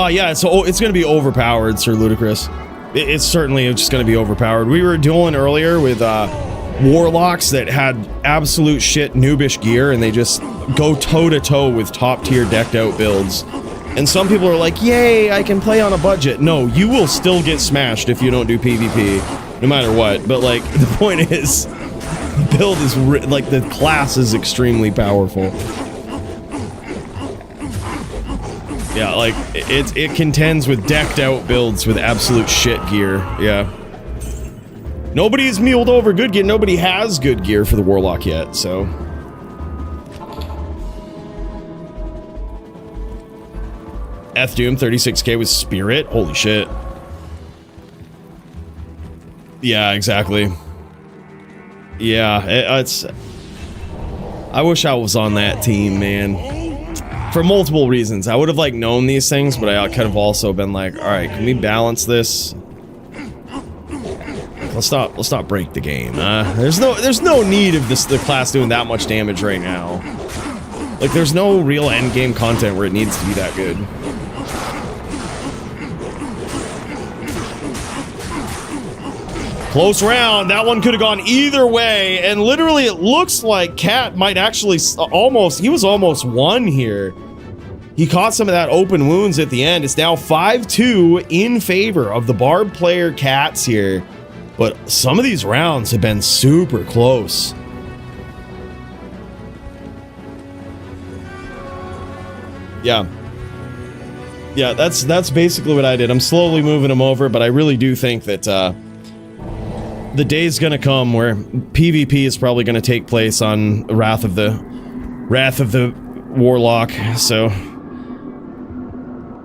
Yeah, so it's going to be overpowered, Sir Ludicrous. It's certainly just going to be overpowered. We were dueling earlier with Warlocks that had absolute shit noobish gear, and they just go toe-to-toe with top-tier decked-out builds. And some people are like, yay, I can play on a budget. No, you will still get smashed if you don't do PvP, no matter what. But, like, the point is, the build is, like, the class is extremely powerful. Yeah, like, it contends with decked out builds with absolute shit gear, yeah. Nobody's muled over good gear, nobody has good gear for the Warlock yet, so. Doom 36k with Spirit, holy shit. Yeah, exactly. Yeah, it's... I wish I was on that team, man. For multiple reasons. I would have, like, known these things, but I could have also been like, alright, can we balance this? Let's not break the game. There's no need of the class doing that much damage right now. Like, there's no real endgame content where it needs to be that good. Close round. That one could have gone either way, and literally it looks like Cat might actually he was almost won here. He caught some of that open wounds at the end. It's now 5-2 in favor of the Barb player Cats here. But some of these rounds have been super close. Yeah. Yeah, that's basically what I did. I'm slowly moving them over, but I really do think that the day's gonna come where PvP is probably gonna take place on Wrath of the Warlock, so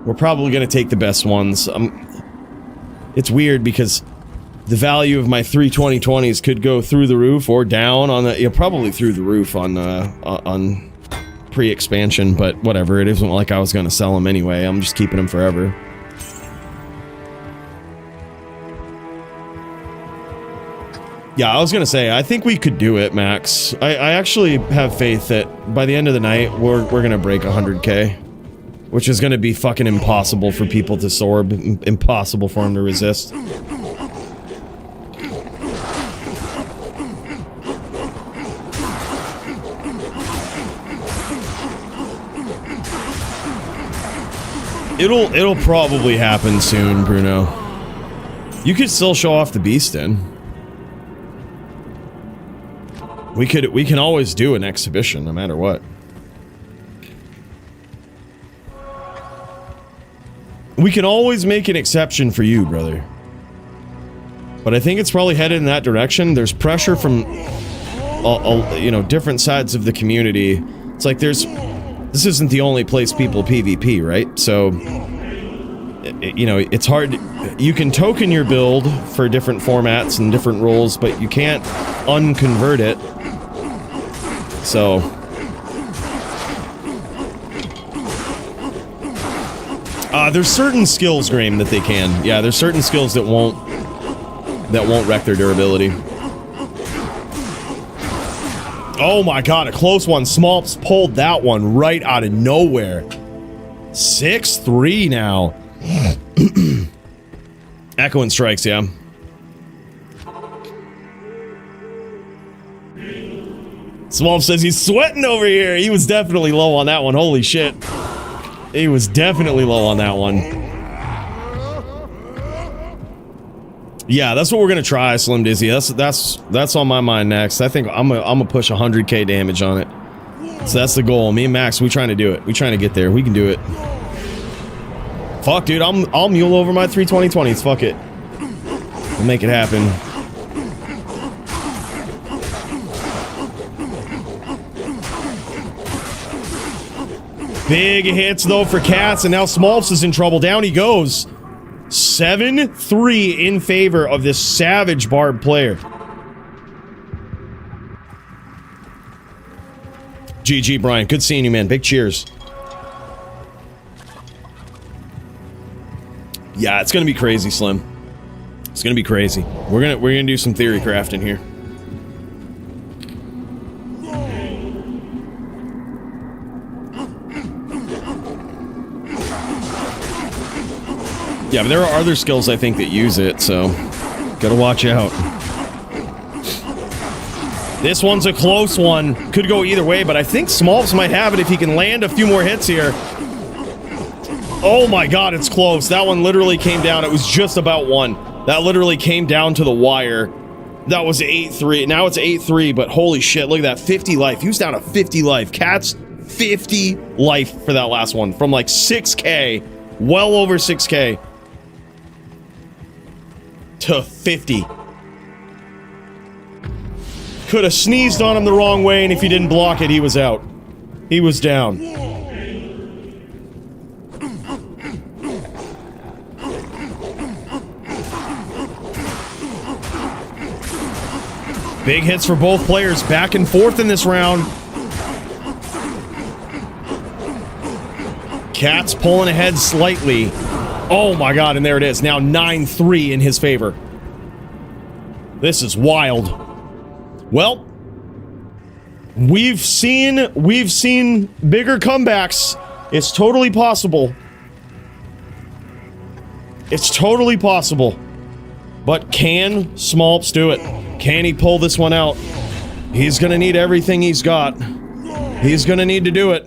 we're probably gonna take the best ones. It's weird because the value of my 32020s could go through the roof or down on the, probably through the roof on pre-expansion, but whatever. It isn't like I was gonna sell them anyway. I'm just keeping them forever. Yeah, I was gonna say, I think we could do it, Max. I actually have faith that by the end of the night, we're gonna break 100k. Which is gonna be fucking impossible for people to sorb, impossible for them to resist. It'll probably happen soon, Bruno. You could still show off the beast in. We can always do an exhibition, no matter what. We can always make an exception for you, brother. But I think it's probably headed in that direction. There's pressure from, you know, different sides of the community. It's like this isn't the only place people PvP, right? So, you know, it's hard. You can token your build for different formats and different roles, but you can't unconvert it. So... there's certain skills, Graham, that they can. Yeah, there's certain skills that won't wreck their durability. Oh my god, a close one. Smolps pulled that one right out of nowhere. 6-3 now. Echoing strikes, yeah. Smolp says he's sweating over here. He was definitely low on that one. Holy shit. He was definitely low on that one. Yeah, that's what we're gonna try, Slim Dizzy. That's on my mind next. I think I'm gonna push 100k damage on it. So that's the goal. Me and Max, we trying to do it. We trying to get there. We can do it. Fuck, dude. I'll mule over my 32020s. Fuck it. We'll make it happen. Big hits, though, for Cats, and now Smolps is in trouble. Down he goes. 7-3 in favor of this savage Barb player. GG, Brian. Good seeing you, man. Big cheers. Yeah, it's gonna be crazy, Slim. It's gonna be crazy. We're gonna do some theory crafting here. Yeah, but there are other skills I think that use it, so gotta watch out. This one's a close one. Could go either way, but I think Smolps might have it if he can land a few more hits here. Oh my god, it's close. That one literally came down. It was just about one. That literally came down to the wire. That was 8-3. Now it's 8-3, but holy shit, look at that. 50 life. He was down to 50 life. Cat's 50 life for that last one. From like 6k, well over 6k, to 50. Could have sneezed on him the wrong way, and if he didn't block it, he was out. He was down. Big hits for both players, back and forth in this round. Cat's pulling ahead slightly. Oh my god, and there it is. Now 9-3 in his favor. This is wild. Well, we've seen bigger comebacks. It's totally possible. It's totally possible. But can Smolps do it? Can he pull this one out? He's gonna need everything he's got. He's gonna need to do it.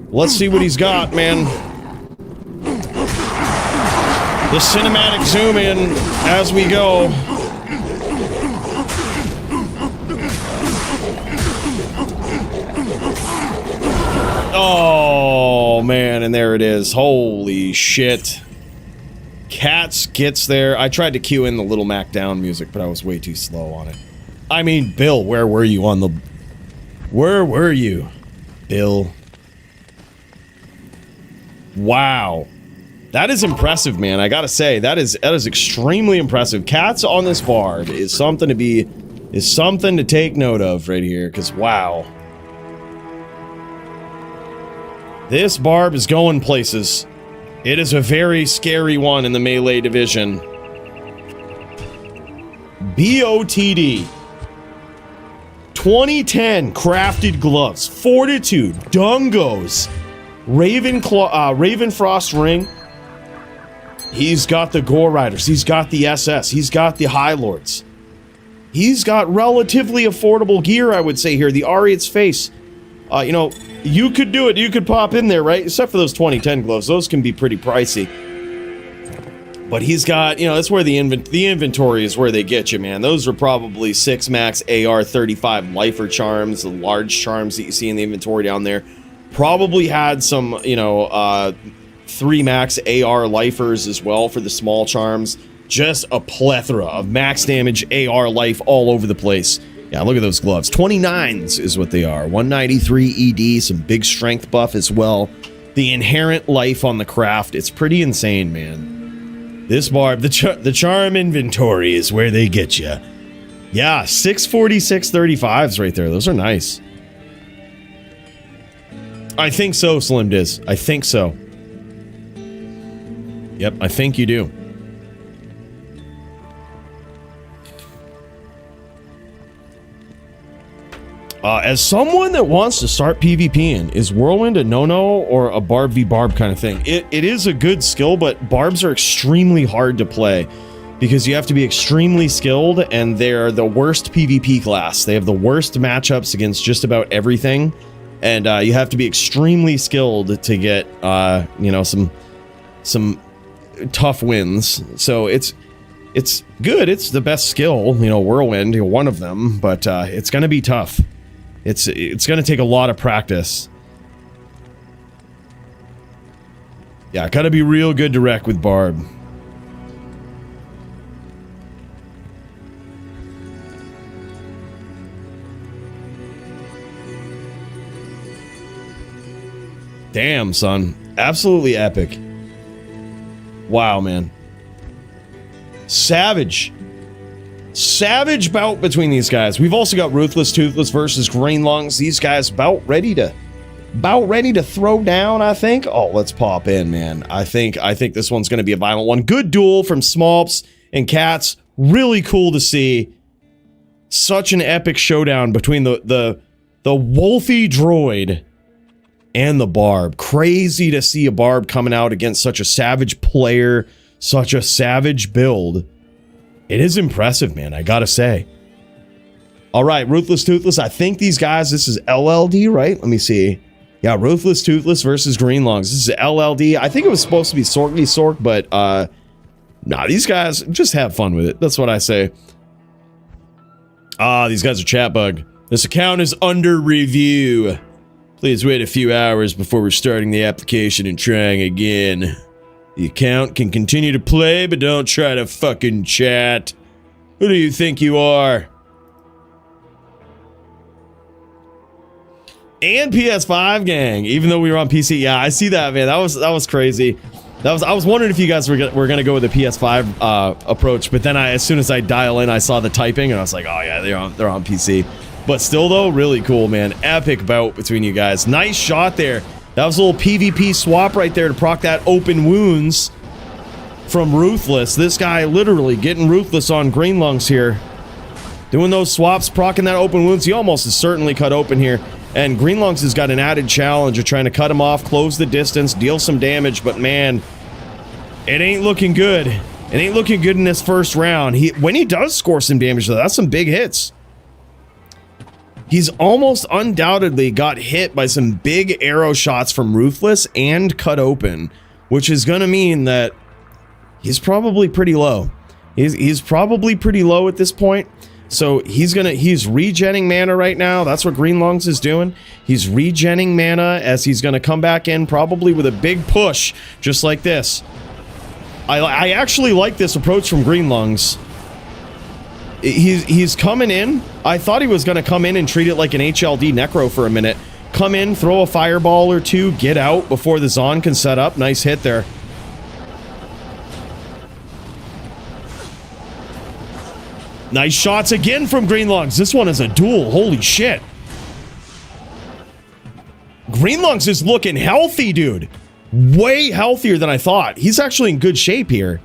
Let's see what he's got, man. The cinematic zoom in as we go. Oh, man, and there it is. Holy shit. Cats gets there. I tried to cue in the Little Mac Down music, but I was way too slow on it. I mean, Bill, where were you on the... Where were you, Bill? Wow. That is impressive, man. I gotta say, that is extremely impressive. Cats on this bard is something to take note of right here, because wow. This barb is going places. It is a very scary one in the melee division. BOTD. 2010 crafted gloves. Fortitude. Dungos. Ravenfrost ring. He's got the Gore Riders. He's got the SS. He's got the High Lords. He's got relatively affordable gear, I would say here. The Ariat's face. You know, you could do it. You could pop in there, right? Except for those 2010 gloves. Those can be pretty pricey. But he's got, you know, that's where the inventory is where they get you, man. Those are probably 6 max AR 35 lifer charms, the large charms that you see in the inventory down there. Probably had some, you know, 3 max AR lifers as well for the small charms. Just a plethora of max damage AR life all over the place. Yeah, look at those gloves. 29s is what they are. 193 ED, some big strength buff as well. The inherent life on the craft, it's pretty insane, man. This barb, the charm inventory is where they get you. Yeah, 646 35s right there. Those are nice. I think so, Slim Diz. I think so. Yep, I think you do. As someone that wants to start PvPing, is Whirlwind a no-no or a Barb v Barb kind of thing? It is a good skill, but Barbs are extremely hard to play because you have to be extremely skilled, and they're the worst PvP class. They have the worst matchups against just about everything, and you have to be extremely skilled to get, you know, some tough wins. So it's good. It's the best skill, you know, Whirlwind, you know, one of them, but it's gonna be tough. It's gonna take a lot of practice. Yeah, gotta be real good to wreck with Barb. Damn, son. Absolutely epic. Wow, man. Savage. Savage bout between these guys. We've also got Ruthless, Toothless versus Green Lungs. These guys about ready to throw down, I think. Oh, let's pop in, man. I think this one's going to be a violent one. Good duel from Smolps and Cats. Really cool to see. Such an epic showdown between the Wolfy droid and the barb. Crazy to see a barb coming out against such a savage player, such a savage build. It is impressive, man, I gotta say. All right, Ruthless, Toothless. I think these guys, this is LLD, right? Let me see. Yeah, Ruthless, Toothless versus Greenlongs. This is LLD. I think it was supposed to be Sorky Sork, but nah, these guys just have fun with it. That's what I say. Ah, these guys are chat bug. This account is under review. Please wait a few hours before we're starting the application and trying again. The account can continue to play, but don't try to fucking chat. Who do you think you are? And PS5 gang, even though we were on PC. Yeah, I see that, man. That was crazy. I was wondering if you guys were gonna go with the PS5 approach, but then as soon as I dial in, I saw the typing and I was like, oh yeah, they're on PC. But still though, really cool, man. Epic bout between you guys. Nice shot there. That was a little PvP swap right there to proc that open wounds from Ruthless. This guy literally getting Ruthless on Greenlungs here. Doing those swaps, procking that open wounds. He almost is certainly cut open here. And Greenlungs has got an added challenge of trying to cut him off, close the distance, deal some damage, but man, it ain't looking good. It ain't looking good in this first round. When he does score some damage though, that's some big hits. He's almost undoubtedly got hit by some big arrow shots from Ruthless and cut open, which is gonna mean that he's probably pretty low. He's probably pretty low at this point. So he's regenning mana right now. That's what Greenlungs is doing. He's regenning mana as he's gonna come back in probably with a big push, just like this. I actually like this approach from Greenlungs. He's coming in. I thought he was gonna come in and treat it like an HLD Necro for a minute. Come in, throw a fireball or two, get out before the Zon can set up. Nice hit there. Nice shots again from Greenlungs. This one is a duel. Holy shit. Greenlungs is looking healthy, dude. Way healthier than I thought. He's actually in good shape here.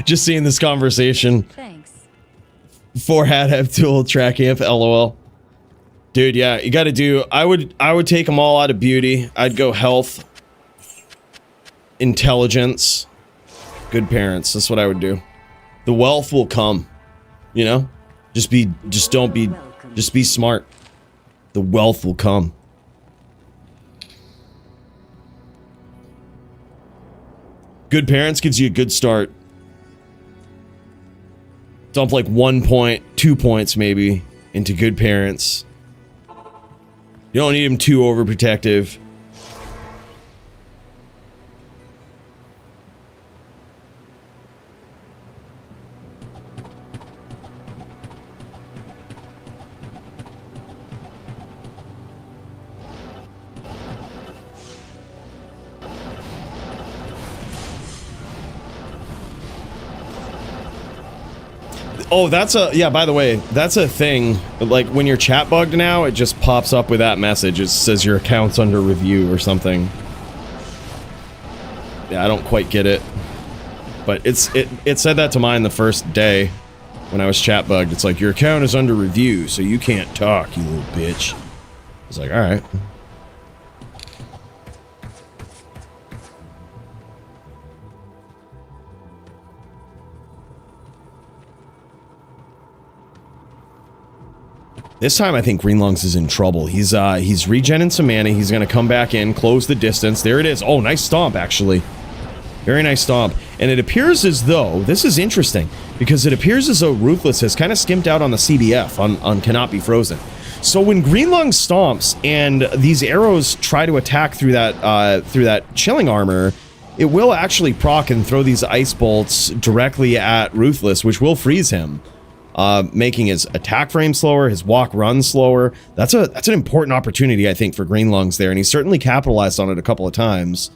Just seeing this conversation. Thanks. For have tool Trackamp, LOL. Dude, yeah, you gotta do. I would take them all out of beauty. I'd go health, intelligence, good parents. That's what I would do. The wealth will come. You know? Just be smart. The wealth will come. Good parents gives you a good start. Dump like 1 point, 2 points maybe into good parents. You don't need him too overprotective. Oh, that's a, yeah, by the way, that's a thing. Like, when you're chat bugged now, it just pops up with that message. It says your account's under review or something. Yeah, I don't quite get it. But it said that to mine the first day when I was chat bugged. It's like, your account is under review, so you can't talk, you little bitch. I was like, alright. This time I think Greenlungs is in trouble. He's regenning some mana. He's gonna come back in, close the distance. There it is. Oh, nice stomp, actually. Very nice stomp. And it appears as though, this is interesting, because it appears as though Ruthless has kind of skimped out on the CBF, on Cannot Be Frozen. So when Greenlungs stomps and these arrows try to attack through that chilling armor, it will actually proc and throw these ice bolts directly at Ruthless, which will freeze him. Making his attack frame slower, his walk run slower. That's an important opportunity, I think, for Greenlungs there, and he's certainly capitalized on it a couple of times.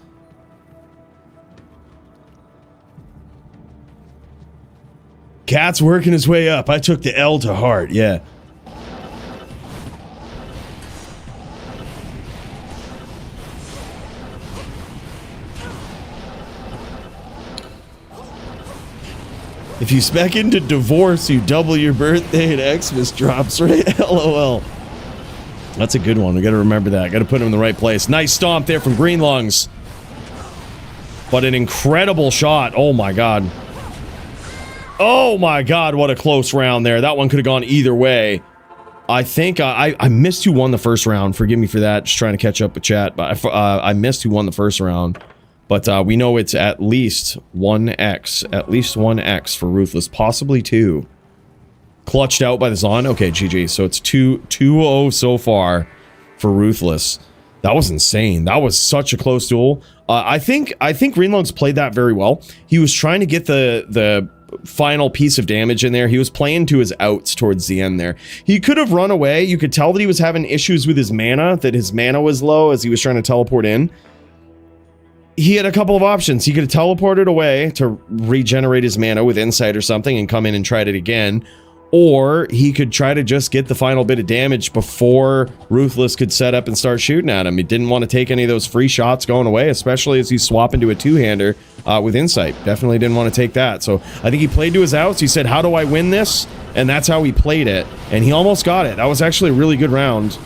Cat's working his way up. I took the L to heart, yeah. If you spec into divorce, you double your birthday and Xmas drops, right? LOL. That's a good one. We gotta remember that. Gotta put him in the right place. Nice stomp there from Green Lungs. But an incredible shot. Oh my god. Oh my god, what a close round there. That one could have gone either way. I think I missed who won the first round. Forgive me for that. Just trying to catch up with chat. But I missed who won the first round. But we know it's at least 1x. At least 1x for Ruthless. Possibly 2. Clutched out by the Zon. Okay, GG. So it's 2-0 so far for Ruthless. That was insane. That was such a close duel. I think Green Lungs played that very well. He was trying to get the final piece of damage in there. He was playing to his outs towards the end there. He could have run away. You could tell that he was having issues with his mana, that his mana was low as he was trying to teleport in. He had a couple of options. He could have teleported away to regenerate his mana with Insight or something and come in and tried it again. Or he could try to just get the final bit of damage before Ruthless could set up and start shooting at him. He didn't want to take any of those free shots going away, especially as he's swapping to a two-hander with Insight. Definitely didn't want to take that. So I think he played to his outs. He said, how do I win this? And that's how he played it. And he almost got it. That was actually a really good round.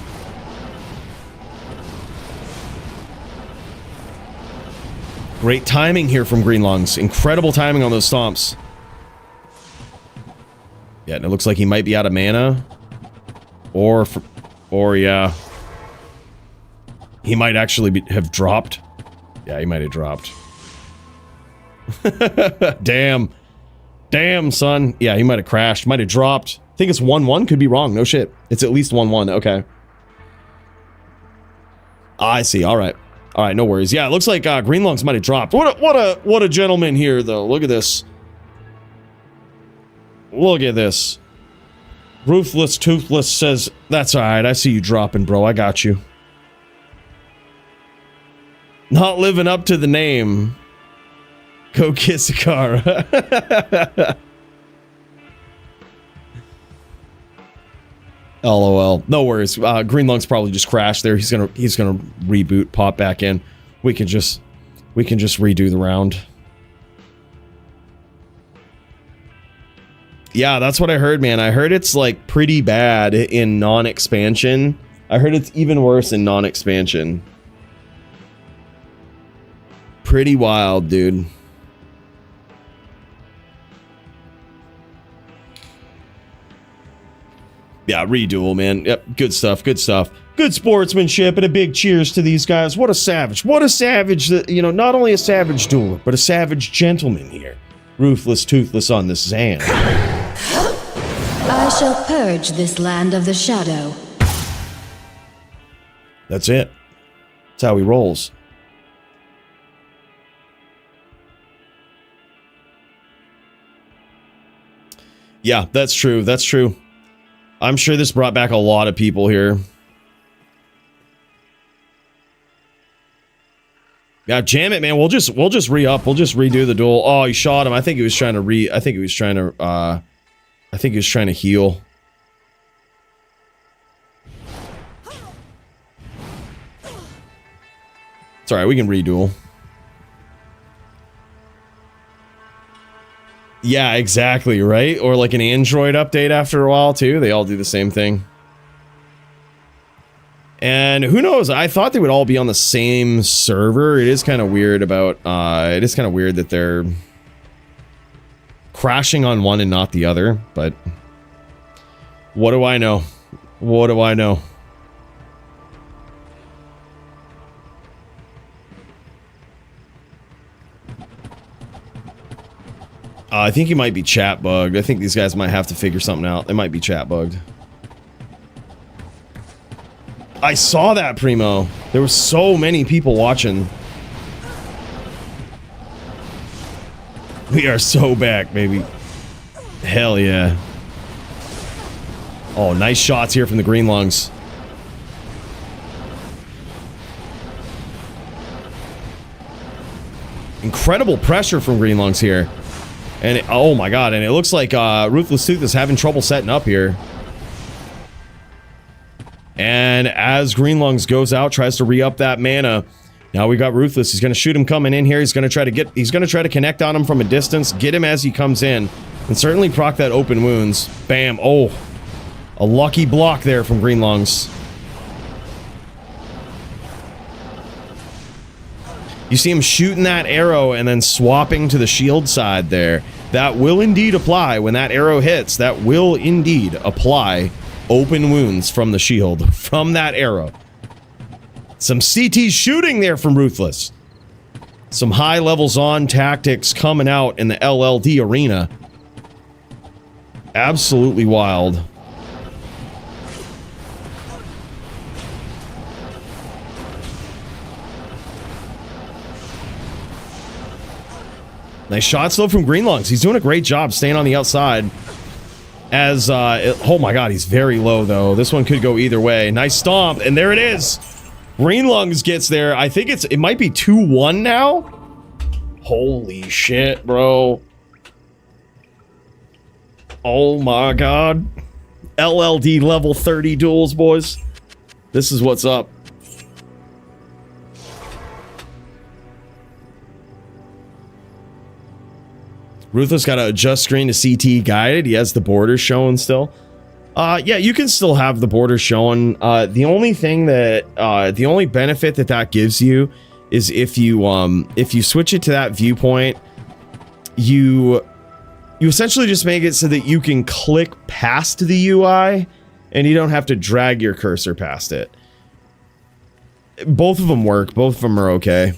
Great timing here from Green Lungs. Incredible timing on those stomps. Yeah, and it looks like he might be out of mana. Or yeah. He might actually have dropped. Yeah, he might have dropped. Damn. Damn, son. Yeah, he might have crashed. Might have dropped. I think it's 1-1. Could be wrong. No shit. It's at least 1-1. Okay. I see. All right. All right, no worries. Yeah, it looks like Green Lungs might have dropped. What a gentleman here, though. Look at this. Look at this. Ruthless Toothless says, that's alright, I see you dropping, bro. I got you. Not living up to the name. Go kiss a car. LOL. No worries. Green Lungs probably just crashed there. He's gonna reboot, pop back in. We can just redo the round. Yeah, that's what I heard, man. I heard it's like pretty bad in non-expansion. I heard it's even worse in non-expansion. Pretty wild, dude. Yeah, reduel, man. Yep, good stuff, good stuff. Good sportsmanship and a big cheers to these guys. What a savage. What a savage that, you know, not only a savage dueler, but a savage gentleman here. Ruthless Toothless on the Zan. I shall purge this land of the shadow. That's it. That's how he rolls. Yeah, that's true. That's true. I'm sure this brought back a lot of people here. Yeah, jam it, man. We'll just re-up. We'll just redo the duel. Oh, he shot him. I think he was trying to I think he was trying to heal. It's alright, we can reduel. Yeah, exactly, right? Or like an Android update after a while, too. They all do the same thing. And who knows? I thought they would all be on the same server. It is kind of weird about, it is kind of weird that they're crashing on one and not the other, but what do I know? What do I know? I think he might be chat bugged. I think these guys might have to figure something out. They might be chat bugged. I saw that, Primo. There were so many people watching. We are so back, baby. Hell yeah. Oh, nice shots here from the Green Lungs. Incredible pressure from Green Lungs here. And oh my god, and it looks like Ruthless Tooth is having trouble setting up here. And as Greenlungs goes out, tries to re-up that mana. Now we got Ruthless. He's going to shoot him coming in here. He's going to try to connect on him from a distance, get him as he comes in, and certainly proc that open wounds. Bam. Oh, a lucky block there from Greenlungs. You see him shooting that arrow and then swapping to the shield side there. That will indeed apply when that arrow hits. That will indeed apply open wounds from the shield, from that arrow. Some CT shooting there from Ruthless. Some high levels on tactics coming out in the LLD arena. Absolutely wild. Nice shots though from Greenlungs. He's doing a great job staying on the outside. As, oh my god, he's very low though. This one could go either way. Nice stomp, and there it is. Greenlungs gets there. I think it might be 2-1 now. Holy shit, bro. Oh my god. LLD level 30 duels, boys. This is what's up. Ruthless got to adjust screen to CT guided. He has the borders showing still. Yeah, you can still have the borders showing. The only thing that, the only benefit that gives you is if you switch it to that viewpoint, you essentially just make it so that you can click past the UI and you don't have to drag your cursor past it. Both of them work. Both of them are okay.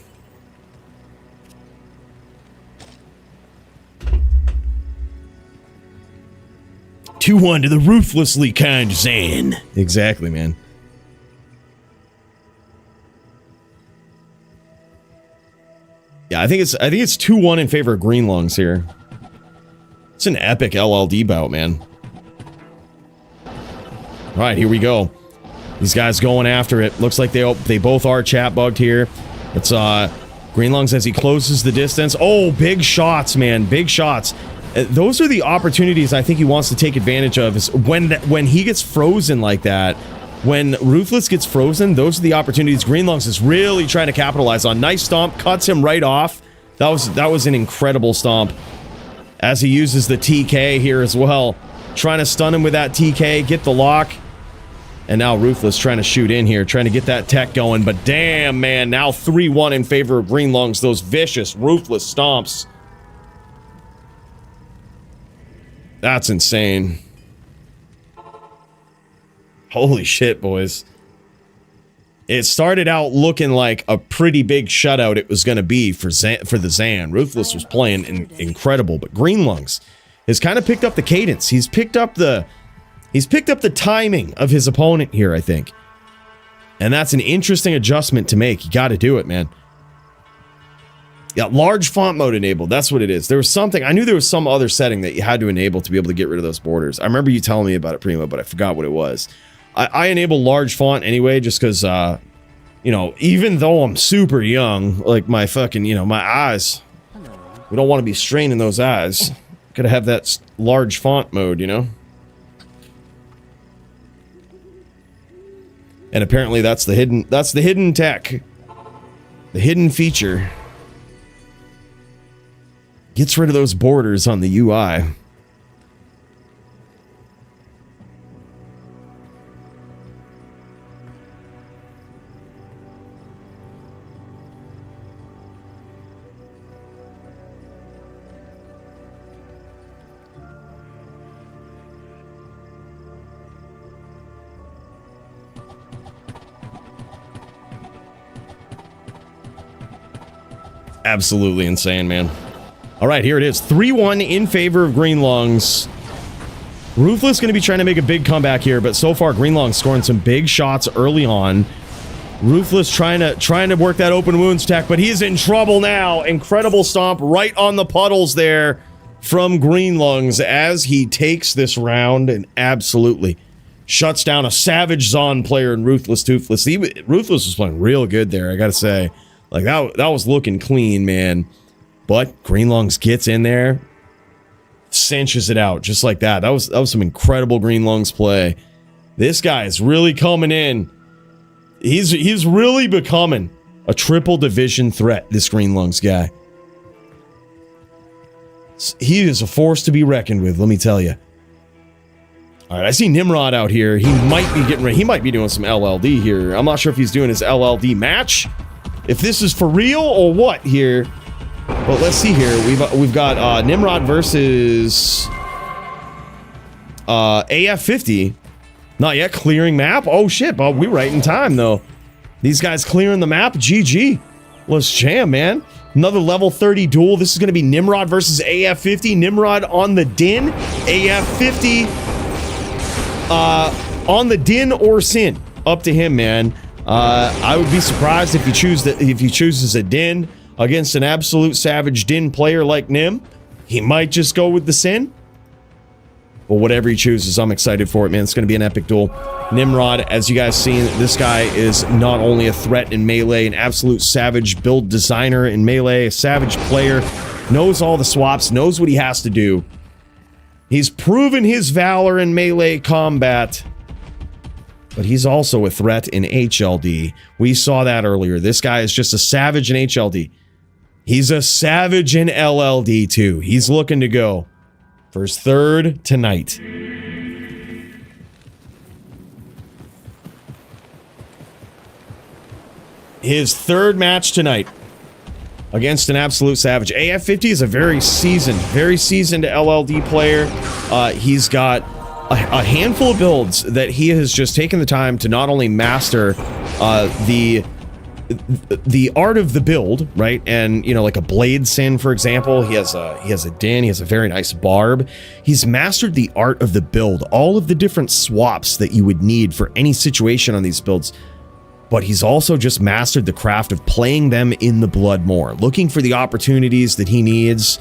Two-1 to the ruthlessly kind Zan. Exactly, man. Yeah, I think it's 2-1 in favor of Greenlungs here. It's an epic LLD bout, man. All right, here we go. These guys going after it. Looks like they both are chat bugged here. It's Greenlungs as he closes the distance. Oh, big shots, man. Big shots. Those are the opportunities I think he wants to take advantage of, is when he gets frozen like that. When Ruthless gets frozen, those are the opportunities Greenlungs is really trying to capitalize on. Nice stomp, cuts him right off. That was an incredible stomp. As he uses the TK here as well. Trying to stun him with that TK, get the lock. And now Ruthless trying to shoot in here, trying to get that tech going. But damn, man, now 3-1 in favor of Greenlungs. Those vicious, ruthless stomps. That's insane. Holy shit, boys. It started out looking like a pretty big shutout it was going to be for the Zan. Ruthless was playing incredible, but Greenlungs has kind of picked up the cadence. He's picked up the timing of his opponent here, I think. And that's an interesting adjustment to make. You got to do it, man. Yeah, large font mode enabled. That's what it is. There was something. I knew there was some other setting that you had to enable to be able to get rid of those borders. I remember you telling me about it, Primo, but I forgot what it was. I enable large font anyway, just because, you know, even though I'm super young, like my fucking, you know, my eyes, we don't want to be straining those eyes. Gotta have that large font mode, you know? And apparently that's the hidden tech. The hidden feature. Gets rid of those borders on the UI. Absolutely insane, man. All right, here it is. 3-1 in favor of Greenlungs. Ruthless going to be trying to make a big comeback here, but so far Greenlungs scoring some big shots early on. Ruthless trying to work that open wounds tech, but he's in trouble now. Incredible stomp right on the puddles there from Greenlungs as he takes this round and absolutely shuts down a savage Zon player in Ruthless Toothless. Ruthless was playing real good there, I gotta say. Like, that was looking clean, man. But Greenlungs gets in there, cinches it out just like that. That was some incredible Green Lungs play. This guy is really coming in. He's really becoming a triple division threat, this Green Lungs guy. He is a force to be reckoned with, let me tell you. All right, I see Nimrod out here. He might be getting ready. He might be doing some LLD here. I'm not sure if he's doing his LLD match, if this is for real or what here. But let's see here. We've got Nimrod versus AF50. Not yet clearing map. Oh shit, Bob, we're right in time though. These guys clearing the map. GG. Let's jam, man. Another level 30 duel. This is going to be Nimrod versus AF50. Nimrod on the din. AF50 on the din or sin. Up to him, man. I would be surprised if he chooses a din against an absolute savage din player like Nim. He might just go with the sin. But whatever he chooses, I'm excited for it, man. It's going to be an epic duel. Nimrod, as you guys seen, this guy is not only a threat in melee, an absolute savage build designer in melee, a savage player, knows all the swaps, knows what he has to do. He's proven his valor in melee combat, but he's also a threat in HLD. We saw that earlier. This guy is just a savage in HLD. He's a savage in LLD too. He's looking to go for his third tonight. His third match tonight against an absolute savage. AF50 is a very seasoned LLD player. He's got a handful of builds that he has just taken the time to not only master the art of the build, right? And, you know, like a blade sin, for example, he has a din, he has a very nice barb. He's mastered the art of the build, all of the different swaps that you would need for any situation on these builds. But he's also just mastered the craft of playing them in the blood more, looking for the opportunities that he needs,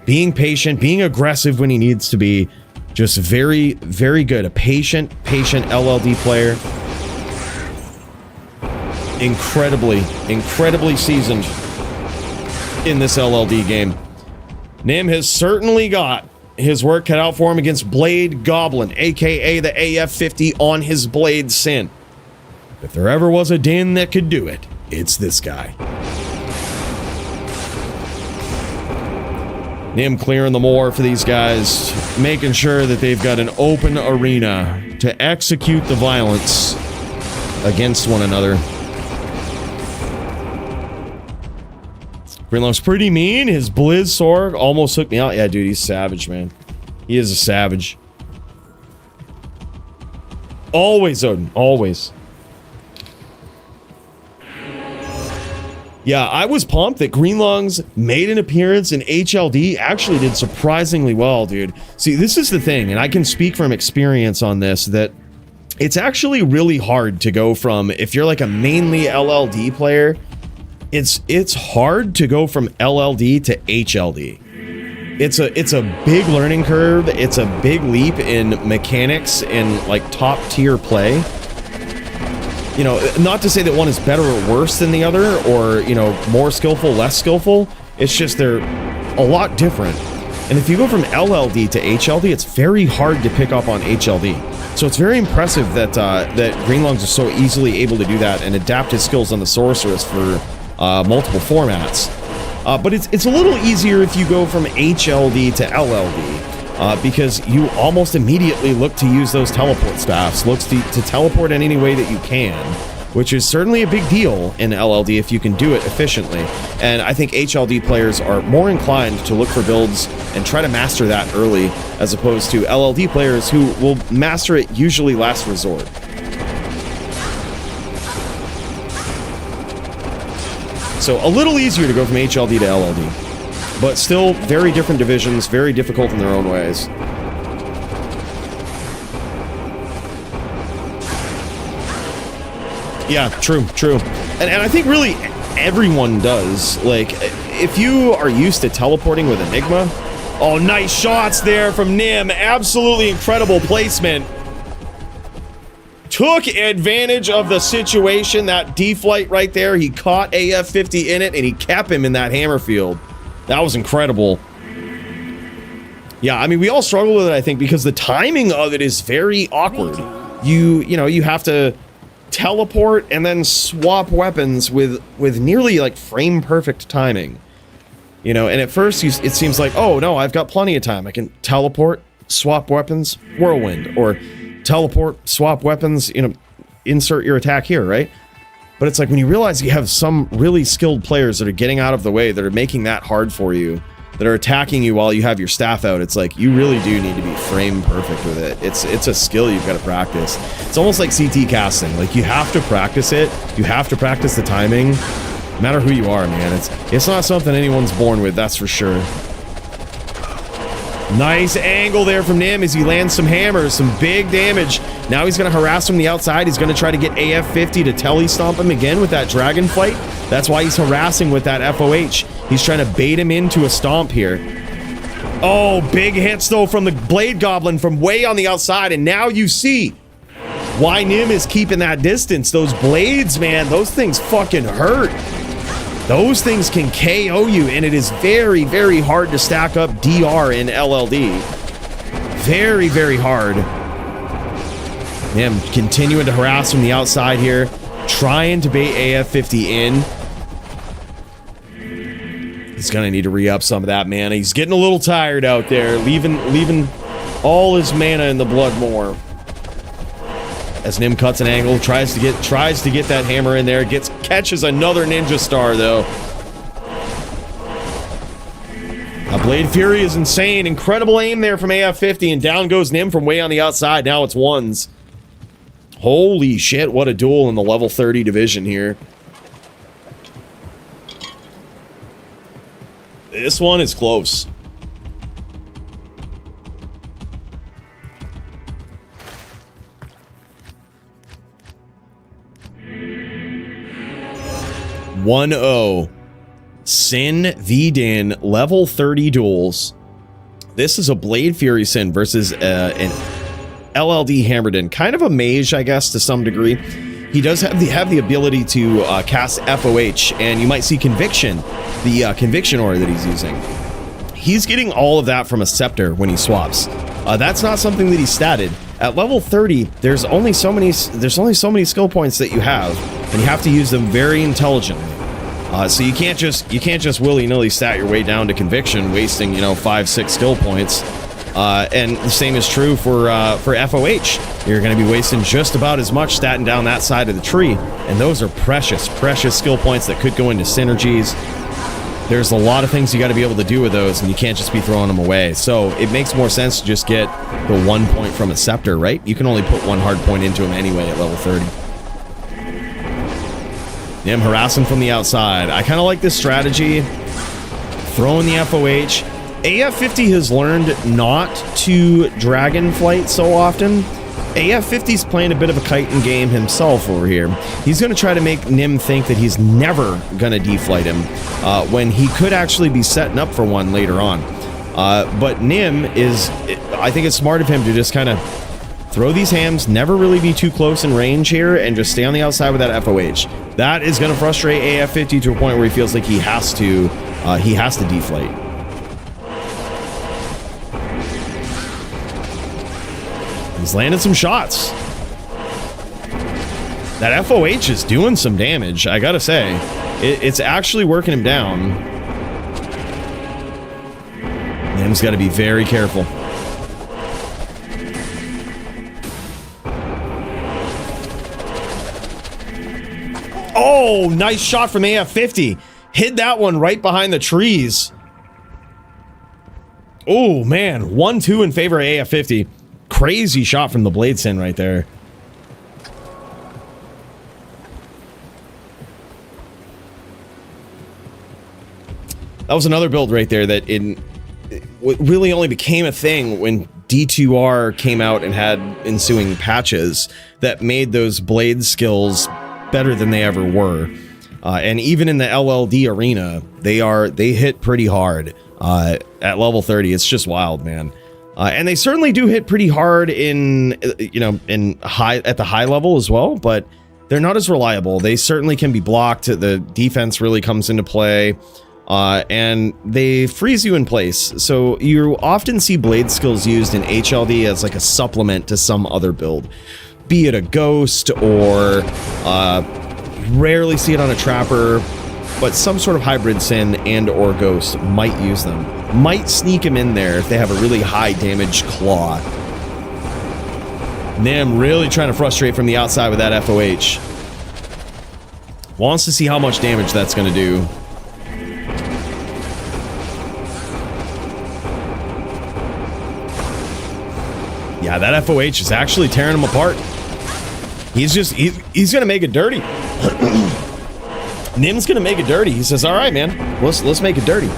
being patient, being aggressive when he needs to be. Just very, very good. A patient LLD player. Incredibly seasoned in this LLD game. Nim has certainly got his work cut out for him against Blade Goblin, aka the AF50 on his Blade Sin. If there ever was a din that could do it, it's this guy. Nim clearing the moor for these guys, making sure that they've got an open arena to execute the violence against one another. Greenlung's pretty mean. His Blizz sword almost hooked me out. Yeah, dude, he's savage, man. He is a savage. Always, Odin. Always. Yeah, I was pumped that Greenlungs made an appearance in HLD. Actually did surprisingly well, dude. See, this is the thing, and I can speak from experience on this, that it's actually really hard to go from, if you're like a mainly LLD player, it's hard to go from LLD to HLD. It's a big learning curve. It's a big leap in mechanics and like top tier play. You know, not to say that one is better or worse than the other, or, you know, more skillful, less skillful. It's just they're a lot different. And if you go from LLD to HLD, it's very hard to pick up on HLD. So it's very impressive that that Greenlungs is so easily able to do that and adapt his skills on the Sorceress for multiple formats. But it's a little easier if you go from HLD to LLD, because you almost immediately look to use those teleport staffs, looks to teleport in any way that you can, which is certainly a big deal in LLD if you can do it efficiently. And I think HLD players are more inclined to look for builds and try to master that early, as opposed to LLD players who will master it usually last resort. So a little easier to go from HLD to LLD, but still very different divisions, very difficult in their own ways. Yeah, true. And I think really everyone does. Like, if you are used to teleporting with Enigma, oh, nice shots there from Nim. Absolutely incredible placement. Took advantage of the situation, that D-flight right there. He caught AF50 in it, and he kept him in that hammer field. That was incredible. Yeah, I mean, we all struggle with it, I think, because the timing of it is very awkward. You know, you have to teleport and then swap weapons with nearly like frame perfect timing. You know, and at first it seems like, oh no, I've got plenty of time. I can teleport, swap weapons, whirlwind, or teleport, swap weapons, you know, insert your attack here, right? But it's like when you realize you have some really skilled players that are getting out of the way, that are making that hard for you, that are attacking you while you have your staff out, it's like you really do need to be frame perfect with it. It's a skill you've got to practice. It's almost like CT casting. Like, you have to practice it. You have to practice the timing. No matter who you are, man. It's not something anyone's born with, that's for sure. Nice angle there from Nim as he lands some hammers, some big damage. Now he's going to harass from the outside. He's going to try to get AF50 to telly stomp him again with that dragon flight. That's why he's harassing with that FOH. He's trying to bait him into a stomp here. Oh, big hits though from the Blade Goblin from way on the outside. And now you see why Nim is keeping that distance. Those blades, man, those things fucking hurt. Those things can KO you, and it is very, very hard to stack up DR in LLD. Very, very hard. Nim continuing to harass from the outside here, trying to bait AF50 in. He's gonna need to re-up some of that mana. He's getting a little tired out there, leaving all his mana in the blood more. As Nim cuts an angle, tries to get that hammer in there, catches another ninja star though. Blade Fury is insane. Incredible aim there from AF50, and down goes Nim from way on the outside. Now it's ones. Holy shit, what a duel in the level 30 division here. This one is close. Sin v Din level 30 duels. This is a Blade Fury Sin versus an LLD Hammerden. Kind of a mage, I guess, to some degree. He does have the ability to cast FOH, and you might see Conviction, the Conviction aura that he's using. He's getting all of that from a Scepter when he swaps. That's not something that he statted. At level 30, there's only so many skill points that you have, and you have to use them very intelligently. So you can't just willy-nilly stat your way down to Conviction, wasting 5-6 skill points. And the same is true for FOH. You're going to be wasting just about as much statting down that side of the tree, and those are precious skill points that could go into synergies. There's a lot of things you got to be able to do with those, and you can't just be throwing them away. So it makes more sense to just get the 1 point from a Scepter, right? You can only put 1 hard point into him anyway at level 30. Nim harassing from the outside. I kind of like this strategy. Throwing the FOH. AF50 has learned not to dragon flight so often. AF50's playing a bit of a chitin game himself over here. He's going to try to make Nim think that he's never going to deflight him when he could actually be setting up for one later on. But Nim I think it's smart of him to just kind of throw these hams, never really be too close in range here, and just stay on the outside with that FOH. That is going to frustrate AF50 to a point where he feels like he has to deflate. He's landed some shots. That FOH is doing some damage, I gotta say. It's actually working him down. Nim's got to be very careful. Oh, nice shot from AF50. Hid that one right behind the trees. Oh, man. 1-2 in favor of AF50. Crazy shot from the Blade Sin right there. That was another build right there that really only became a thing when D2R came out and had ensuing patches that made those blade skills better than they ever were. And even in the LLD arena, they hit pretty hard at level 30. It's just wild, man. And they certainly do hit pretty hard at the high level as well, but they're not as reliable. They certainly can be blocked. The defense really comes into play. and they freeze you in place. So you often see blade skills used in HLD as like a supplement to some other build, be it a ghost or rarely see it on a trapper, but some sort of hybrid sin and or ghost might use them. Might sneak them in there if they have a really high damage claw. Nim really trying to frustrate from the outside with that FOH. Wants to see how much damage that's going to do. Yeah, that FOH is actually tearing him apart. He's going to make it dirty. Nim's going to make it dirty. He says, all right, man, let's make it dirty.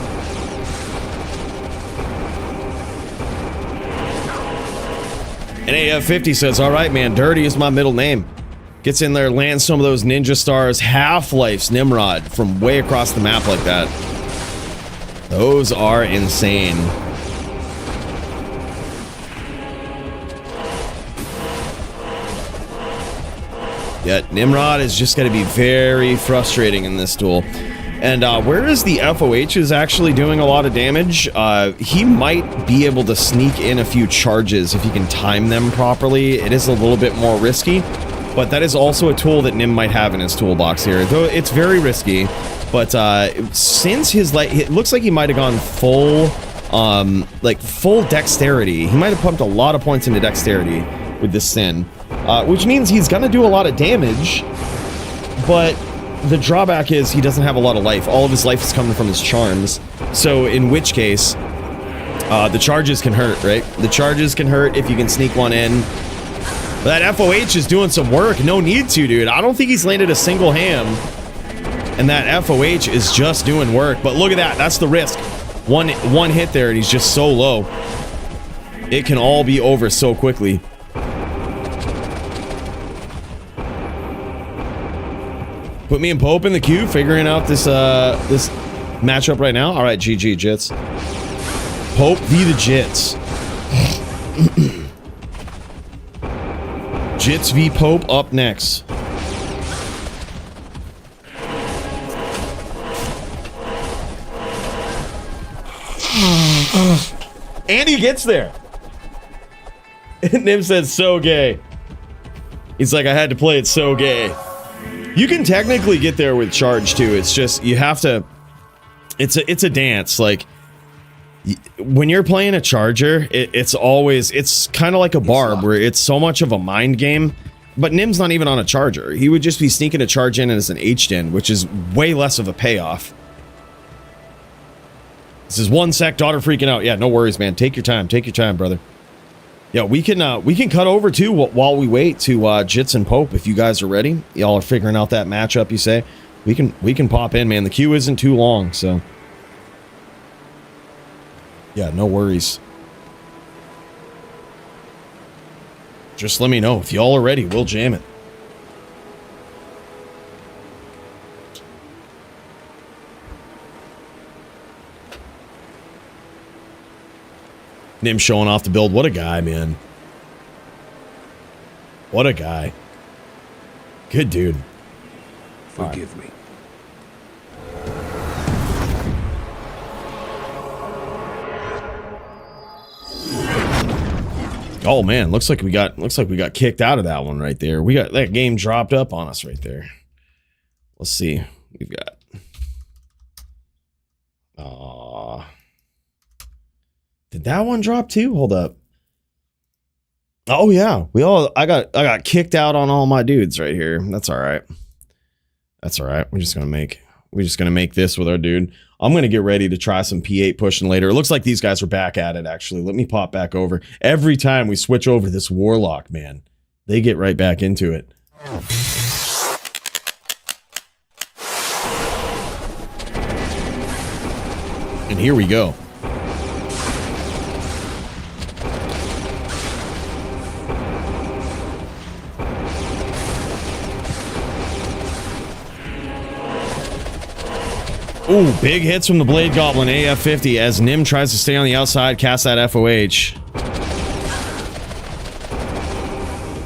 And AF50 says, all right, man, dirty is my middle name. Gets in there, lands some of those ninja stars, Half-Life's Nimrod from way across the map like that. Those are insane. Yet Nimrod is just going to be very frustrating in this duel. And whereas the FOH is actually doing a lot of damage, he might be able to sneak in a few charges if he can time them properly. It is a little bit more risky, but that is also a tool that Nim might have in his toolbox here. Though it's very risky, but since his it looks like he might have gone full, like full dexterity. He might have pumped a lot of points into dexterity with this sin, which means he's gonna do a lot of damage, but the drawback is he doesn't have a lot of life. All of his life is coming from his charms. So in which case, the charges can hurt, right? The charges can hurt if you can sneak one in. That FOH is doing some work. No need to, dude. I don't think he's landed a single ham. And that FOH is just doing work. But look at that. That's the risk. One hit there and he's just so low. It can all be over so quickly. Put me and Pope in the queue, figuring out this this matchup right now. All right, GG Jits. Pope v the Jits. Jits v Pope up next. And he gets there. Nim says so gay. He's like, I had to play it so gay. You can technically get there with charge too. It's just you have to. It's a dance. Like when you're playing a charger, it's kind of like a barb where it's so much of a mind game. But Nim's not even on a charger. He would just be sneaking a charge in as an H-den, which is way less of a payoff. This is 1 sec, daughter freaking out. Yeah, no worries, man. Take your time. Take your time, brother. Yeah, we can cut over too while we wait to Jits and Pope if you guys are ready. Y'all are figuring out that matchup, you say. We can pop in, man. The queue isn't too long, so yeah, no worries. Just let me know if y'all are ready. We'll jam it. Nim showing off the build. What a guy, man. What a guy. Good dude. Forgive me. Oh man, looks like we got kicked out of that one right there. We got that game dropped up on us right there. Let's see. We've got did that one drop too? Hold up. Oh yeah. I got kicked out on all my dudes right here. That's all right. That's all right. We're just gonna make this with our dude. I'm gonna get ready to try some P8 pushing later. It looks like these guys are back at it actually. Let me pop back over. Every time we switch over this Warlock, man, they get right back into it. And here we go. Ooh, big hits from the Blade Goblin, AF50, as Nim tries to stay on the outside, cast that FOH.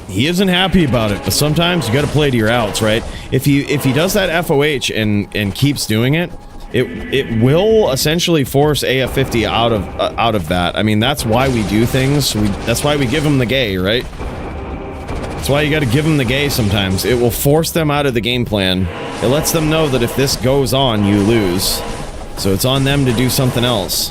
He isn't happy about it, but sometimes you gotta play to your outs, right? If he does that FOH and keeps doing it, it will essentially force AF50 out of that. I mean, that's why we do things. That's why we give them the gay, right? That's why you got to give them the gay sometimes. It will force them out of the game plan. It lets them know that if this goes on, you lose. So it's on them to do something else.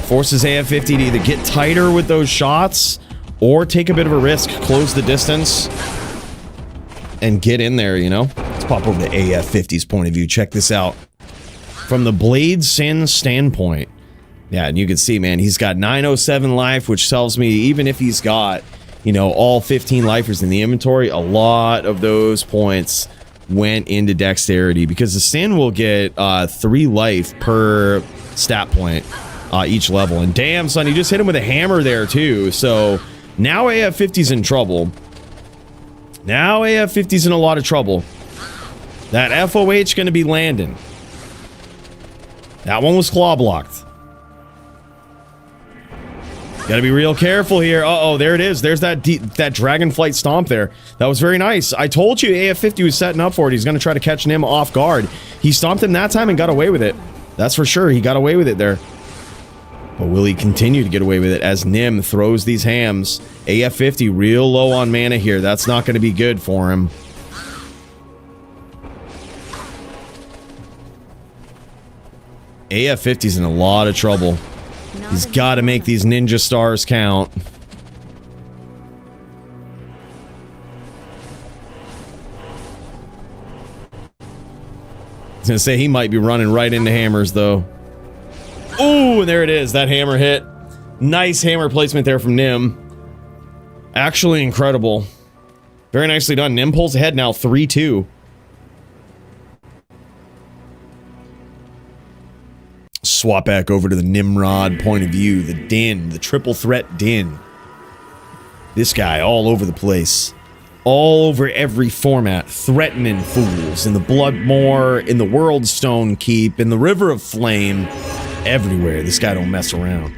Forces AF50 to either get tighter with those shots or take a bit of a risk, close the distance, and get in there, you know? Let's pop over to AF50's point of view. Check this out. From the Blade Sin standpoint, yeah, and you can see, man, he's got 907 life, which tells me even if he's got, you know, all 15 lifers in the inventory, a lot of those points went into dexterity because the Sin will get 3 life per stat point each level. And damn, son, he just hit him with a hammer there, too. So now AF50's in trouble. Now AF50's in a lot of trouble. That FOH going to be landing. That one was claw blocked. Got to be real careful here. Uh-oh, there it is. There's that Dragonflight Stomp there. That was very nice. I told you AF50 was setting up for it. He's going to try to catch Nim off guard. He stomped him that time and got away with it. That's for sure. He got away with it there. But will he continue to get away with it as Nim throws these hams? AF50 real low on mana here. That's not going to be good for him. AF50's in a lot of trouble. He's got to make these ninja stars count. I was going to say he might be running right into hammers, though. Ooh, and there it is. That hammer hit. Nice hammer placement there from Nim. Actually incredible. Very nicely done. Nim pulls ahead now 3-2. Swap back over to the Nimrod point of view. The Din. The triple threat Din. This guy all over the place. All over every format. Threatening fools. In the Bloodmoor. In the World Stone Keep. In the River of Flame. Everywhere. This guy don't mess around.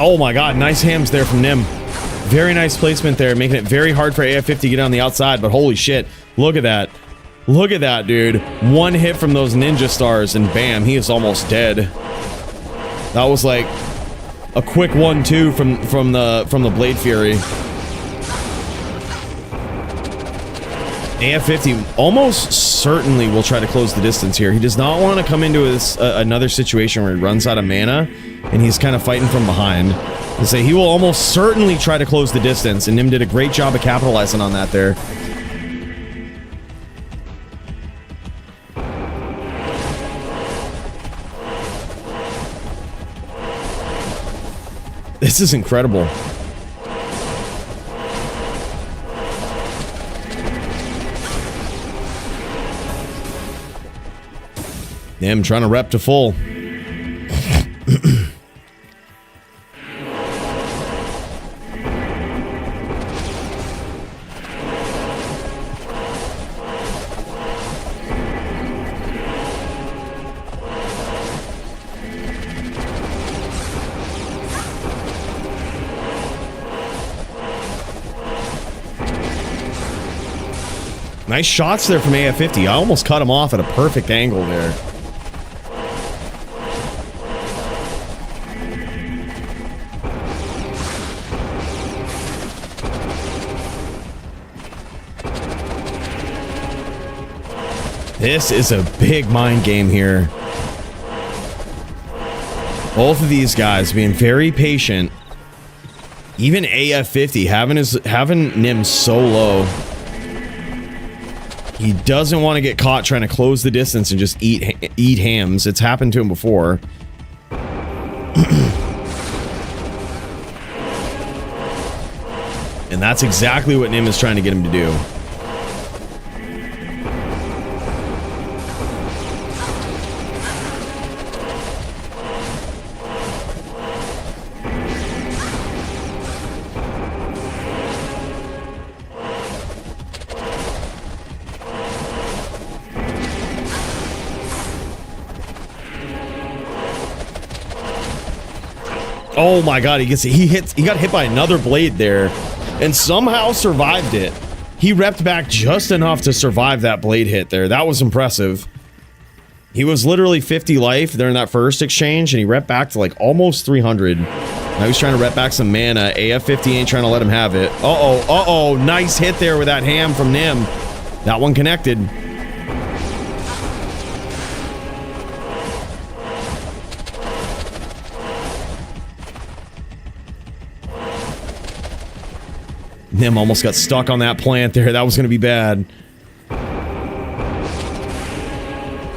Oh my god, nice hams there from Nim. Very nice placement there, making it very hard for AF50 to get on the outside, but holy shit, look at that. Look at that, dude. One hit from those ninja stars, and bam, he is almost dead. That was like a quick 1-2 from the Blade Fury. AF50 almost certainly will try to close the distance here. He does not want to come into this, another situation where he runs out of mana, and he's kind of fighting from behind. I say he will almost certainly try to close the distance, and Nim did a great job of capitalizing on that there. This is incredible. Nim trying to rep to full. Nice shots there from AF50. I almost cut him off at a perfect angle there. This is a big mind game here. Both of these guys being very patient. Even AF50 having Nim so low. He doesn't want to get caught trying to close the distance and just eat hams. It's happened to him before. And that's exactly what Nim is trying to get him to do. Oh my god, he got hit by another blade there and somehow survived it. He repped back just enough to survive that blade hit there. That was impressive. He was literally 50 life during that first exchange, and he repped back to like almost 300. Now he's trying to rep back some mana. AF50 ain't trying to let him have it. Uh-oh. Nice hit there with that ham from Nim. That one connected. Nim almost got stuck on that plant there. That was going to be bad.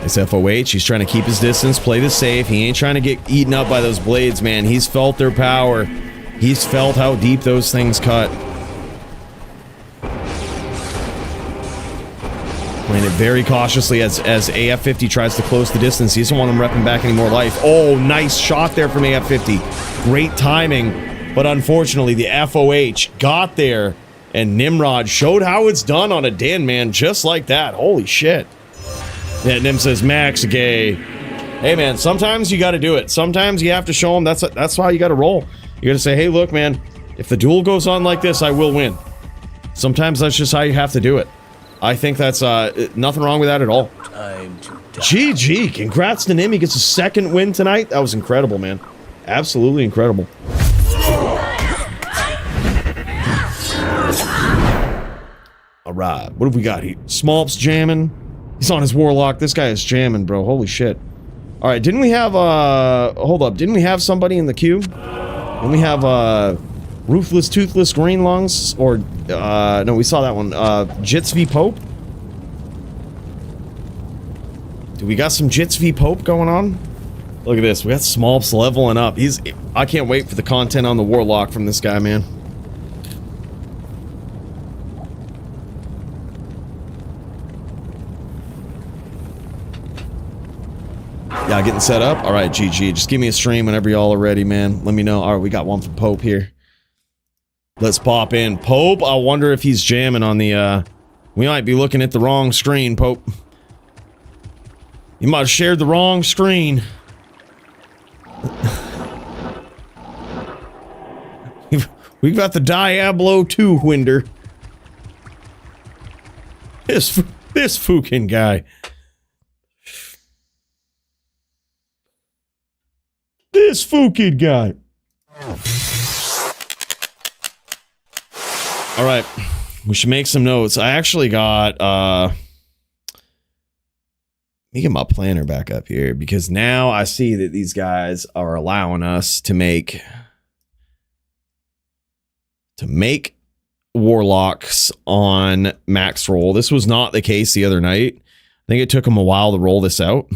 It's FOH. He's trying to keep his distance, play this safe. He ain't trying to get eaten up by those blades, man. He's felt their power. He's felt how deep those things cut. Playing it very cautiously as AF50 tries to close the distance. He doesn't want him repping back any more life. Oh, nice shot there from AF50. Great timing. But unfortunately, the FOH got there, and Nimrod showed how it's done on a Dan man just like that. Holy shit. Yeah, Nim says, Max gay. Hey, man, sometimes you got to do it. Sometimes you have to show them that's how you got to roll. You got to say, hey, look, man, if the duel goes on like this, I will win. Sometimes that's just how you have to do it. I think that's nothing wrong with that at all. GG. Congrats to Nim. He gets a second win tonight. That was incredible, man. Absolutely incredible. Alright, what have we got here? Smolp's jamming. He's on his Warlock. This guy is jamming, bro. Holy shit. Alright, didn't we have, hold up. Didn't we have somebody in the queue? Didn't we have, Ruthless, Toothless, Green Lungs? Or, no, we saw that one. Jits v Pope? Do we got some Jits v Pope going on? Look at this. We got Smolps leveling up. I can't wait for the content on the Warlock from this guy, man. Yeah, getting set up. All right, GG. Just give me a stream whenever y'all are ready, man. Let me know. All right, we got one from Pope here. Let's pop in. Pope, I wonder if he's jamming on the, we might be looking at the wrong screen, Pope. You might have shared the wrong screen. We've got the Diablo 2 winder. This fucking guy. This fucking guy. All right, we should make some notes. I actually got, let me get my planner back up here because now I see that these guys are allowing us to make Warlocks on max roll. This was not the case the other night. I think it took them a while to roll this out.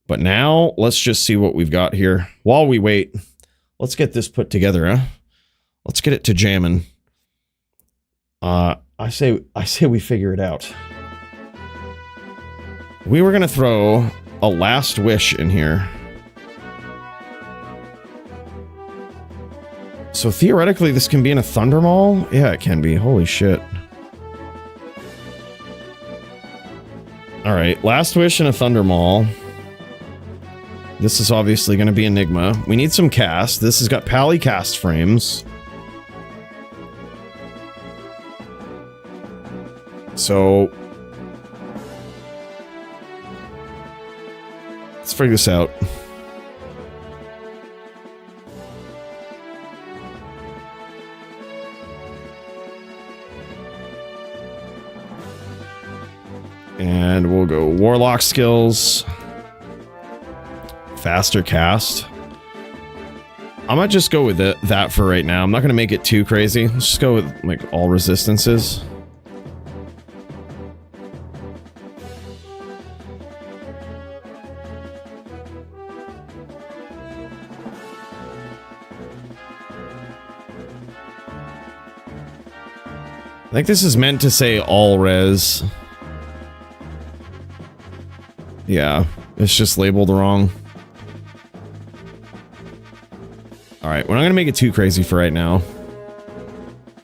But now, let's just see what we've got here. While we wait, let's get this put together, huh? Let's get it to jamming. I say we figure it out. We were gonna throw a last wish in here. So theoretically, this can be in a Thunder Maul? Yeah, it can be. Holy shit. Alright, last wish in a Thunder Maul. This is obviously going to be Enigma. We need some cast. This has got Pally cast frames. So let's figure this out. And we'll go Warlock skills. Faster cast. I might just go with that for right now. I'm not going to make it too crazy. Let's just go with like all resistances. I think this is meant to say all res. Yeah, it's just labeled wrong. Alright, we're not gonna make it too crazy for right now.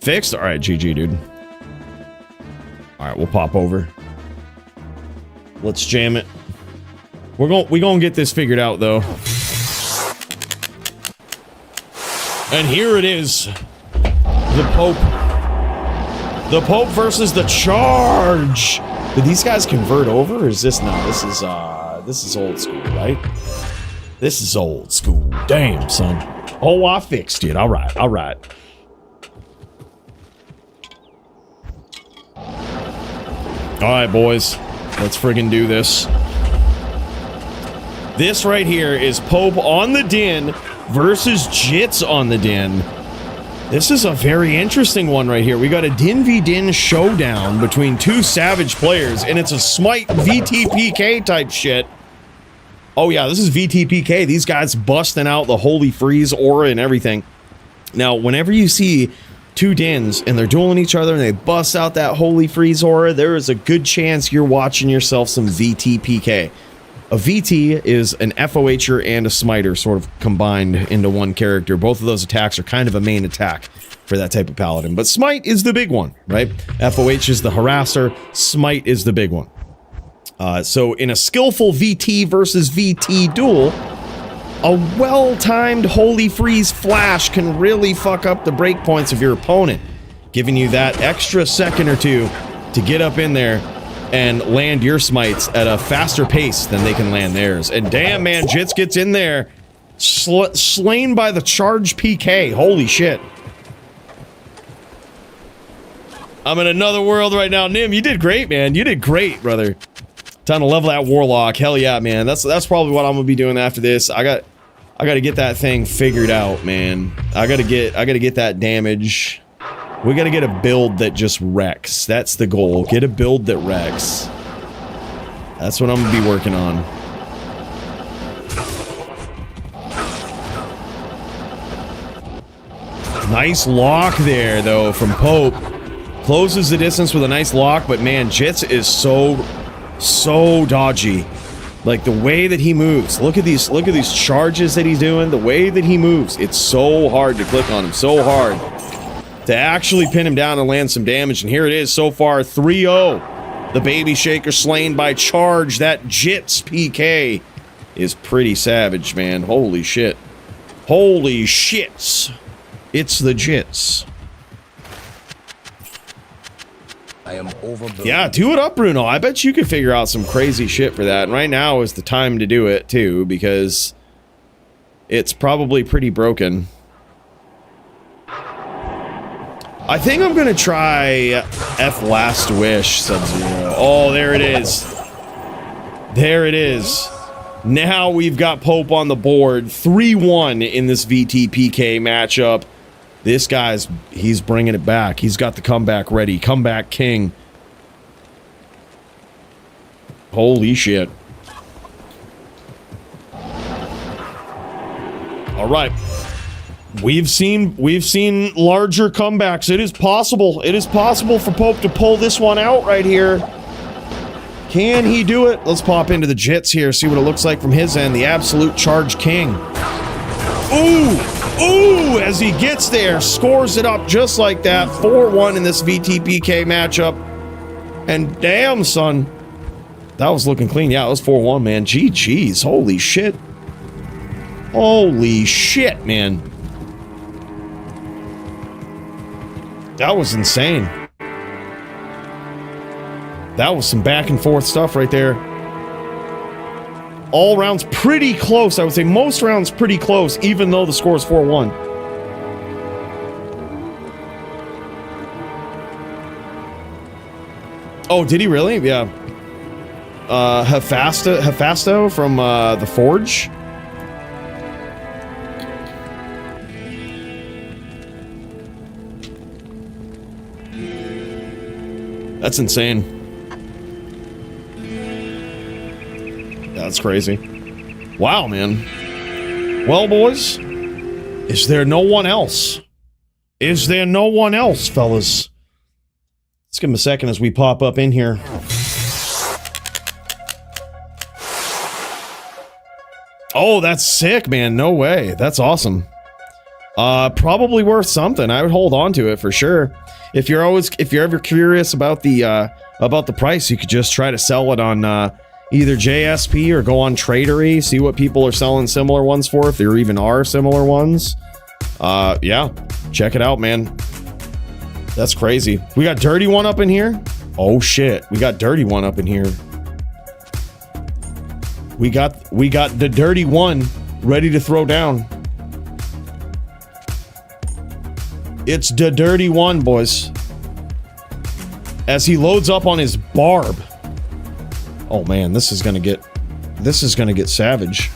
Fixed? Alright, GG, dude. Alright, we'll pop over. Let's jam it. We're gonna get this figured out, though. And here it is. The Pope. The Pope versus the Charge. Did these guys convert over? Or is this no? This is old school, right? This is old school. Damn, son. Oh, I fixed it. All right, all right. All right, boys. Let's friggin' do this. This right here is Pope on the Din versus Jits on the Din. This is a very interesting one right here. We got a Din v Din showdown between two savage players, and it's a Smite VTPK type shit. Oh yeah, this is VTPK. These guys busting out the Holy Freeze aura and everything. Now, whenever you see two Dins and they're dueling each other and they bust out that Holy Freeze aura, there is a good chance you're watching yourself some VTPK. A VT is an FOHer and a Smiter sort of combined into one character. Both of those attacks are kind of a main attack for that type of Paladin. But Smite is the big one, right? FOH is the harasser. Smite is the big one. So in a skillful VT versus VT duel, a well-timed Holy Freeze flash can really fuck up the breakpoints of your opponent, giving you that extra second or two to get up in there and land your smites at a faster pace than they can land theirs. And damn, man, Jits gets in there, slain by the Charge PK. Holy shit. I'm in another world right now. Nim, you did great, man. You did great, brother. Time to level that Warlock. Hell yeah, man. That's probably what I'm gonna be doing after this. I got to get that thing figured out, man. I got to get that damage. We got to get a build that just wrecks. That's the goal. Get a build that wrecks. That's what I'm gonna be working on. Nice lock there, though, from Pope. Closes the distance with a nice lock, but man, Jits is so dodgy. Like the way that he moves. Look at these charges that he's doing. The way that he moves. It's so hard to click on him. So hard to actually pin him down and land some damage. And here it is so far, 3-0. The Baby Shaker slain by Charge. That Jits PK is pretty savage, man. Holy shit. Holy shits. It's the Jits. I am overburdened. Yeah, do it up, Bruno. I bet you could figure out some crazy shit for that. And right now is the time to do it, too, because it's probably pretty broken. I think I'm going to try F Last Wish Sub-Zero. Oh, there it is. There it is. Now we've got Pope on the board. 3-1 in this VTPK matchup. This guy's, he's bringing it back. He's got the comeback ready. Comeback king. Holy shit. All right. We've seen larger comebacks. It is possible. It is possible for Pope to pull this one out right here. Can he do it? Let's pop into the Jits here, see what it looks like from his end. The absolute Charge king. Ooh! Ooh! As he gets there, scores it up just like that. 4-1 in this VTPK matchup. And damn, son. That was looking clean. Yeah, it was 4-1, man. GG's. Holy shit. Holy shit, man. That was insane. That was some back and forth stuff right there. All rounds pretty close. I would say most rounds pretty close, even though the score is 4-1. Oh, did he really? Yeah. Hafasto from the Forge. That's insane. That's crazy. Wow, man. Well, boys, is there no one else? Is there no one else, fellas? Let's give him a second as we pop up in here. Oh, that's sick, man. No way. That's awesome. Probably worth something. I would hold on to it for sure. If you're ever curious about the price, you could just try to sell it on either JSP or go on Tradery, see what people are selling similar ones for, if there even are similar ones. Yeah, check it out, man. That's crazy. We got Dirty One up in here. Oh shit, we got Dirty One up in here. We got the Dirty One ready to throw down. It's the Dirty One, boys. As he loads up on his barb. Oh man, this is gonna get savage.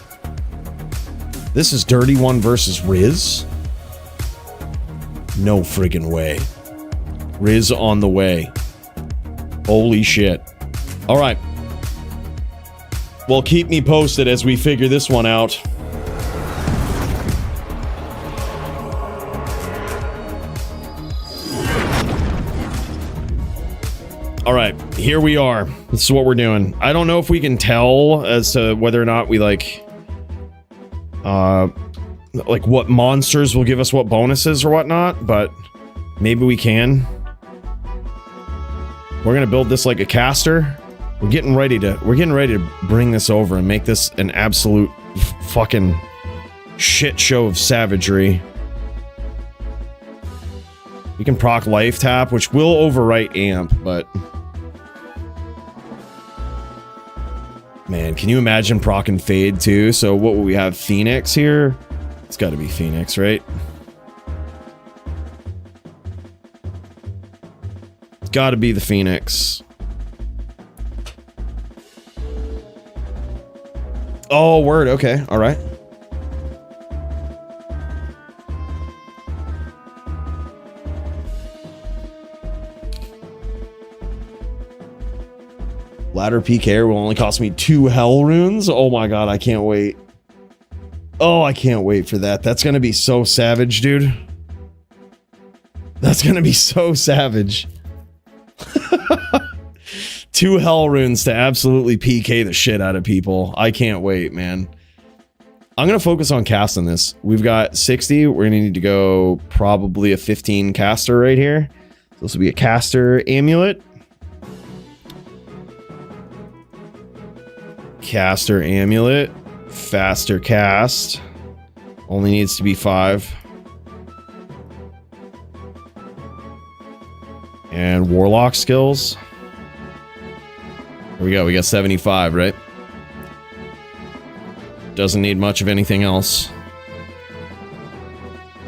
This is Dirty One versus Riz. No friggin' way. Riz on the way. Holy shit. All right. Well, keep me posted as we figure this one out. All right, here we are. This is what we're doing. I don't know if we can tell as to whether or not we like what monsters will give us what bonuses or whatnot, but maybe we can. We're gonna build this like a caster. We're getting ready to bring this over and make this an absolute fucking shit show of savagery. We can proc life tap, which will overwrite amp, but man, can you imagine proc and fade too? So what will we have? Phoenix here? It's got to be Phoenix, right? It's got to be the Phoenix. Oh, word. Okay. All right. Ladder PK will only cost me 2 hell runes. Oh my god, I can't wait. Oh, I can't wait for that. That's gonna be so savage, dude. That's gonna be so savage. 2 hell runes to absolutely PK the shit out of people. I can't wait, man. I'm gonna focus on casting this. We've got 60. We're gonna need to go probably a 15 caster right here. This will be a caster amulet. Caster amulet. Faster cast. Only needs to be 5. And warlock skills. Here we go. We got 75, right? Doesn't need much of anything else.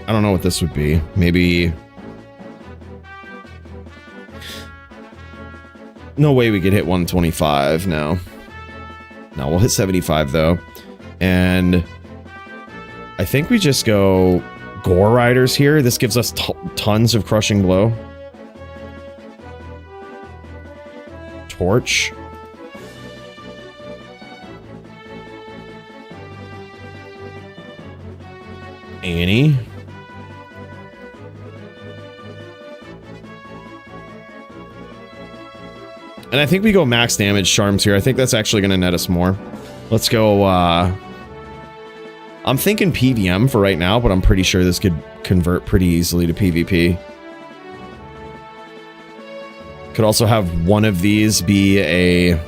I don't know what this would be. Maybe... No way we could hit 125 now. No, we'll hit 75 though. And I think we just go Gore Riders here. This gives us tons of Crushing Blow. Torch. Annie. And I think we go max damage charms here. I think that's actually going to net us more. Let's go, I'm thinking PVM for right now, but I'm pretty sure this could convert pretty easily to PvP. Could also have one of these be a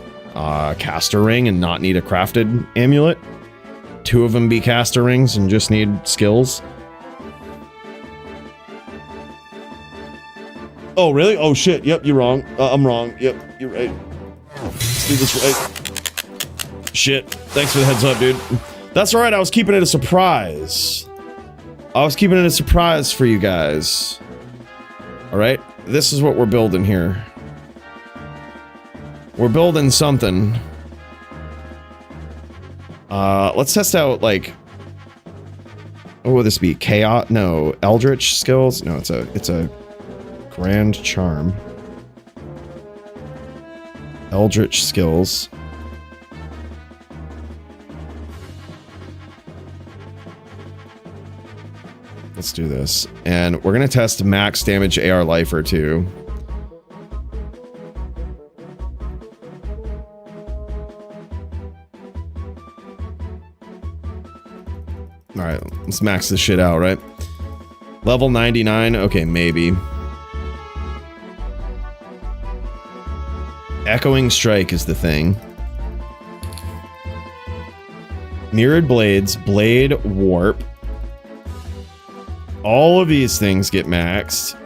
caster ring and not need a crafted amulet. 2 of them be caster rings and just need skills. Oh, really? Oh, shit. Yep, you're wrong. I'm wrong. Yep, you're right. Let's do this right. Shit. Thanks for the heads up, dude. That's alright. I was keeping it a surprise. I was keeping it a surprise for you guys. Alright? This is what we're building here. We're building something. Let's test out, like... What would this be? Chaos? No. Eldritch skills? No, it's a... Grand Charm. Eldritch skills. Let's do this. And we're gonna test max damage AR Lifer too. Alright, let's max this shit out, right? Level 99, okay, maybe. Echoing Strike is the thing. Mirrored Blades, Blade Warp. All of these things get maxed.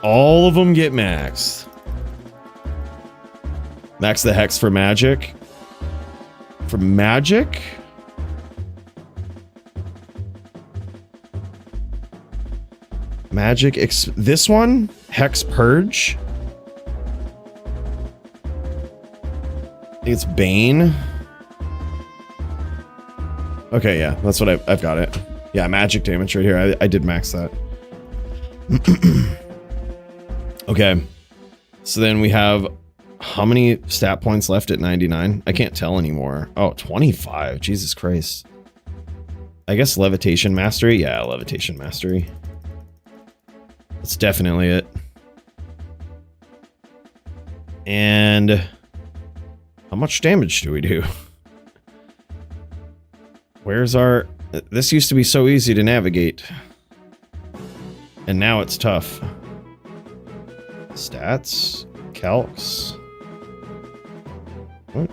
All of them get maxed. Max the hex for magic. For magic? Magic, this one? Hex Purge? I think it's Bane. Okay, yeah, that's what I've got it. Yeah, magic damage right here. I did max that. Okay. So then we have how many stat points left at 99? I can't tell anymore. Oh, 25. Jesus Christ. I guess Levitation Mastery? Yeah, Levitation Mastery. That's definitely it. And how much damage do we do? Where's our... This used to be so easy to navigate. And now it's tough. Stats? Calcs? What?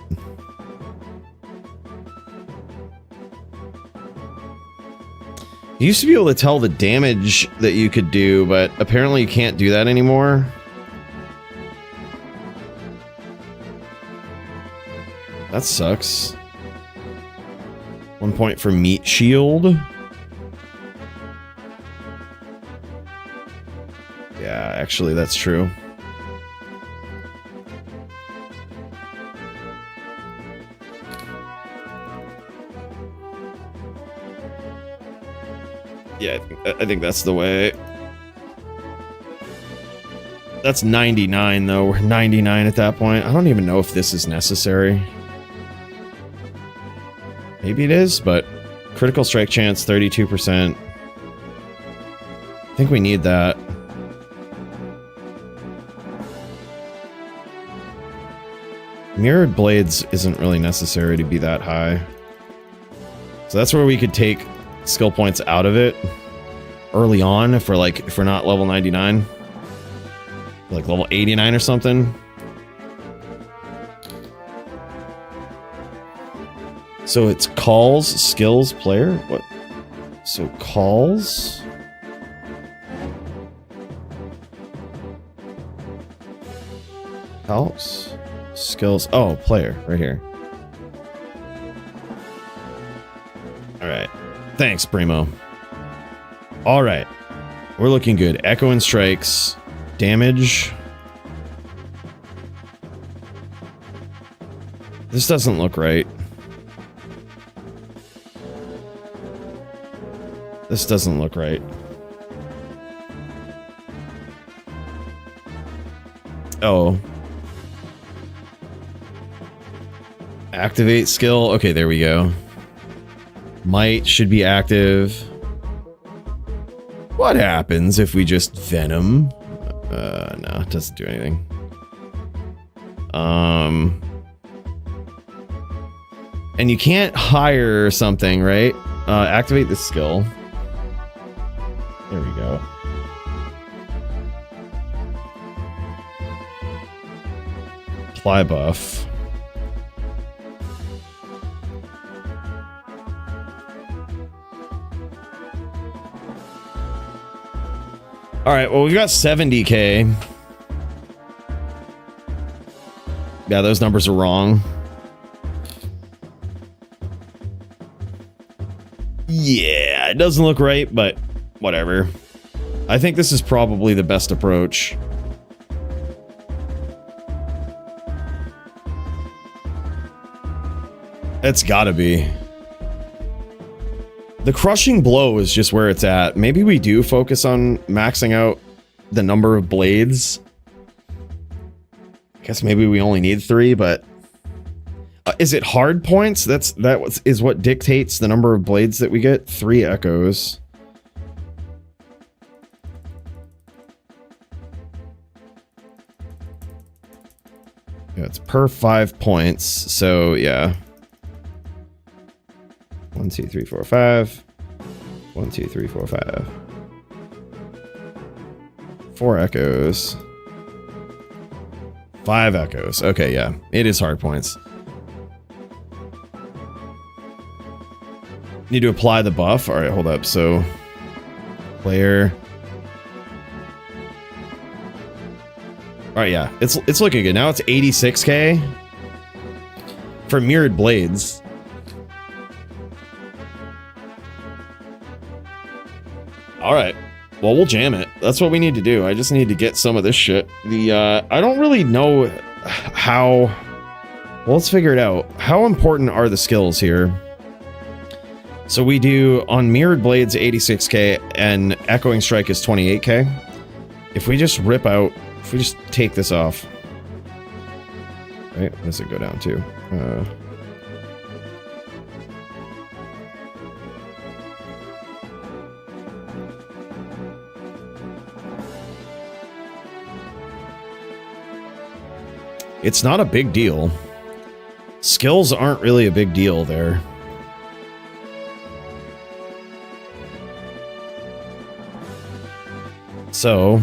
You used to be able to tell the damage that you could do, but apparently you can't do that anymore. That sucks. 1 point for Meat Shield. Yeah, actually, that's true. Yeah, I think that's the way. That's 99, though. We're 99 at that point. I don't even know if this is necessary. Maybe it is, but critical strike chance, 32%. I think we need that. Mirrored Blades isn't really necessary to be that high. So that's where we could take skill points out of it early on if we're not level 99. Like level 89 or something. So it's calls, skills, player? What? So calls? Calcs? Skills. Oh, player, right here. Alright. Thanks, Primo. Alright. We're looking good. Echo and strikes. Damage. This doesn't look right. This doesn't look right. Oh. Activate skill. Okay, there we go. Might should be active. What happens if we just Venom? No, it doesn't do anything. And you can't hire something, right? Activate the skill. There we go. Apply buff. Alright, well, we've got 70k. Yeah, those numbers are wrong. Yeah, it doesn't look right, but whatever. I think this is probably the best approach. It's gotta be. The crushing blow is just where it's at. Maybe we do focus on maxing out the number of blades. I guess maybe we only need 3, but is it hard points? That is what dictates the number of blades that we get. 3 echoes. Yeah, it's per 5 points. So yeah. 1, 2, 3, 4, 5. 1, 2, 3, 4, 5. 4 echoes. 5 echoes. Okay, yeah. It is hard points. Need to apply the buff. All right, hold up. So, player. All right, yeah, it's looking good. Now it's 86k for mirrored blades. All right. Well, we'll jam it. That's what we need to do. I just need to get some of this shit. I don't really know how... Well, let's figure it out. How important are the skills here? So we do, on Mirrored Blades, 86k, and Echoing Strike is 28k. If we just rip out... If we just take this off... Right, what does it go down to? It's not a big deal. Skills aren't really a big deal there. So...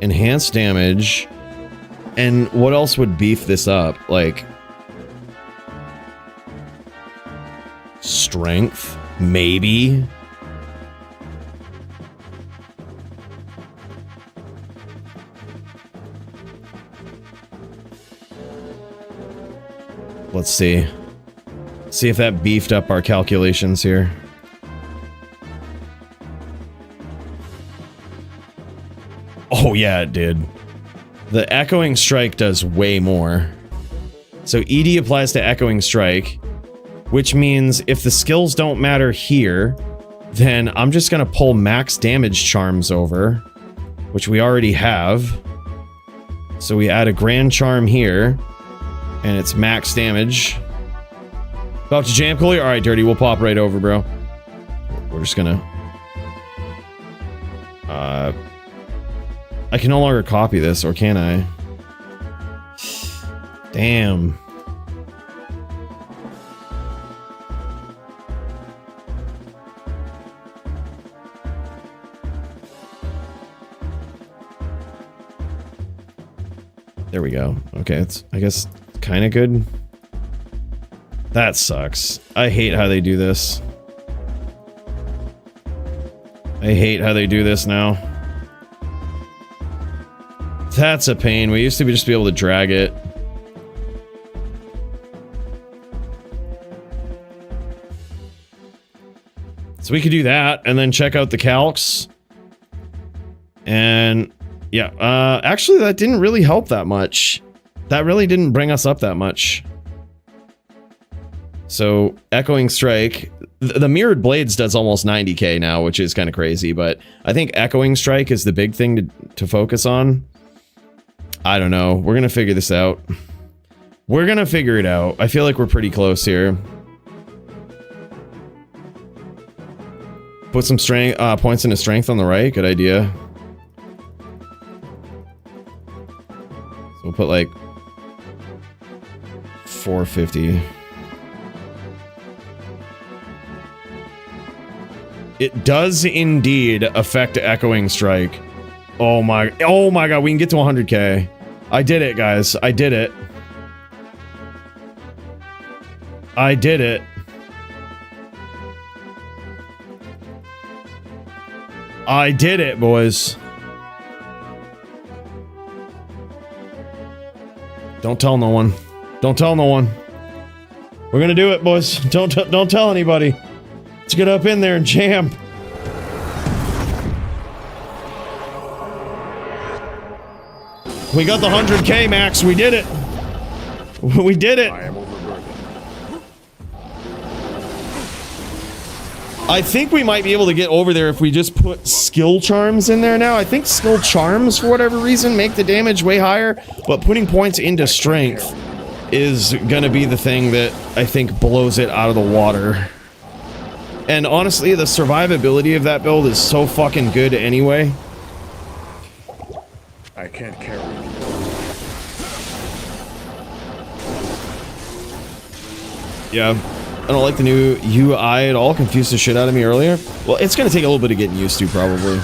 enhanced damage, and what else would beef this up? Like strength, maybe. Let's see. See if that beefed up our calculations here. Oh yeah, it did. The Echoing Strike does way more. So ED applies to Echoing Strike, which means if the skills don't matter here, then I'm just gonna pull max damage charms over, which we already have. So we add a Grand Charm here, and it's max damage. About to jam, Coooley? Alright, Dirty, we'll pop right over, bro. We're just gonna... I can no longer copy this, or can I? Damn. There we go. Okay, it's, I guess, kind of good. That sucks. I hate how they do this. I hate how they do this now. That's a pain. We used to just be able to drag it. So we could do that, and then check out the calcs. And, yeah, actually that didn't really help that much. That really didn't bring us up that much. So, Echoing Strike... The Mirrored Blades does almost 90k now, which is kind of crazy, but I think Echoing Strike is the big thing to focus on. I don't know. We're gonna figure this out. We're gonna figure it out. I feel like we're pretty close here. Put some strength points into strength on the right. Good idea. So we'll put like 450. It does indeed affect Echoing Strike. Oh my god, we can get to 100k. I did it, guys. I did it. I did it. I did it, boys. Don't tell no one. Don't tell no one. We're gonna do it, boys. Don't tell anybody. Let's get up in there and jam. We got the 100k, Max. We did it. We did it. I think we might be able to get over there if we just put skill charms in there now. I think skill charms, for whatever reason, make the damage way higher, but putting points into strength is gonna be the thing that I think blows it out of the water. And honestly, the survivability of that build is so fucking good anyway. I can't carry it. Yeah, I don't like the new UI at all. Confused the shit out of me earlier. Well, it's going to take a little bit of getting used to, probably.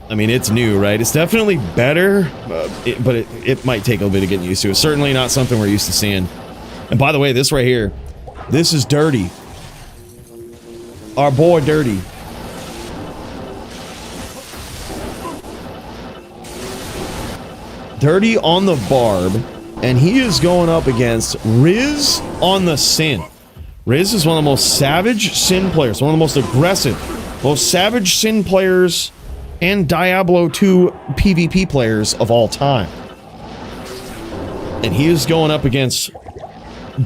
I mean, it's new, right? It's definitely better, but it might take a little bit of getting used to. It's certainly not something we're used to seeing. And by the way, this right here, this is Dirty. Our boy Dirty. Dirty on the Barb, and he is going up against Riz on the Sin. Riz is one of the most savage Sin players, one of the most aggressive, most savage Sin players, and Diablo 2 PvP players of all time. And he is going up against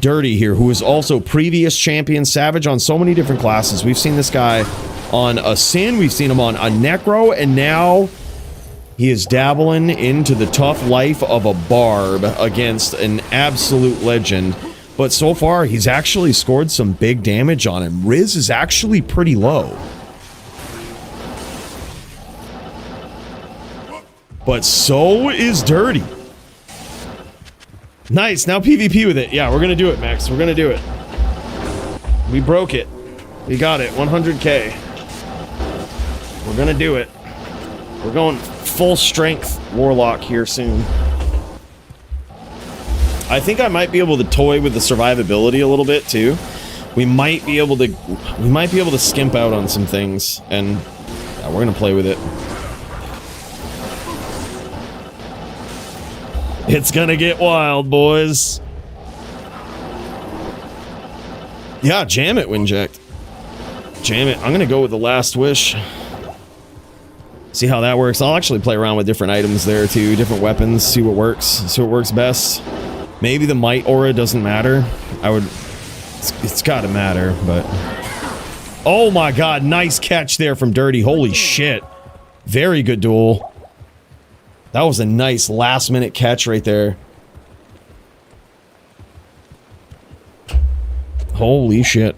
Dirty here, who is also previous champion Savage on so many different classes. We've seen this guy on a Sin, we've seen him on a Necro, and now he is dabbling into the tough life of a Barb against an absolute legend. But so far, he's actually scored some big damage on him. Riz is actually pretty low. But so is Dirty. Nice, now PvP with it. Yeah, we're gonna do it, Max. We're gonna do it. We broke it. We got it, 100K. We're gonna do it. We're going full strength Warlock here soon. I think I might be able to toy with the survivability a little bit too. We might be able to skimp out on some things, and yeah, we're gonna play with it. It's gonna get wild, boys. Yeah, jam it, Winject. Jam it. I'm gonna go with the Last Wish. See how that works. I'll actually play around with different items there too, different weapons, see what works best. Maybe the Might Aura doesn't matter. It's gotta matter, but... Oh my god, nice catch there from Dirty. Holy shit. Very good duel. That was a nice last-minute catch right there. Holy shit.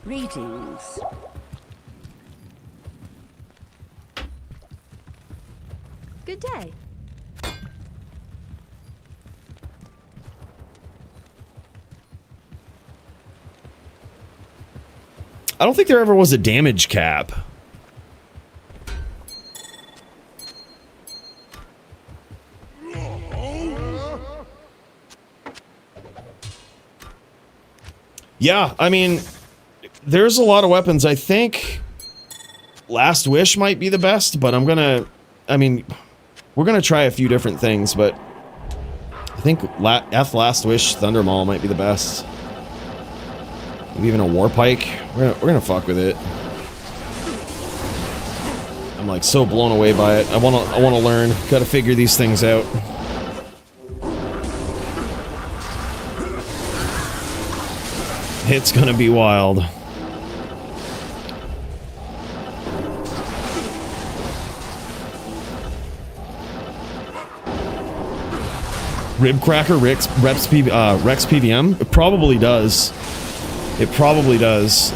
Greetings. Good day. I don't think there ever was a damage cap. Yeah, I mean, there's a lot of weapons. I think Last Wish might be the best, but we're gonna try a few different things, but I think Last Wish Thunder Maul might be the best. Maybe even a War Pike. We're gonna fuck with it. I'm like so blown away by it. I wanna learn. Gotta figure these things out. It's gonna be wild. Ribcracker Rex PVM? It probably does. It probably does.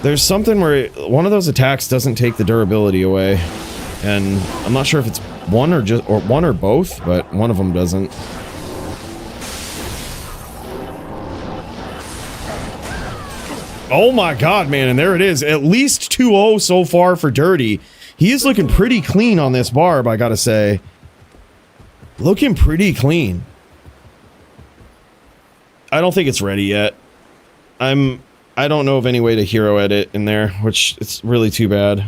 There's something where one of those attacks doesn't take the durability away, and I'm not sure if it's one or both, but one of them doesn't. Oh my god, man, and there it is. At least 2-0 so far for Dirty. He is looking pretty clean on this Barb, I gotta say. Looking pretty clean. I don't think it's ready yet. I don't know of any way to hero edit in there, which it's really too bad.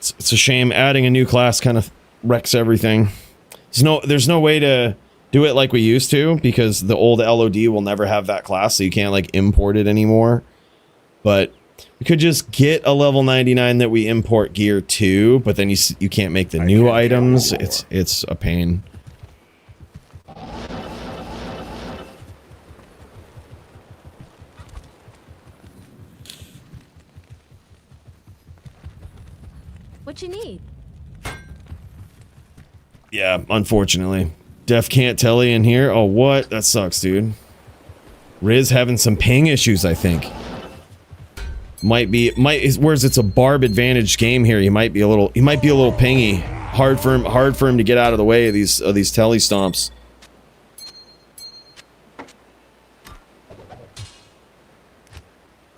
It's a shame. Adding a new class kind of wrecks everything. There's no way to do it like we used to, because the old LOD will never have that class, so you can't like import it anymore. But we could just get a level 99 that we import gear to, but then you can't make the new items. It's a pain. What you need? Yeah, unfortunately. Def can't telly in here. Oh, what? That sucks, dude. Riz having some ping issues, I think. whereas it's a barb advantage game here, he might be a little pingy. Hard for him to get out of the way of these telly stomps.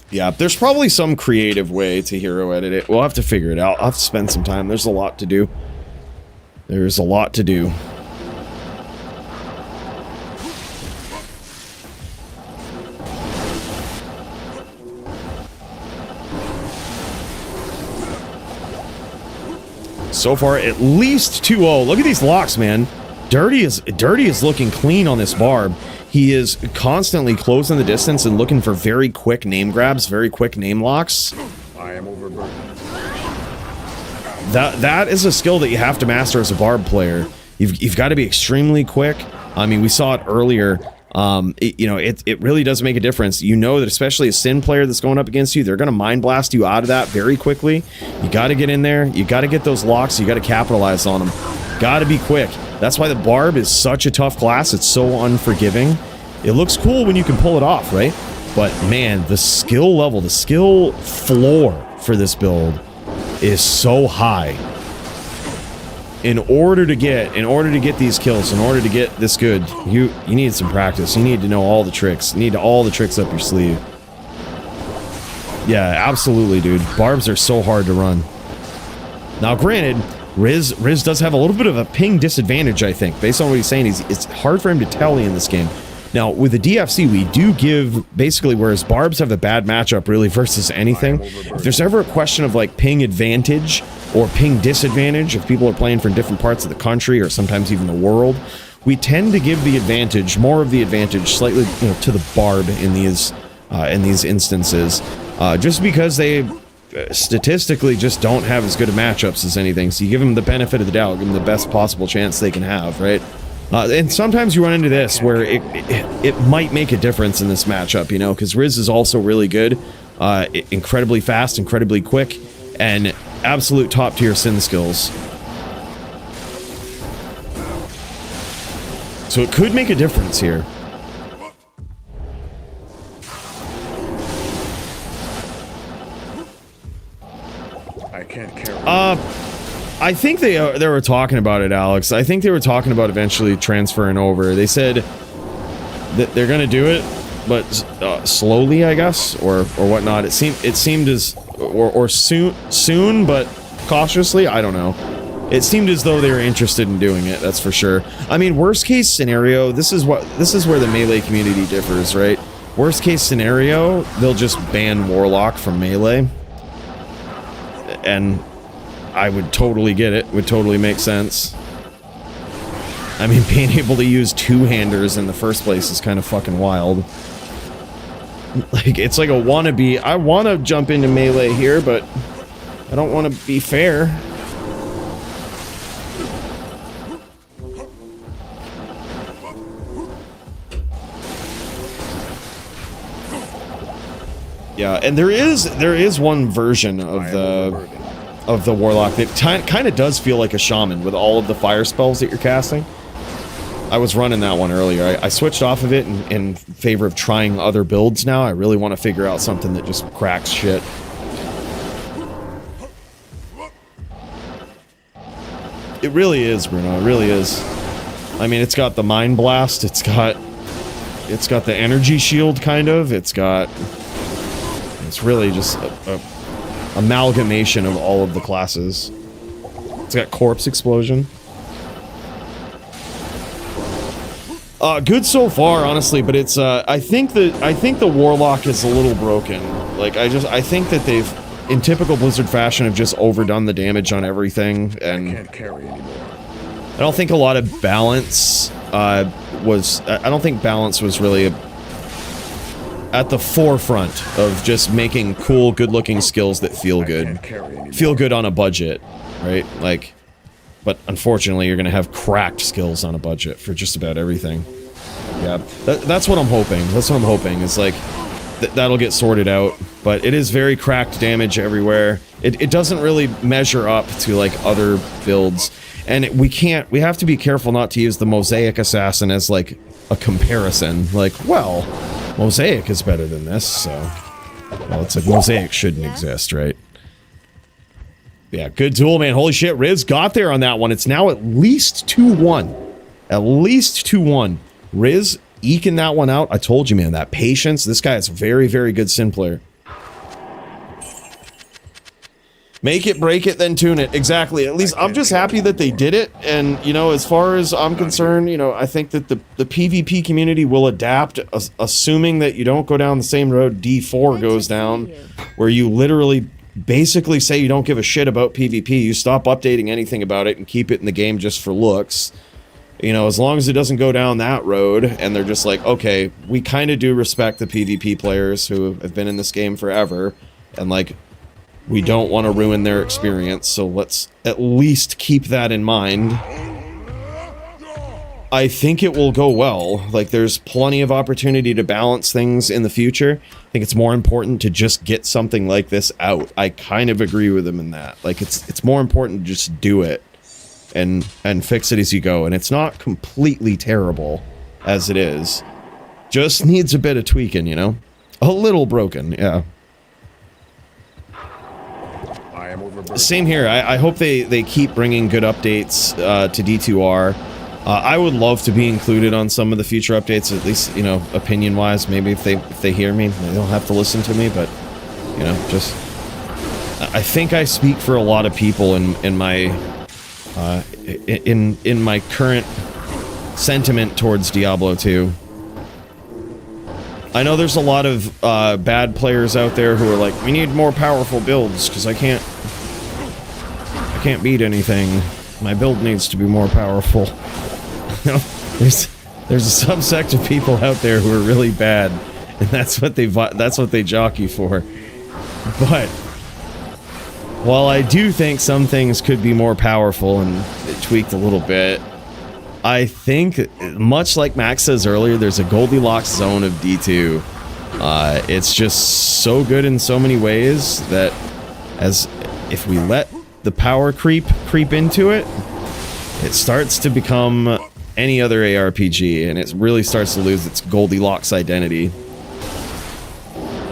Yeah, there's probably some creative way to hero edit it. We'll have to figure it out. I'll have to spend some time. There's a lot to do. There's a lot to do. So far, at least 2-0. Look at these locks, man. Dirty is looking clean on this barb. He is constantly closing the distance and looking for very quick name grabs, very quick name locks. I am overburdened. That is a skill that you have to master as a barb player. You've got to be extremely quick. I mean, we saw it earlier. It really does make a difference. You know that especially a Sin player that's going up against you, they're going to mind blast you out of that very quickly. You got to get in there. You got to get those locks. You got to capitalize on them. Got to be quick. That's why the barb is such a tough class. It's so unforgiving. It looks cool when you can pull it off, right? But man, the skill level, the skill floor for this build is so high. In order to get these kills, in order to get this good, you need some practice. You need to know all the tricks. You need all the tricks up your sleeve. Yeah, absolutely, dude. Barbs are so hard to run. Now, granted, Riz does have a little bit of a ping disadvantage, I think. Based on what he's saying, it's hard for him to tally in this game. Now, with the DFC, we do give, basically, whereas Barbs have the bad matchup, really, versus anything, if there's ever a question of, like, ping advantage or ping disadvantage, if people are playing from different parts of the country or sometimes even the world, we tend to give the advantage, more of the advantage, slightly, to the Barb in these instances, just because they statistically just don't have as good of matchups as anything. So you give them the benefit of the doubt, give them the best possible chance they can have, right? And sometimes you run into this where it might make a difference in this matchup, because Riz is also really good, incredibly fast, incredibly quick, and absolute top tier Sin skills. So it could make a difference here. I can't carry. I think they were talking about it, Alex. I think they were talking about eventually transferring over. They said that they're gonna do it, but slowly, I guess, or whatnot. It seemed as or soon, but cautiously. I don't know. It seemed as though they were interested in doing it. That's for sure. I mean, worst case scenario. This is where the Melee community differs, right? Worst case scenario, they'll just ban Warlock from Melee, and I would totally get it. Would totally make sense. I mean, being able to use two-handers in the first place is kind of fucking wild. Like, it's like a wannabe. I want to jump into Melee here, but I don't want to be fair. Yeah, and there is one version of the Warlock that kind of does feel like a shaman with all of the fire spells that you're casting. I was running that one earlier. I switched off of it in favor of trying other builds now. I really want to figure out something that just cracks shit. It really is, Bruno. It really is. I mean, it's got the Mind Blast. It's got the Energy Shield, kind of. It's really just a amalgamation of all of the classes. It's got Corpse Explosion. Good so far, honestly, but it's I think the Warlock is a little broken. Like, I think that they've, in typical Blizzard fashion, have just overdone the damage on everything, and I can't carry anymore. I don't think a lot of balance was. I don't think balance was really at the forefront of just making cool, good-looking skills that feel good. Feel good on a budget, right? Like, but unfortunately, you're gonna have cracked skills on a budget for just about everything. Yeah, that's what I'm hoping. That's what I'm hoping. Is like that'll get sorted out. But it is very cracked damage everywhere. It doesn't really measure up to like other builds, and we have to be careful not to use the Mosaic Assassin as like a comparison. Like, well, Mosaic is better than this, so Well, it's like Mosaic shouldn't exist, right? Yeah, good duel, man. Holy shit, Riz got there on that one. It's now at least 2-1. At least 2-1. Riz eking that one out. I told you, man, that patience. This guy is a very, very good Sin player. Make it, break it, then tune it. Exactly. At least I'm just happy that they did it. And, you know, as far as I'm concerned, you know, I think that the PvP community will adapt, assuming that you don't go down the same road D4 goes down, where you literally basically say you don't give a shit about PvP. You stop updating anything about it and keep it in the game just for looks. You know, as long as it doesn't go down that road and they're just like, okay, we kind of do respect the PvP players who have been in this game forever, and like, we don't want to ruin their experience, so let's at least keep that in mind. I think it will go well. Like, there's plenty of opportunity to balance things in the future. I think it's more important to just get something like this out. I kind of agree with him in that. Like, it's more important to just do it and fix it as you go. And it's not completely terrible as it is. Just needs a bit of tweaking, you know? A little broken, yeah. Same here. I hope they keep bringing good updates to D2R. I would love to be included on some of the future updates, at least, you know, opinion-wise. Maybe if they hear me, they don't have to listen to me, but, you know, just... I think I speak for a lot of people in my current sentiment towards Diablo 2. I know there's a lot of bad players out there who are like, we need more powerful builds, because I can't beat anything. My build needs to be more powerful. there's a subsect of people out there who are really bad, and that's what they jockey for. But while I do think some things could be more powerful and tweaked a little bit, I think, much like Max says earlier, there's a Goldilocks zone of D2. It's just so good in so many ways that if we let the power creep into it, it starts to become any other ARPG, and it really starts to lose its Goldilocks identity.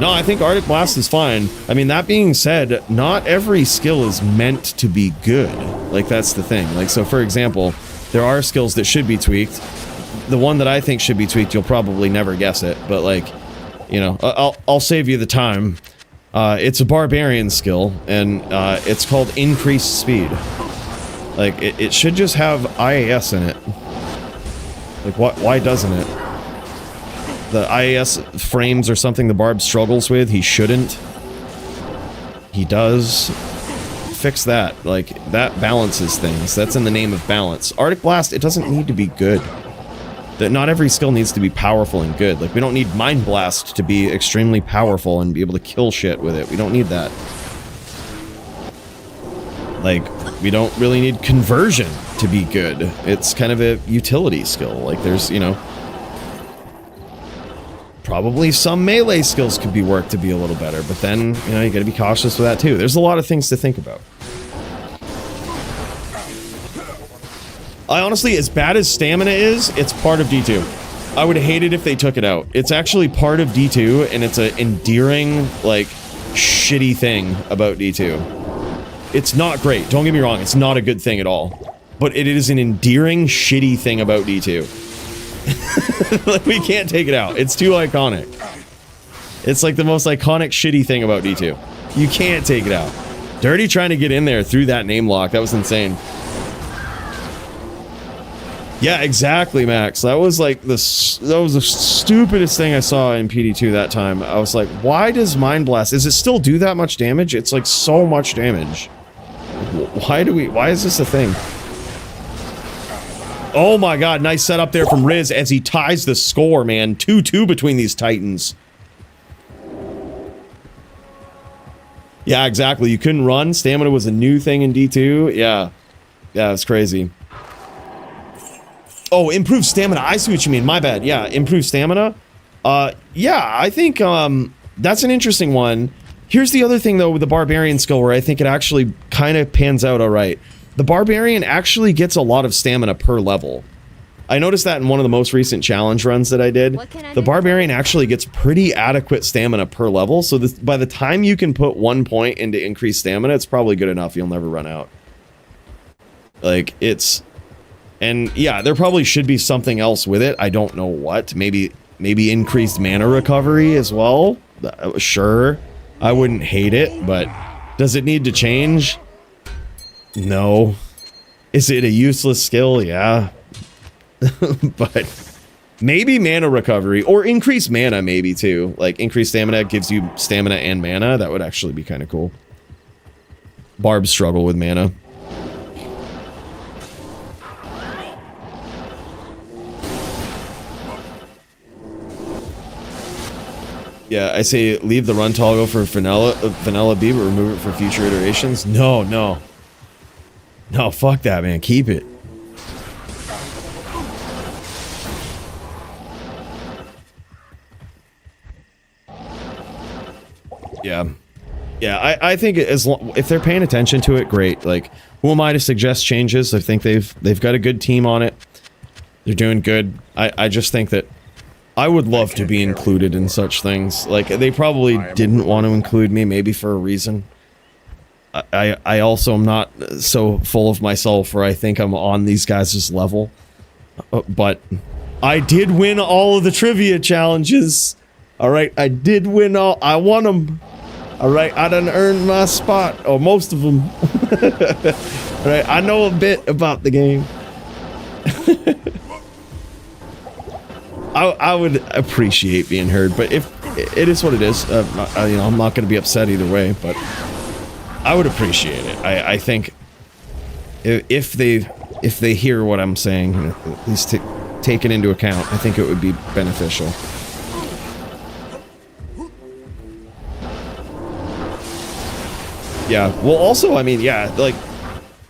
No, I think Arctic Blast is fine. I mean, that being said, not every skill is meant to be good. Like, that's the thing. Like, so for example, there are skills that should be tweaked. The one that I think should be tweaked, you'll probably never guess it, but like, you know, I'll save you the time. It's a barbarian skill, and it's called increased speed. Like, it should just have IAS in it. Like, why doesn't it? The IAS frames are something the Barb struggles with. He shouldn't. He does. Fix that. Like, that balances things. That's in the name of balance. Arctic Blast, it doesn't need to be good. That not every skill needs to be powerful and good. Like, we don't need Mind Blast to be extremely powerful and be able to kill shit with it. We don't need that. Like, we don't really need Conversion to be good. It's kind of a utility skill. Like, there's, you know, probably some melee skills could be worked to be a little better, but then, you know, you gotta be cautious with that too. There's a lot of things to think about. I honestly, as bad as stamina is, it's part of D2. I would hate it if they took it out. It's actually part of D2, and it's an endearing, like, shitty thing about D2. It's not great, don't get me wrong, it's not a good thing at all. But it is an endearing, shitty thing about D2. Like, we can't take it out. It's too iconic. It's like the most iconic, shitty thing about D2. You can't take it out. Dirty trying to get in there through that name lock. That was insane. Yeah, exactly, Max. That was like that was the stupidest thing I saw in PD2 that time. I was like, why does Mind Blast? Does it still do that much damage? It's like so much damage. Why is this a thing? Oh my god, nice setup there from Riz as he ties the score, man. 2-2 between these titans. Yeah, exactly. You couldn't run. Stamina was a new thing in D2. Yeah. Yeah, it's crazy. Oh, improved stamina. I see what you mean. My bad. Yeah, improved stamina. Yeah, I think that's an interesting one. Here's the other thing, though, with the Barbarian skill where I think it actually kind of pans out all right. The Barbarian actually gets a lot of stamina per level. I noticed that in one of the most recent challenge runs that I did. What can I The do? barbarian actually gets pretty adequate stamina per level, so this, by the time you can put 1 point into increased stamina, it's probably good enough. You'll never run out. Like, it's... And yeah, there probably should be something else with it. I don't know what. Maybe increased mana recovery as well. Sure. I wouldn't hate it, but does it need to change? No. Is it a useless skill? Yeah. But maybe mana recovery or increased mana maybe too. Like increased stamina gives you stamina and mana. That would actually be kind of cool. Barbs struggle with mana. Yeah, I say leave the run toggle for vanilla B, but remove it for future iterations. No, no. No, fuck that, man. Keep it. Yeah. Yeah, I think as long, if they're paying attention to it, great. Like, who am I to suggest changes? I think they've got a good team on it. They're doing good. I just think that I would love to be included in such things. Like, they probably didn't want to include me, maybe for a reason. I also am not so full of myself where I think I'm on these guys' level. But I did win all of the trivia challenges. Alright, I did win all. I won them. Alright, I done earned my spot. Or most of them. Alright, I know a bit about the game. I would appreciate being heard, but if it is what it is, you know, I'm not going to be upset either way, but I would appreciate it. I think if they hear what I'm saying, at least take it into account, I think it would be beneficial. Yeah, well also, I mean, yeah, like,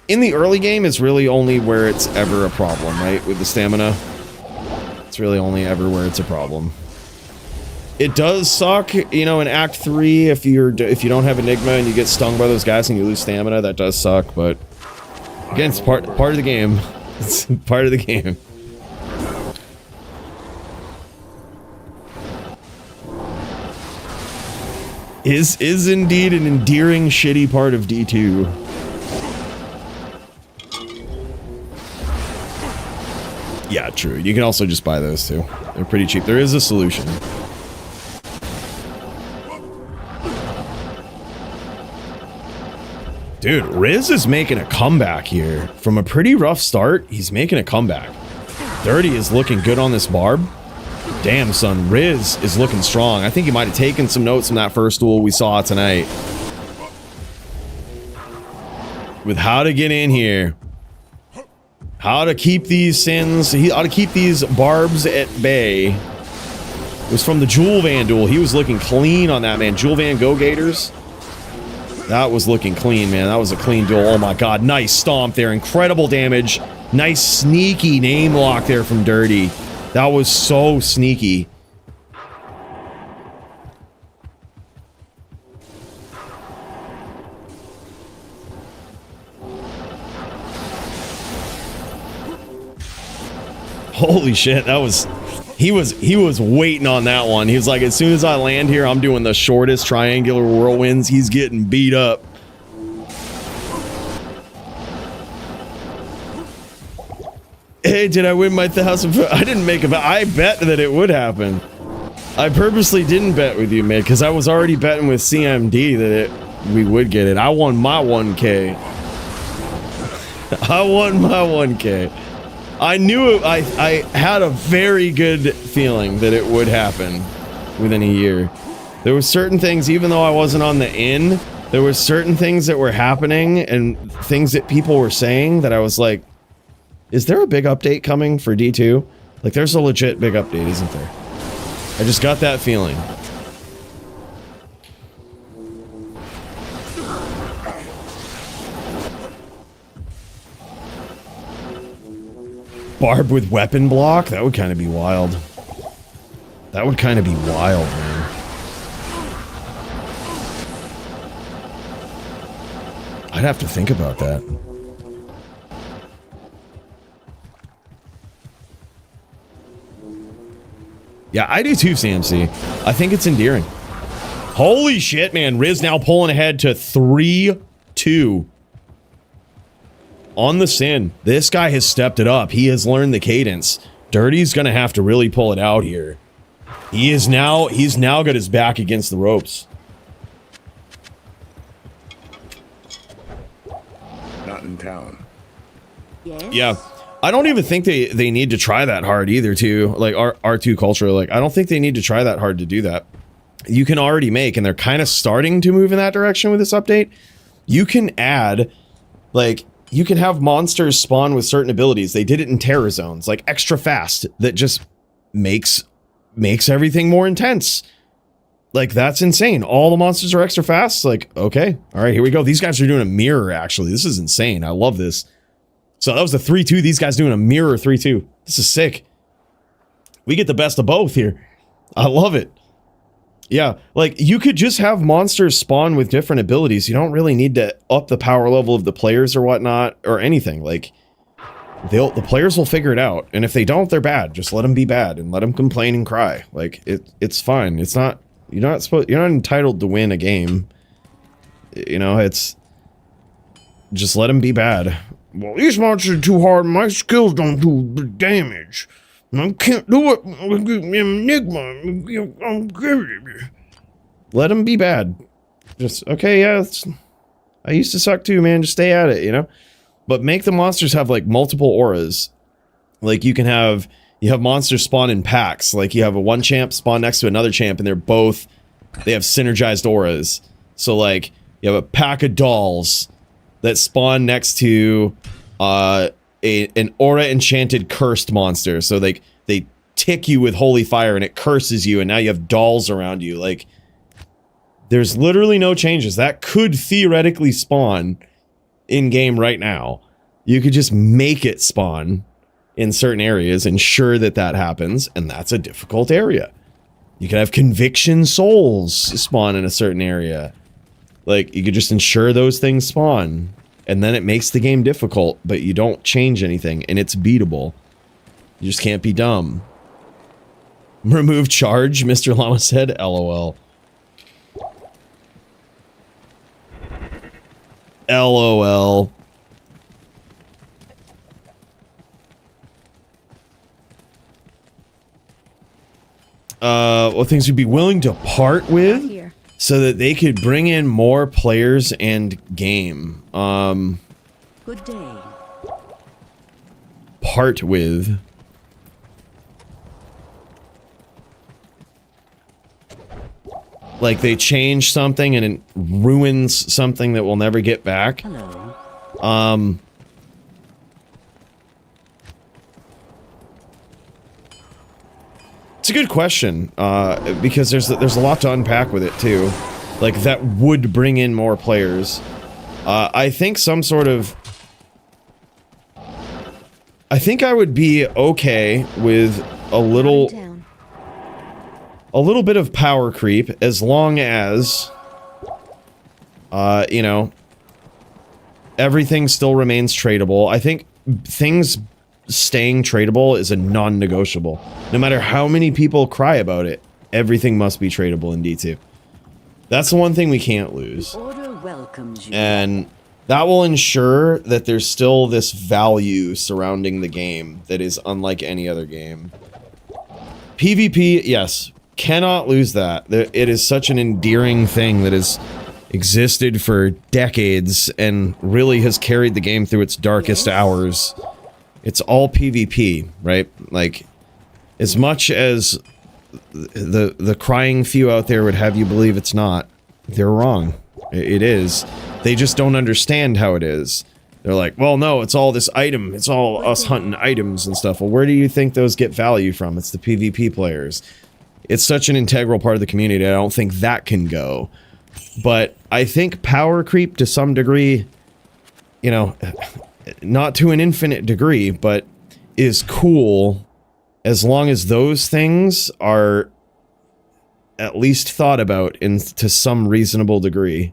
in the early game is really only where it's ever a problem, right? With the stamina. It's really only ever where it's a problem. It does suck, you know, in Act 3 if you don't have Enigma and you get stung by those guys and you lose stamina, that does suck, but again, it's part of the game. It's part of the game. Is indeed an endearing shitty part of D2. Yeah, true. You can also just buy those too. They're pretty cheap. There is a solution. Dude, Riz is making a comeback here. From a pretty rough start, he's making a comeback. 30 is looking good on this barb. Damn, son. Riz is looking strong. I think he might have taken some notes from that first duel we saw tonight. With how to get in here. How to keep these sins, how to keep these barbs at bay. It was from the Jewel Van duel. He was looking clean on that, man. Jewel Van GoGators. That was looking clean, man. That was a clean duel. Oh my god. Nice stomp there. Incredible damage. Nice sneaky name lock there from Dirty. That was so sneaky. Holy shit, that was... He was waiting on that one. He was like, as soon as I land here, I'm doing the shortest triangular whirlwinds. He's getting beat up. Hey, did I win my 1,000? I didn't make a bet. I bet that it would happen. I purposely didn't bet with you, man, because I was already betting with CMD that we would get it. I won my 1K. I won my 1K. I knew it, I had a very good feeling that it would happen within a year. There were certain things, even though I wasn't on the in, there were certain things that were happening and things that people were saying that I was like, is there a big update coming for D2? Like, there's a legit big update, isn't there? I just got that feeling. Barb with weapon block? That would kind of be wild. That would kind of be wild, man. I'd have to think about that. Yeah, I do too, CMC. I think it's endearing. Holy shit, man. Riz now pulling ahead to 3-2. On the Sin. This guy has stepped it up. He has learned the cadence. Dirty's gonna have to really pull it out here. He's now got his back against the ropes. Not in town. Yes? Yeah. I don't even think they need to try that hard either, too. Like, R2 Culture, like, I don't think they need to try that hard to do that. You can already make, and they're kind of starting to move in that direction with this update. You can add, like, you can have monsters spawn with certain abilities. They did it in Terror Zones, like extra fast, that just makes everything more intense. Like, that's insane. All the monsters are extra fast. Like, okay. All right, here we go. These guys are doing a mirror, actually. This is insane. I love this. So that was a 3-2. These guys doing a mirror 3-2. This is sick. We get the best of both here. I love it. Yeah, like, you could just have monsters spawn with different abilities. You don't really need to up the power level of the players or whatnot, or anything. Like, the players will figure it out. And if they don't, they're bad. Just let them be bad and let them complain and cry. Like, it's fine. It's not, you're not entitled to win a game. You know, it's just let them be bad. Well, these monsters are too hard. My skills don't do the damage. I can't do it. Enigma. Let them be bad. Just, okay, yeah, I used to suck too, man. Just stay at it, you know? But make the monsters have, like, multiple auras. Like, you have monsters spawn in packs. Like, you have one champ spawn next to another champ, and they have synergized auras. So, like, you have a pack of dolls that spawn next to an aura enchanted cursed monster. So they tick you with holy fire and it curses you, and now you have dolls around you. Like, there's literally no changes. That could theoretically spawn in game right now. You could just make it spawn in certain areas, ensure that happens, and that's a difficult area. You could have conviction souls spawn in a certain area. Like, you could just ensure those things spawn, and then it makes the game difficult, but you don't change anything, and it's beatable. You just can't be dumb. Remove charge, Mr. Llama said. LOL. LOL. What things would be willing to part with so that they could bring in more players and game. Good day. Part with. Like, they change something and it ruins something that we'll never get back. Hello. It's a good question, because there's a lot to unpack with it too. Like, that would bring in more players. I think some sort of... I think I would be okay with a little bit of power creep, as long as, you know, everything still remains tradable. I think things staying tradable is a non-negotiable. No matter how many people cry about it, everything must be tradable in D2. That's the one thing we can't lose. Order welcomes you. And that will ensure that there's still this value surrounding the game that is unlike any other game. PvP, yes, cannot lose that. It is such an endearing thing that has existed for decades and really has carried the game through its darkest hours. It's all PvP, right? Like, as much as the crying few out there would have you believe it's not, they're wrong. It is. They just don't understand how it is. They're like, well, no, it's all this item. It's all us hunting items and stuff. Well, where do you think those get value from? It's the PvP players. It's such an integral part of the community. I don't think that can go. But I think power creep to some degree, you know, not to an infinite degree, but is cool as long as those things are at least thought about to some reasonable degree.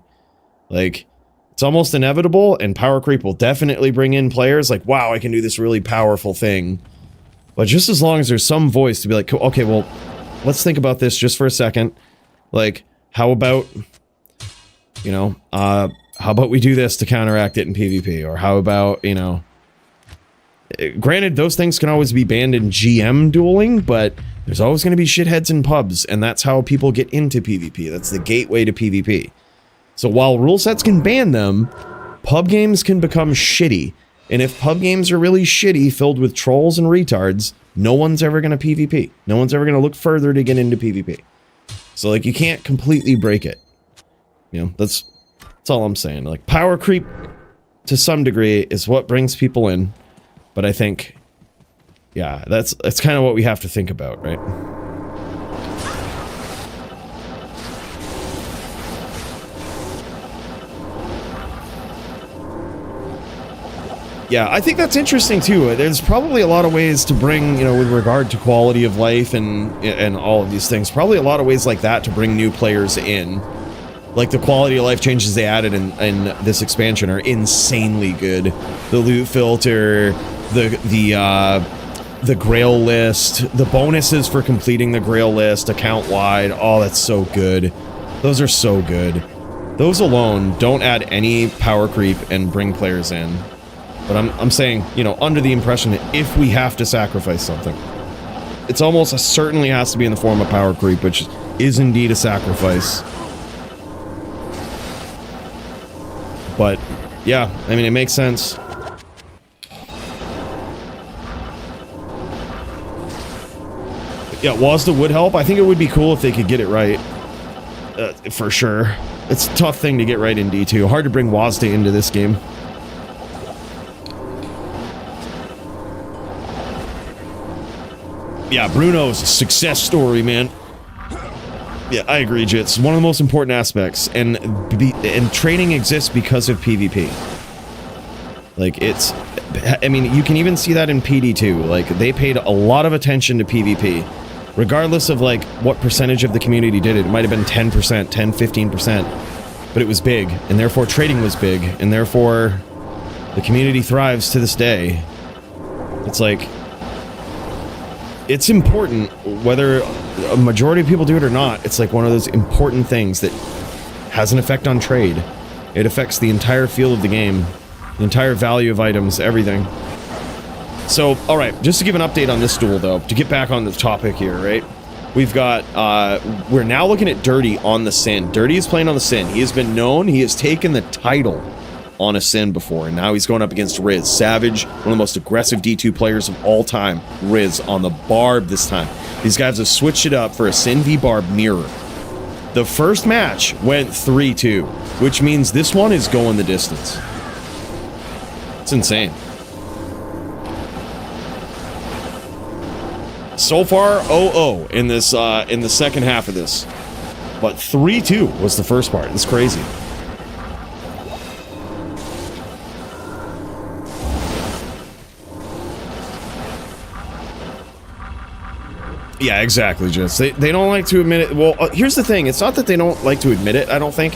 Like, it's almost inevitable, and power creep will definitely bring in players like, wow, I can do this really powerful thing. But just as long as there's some voice to be like, okay, well, let's think about this just for a second. Like, how about, you know, how about we do this to counteract it in PvP? Or how about, you know, granted, those things can always be banned in GM dueling, but there's always going to be shitheads in pubs, and that's how people get into PvP. That's the gateway to PvP. So while rule sets can ban them, pub games can become shitty. And if pub games are really shitty, filled with trolls and retards, no one's ever going to PvP. No one's ever going to look further to get into PvP. So, like, you can't completely break it. You know, that's all I'm saying. Like, power creep, to some degree, is what brings people in. But I think, yeah, that's kind of what we have to think about, right? Yeah, I think that's interesting too. There's probably a lot of ways to bring, you know, with regard to quality of life and all of these things, probably a lot of ways like that to bring new players in. Like, the quality of life changes they added in this expansion are insanely good. The loot filter, the Grail list, the bonuses for completing the Grail list account-wide, oh, that's so good. Those are so good. Those alone don't add any power creep and bring players in. But I'm saying, you know, under the impression that if we have to sacrifice something, it's almost certainly has to be in the form of power creep, which is indeed a sacrifice. But, yeah, I mean, it makes sense. Yeah, WASDA would help. I think it would be cool if they could get it right. For sure. It's a tough thing to get right in D2. Hard to bring WASDA into this game. Yeah, Bruno's a success story, man. Yeah, I agree, Jits. One of the most important aspects, and trading exists because of PvP. Like, it's, I mean, you can even see that in PD2. Like, they paid a lot of attention to PvP. Regardless of, like, what percentage of the community did it. It might have been 10%, 10, 15%. But it was big, and therefore trading was big, and therefore the community thrives to this day. It's like, it's important, whether a majority of people do it or not. It's like one of those important things that has an effect on trade. It affects the entire feel of the game, the entire value of items, everything. So, alright, just to give an update on this duel, though, to get back on the topic here, right? We've got, we're now looking at Dirty on the Sin. Dirty is playing on the Sin. He has been known, he has taken the title on a Sin before, and now he's going up against Riz. Savage, one of the most aggressive D2 players of all time. Riz on the Barb this time. These guys have switched it up for a Sin v Barb mirror. The first match went 3-2, which means this one is going the distance. It's insane. So far, 0-0 in this, in the second half of this. But 3-2 was the first part. It's crazy. Yeah, exactly, Jess. They don't like to admit it. Well, here's the thing. It's not that they don't like to admit it, I don't think.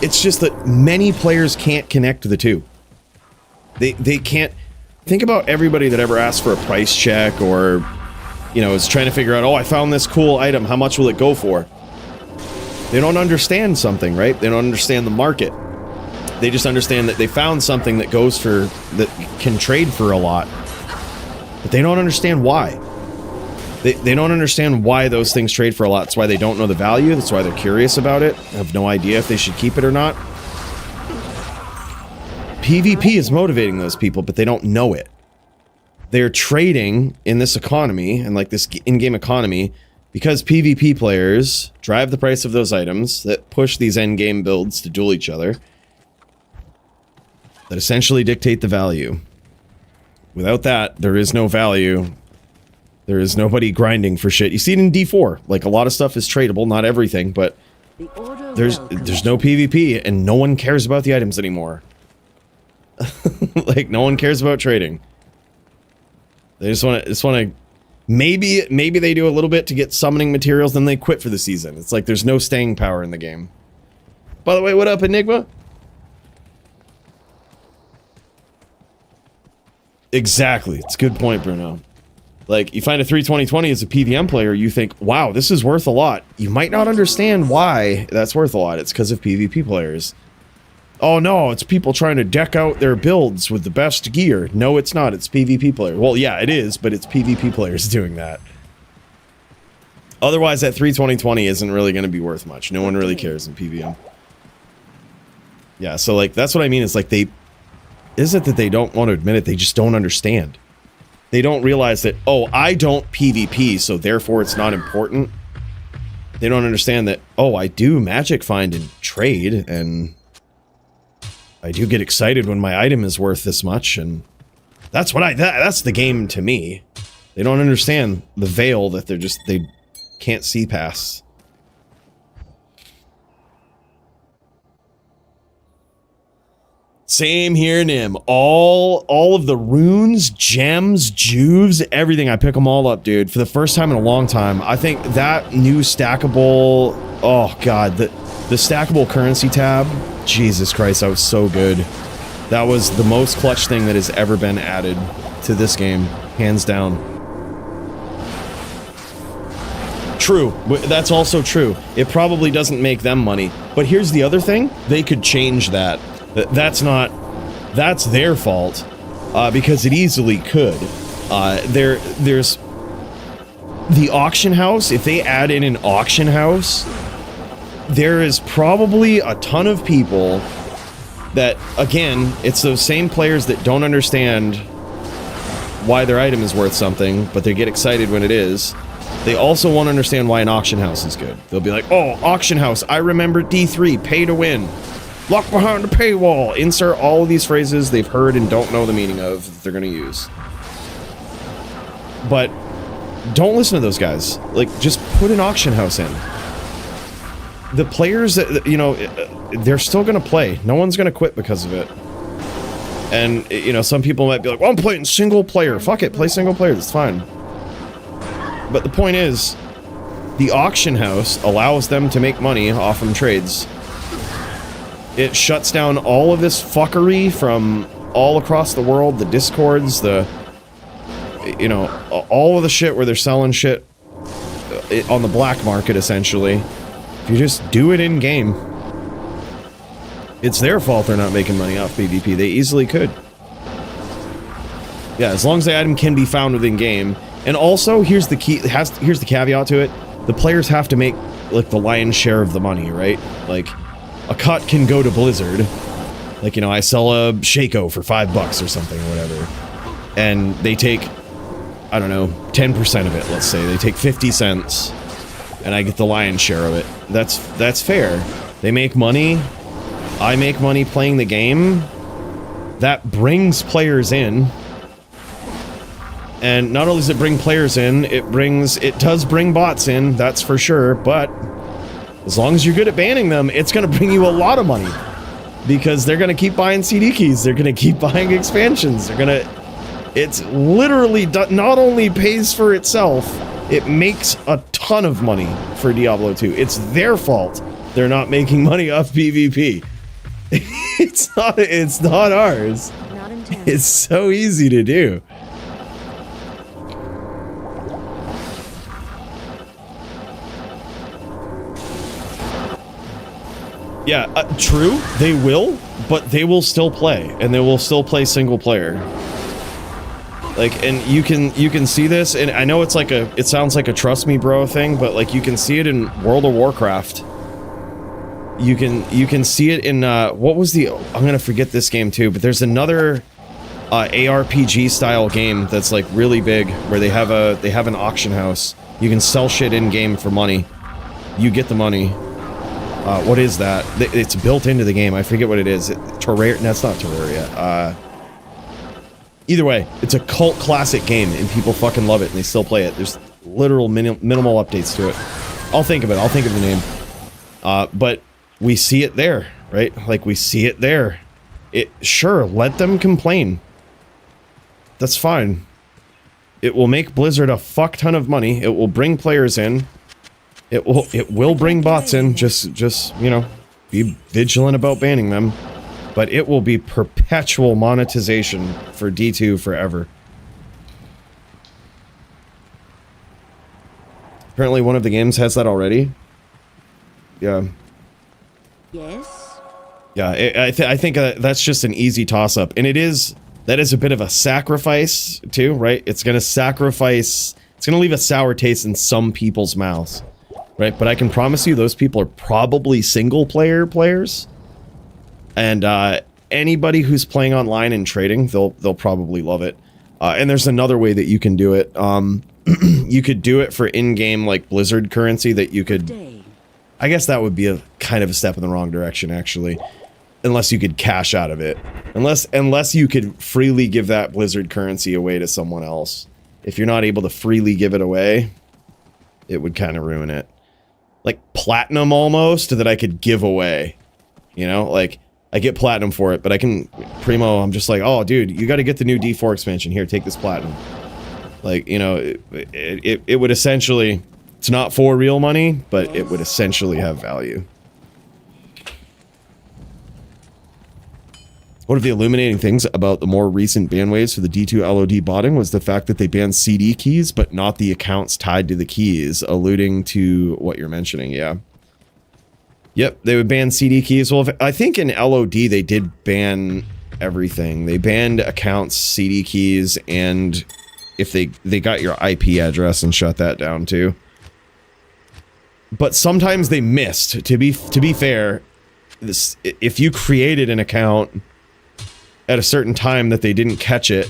It's just that many players can't connect the two. They can't... Think about everybody that ever asked for a price check or, you know, is trying to figure out, oh, I found this cool item, how much will it go for? They don't understand something, right? They don't understand the market. They just understand that they found something that goes for... that can trade for a lot. But they don't understand why. They don't understand why those things trade for a lot. That's why they don't know the value. That's why they're curious about it. I have no idea if they should keep it or not. PvP is motivating those people, but they don't know it. They're trading in this economy, and like this in-game economy, because PvP players drive the price of those items that push these end-game builds to duel each other, that essentially dictate the value. Without that, there is no value. There is nobody grinding for shit. You see it in D4. Like, a lot of stuff is tradable, not everything, but there's no PvP, and no one cares about the items anymore. Like, no one cares about trading. They just want to maybe they do a little bit to get summoning materials, then they quit for the season. It's like there's no staying power in the game. By the way, what up, Enigma? Exactly. It's a good point, Bruno. Like, you find a 32020 as a PVM player, you think, wow, this is worth a lot. You might not understand why that's worth a lot. It's because of PvP players. Oh no, it's people trying to deck out their builds with the best gear. No, it's not. It's PvP players. Well, yeah, it is, but it's PvP players doing that. Otherwise, that 32020 isn't really going to be worth much. No one really cares in PVM. Yeah, so, like, that's what I mean. It's like they... Isn't that they don't want to admit it, they just don't understand. They don't realize that, oh, I don't PvP, so therefore it's not important. They don't understand that, oh, I do magic find and trade, and I do get excited when my item is worth this much, and that's what that's the game to me. They don't understand the veil that they can't see past. Same here, Nim. All of the runes, gems, juves, everything. I pick them all up, dude. For the first time in a long time. I think that new stackable... Oh, God. The stackable currency tab. Jesus Christ, that was so good. That was the most clutch thing that has ever been added to this game. Hands down. True. But that's also true. It probably doesn't make them money. But here's the other thing. They could change that. That's their fault, because it easily could. There's the auction house. If they add in an auction house, there is probably a ton of people that, again, it's those same players that don't understand why their item is worth something, but they get excited when it is. They also won't understand why an auction house is good. They'll be like, oh, auction house, I remember D3, pay to win. Locked behind the paywall. Insert all of these phrases they've heard and don't know the meaning of that they're going to use. But don't listen to those guys. Like, just put an auction house in. The players that, you know, they're still going to play. No one's going to quit because of it. And, you know, some people might be like, well, I'm playing single player. Fuck it, play single player. That's fine. But the point is, the auction house allows them to make money off from trades. It shuts down all of this fuckery from all across the world, the discords, you know, all of the shit where they're selling shit on the black market, essentially. If you just do it in-game, it's their fault they're not making money off PvP. They easily could. Yeah, as long as the item can be found within game. And also, here's the key, here's the caveat to it. The players have to make, like, the lion's share of the money, right? Like, a cut can go to Blizzard. Like, you know, I sell a Shaco for $5 or something or whatever. And they take, I don't know, 10% of it, let's say. They take 50 cents. And I get the lion's share of it. That's fair. They make money. I make money playing the game. That brings players in. And not only does it bring players in, it does bring bots in, that's for sure, but as long as you're good at banning them, it's going to bring you a lot of money. Because they're going to keep buying CD keys, they're going to keep buying expansions, it's literally not only pays for itself, it makes a ton of money for Diablo 2. It's their fault they're not making money off PvP. It's not ours. Not intended. It's so easy to do. Yeah, true, they will, but they will still play, and they will still play single player. Like, and you can see this, and I know it sounds like a trust me bro thing, but like you can see it in World of Warcraft. You can see it in what was I'm gonna forget this game too, but there's another ARPG style game that's like really big where they have an auction house. You can sell shit in game for money. You get the money. What is that? It's built into the game. I forget what it is. Terraria? That's not Terraria. Either way, it's a cult classic game, and people fucking love it, and they still play it. There's literal minimal updates to it. I'll think of it. I'll think of the name. But we see it there, right? Like, we see it there. Sure, let them complain. That's fine. It will make Blizzard a fuck ton of money. It will bring players in. It will bring bots in, just, you know, be vigilant about banning them. But it will be perpetual monetization for D2 forever. Apparently one of the games has that already. Yeah. Yes. Yeah, I think that's just an easy toss-up. And that is a bit of a sacrifice, too, right? It's going to leave a sour taste in some people's mouths, right? But I can promise you those people are probably single-player players. And anybody who's playing online and trading, they'll probably love it. And there's another way that you can do it. You could do it for in-game, like, Blizzard currency that you could... I guess that would be a kind of a step in the wrong direction, actually. Unless you could cash out of it. Unless you could freely give that Blizzard currency away to someone else. If you're not able to freely give it away, it would kind of ruin it. Like platinum almost, that I could give away. You know, like, I get platinum for it, but I can... Primo, I'm just like, oh, dude, you gotta get the new D4 expansion. Here, take this platinum. Like, you know, it would essentially... It's not for real money, but it would essentially have value. One of the illuminating things about the more recent ban waves for the D2 LOD botting was the fact that they banned CD keys, but not the accounts tied to the keys, alluding to what you're mentioning, yeah. Yep, they would ban CD keys. Well, I think in LOD they did ban everything. They banned accounts, CD keys, and if they got your IP address and shut that down too. But sometimes they missed. To be fair, if you created an account at a certain time that they didn't catch it,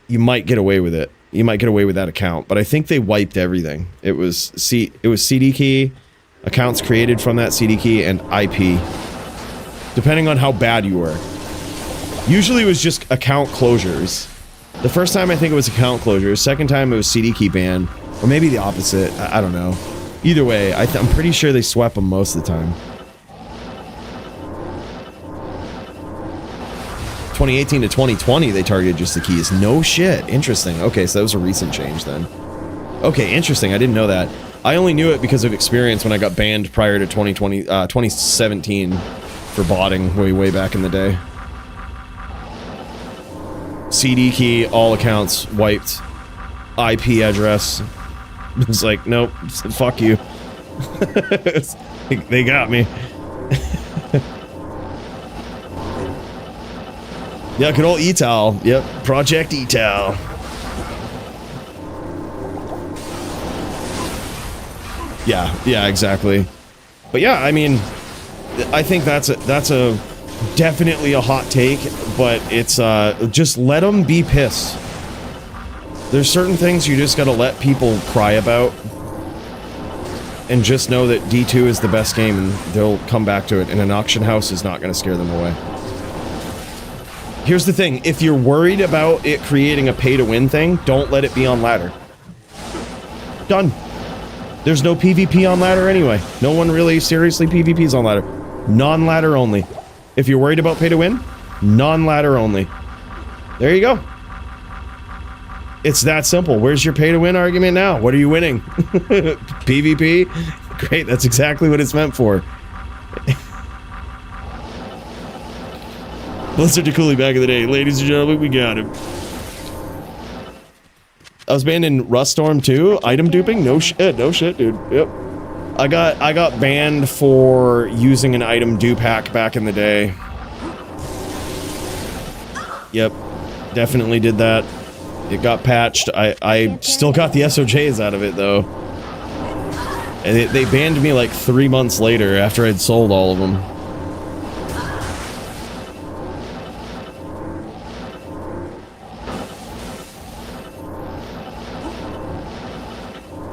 you might get away with it. You might get away with that account. But I think they wiped everything. It was CD key, accounts created from that CD key, and IP. Depending on how bad you were. Usually it was just account closures. The first time I think it was account closures. Second time it was CD key ban. Or maybe the opposite. I don't know. Either way, I'm pretty sure they swept them most of the time. 2018 to 2020, they targeted just the keys. No shit. Interesting. Okay, so that was a recent change then. Okay, interesting. I didn't know that. I only knew it because of experience when I got banned prior to 2017 for botting way back in the day. CD key, all accounts wiped. IP address. It's like, nope, fuck you. They got me. Yeah, good old etal. Yep, Project etal. Yeah, exactly. But yeah, I mean, I think that's a definitely a hot take, but it's just let them be pissed. There's certain things you just gotta let people cry about. And just know that D2 is the best game and they'll come back to it, and an auction house is not gonna scare them away. Here's the thing, if you're worried about it creating a pay-to-win thing, don't let it be on ladder. Done. There's no PvP on ladder anyway. No one really seriously PvPs on ladder. Non-ladder only. If you're worried about pay-to-win, non-ladder only. There you go. It's that simple. Where's your pay-to-win argument now? What are you winning? PvP? Great, that's exactly what it's meant for. Blizzard to Coooley back in the day. Ladies and gentlemen, we got him. I was banned in Rust Storm too. Item duping? No shit, dude. Yep. I got banned for using an item dupe hack back in the day. Yep. Definitely did that. It got patched. I still got the SOJs out of it though. And they banned me like 3 months later after I'd sold all of them.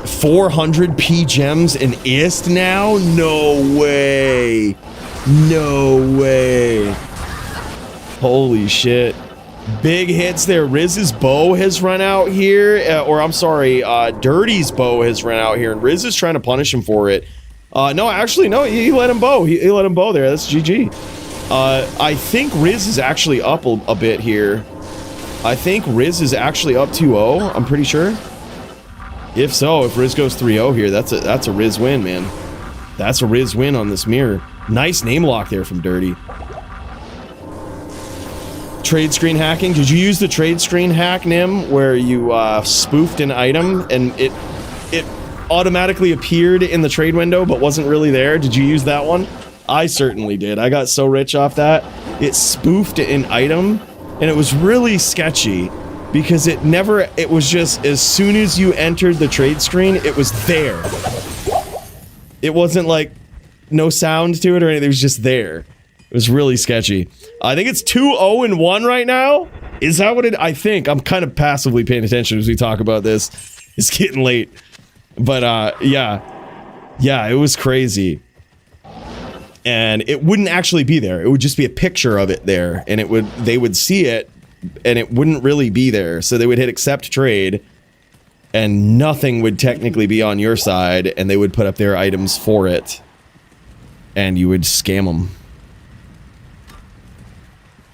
$400 P gems in IST now? No way. No way. Holy shit. Big hits there. Riz's bow has run out here. Or I'm sorry, Dirty's bow has run out here. And Riz is trying to punish him for it. No, actually, no. He let him bow. He let him bow there. That's GG. I think Riz is actually up a bit here. I think Riz is actually up 2-0. I'm pretty sure. If so, if Riz goes 3-0 here, that's a Riz win, man. That's a Riz win on this mirror. Nice name lock there from Dirty. Trade screen hacking. Did you use the trade screen hack, Nim, where you spoofed an item and it automatically appeared in the trade window but wasn't really there. Did you use that one? I certainly did. I got so rich off that. It spoofed an item, and it was really sketchy because it was just as soon as you entered the trade screen, it was there. It wasn't like no sound to it or anything, it was just there. It was really sketchy. I think it's 2-0-1 right now. Is that what it, I think? I'm kind of passively paying attention as we talk about this. It's getting late. But, yeah. Yeah, it was crazy. And it wouldn't actually be there. It would just be a picture of it there. And they would see it, and it wouldn't really be there. So they would hit accept trade, and nothing would technically be on your side, and they would put up their items for it. And you would scam them.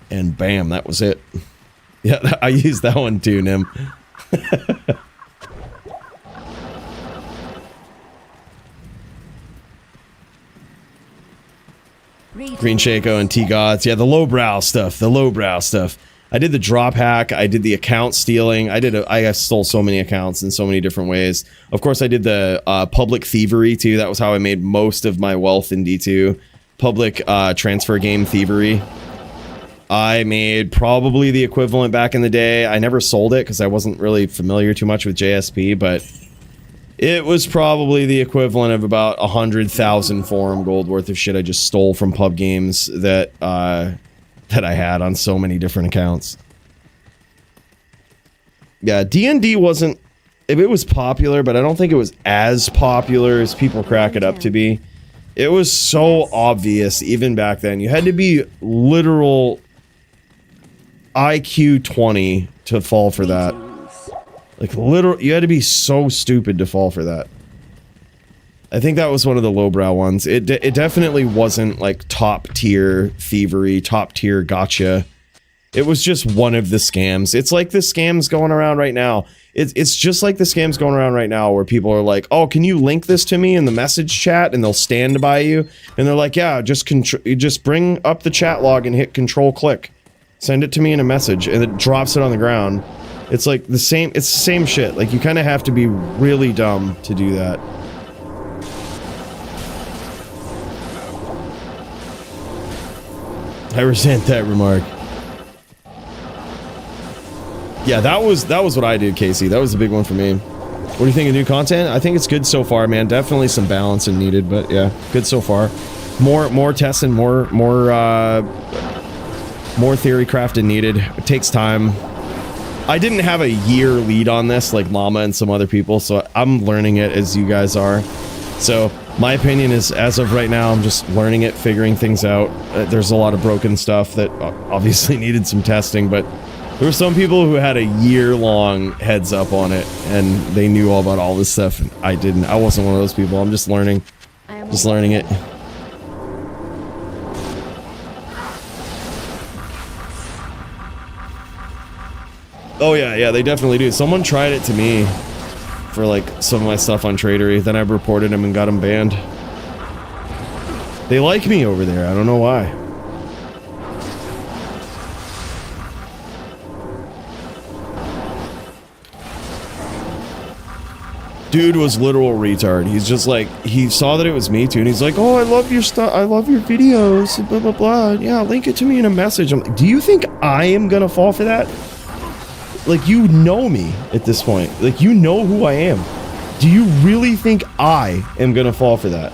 And bam, that was it. Yeah, I used that one too, Nim. Green Shaco and T-Gods. Yeah, the lowbrow stuff. The lowbrow stuff. I did the drop hack. I did the account stealing. I stole so many accounts in so many different ways. Of course, I did the public thievery too. That was how I made most of my wealth in D2. Public transfer game thievery. I made probably the equivalent back in the day. I never sold it because I wasn't really familiar too much with JSP, but it was probably the equivalent of about 100,000 forum gold worth of shit I just stole from pub games that that I had on so many different accounts. Yeah, D&D wasn't... It was popular, but I don't think it was as popular as people crack it up to be. It was so obvious even back then. You had to be literal IQ 20 to fall for that. Like, literal... You had to be so stupid to fall for that. I think that was one of the lowbrow ones. It definitely wasn't like top tier thievery, top tier gotcha. It was just one of the scams. It's like the scams going around right now. It's just like the scams going around right now where people are like, oh, can you link this to me in the message chat? And they'll stand by you. And they're like, yeah, just bring up the chat log and hit control click. Send it to me in a message. And it drops it on the ground. It's like the same, it's the same shit. Like, you kind of have to be really dumb to do that. I resent that remark. Yeah, that was what I did, Casey. That was a big one for me. What do you think of new content? I think it's good so far, man. Definitely some balancing needed, but yeah, good so far. More testing, more theory crafting needed. It takes time. I didn't have a year lead on this like Llama and some other people, so I'm learning it as you guys are. So my opinion is, as of right now, I'm just learning it, figuring things out. There's a lot of broken stuff that obviously needed some testing, but there were some people who had a year-long heads up on it, and they knew all about all this stuff, and I didn't. I wasn't one of those people. I'm just learning. Just learning it. Oh yeah, they definitely do. Someone tried it to me for like some of my stuff on Tradery, then I reported him and got him banned. They like me over there, I don't know why. Dude was literal retard. He's just like, he saw that it was me too, and he's like, oh, I love your stuff, I love your videos, blah blah blah. Yeah, link it to me in a message. I'm like, do you think I am gonna fall for that? Like, you know me at this point. Like, you know who I am. Do you really think I am gonna fall for that?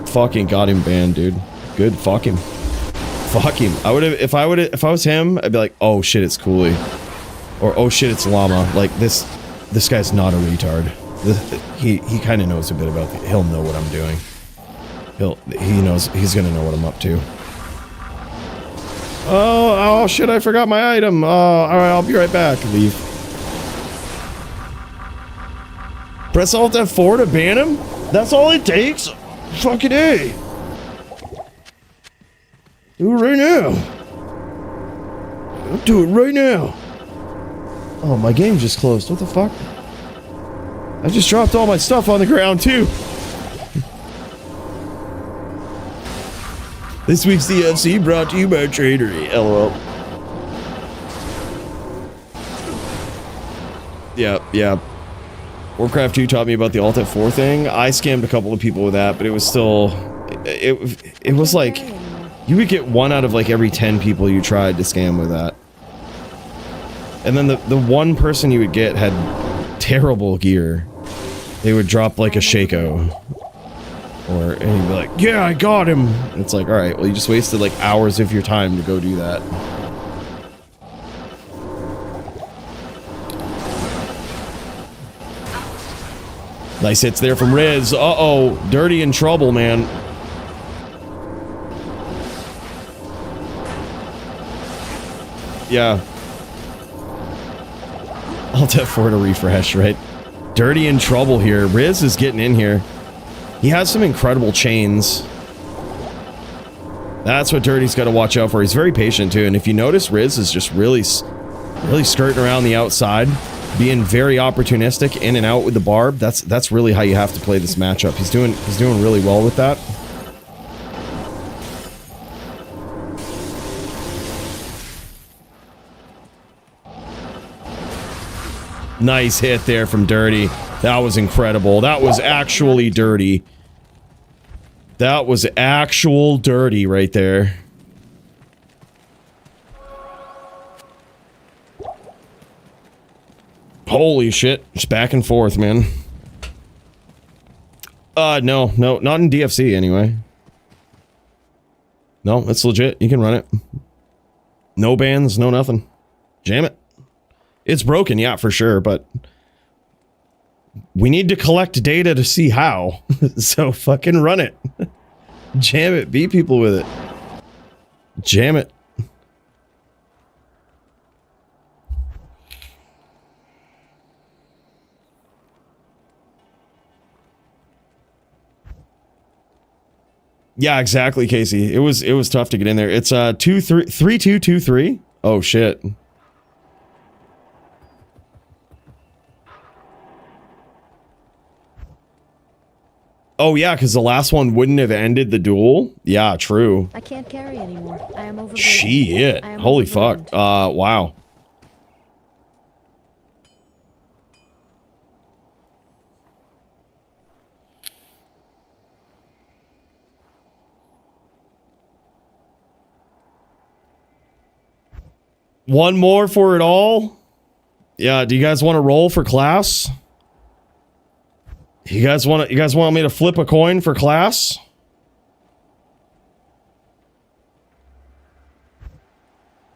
Fucking got him banned, dude. Good, fuck him. Fuck him. I would've, if I was him, I'd be like, oh shit, it's Coooley. Or, oh shit, it's Llama. Like, this guy's not a retard. He kind of knows a bit about it. He'll know what I'm doing. He knows, he's gonna know what I'm up to. Oh shit, I forgot my item. Alright, I'll be right back. Leave. Press Alt F4 to ban him? That's all it takes? Fucking A. Do it right now. I'll do it right now. Oh, my game just closed. What the fuck? I just dropped all my stuff on the ground, too. This week's DFC brought to you by Tradery. LOL. Yeah. Warcraft 2 taught me about the Alt F4 thing. I scammed a couple of people with that, but it was still... It was like... You would get 1 out of like every 10 people you tried to scam with that. And then the one person you would get had terrible gear. They would drop like a Shaco. And you'd be like, yeah, I got him! And it's like, alright, well you just wasted like hours of your time to go do that. Nice hits there from Riz. Uh-oh, Dirty in trouble, man. Yeah. Alt F4 to refresh, right? Dirty in trouble here. Riz is getting in here. He has some incredible chains. That's what Dirty's got to watch out for. He's very patient too, and if you notice, Riz is just really skirting around the outside, being very opportunistic in and out with the barb. That's really how you have to play this matchup. He's doing really well with that. Nice hit there from Dirty. That was incredible. That was actually Dirty. That was actual Dirty right there. Holy shit. Just back and forth, man. No, not in DFC anyway. No, it's legit. You can run it. No bans, no nothing. Jam it. It's broken, yeah, for sure, but we need to collect data to see how. So fucking run it. Jam it. Beat people with it. Jam it. Yeah, exactly, Casey. It was tough to get in there. It's 3-2-2-3. Oh shit. Oh yeah, because the last one wouldn't have ended the duel. Yeah, true. I can't carry anymore. I am overburdened. Shit. Holy fuck. Wow. One more for it all? Yeah, do you guys want to roll for class? You guys want me to flip a coin for class?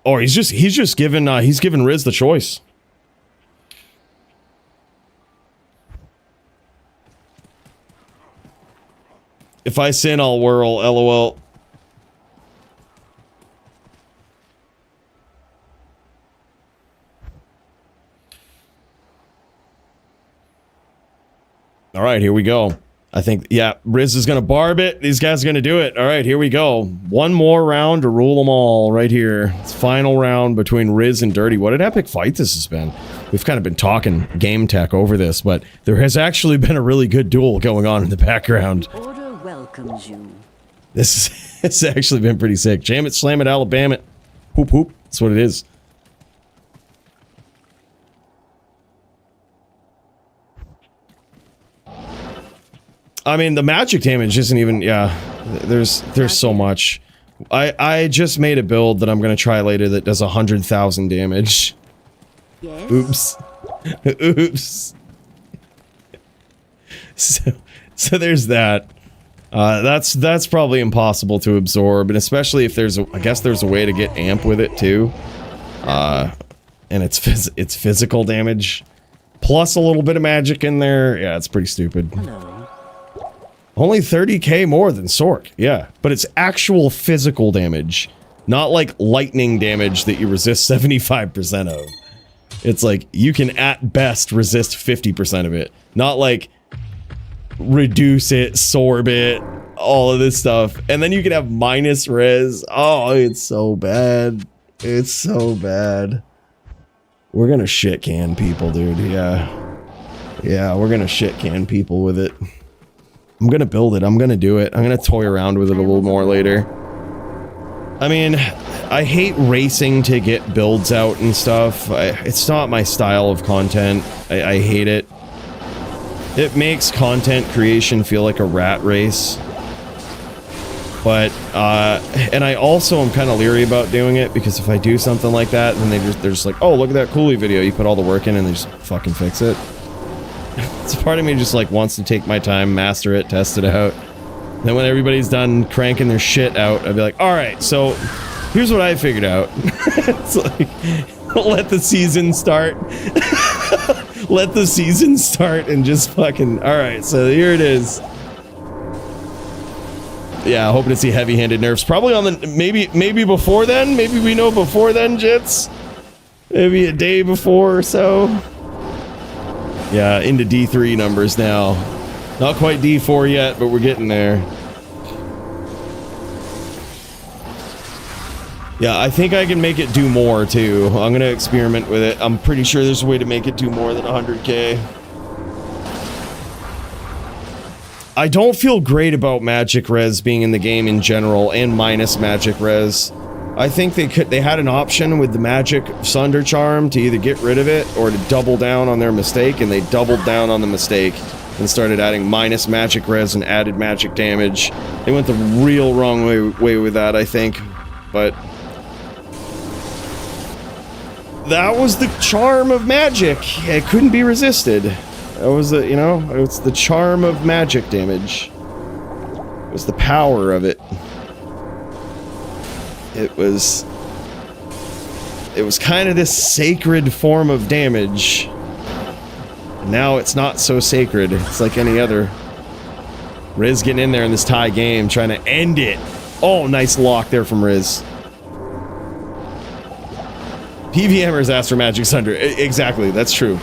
Oh, he's just given Riz the choice. If I sin, I'll whirl, LOL. All right, here we go. I think, yeah, Riz is going to barb it. These guys are going to do it. All right, here we go. One more round to rule them all right here. It's final round between Riz and Dirty. What an epic fight this has been. We've kind of been talking game tech over this, but there has actually been a really good duel going on in the background. Order welcomes you. It's actually been pretty sick. Jam it, slam it, Alabama it. Whoop, whoop. That's what it is. I mean, the magic damage isn't even, yeah, there's so much. I just made a build that I'm going to try later that does 100,000 damage. Yes? Oops. Oops. So there's that. That's probably impossible to absorb, and especially if I guess there's a way to get amp with it too. And it's physical damage. Plus a little bit of magic in there. Yeah, it's pretty stupid. Hello. Only 30k more than Sork, yeah. But it's actual physical damage. Not like lightning damage that you resist 75% of. It's like, you can at best resist 50% of it. Not like, reduce it, sorb it, all of this stuff. And then you can have minus res. Oh, it's so bad. It's so bad. We're gonna shit can people, dude, yeah. Yeah, we're gonna shit can people with it. I'm gonna build it. I'm gonna do it. I'm gonna toy around with it a little more later. I mean, I hate racing to get builds out and stuff. It's not my style of content. I hate it. It makes content creation feel like a rat race. But, and I also am kind of leery about doing it, because if I do something like that, then they're just like, oh, look at that Coooley video, you put all the work in, and they just fucking fix it. It's part of me just like wants to take my time, master it, test it out. Then when everybody's done cranking their shit out, I'd be like, alright, so here's what I figured out. It's like, let the season start. Let the season start and just fucking, alright, so here it is. Yeah, hoping to see heavy-handed nerfs. Probably on the, maybe before then? Maybe we know before then, Jits? Maybe a day before or so? Yeah, into D3 numbers now. Not quite D4 yet, but we're getting there. Yeah, I think I can make it do more, too. I'm gonna experiment with it. I'm pretty sure there's a way to make it do more than 100k. I don't feel great about magic res being in the game in general, and minus magic res. I think they had an option with the magic sunder charm to either get rid of it or to double down on their mistake, and they doubled down on the mistake and started adding minus magic res and added magic damage. They went the real wrong way with that, I think. But that was the charm of magic. It couldn't be resisted. That was the, you know, it's the charm of magic damage. It was the power of it. It was kind of this sacred form of damage. Now it's not so sacred. It's like any other. Riz getting in there in this tie game, trying to end it. Oh, nice lock there from Riz. PVMers asked for Magic Sunder. Exactly, that's true.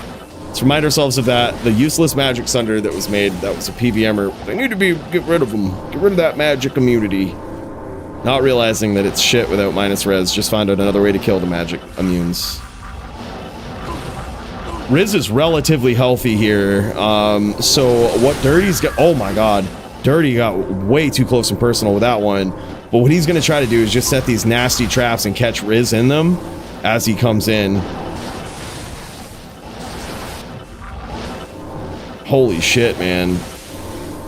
Let's remind ourselves of that. The useless Magic Sunder that was made, that was a PVMer. They need to get rid of them. Get rid of that magic immunity. Not realizing that it's shit without minus res. Just found out another way to kill the magic immunes. Riz is relatively healthy here. So what Dirty's got... Oh my god. Dirty got way too close and personal with that one. But what he's going to try to do is just set these nasty traps and catch Riz in them as he comes in. Holy shit, man.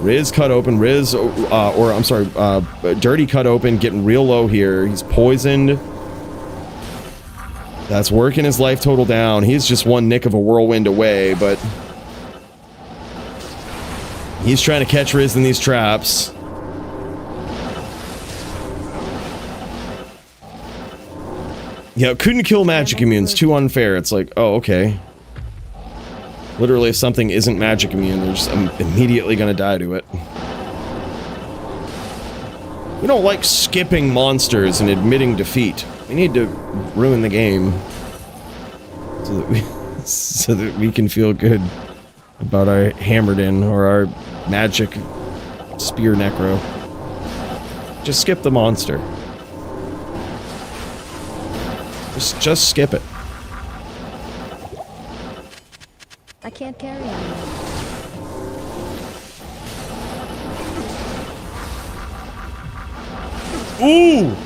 Riz cut open. Riz, I'm sorry, Dirty cut open, getting real low here. He's poisoned. That's working his life total down. He's just one nick of a whirlwind away, but he's trying to catch Riz in these traps. Yeah, couldn't kill magic immunes. Too unfair. It's like, oh, okay. Literally, if something isn't magic immune, they're just immediately gonna die to it. We don't like skipping monsters and admitting defeat. We need to ruin the game so that we can feel good about our hammered in or our magic spear necro. Just skip the monster. Just skip it. I can't carry anymore. Ooh!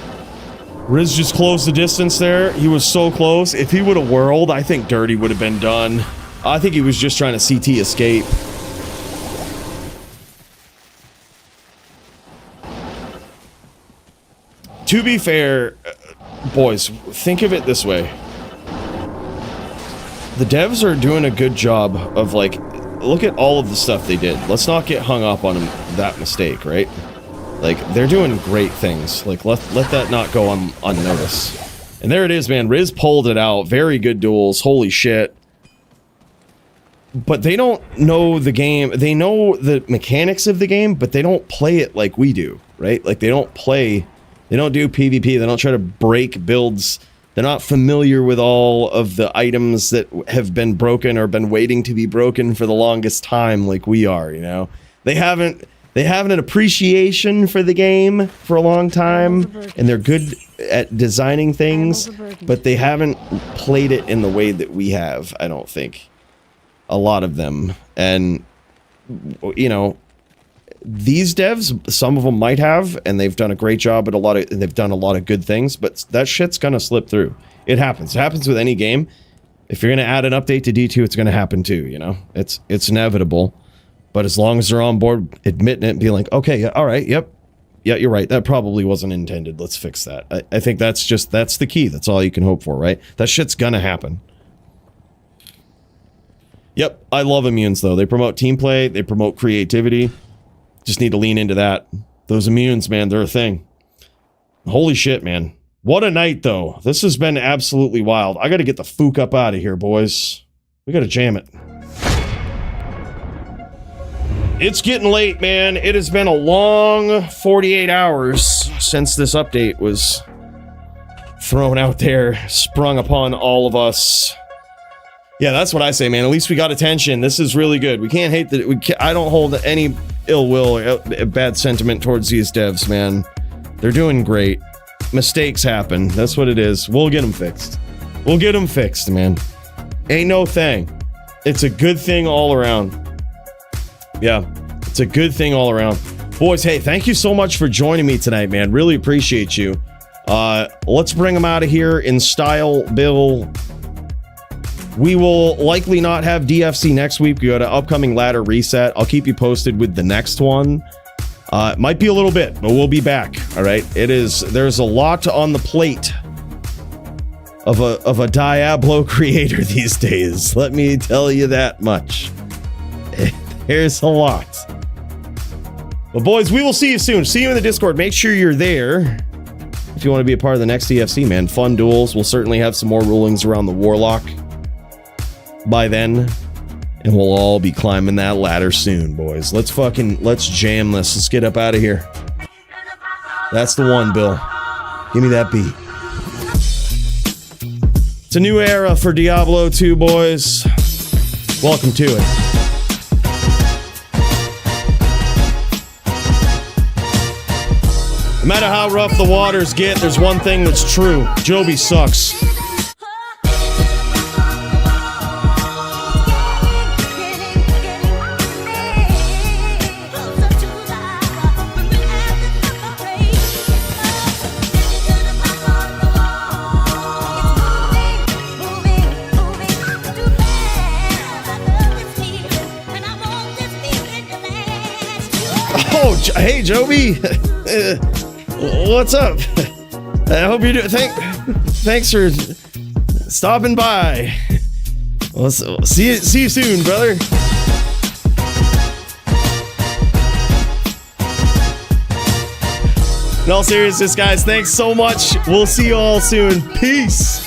Riz just closed the distance there. He was so close. If he would have whirled, I think Dirty would have been done. I think he was just trying to CT escape. To be fair, boys, think of it this way. The devs are doing a good job of, like, look at all of the stuff they did. Let's not get hung up on that mistake, right? Like, they're doing great things. Like, let that not go unnoticed. And there it is, man. Riz pulled it out. Very good duels. Holy shit. But they don't know the game. They know the mechanics of the game, but they don't play it like we do, right? Like, they don't play... They don't do PvP. They don't try to break builds. They're not familiar with all of the items that have been broken or been waiting to be broken for the longest time like we are, you know? They haven't an appreciation for the game for a long time, and they're good at designing things, but they haven't played it in the way that we have, I don't think. A lot of them. And, you know, these devs, some of them might have, and they've done a great job at they've done a lot of good things, but that shit's gonna slip through. It happens. It happens with any game. If you're gonna add an update to D2, it's gonna happen too, you know? It's inevitable. But as long as they're on board admitting it and being like, okay, yeah, all right, yep. Yeah, you're right. That probably wasn't intended. Let's fix that. I think that's the key. That's all you can hope for, right? That shit's gonna happen. Yep, I love immunes, though. They promote team play. They promote creativity. Just need to lean into that. Those immunes, man, they're a thing. Holy shit, man. What a night, though. This has been absolutely wild. I gotta get the fook up out of here, boys. We gotta jam it. It's getting late, man. It has been a long 48 hours since this update was thrown out there, sprung upon all of us. Yeah, that's what I say, man. At least we got attention. This is really good. We can't hate that. I don't hold any ill will or bad sentiment towards these devs, man. They're doing great. Mistakes happen. That's what it is. We'll get them fixed. We'll get them fixed, man. Ain't no thing. It's a good thing all around. Yeah, it's a good thing all around. Boys, hey, thank you so much for joining me tonight, man. Really appreciate you. Let's bring them out of here in style, Bill. We will likely not have DFC next week. We got an upcoming ladder reset. I'll keep you posted with the next one. It might be a little bit, but we'll be back. All right. There's a lot on the plate of a Diablo creator these days. Let me tell you that much. There's a lot. But boys, we will see you soon. See you in the Discord. Make sure you're there if you want to be a part of the next DFC, man. Fun duels. We'll certainly have some more rulings around the Warlock by then, and we'll all be climbing that ladder soon, boys. Let's jam this. Let's get up out of here. That's the one, Bill. Give me that beat. It's a new era for Diablo 2, boys. Welcome to it. No matter how rough the waters get, there's one thing that's true. Joby sucks. Hey, Joby. What's up? I hope you do. Thanks for stopping by. Well, see you soon, brother. In all seriousness, guys, thanks so much. We'll see you all soon. Peace.